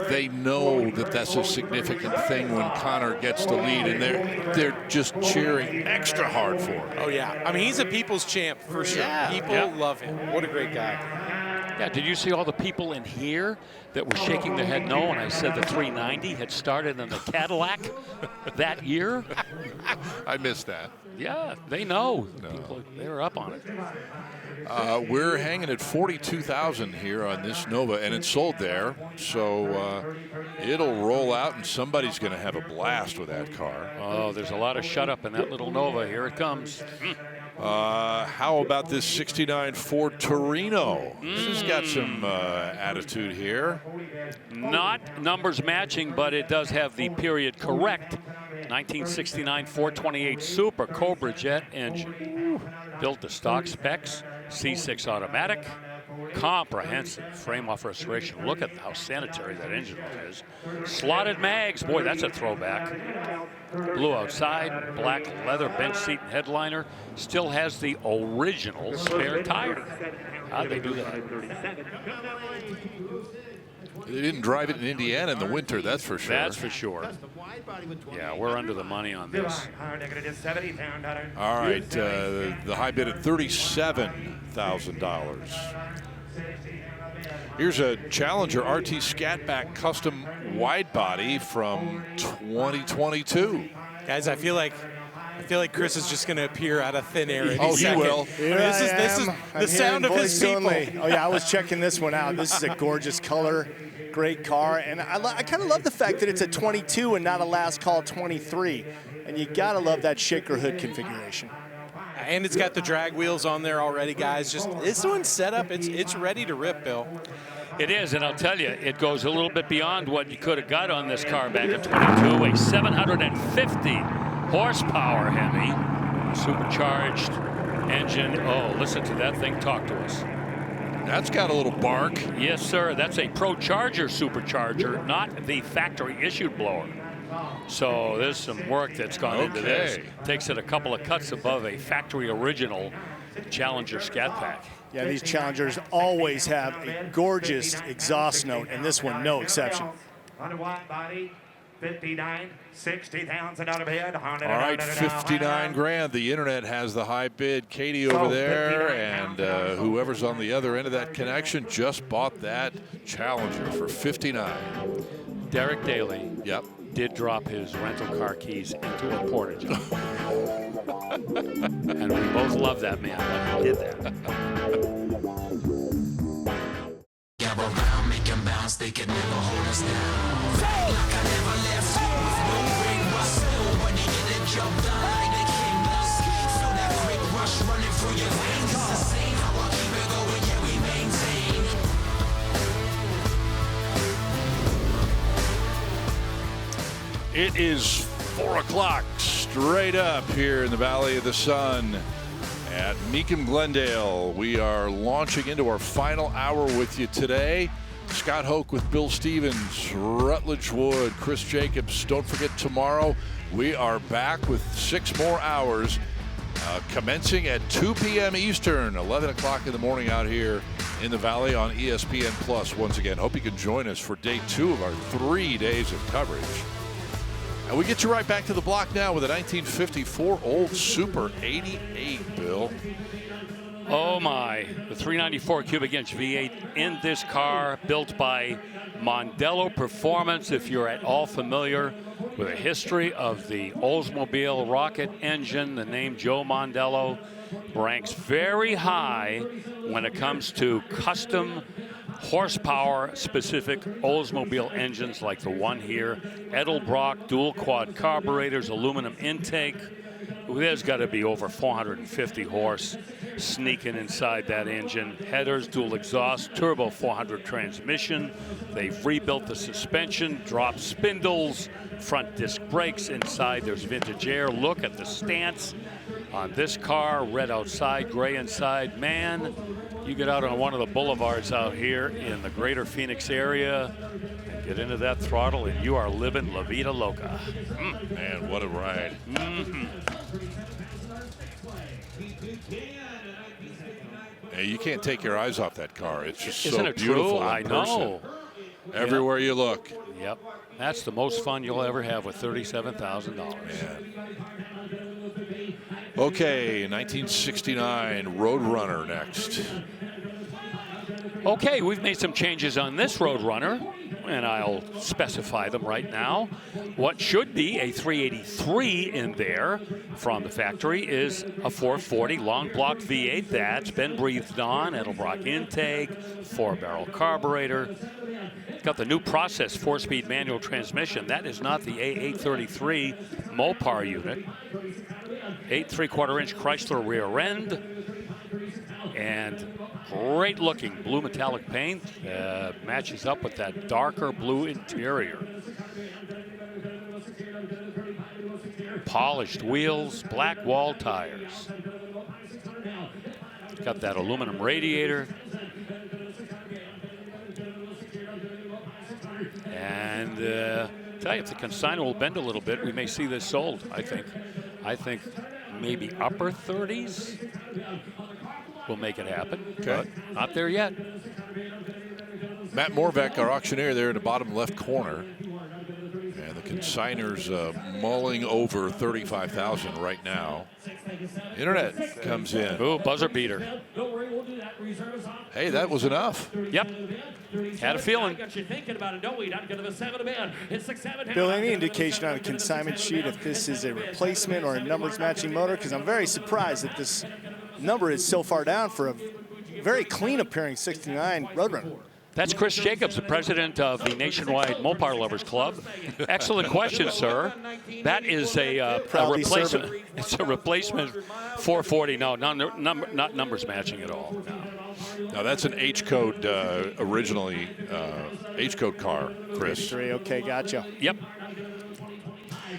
They know that that's a significant thing when Connor gets the lead, and they're just cheering extra hard for him. Oh yeah, I mean, he's a people's champ for sure. Yeah. People love him. What a great guy. Yeah, did you see all the people in here that were shaking their head no when I said the 390 had started in the Cadillac that year? I missed that. Yeah, they know. People, they're up on it. We're hanging at 42,000 here on this Nova, and it's sold there. So it'll roll out, and somebody's going to have a blast with that car. Oh, there's a lot of shut up in that little Nova. Here it comes. How about this 69 Ford Torino? This has got some attitude here. Not numbers matching, but it does have the period correct. 1969 428 Super Cobra jet engine. Built to stock specs, C6 automatic, comprehensive frame-off restoration. Look at how sanitary that engine is. Slotted mags, boy, that's a throwback. Blue outside, black leather bench seat and headliner. Still has the original spare tire. How'd they do that? They didn't drive it in Indiana in the winter, that's for sure. That's for sure. Yeah, we're under the money on this. All right, the high bid at $37,000. Here's a Challenger RT Scatback custom wide body from 2022. Guys, I feel like Chris is just going to appear out of thin air. Oh, he will. This is the sound of his people. Oh yeah, I was checking this one out. This is a gorgeous color, great car, and I kind of love the fact that it's a 22 and not a last call 23. and you gotta love that shaker hood configuration. And it's got the drag wheels on there already, guys. Just this one's set up. It's ready to rip, Bill. It is, and I'll tell you, it goes a little bit beyond what you could have got on this car back in 22. A 750 horsepower Hemi, supercharged engine. Oh, listen to that thing talk to us. That's got a little bark. Yes, sir. That's a Pro Charger supercharger, not the factory-issued blower. So there's some work that's gone into this. Takes it a couple of cuts above a factory original Challenger Scat Pack. Yeah, these Challengers always have a gorgeous exhaust note, and this one no exception. On a wide body, 59, 60,000 out of bid. All right, 59 grand. The internet has the high bid. Katie over there, and whoever's on the other end of that connection just bought that Challenger for 59. Derek Daly. Yep. Did drop his rental car keys into a portage. And we both love that man when he did that. Gather round, make them bounce, they can never hold us down. Like I never left you with no ring rustle. When you get it jumped on like the king does. Feel that quick rush running through your veins. It's the same how I keep it going, yeah, we maintain. It is 4 o'clock straight up here in the Valley of the Sun at Mecum Glendale. We are launching into our final hour with you today. Scott Hoke with Bill Stevens, Rutledge Wood, Chris Jacobs. Don't forget, tomorrow we are back with 6 more hours commencing at 2 p.m. Eastern, 11 o'clock in the morning out here in the Valley on ESPN Plus. Once again, hope you can join us for day 2 of our 3 days of coverage. And we get you right back to the block now with a 1954 Old Super 88, Bill. Oh my, the 394 cubic inch V8 in this car, built by Mondello Performance. If you're at all familiar with the history of the Oldsmobile rocket engine, the name Joe Mondello ranks very high when it comes to custom horsepower specific Oldsmobile engines like the one here. Edelbrock dual quad carburetors, aluminum intake. There's got to be over 450 horse sneaking inside that engine. Headers, dual exhaust, turbo 400 transmission. They've rebuilt the suspension, dropped spindles, front disc brakes. Inside there's vintage air. Look at the stance on this car. Red outside, gray inside. Man, you get out on one of the boulevards out here in the greater Phoenix area and get into that throttle and you are living La Vida Loca. Man, what a ride. Hey, you can't take your eyes off that car. It's just Isn't so it beautiful true? in I person. know. Everywhere you look. Yep. That's the most fun you'll ever have with $37,000. Okay, 1969 Roadrunner next. Okay, we've made some changes on this Roadrunner, and I'll specify them right now. What should be a 383 in there from the factory is a 440 long block V8 that's been breathed on. Edelbrock intake, 4-barrel carburetor. Got the new process 4-speed manual transmission. That is not the A833 Mopar unit. 8 3/4-inch Chrysler rear end. And great looking blue metallic paint. Matches up with that darker blue interior. Polished wheels, black wall tires. Got that aluminum radiator. And tell you, if the consignor will bend a little bit, we may see this sold, I think. I think maybe upper 30s will make it happen, but not there yet. Matt Morbeck, our auctioneer, there in the bottom left corner. And the consignor's mulling over $35,000 right now. Internet comes in. Ooh, buzzer beater. Hey, that was enough. Yep. Had a feeling. Bill, any indication on a consignment sheet if this is a replacement or a numbers matching motor? Because I'm very surprised that this number is so far down for a very clean appearing 69 Roadrunner. That's Chris Jacobs, the president of the Nationwide Mopar Lovers Club. Excellent question, sir. That is a replacement. It's a replacement 440. No, not numbers matching at all. No. Now that's an H code originally H code car, Chris. Okay, gotcha. Yep.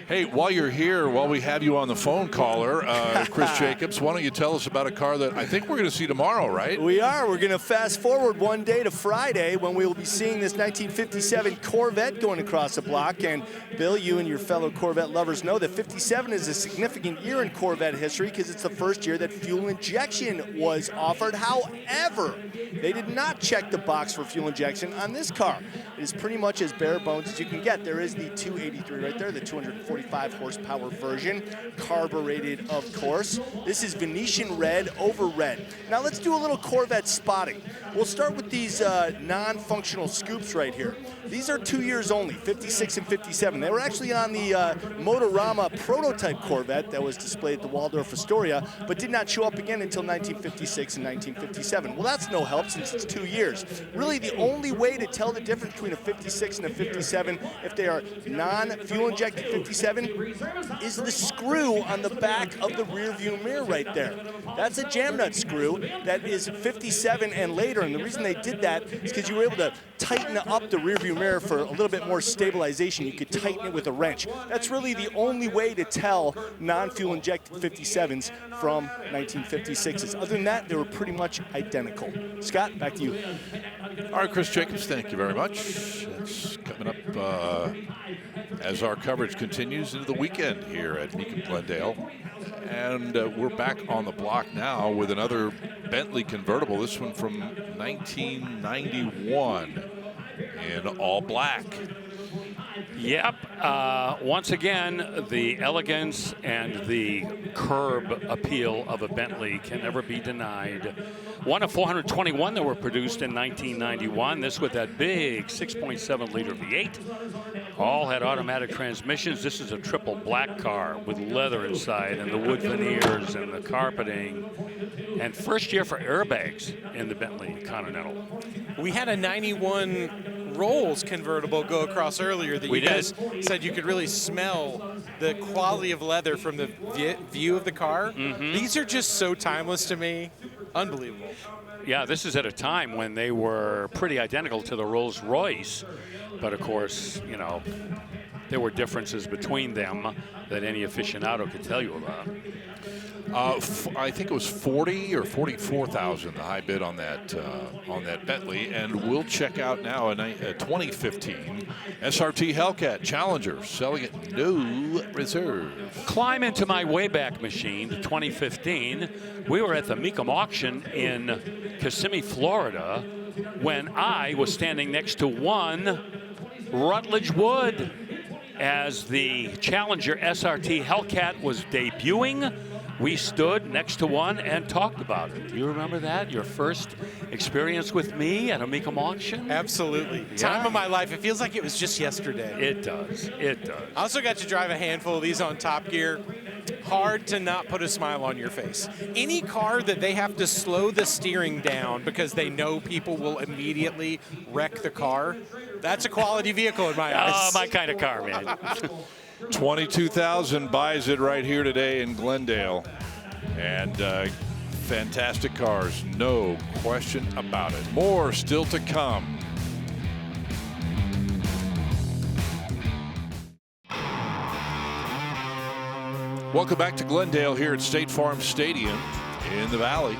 Hey, while you're here, while we have you on the phone, caller, Chris Jacobs, why don't you tell us about a car that I think we're going to see tomorrow, right? We are. We're going to fast forward one day to Friday when we will be seeing this 1957 Corvette going across the block. And Bill, you and your fellow Corvette lovers know that 57 is a significant year in Corvette history because it's the first year that fuel injection was offered. However, they did not check the box for fuel injection on this car. It is pretty much as bare bones as you can get. There is the 283 right there, the 245 horsepower version, carbureted, of course. This is Venetian red over red. Now let's do a little Corvette spotting. We'll start with these non-functional scoops right here. These are 2 years only, 56 and 57. They were actually on the Motorama prototype Corvette that was displayed at the Waldorf Astoria, but did not show up again until 1956 and 1957. Well, that's no help since it's 2 years. Really, the only way to tell the difference between a 56 and a 57, if they are non-fuel injected 57, is the screw on the back of the rear view mirror right there. That's a jam nut screw that is 57 and later, and the reason they did that is because you were able to tighten up the rear view mirror for a little bit more stabilization. You could tighten it with a wrench. That's really the only way to tell non-fuel injected 57s from 1956s. Other than that, they were pretty much identical. Scott, back to you. All right, Chris Jacobs, thank you very much. It's coming up as our coverage continues into the weekend here at Mecum Glendale. And we're back on the block now with another Bentley convertible, this one from 1991 in all black. Yep. Once again, the elegance and the curb appeal of a Bentley can never be denied. One of 421 that were produced in 1991. This with that big 6.7 liter V8. All had automatic transmissions. This is a triple black car with leather inside and the wood veneers and the carpeting. And first year for airbags in the Bentley Continental. We had a 91 Rolls convertible go across earlier that you guys said you could really smell the quality of leather from the view of the car. These are just so timeless to me. Unbelievable. Yeah, this is at a time when they were pretty identical to the Rolls Royce. But of course, you know, there were differences between them that any aficionado could tell you about. I think it was 40 or 44,000 the high bid on that Bentley, and we'll check out now a 2015 SRT Hellcat Challenger selling at no reserve. Climb into my Wayback Machine, the 2015. We were at the Mecum auction in Kissimmee, Florida, when I was standing next to one Rutledge wood as the Challenger SRT Hellcat was debuting. We stood next to one and talked about it. Do you remember that? Your first experience with me at a Mecum auction? Absolutely. Yeah. Time of my life. It feels like it was just yesterday. It does. It does. I also got to drive a handful of these on Top Gear. Hard to not put a smile on your face. Any car that they have to slow the steering down because they know people will immediately wreck the car, that's a quality vehicle in my eyes. Oh, my kind of car, man. 22,000 buys it right here today in Glendale. And fantastic cars, no question about it. More still to come. Welcome back to Glendale here at State Farm Stadium in the Valley.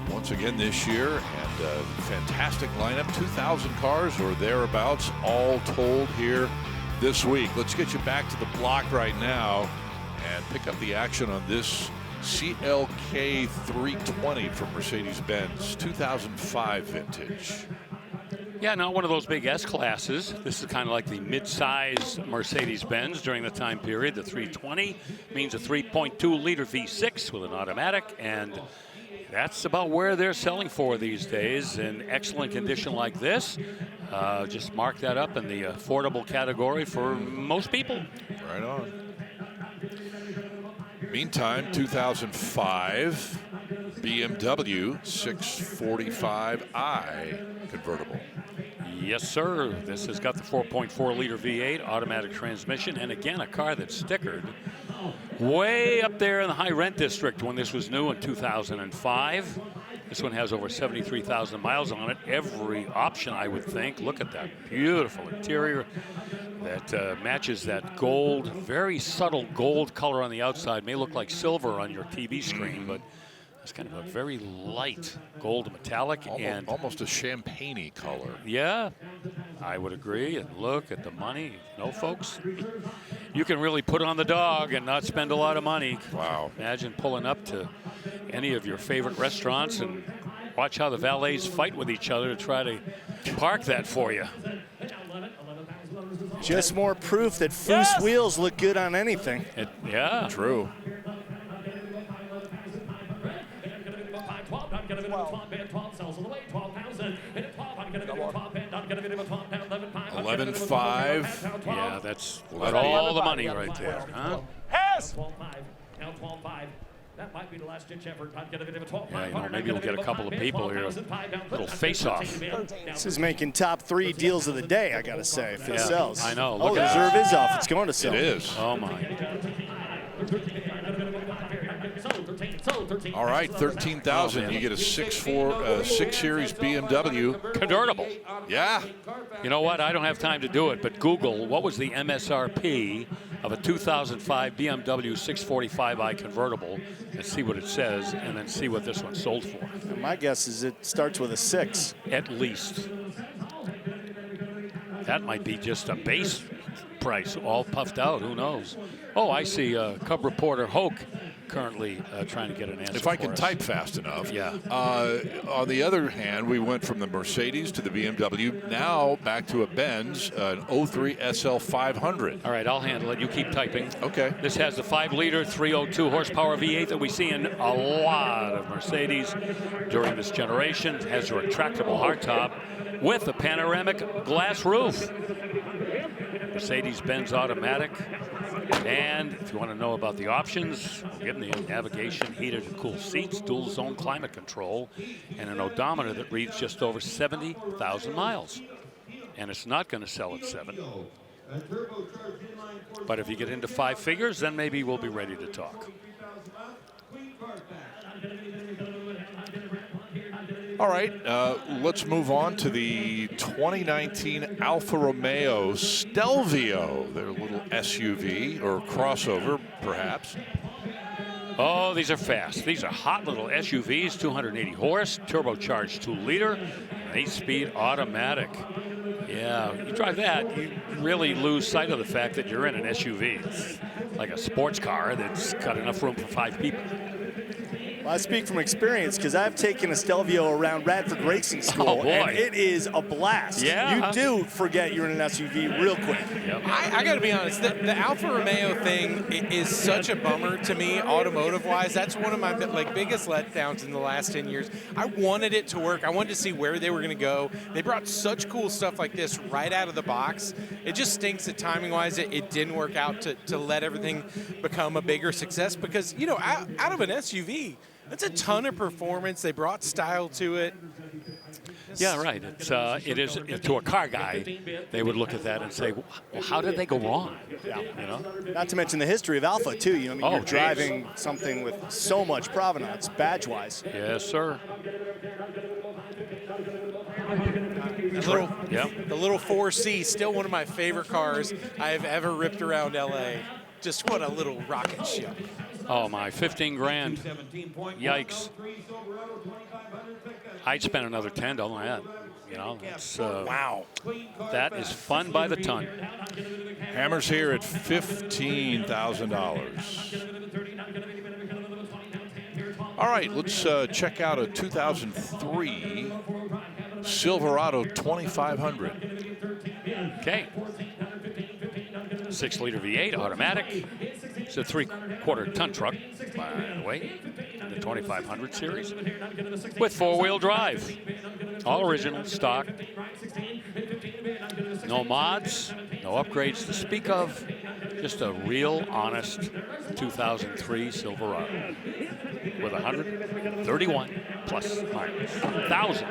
Once again this year, and a fantastic lineup, 2,000 cars or thereabouts, all told here this week. Let's get you back to the block right now and pick up the action on this CLK 320 from Mercedes-Benz, 2005 vintage. Yeah, not one of those big S-classes. This is kind of like the mid-size Mercedes-Benz during the time period. The 320 means a 3.2-liter V6 with an automatic, and that's about where they're selling for these days. In excellent condition like this, just mark that up in the affordable category for most people. Right on. Meantime, 2005 BMW 645i convertible. Yes, sir. This has got the 4.4-liter V8 automatic transmission, and again, a car that's stickered way up there in the high rent district when this was new in 2005. This one has over 73,000 miles on it. Every option, I would think. Look at that beautiful interior that matches that gold, very subtle gold color on the outside. May look like silver on your TV screen, but it's kind of a very light gold metallic. And almost a champagne-y color. Yeah, I would agree. And look at the money. No, folks, you can really put on the dog and not spend a lot of money. Wow. Imagine pulling up to any of your favorite restaurants and watch how the valets fight with each other to try to park that for you. Just more proof that Foose wheels look good on anything. Yeah. True. 11.5. Yeah, that's all the money right there. Huh? Pass! 12.5. Now 12.5. That might be the last ditch effort. Yeah, you know, maybe we'll get a couple of people here. Little face-off. This is making top 3 deals of the day, I gotta say, if it sells. I know. Oh, the reserve is off. It's going to sell. It is. Oh, my. All right, 13,000. You get a 6 Series BMW convertible. Yeah. You know what? I don't have time to do it, but Google what was the MSRP of a 2005 BMW 645i convertible and see what it says, and then see what this one sold for. My guess is it starts with a 6. At least. That might be just a base price, all puffed out. Who knows? Oh, I see Cub reporter Hoke currently trying to get an answer. If I can type fast enough. Yeah. On the other hand, we went from the Mercedes to the BMW, now back to a Benz, an 03 SL 500. All right, I'll handle it. You keep typing. Okay. This has the 5-liter, 302 horsepower V8 that we see in a lot of Mercedes during this generation. It has a retractable hardtop with a panoramic glass roof. Mercedes-Benz automatic. And if you want to know about the options, we'll give them the navigation, heated and cooled seats, dual zone climate control, and an odometer that reads just over 70,000 miles. And it's not going to sell at 7. But if you get into 5 figures, then maybe we'll be ready to talk. All right, let's move on to the 2019 Alfa Romeo Stelvio, their little SUV or crossover, perhaps. Oh, these are fast. These are hot little SUVs, 280 horse, turbocharged 2-liter, 8-speed automatic. Yeah, you drive that, you really lose sight of the fact that you're in an SUV. It's like a sports car that's got enough room for 5 people. Well, I speak from experience because I've taken a Stelvio around Radford Racing School, oh, boy. and it is a blast. Yeah. You do forget you're in an SUV real quick. Yep. I got to be honest, the Alfa Romeo thing is such a bummer to me, automotive-wise. That's one of my biggest letdowns in the last 10 years. I wanted it to work. I wanted to see where they were going to go. They brought such cool stuff like this right out of the box. It just stinks that timing-wise it didn't work out to let everything become a bigger success because, you know, out of an SUV, that's a ton of performance. They brought style to it. Yeah, right. It is to a car guy, they would look at that and say, well, how did they go wrong? Yeah. You know? Not to mention the history of Alfa, too. You know, I mean, you're geez. driving something with so much provenance, badge-wise. Yes, sir. The little 4C, still one of my favorite cars I have ever ripped around LA. Just what a little rocket ship. Oh my, 15 grand. Yikes. I'd spend another 10 on that. You know, it's, wow. That is fun by the ton. Hammer's here at $15,000. All right, let's check out a 2003 Silverado 2500. Okay. 6-liter V8 automatic. It's a 3/4 ton truck, by the way, in the 2500 series, with 4-wheel drive. All original, stock. No mods, no upgrades to speak of. Just a real, honest 2003 Silverado. with 131 plus minus 1,000.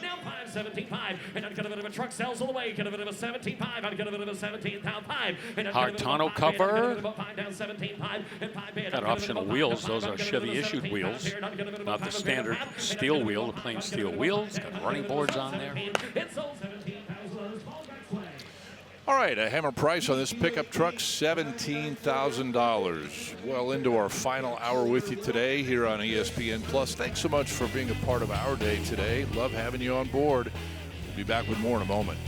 Now 575, and I've got a bit of a truck sells all the way. Got a bit of a 17.5. I've got a bit of a 17 down 5. Hard tonneau cover. Got optional wheels. Those are Chevy issued wheels, not the standard steel wheel, the plain steel wheels. Got running boards on there. All right, a hammer price on this pickup truck, $17,000. Well into our final hour with you today here on ESPN Plus. Thanks so much for being a part of our day today. Love having you on board. We'll be back with more in a moment.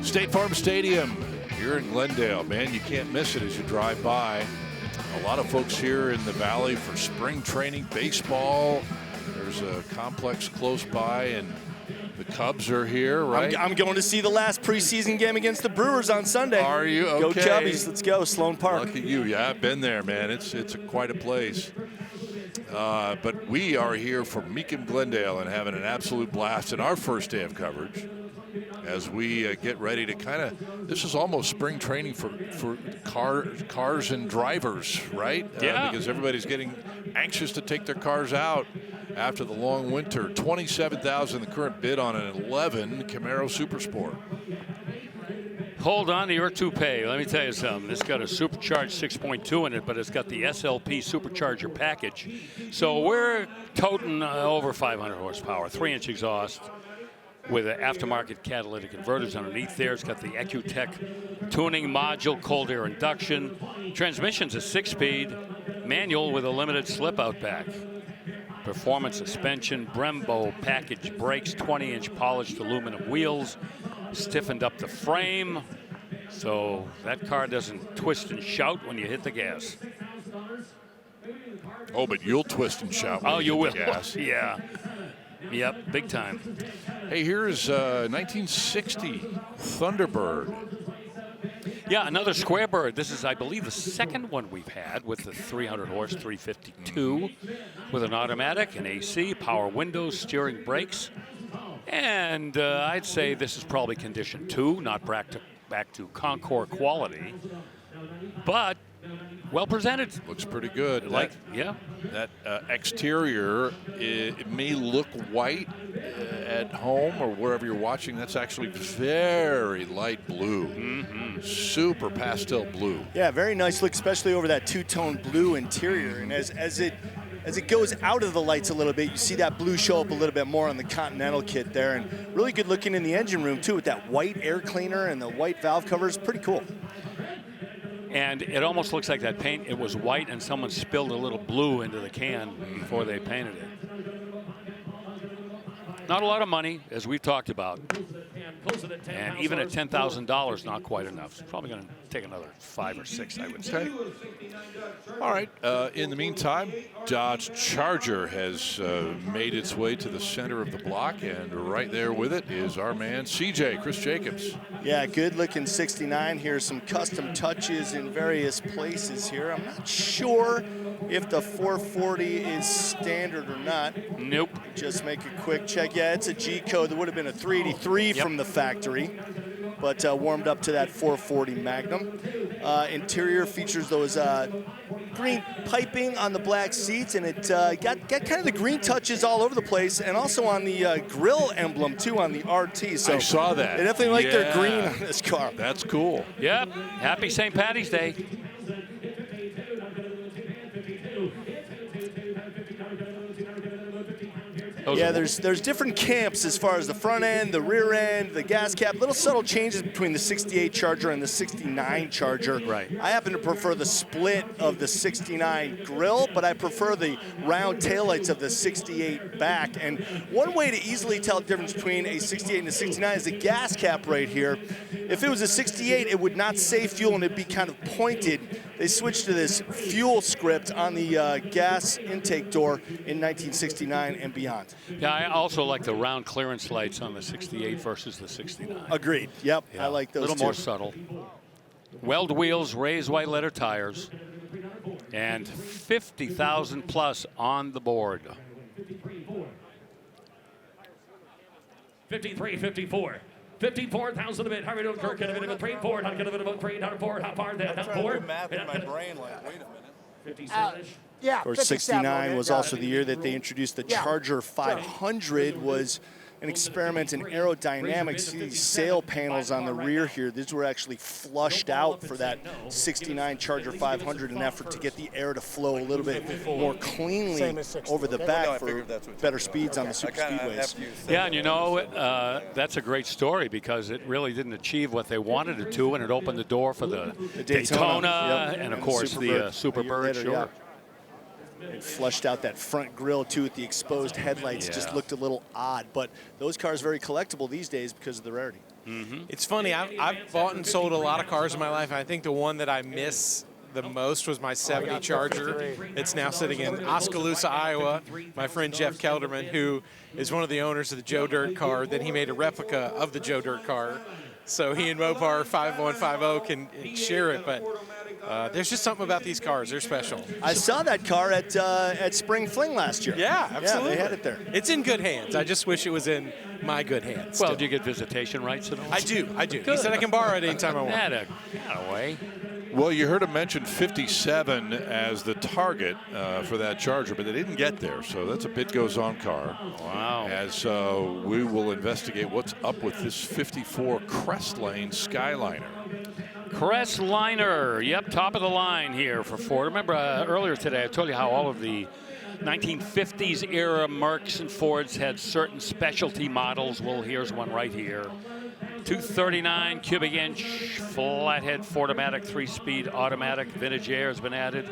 State Farm Stadium here in Glendale. Man, you can't miss it as you drive by. A lot of folks here in the Valley for spring training baseball. There's a complex close by, and the Cubs are here, right? I'm going to see the last preseason game against the Brewers on Sunday. Are you? Okay. Go Cubbies. Let's go, Sloan Park. Lucky you. Yeah, I've been there, man. It's quite a place. But we are here for Mecum Glendale and having an absolute blast in our first day of coverage as we get ready to this is almost spring training for cars and drivers, right? Yeah. Because everybody's getting anxious to take their cars out after the long winter. $27,000 the current bid on an 11 Camaro Super Sport. Hold on to your toupee. Let me tell you something. It's got a supercharged 6.2 in it, but it's got the SLP supercharger package. So we're toting over 500 horsepower, 3-inch exhaust with an aftermarket catalytic converters underneath there. It's got the EcuTech tuning module, cold air induction. Transmission's a 6-speed manual with a limited slip-out back. Performance suspension, Brembo package brakes, 20-inch polished aluminum wheels, stiffened up the frame so that car doesn't twist and shout when you hit the gas. Oh, but you'll twist and shout when you will. hit the gas. Yeah. Yep, big time. Hey, here's 1960 Thunderbird. Yeah, another square bird. This is, I believe, the second one we've had with the 300 horse 352 with an automatic, an AC, power windows, steering brakes. And I'd say this is probably condition 2, not back to Concours quality, but well presented. Looks pretty good. Yeah. That exterior, it may look white at home or wherever you're watching. That's actually very light blue. Mm-hmm. Super pastel blue. Yeah, very nice look, especially over that two-tone blue interior. And as it goes out of the lights a little bit, you see that blue show up a little bit more on the Continental kit there. And really good looking in the engine room, too, with that white air cleaner and the white valve covers. Pretty cool. And it almost looks like that paint, it was white and someone spilled a little blue into the can before they painted it. Not a lot of money, as we've talked about. And even at $10,000, not quite enough. It's probably going to take another 5 or 6, I would say. All right. In the meantime, Dodge Charger has made its way to the center of the block, and right there with it is our man, CJ, Chris Jacobs. Yeah, good-looking 69 here. Some custom touches in various places here. I'm not sure if the 440 is standard or not. Nope. Just make a quick check. Yeah, it's a G code. There would have been a 383 from the factory, but warmed up to that 440 Magnum. Interior features those green piping on the black seats, and it got kind of the green touches all over the place, and also on the grill emblem too on the RT. So I saw that. They definitely like their green on this car. That's cool. Yep. Happy St. Patty's Day. Yeah, there's different camps as far as the front end, the rear end, the gas cap. Little subtle changes between the 68 Charger and the 69 Charger. Right. I happen to prefer the split of the 69 grill, but I prefer the round taillights of the 68 back. And one way to easily tell the difference between a 68 and a 69 is the gas cap right here. If it was a 68, it would not say fuel and it'd be kind of pointed. They switched to this fuel script on the gas intake door in 1969 and beyond. Yeah, I also like the round clearance lights on the 68 versus the 69. Agreed. Yep, yeah. I like those A little too. more subtle. Weld wheels, raised white letter tires. And 50,000 plus on the board. 53, 54. 54,000 a bit. Harvey to Kirk, and a bit of a 3, 4, not gonna bit of a 3, down 4, how far down 4. Math in my brain, like, wait a minute. 57. Yeah, Of course, 57 '69 was yeah. also the year that they introduced the Charger 500. Was an experiment in aerodynamics. These sail panels on the rear here, these were actually flushed out for that '69 Charger 500 in an effort to get the air to flow a little bit more cleanly over the back for better speeds on the super speedways. Yeah, and you know, that's a great story because it really didn't achieve what they wanted it to, and it opened the door for the Daytona, and of course the Superbird. Sure. It flushed out that front grille too with the exposed headlights. Yeah. Just looked a little odd, but those cars are very collectible these days because of the rarity. It's funny, I've bought and sold a lot of cars in my life. I think the one that I miss the most was my 70 Charger. It's now sitting in Oskaloosa, Iowa. My friend Jeff Kelderman, who is one of the owners of the Joe Dirt car, then he made a replica of the Joe Dirt car. So he and Mopar 5150 can share it, but there's just something about these cars. They're special. I saw that car at Spring Fling last year. Yeah, absolutely. Yeah, they had it there. It's in good hands. I just wish it was in my good hands. Well, still. do you get visitation rights at all? I do. Good. He said I can borrow it anytime I want. That way. Well, you heard him mention 57 as the target for that Charger, but they didn't get there, so that's a bid goes on car. Wow. As we will investigate what's up with this 54 Crestlane Skyliner. Crestliner, yep, top of the line here for Ford. Remember earlier today I told you how all of the 1950s era Mercs and Fords had certain specialty models. Well, here's one right here. 239 cubic inch flathead Fordomatic 3-speed automatic. Vintage air has been added.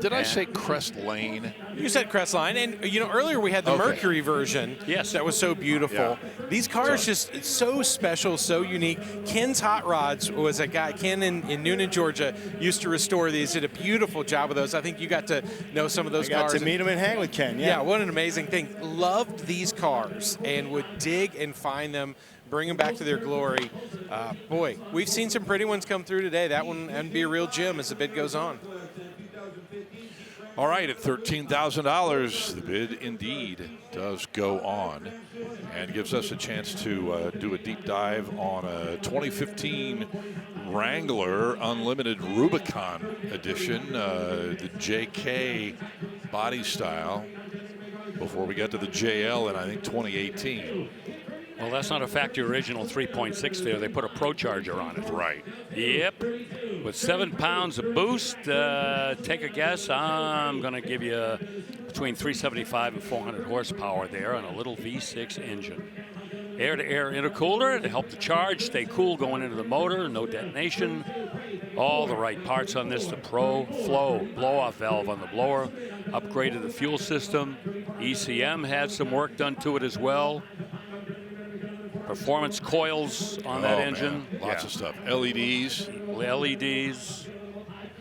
Did I say Crestlane? You said Crestline, and you know earlier we had the Mercury version. Yes, that was so beautiful. Yeah. These cars just so special, so unique. Ken's Hot Rods was a guy. Ken in Noonan, Georgia, used to restore these. Did a beautiful job with those. I think you got to know some of those cars. Got to meet him and hang with Ken. Yeah, what an amazing thing. Loved these cars and would dig and find them. Bring them back to their glory. Boy, we've seen some pretty ones come through today. That one would be a real gem as the bid goes on. All right, at $13,000, the bid indeed does go on and gives us a chance to do a deep dive on a 2015 Wrangler Unlimited Rubicon edition, the JK body style, before we get to the JL in, I think, 2018. Well, that's not a factory original 3.6 there. They put a Pro Charger on it. Right. Yep. With 7 pounds of boost, take a guess. I'm going to give you between 375 and 400 horsepower there on a little V6 engine. Air-to-air intercooler to help the charge stay cool going into the motor. No detonation. All the right parts on this. The Pro Flow blow-off valve on the blower. Upgraded the fuel system. ECM had some work done to it as well. Performance coils on that engine. Man. Lots of stuff. LEDs.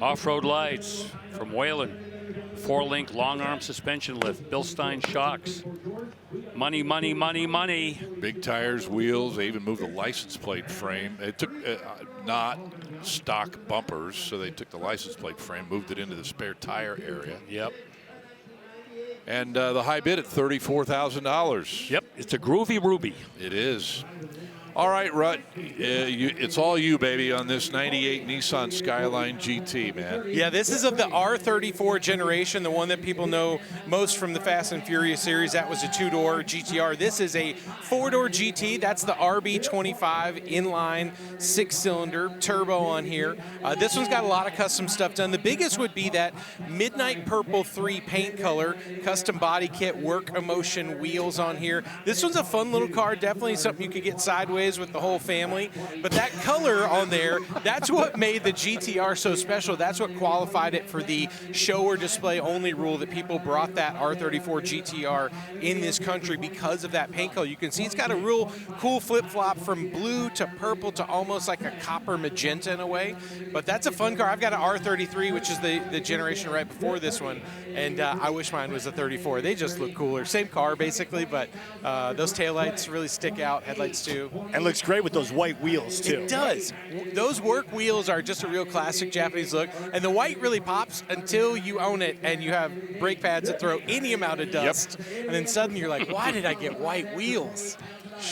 Off-road lights from Whelen. 4-link long arm suspension lift. Bilstein shocks. Money, money, money, money. Big tires, wheels. They even moved the license plate frame. It took not stock bumpers, so they took the license plate frame, moved it into the spare tire area. Yep. And the high bid at $34,000. Yep, it's a groovy Ruby. It is. All right, Rut, it's all you, baby, on this 98 Nissan Skyline GT, man. Yeah, this is of the R34 generation, the one that people know most from the Fast and Furious series. That was a 2-door GTR. This is a 4-door GT. That's the RB25 inline 6-cylinder turbo on here. This one's got a lot of custom stuff done. The biggest would be that Midnight Purple 3 paint color, custom body kit, work emotion wheels on here. This one's a fun little car, definitely something you could get sideways with the whole family, but that color on there, that's what made the GTR so special. That's what qualified it for the show or display only rule, that people brought that R34 GTR in this country because of that paint color. You can see it's got a real cool flip-flop from blue to purple to almost like a copper magenta in a way, but that's a fun car. I've got an R33, which is the generation right before this one, and I wish mine was a 34. They just look cooler. Same car basically, but those taillights really stick out, headlights too. And looks great with those white wheels, too. It does. Those work wheels are just a real classic Japanese look. And the white really pops until you own it and you have brake pads that throw any amount of dust. Yep. And then suddenly you're like, why did I get white wheels?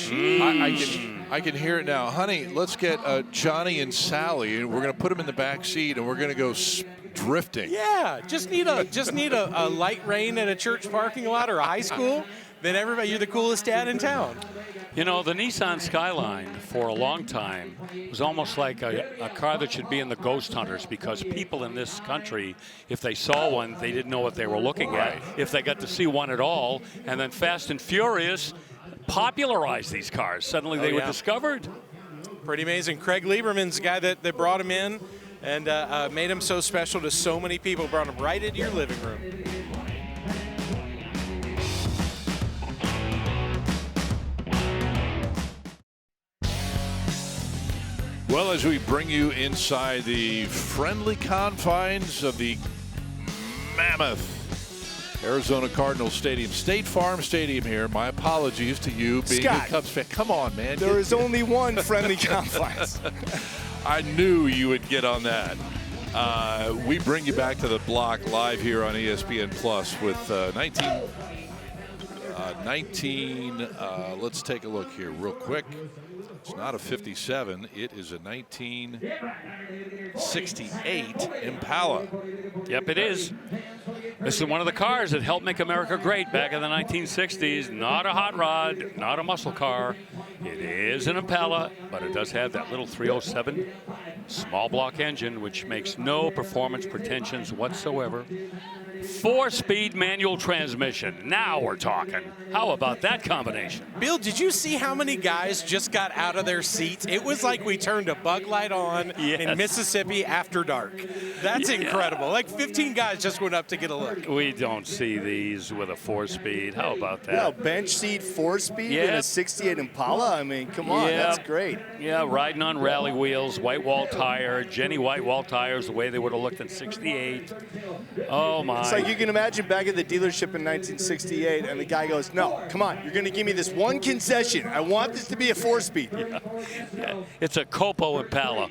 I can hear it now. Honey, let's get Johnny and Sally, and we're going to put them in the back seat, and we're going to go drifting. Yeah, just need a light rain at a church parking lot or a high school. Then everybody, you're the coolest dad in town. You know, the Nissan Skyline for a long time was almost like a car that should be in the ghost hunters, because people in this country, if they saw one, they didn't know what they were looking at. If they got to see one at all, and then Fast and Furious popularized these cars. Suddenly they were discovered. Pretty amazing. Craig Lieberman's the guy that brought him in and made him so special to so many people, brought him right into your living room. Well, as we bring you inside the friendly confines of the mammoth Arizona Cardinals Stadium, State Farm Stadium here. My apologies to you being Scott, a Cubs fan. Come on, man. There is only one friendly confines. I knew you would get on that. We bring you back to the block live here on ESPN Plus with 19. Let's take a look here real quick. It's not a 57. It is a 1968 Impala. Yep, it is. This is one of the cars that helped make America great back in the 1960s. Not a hot rod, not a muscle car. It is an Impala, but it does have that little 307 small block engine, which makes no performance pretensions whatsoever. 4-speed manual transmission. Now we're talking. How about that combination? Bill, did you see how many guys just got out of their seats? It was like we turned a bug light on in Mississippi after dark. That's incredible. Like 15 guys just went up to get a look. We don't see these with a 4-speed. How about that? Yeah, bench seat 4-speed in a 68 Impala. I mean, come on, that's great. Yeah, riding on rally wheels, white wall tire, Jenny white wall tires, the way they would have looked in 68. Oh, my. It's like you can imagine back at the dealership in 1968, and the guy goes, no, come on, you're going to give me this one concession. I want this to be a 4-speed. Yeah. It's a Copo Impala.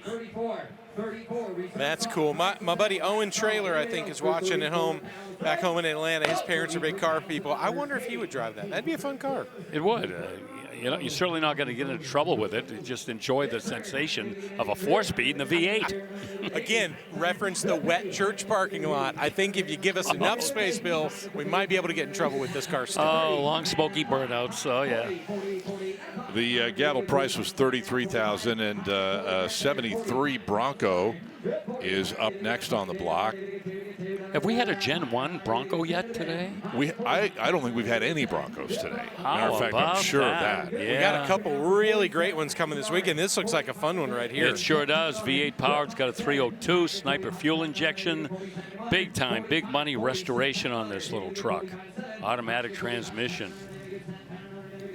That's cool. My buddy Owen Traylor, I think, is watching at home, back home in Atlanta. His parents are big car people. I wonder if he would drive that. That'd be a fun car. It would. You know, you're certainly not going to get into trouble with it. You just enjoy the sensation of a 4-speed and a V8. Again, reference the wet church parking lot. I think if you give us enough space, Bill, we might be able to get in trouble with this car still. Oh, long smoky burnouts. Oh, yeah. The gavel price was $33,000, and a 73 Bronco is up next on the block. Have we had a Gen 1 Bronco yet today? I don't think we've had any Broncos today. Matter of fact, I'm sure of that. Yeah. We got a couple really great ones coming this weekend. This looks like a fun one right here. It sure does. V8 powered. It's got a 302 Sniper fuel injection. Big time, big money restoration on this little truck. Automatic transmission.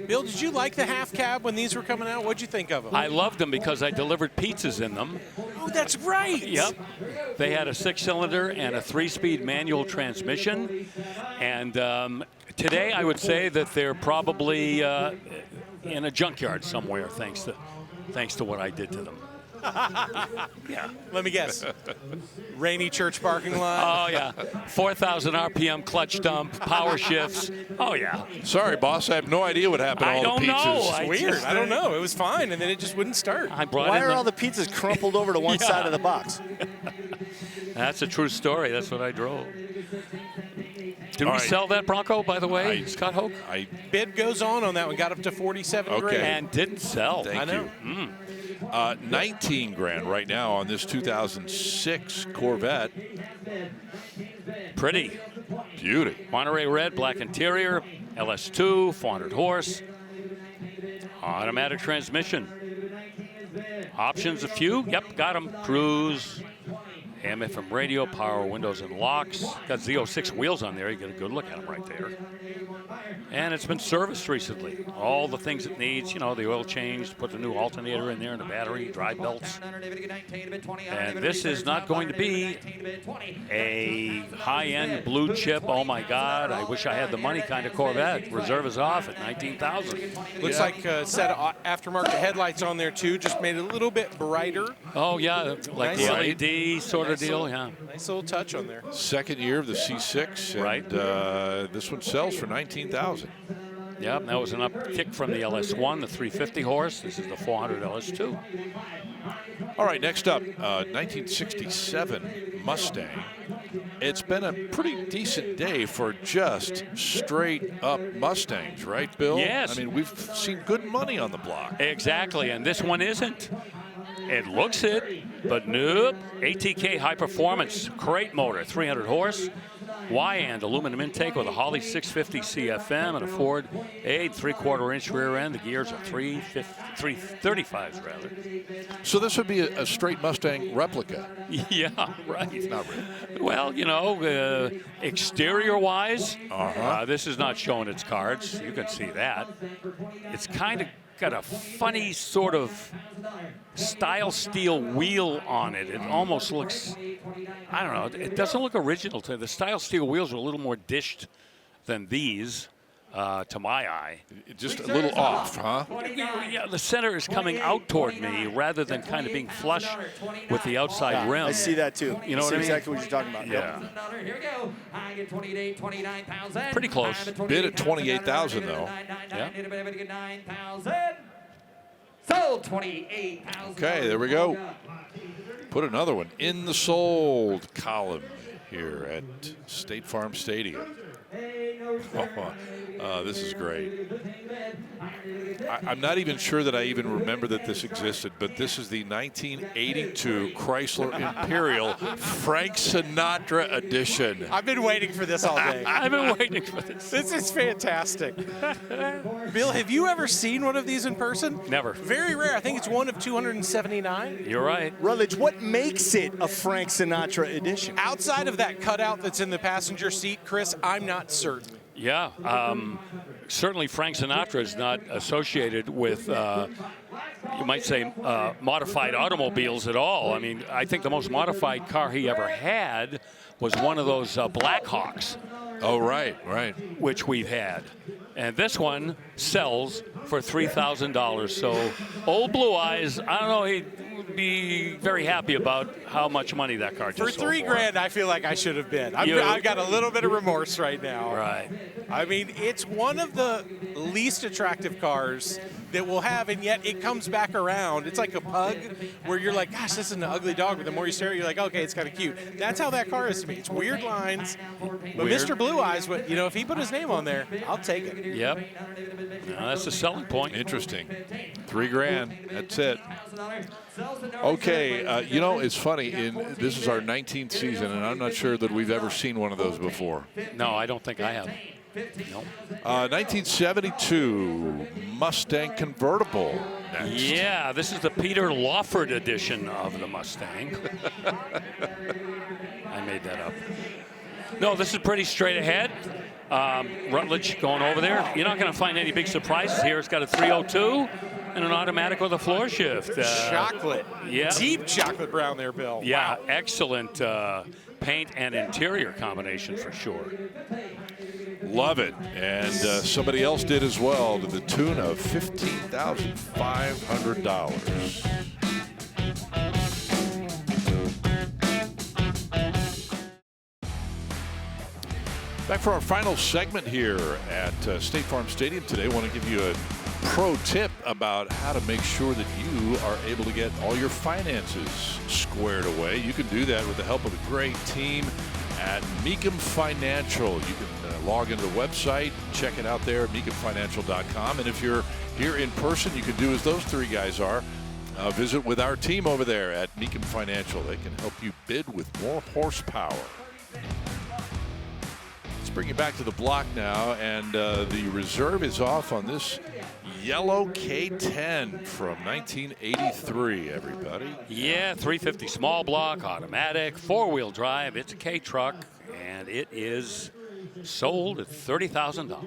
Bill, did you like the half cab when these were coming out? What'd you think of them? I loved them because I delivered pizzas in them. Oh, that's right. Yep. They had a 6-cylinder and a 3-speed manual transmission. And today I would say that they're probably in a junkyard somewhere, thanks to what I did to them. Yeah. Let me guess. Rainy church parking lot. Oh, yeah. 4,000 RPM clutch dump, power shifts. Oh, yeah. Sorry, boss. I have no idea what happened to all the pizzas. I don't know. It's weird. I don't know. It was fine, and then it just wouldn't start. Why are all the pizzas crumpled over to one side of the box? That's a true story. That's what I drove. Did we sell that Bronco, by the way, Scott Hoke? Bid goes on that one. Got up to 47 grand. And didn't sell. Thank I know. you. 19 grand right now on this 2006 Corvette. Pretty. Beauty. Monterey red, black interior, LS2, 400 horse. Automatic transmission. Options a few. Yep, got them. Cruise. AM/FM radio, power windows and locks. Got Z06 wheels on there. You get a good look at them right there. And it's been serviced recently. All the things it needs, you know, the oil changed, put the new alternator in there and the battery, dry belts. And this is not going to be a high-end blue chip, oh my God, I wish I had the money kind of Corvette. Reserve is off at $19,000. Looks like a set of aftermarket headlights on there too, just made it a little bit brighter. Oh yeah, like Nice. the LED sort of deal, yeah. Nice little touch on there. Second year of the C6, and, Right. this one sells for $19,000. Yeah, that was an uptick from the LS1, the 350 horse. This is the 400 LS2. All right, next up, 1967 Mustang. It's been a pretty decent day for just straight up Mustangs, right, Bill? Yes. I mean, we've seen good money on the block. Exactly, and this one isn't. It looks it, but nope. ATK High Performance crate motor, 300 horse. Y-end aluminum intake with a Holley 650 CFM and a Ford 8 3/4-inch rear end. The gears are 335s rather. So this would be a straight Mustang replica. Yeah, right. Not really. Well, you know, exterior-wise, this is not showing its cards. You can see that. It's kind of got a funny sort of style steel wheel on it. It almost looks, I don't know, it doesn't look original to me. The style steel wheels are a little more dished than these, to my eye. Just a little off, huh? Yeah, the center is coming out toward me rather than kind of being flush with the outside rim. I see that too. You know what I mean? Exactly what you're talking about. Yeah. Here we go. I get 29,000. Pretty close. Bid at 28,000 though. Yeah. 9,000. Sold 28,000. Okay, there we go. Put another one in the sold column here at State Farm Stadium. This is great. I'm not even sure that I even remember that this existed, but this is the 1982 Chrysler Imperial Frank Sinatra edition. I've been waiting for this all day. I've been waiting for this. This is fantastic. Bill, have you ever seen one of these in person? Never. Very rare. I think it's one of 279. You're right. Rutledge, what makes it a Frank Sinatra edition? Outside of that cutout that's in the passenger seat, Chris, I'm not certain. Yeah, certainly Frank Sinatra is not associated with, you might say, modified automobiles at all. I mean, I think the most modified car he ever had was one of those Blackhawks. Oh, right, right. Which we've had. And this one sells for $3,000. So old Blue Eyes, I don't know, he'd be very happy about how much money that car just For sold $3,000, I feel like I should have been. I've got a little bit of remorse right now. Right. I mean, it's one of the least attractive cars that we'll have, and yet it comes back around. It's like a pug where you're like, gosh, this is an ugly dog, but the more you stare at it, you're like, okay, it's kind of cute. That's how that car is to me. It's weird lines, but Weird. Mr. Blue Eyes, you know, if he put his name on there, I'll take it. Yep. No, that's the selling point. Interesting. $3,000. That's it. Okay, you know, it's funny. This is our 19th season, and I'm not sure that we've ever seen one of those before. No, I don't think I have. No. 1972 Mustang convertible. Next. Yeah, this is the Peter Lawford edition of the Mustang. I made that up. No, this is pretty straight ahead. Rutledge going over there. You're not going to find any big surprises here. It's got a 302 and an automatic with a floor shift. Chocolate. Yeah. Deep chocolate brown there, Bill. Yeah, Wow. excellent paint and interior combination for sure. Love it. And somebody else did as well, to the tune of $15,500. Back for our final segment here at State Farm Stadium today. I want to give you a pro tip about how to make sure that you are able to get all your finances squared away. You can do that with the help of a great team at Mecum Financial. You can log into the website, check it out there at mecumfinancial.com. And if you're here in person, you can do as those three guys are. Visit with our team over there at Mecum Financial. They can help you bid with more horsepower. Let's bring you back to the block now, and the reserve is off on this yellow K10 from 1983, everybody. Yeah, 350 small block, automatic, four-wheel drive. It's a K truck, and it is sold at $30,000.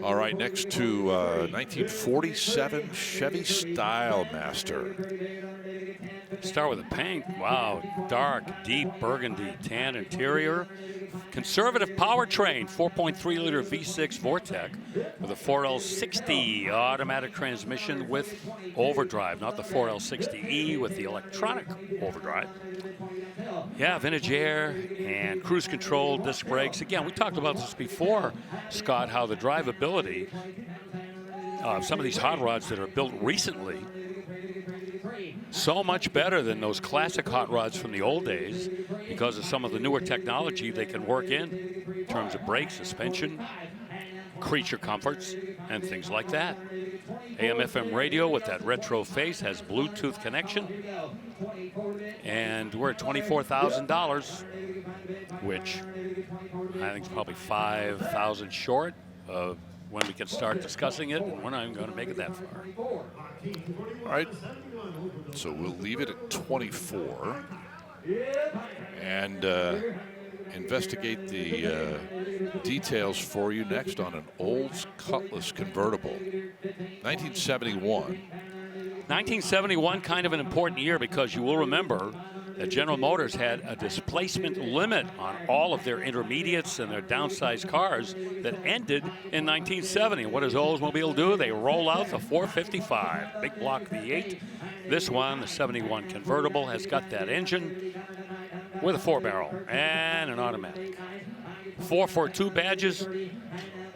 All right, next to 1947 Chevy Stylemaster. Start with the paint. Wow, dark, deep burgundy tan interior. Conservative powertrain, 4.3-liter V6 Vortec with a 4L60 automatic transmission with overdrive, not the 4L60E with the electronic overdrive. Yeah, vintage air and cruise control disc brakes. Again, we talked about this before, Scott, how the drivability of some of these hot rods that are built recently so much better than those classic hot rods from the old days because of some of the newer technology they can work in terms of brakes, suspension, creature comforts, and things like that. AM/FM radio with that retro face has Bluetooth connection, and we're at $24,000, which I think is probably $5,000 short of when we can start discussing it, and we're not even going to make it that far. All right, so we'll leave it at 24 and investigate the details for you next on an Olds Cutlass convertible. 1971. 1971, kind of an important year because you will remember that General Motors had a displacement limit on all of their intermediates and their downsized cars that ended in 1970. What does Oldsmobile do? They roll out the 455, big block V8. This one, the 71 convertible, has got that engine with a 4-barrel and an automatic. 442 badges,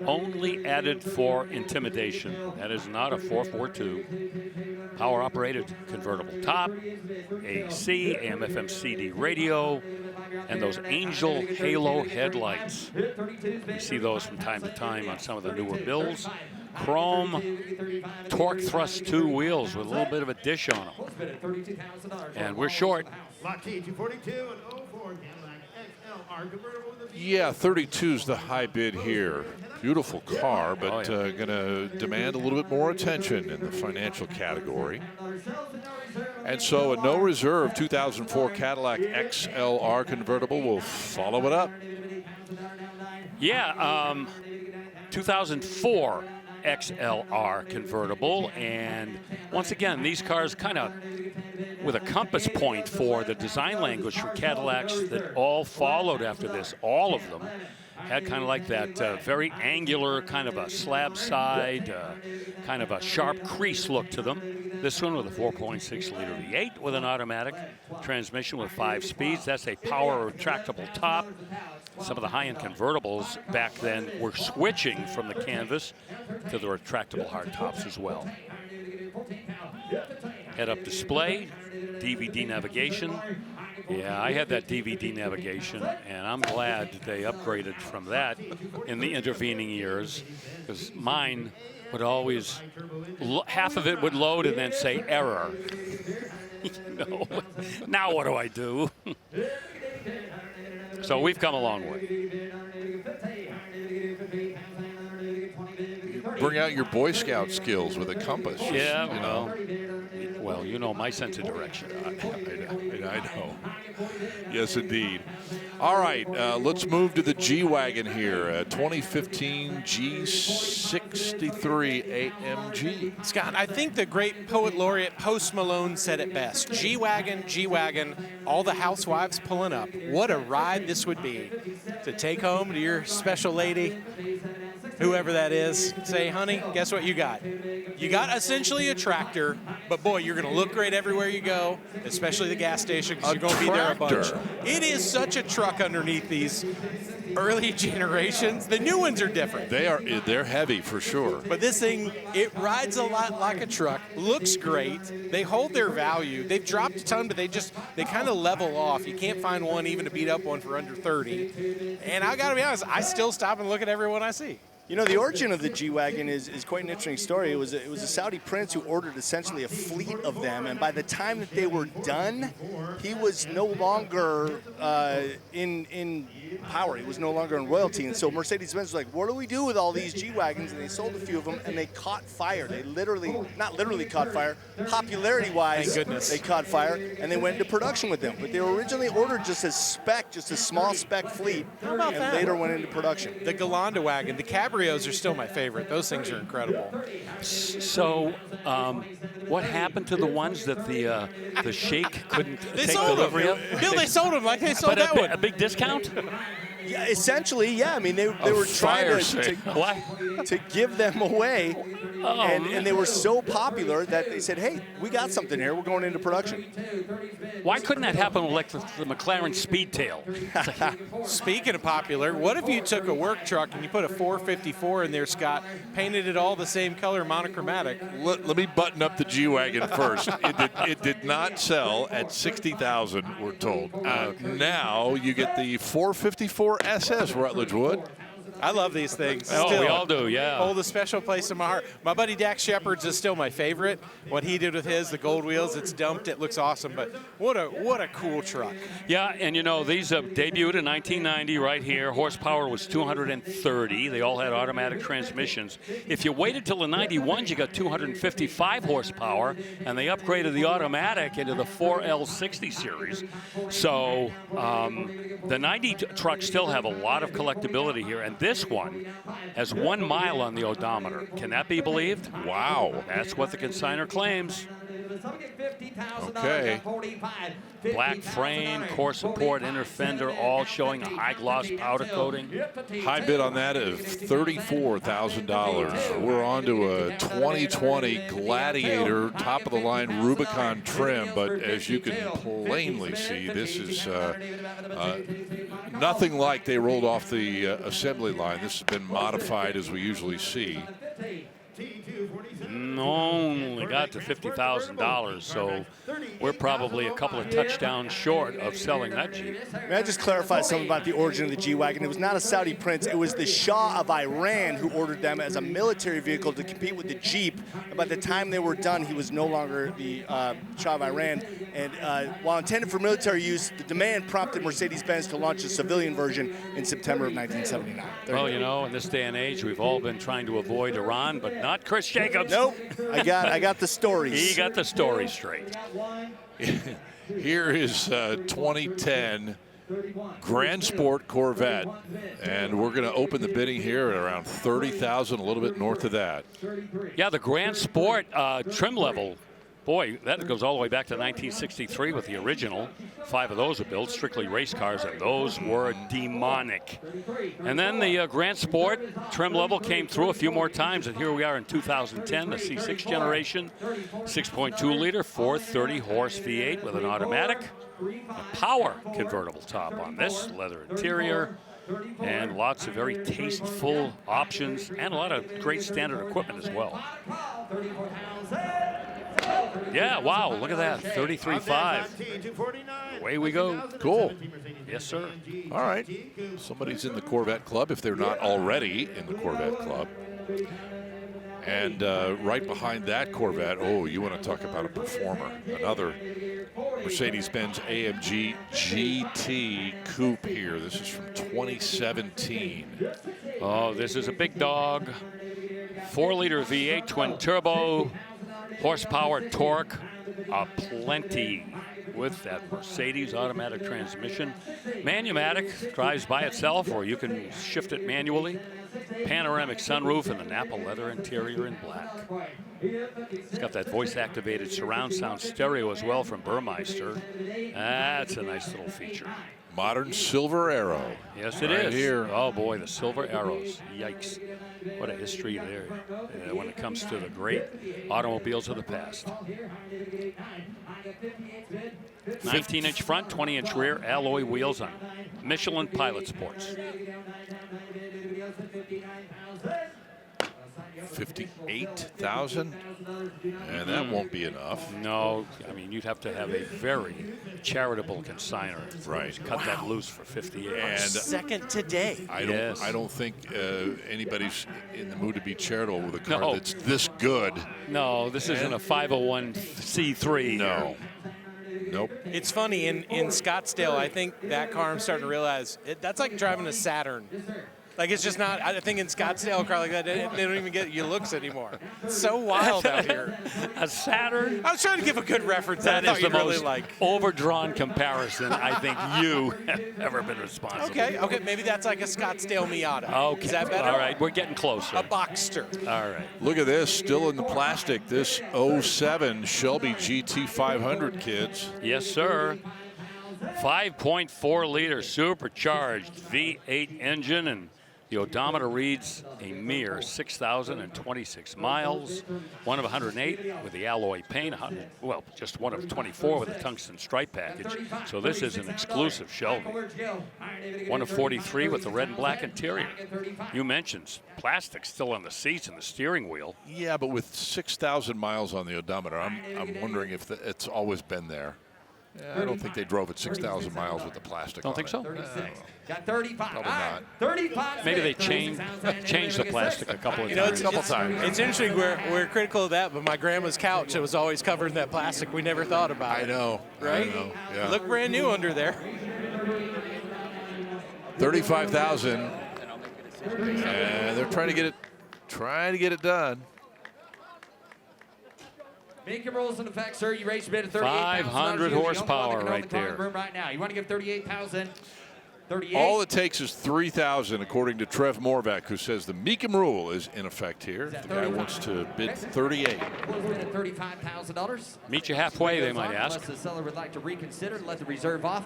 only added for intimidation. That is not a 442. Power operated convertible top, AC, AM/FM CD radio, and those Angel Halo headlights. You see those from time to time on some of the newer builds. Chrome torque thrust 2 wheels with a little bit of a dish on them. And we're short. Yeah, 32's the high bid here. Beautiful car, but going to demand a little bit more attention in the financial category. And so a no reserve 2004 Cadillac XLR convertible will follow it up. Yeah, 2004 XLR convertible, and once again, these cars kind of with a compass point for the design language for Cadillacs that all followed after this. All of them had kind of like that very angular, kind of a slab side, kind of a sharp crease look to them. This one with a 4.6-liter V8 with an automatic transmission with 5 speeds. That's a power retractable top. Some of the high-end convertibles back then were switching from the canvas to the retractable hardtops as well. Head-up display, DVD navigation. Yeah, I had that DVD navigation, and I'm glad that they upgraded from that in the intervening years, because mine would always, half of it would load and then say error. You know, now what do I do? So we've come a long way. Bring out your Boy Scout skills with a compass. Yeah, well, you know my sense of direction. I know. Yes, indeed. All right, let's move to the G-Wagon here. 2015 G63 AMG. Scott, I think the great poet laureate Post Malone said it best. G-Wagon, G-Wagon, all the housewives pulling up. What a ride this would be to take home to your special lady, whoever that is. Say, honey, guess what you got? You got essentially a tractor, but boy, you're going to look great everywhere you go, especially the gas station, because you're going to be there a bunch. It is such a truck underneath these early generations. The new ones are different. They're heavy for sure. But this thing, it rides a lot like a truck, looks great. They hold their value. They've dropped a ton, but they kind of level off. You can't find one even to beat up one for under 30. And I got to be honest, I still stop and look at every one I see. You know, the origin of the G-Wagon is quite an interesting story. It was a Saudi prince who ordered essentially a fleet of them, and by the time that they were done, he was no longer in power. He was no longer in royalty, and so Mercedes-Benz was like, what do we do with all these G-Wagons? And they sold a few of them, and they caught fire. They literally, not literally caught fire, popularity-wise, Thank goodness. they caught fire, and they went into production with them. But they were originally ordered just as spec, just a small spec fleet, How about and that? later went into production. The Galanda wagon, the Cabrios are still my favorite. Those things are incredible. So, what happened to the ones that the Sheikh couldn't They take sold delivery them. of? Bill, they sold them like they sold But that one. a big discount? Yeah, essentially, yeah. I mean, they were trying to give them away, and they were so popular that they said, hey, we got something here. We're going into production. Why couldn't that happen with like the McLaren Speedtail? Speaking of popular, what if you took a work truck and you put a 454 in there, Scott, painted it all the same color, monochromatic? Let me button up the G-Wagon first. It did not sell at 60,000, we're told. Now you get the 454 SS Rutledge wood. I love these things. Oh, still we all do, yeah. Hold a special place in my heart. My buddy Dax Shepard's is still my favorite. What he did with his, the gold wheels, it's dumped. It looks awesome, but what a cool truck. Yeah, and you know, these debuted in 1990 right here. Horsepower was 230. They all had automatic transmissions. If you waited till the 91s, you got 255 horsepower, and they upgraded the automatic into the 4L60 series. So the 90 trucks still have a lot of collectability here, and this one has 1 mile on the odometer. Can that be believed? Wow. That's what the consignor claims. Okay. Black frame, core support, inner fender, all showing a high gloss powder coating. High bid on that of $34,000. We're on to a 2020 Gladiator, top of the line Rubicon trim, but as you can plainly see, this is nothing like they rolled off the assembly line. This has been modified as we usually see. Only got to $50,000, so we're probably a couple of touchdowns short of selling that Jeep. May I just clarify something about the origin of the G-Wagon? It was not a Saudi prince. It was the Shah of Iran who ordered them as a military vehicle to compete with the Jeep. And by the time they were done, he was no longer the Shah of Iran. And while intended for military use, the demand prompted Mercedes-Benz to launch a civilian version in September of 1979. Well, you know, in this day and age, we've all been trying to avoid Iran, but not Chris Jacobs. Nope. I got the stories. He got the story straight. Here is 2010 Grand Sport Corvette, and we're going to open the bidding here at around 30,000, a little bit north of that. Yeah, the Grand Sport trim level. Boy, that goes all the way back to 1963 with the original. 5 of those were built, strictly race cars, and those were demonic. And then the Grand Sport trim level came through a few more times, and here we are in 2010, the C6 generation, 6.2 liter, 430 horse V8 with an automatic, a power convertible top on this, leather interior, and lots of very tasteful options, and a lot of great standard equipment as well. Yeah, wow, look at that, 33.5. Away we go. Cool. Yes, sir. All right. Somebody's in the Corvette Club, if they're not already in the Corvette Club. And right behind that Corvette, oh, you want to talk about a performer. Another Mercedes-Benz AMG GT Coupe here. This is from 2017. Oh, this is a big dog. 4-liter V8 twin turbo. Horsepower, torque, plenty with that Mercedes automatic transmission. Manumatic, drives by itself, or you can shift it manually. Panoramic sunroof and the Napa leather interior in black. It's got that voice-activated surround sound stereo as well from Burmeister. That's a nice little feature. Modern Silver Arrow. Yes, it right is. Here. Oh, boy, the Silver Arrows. Yikes. What a history there when it comes to the great automobiles of the past. 19-inch front, 20-inch rear, alloy wheels on Michelin Pilot Sports. 58,000, and that won't be enough. No, I mean, you'd have to have a very charitable consignor. Right. Cut that loose for 58. And second today. I don't think anybody's in the mood to be charitable with a car No. that's this good. No, this isn't a 501c3. No. Nope. It's funny, in Scottsdale, I think that car I'm starting to realize, that's like driving a Saturn. Like, it's just not, I think in Scottsdale, a car like that, they don't even get your looks anymore. It's so wild out here. A Saturn? I was trying to give a good reference that That I is thought the you'd really most like. overdrawn comparison I think you have ever been responsible Okay, maybe that's like a Scottsdale Miata. Okay. Is that better? All right, we're getting closer. A Boxster. All right. Look at this, still in the plastic. This 07 Shelby GT500, kids. Yes, sir. 5.4 liter supercharged V8 engine, and the odometer reads a mere 6,026 miles, one of 108 with the alloy paint, well, just one of 24 with the tungsten stripe package. So this is an exclusive Shelby. One of 43 with the red and black interior. You mentioned plastic still on the seats and the steering wheel. Yeah, but with 6,000 miles on the odometer, I'm wondering if it's always been there. Yeah, I don't think they drove at 6,000 miles with the plastic. Don't think so. 36. Got 35. Probably not. 35. Maybe they changed the plastic a couple of times. It's interesting. We're critical of that, but my grandma's couch, it was always covered in that plastic. We never thought about it. I know. Right? I know. Yeah. Look brand new under there. 35,000. And they're trying to get it done. Mecum rules in effect, sir. You raised your bid at 500 horsepower right there. Right now. You want to give 38,000. 38. All it takes is 3,000, according to Trev Morvac, who says the Mecum rule is in effect here. The guy wants to bid 38. $35,000. Meet you halfway, they might ask. Unless the seller would like to reconsider, let the reserve off,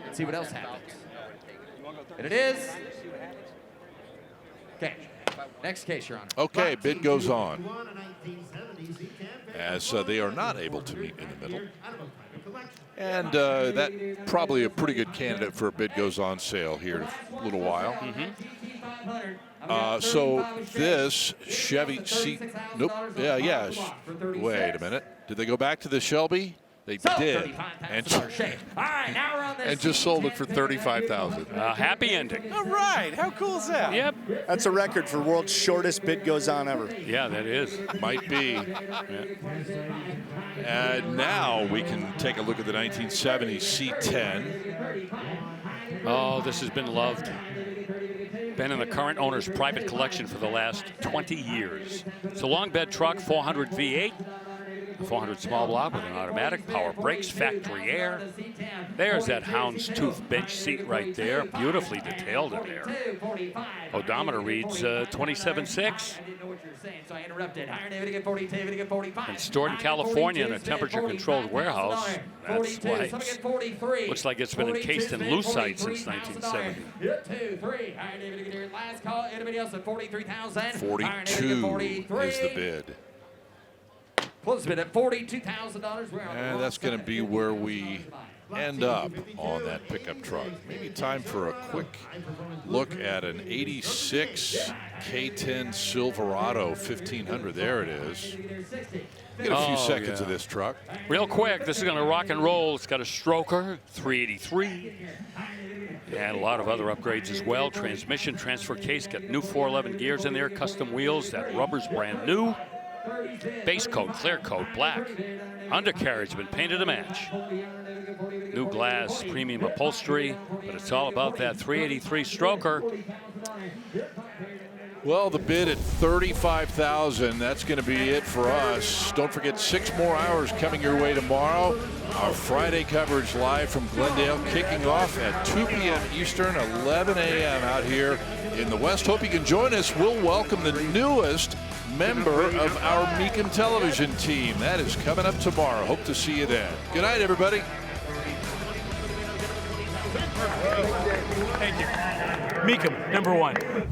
and see what else happens. And it is. Okay. Next case, Your Honor. Okay, bid goes on. As they are not able to meet in the middle. And that probably a pretty good candidate for a bid goes on sale here in a little while. So this Chevy nope, yeah. Wait a minute. Did they go back to the Shelby? They did, and just sold it for 35,000. Happy ending. All right, how cool is that? Yep. That's a record for world's shortest bid goes on ever. Yeah, that is. Might be. Yeah. And now we can take a look at the 1970 C10. Oh, this has been loved. Been in the current owner's private collection for the last 20 years. It's a long bed truck, 400 V8. 400 small block with an automatic, power brakes, factory air. There's that houndstooth bench seat right there, beautifully detailed in there. Odometer reads 27.6. And stored in California in a temperature-controlled warehouse. That's why it looks like it's been encased in lucite since 1970. 42 is the bid. Close bid at $42,000. And that's going to be where we end up on that pickup truck. Maybe time for a quick look at an 86 K10 Silverado 1500. There it is. Get a few seconds of this truck. Real quick, this is going to rock and roll. It's got a stroker, 383. And a lot of other upgrades as well. Transmission, transfer case, got new 411 gears in there, custom wheels. That rubber's brand new. Base coat, clear coat, black. Undercarriage been painted to match. New glass, premium upholstery, but it's all about that 383 stroker. Well, the bid at 35,000. That's going to be it for us. Don't forget, 6 more hours coming your way tomorrow. Our Friday coverage live from Glendale, kicking off at 2 p.m. Eastern, 11 a.m. out here in the West. Hope you can join us. We'll welcome the newest member of our Mecum television team. That is coming up tomorrow. Hope to see you then. Good night, everybody. Thank you. Mecum, #1.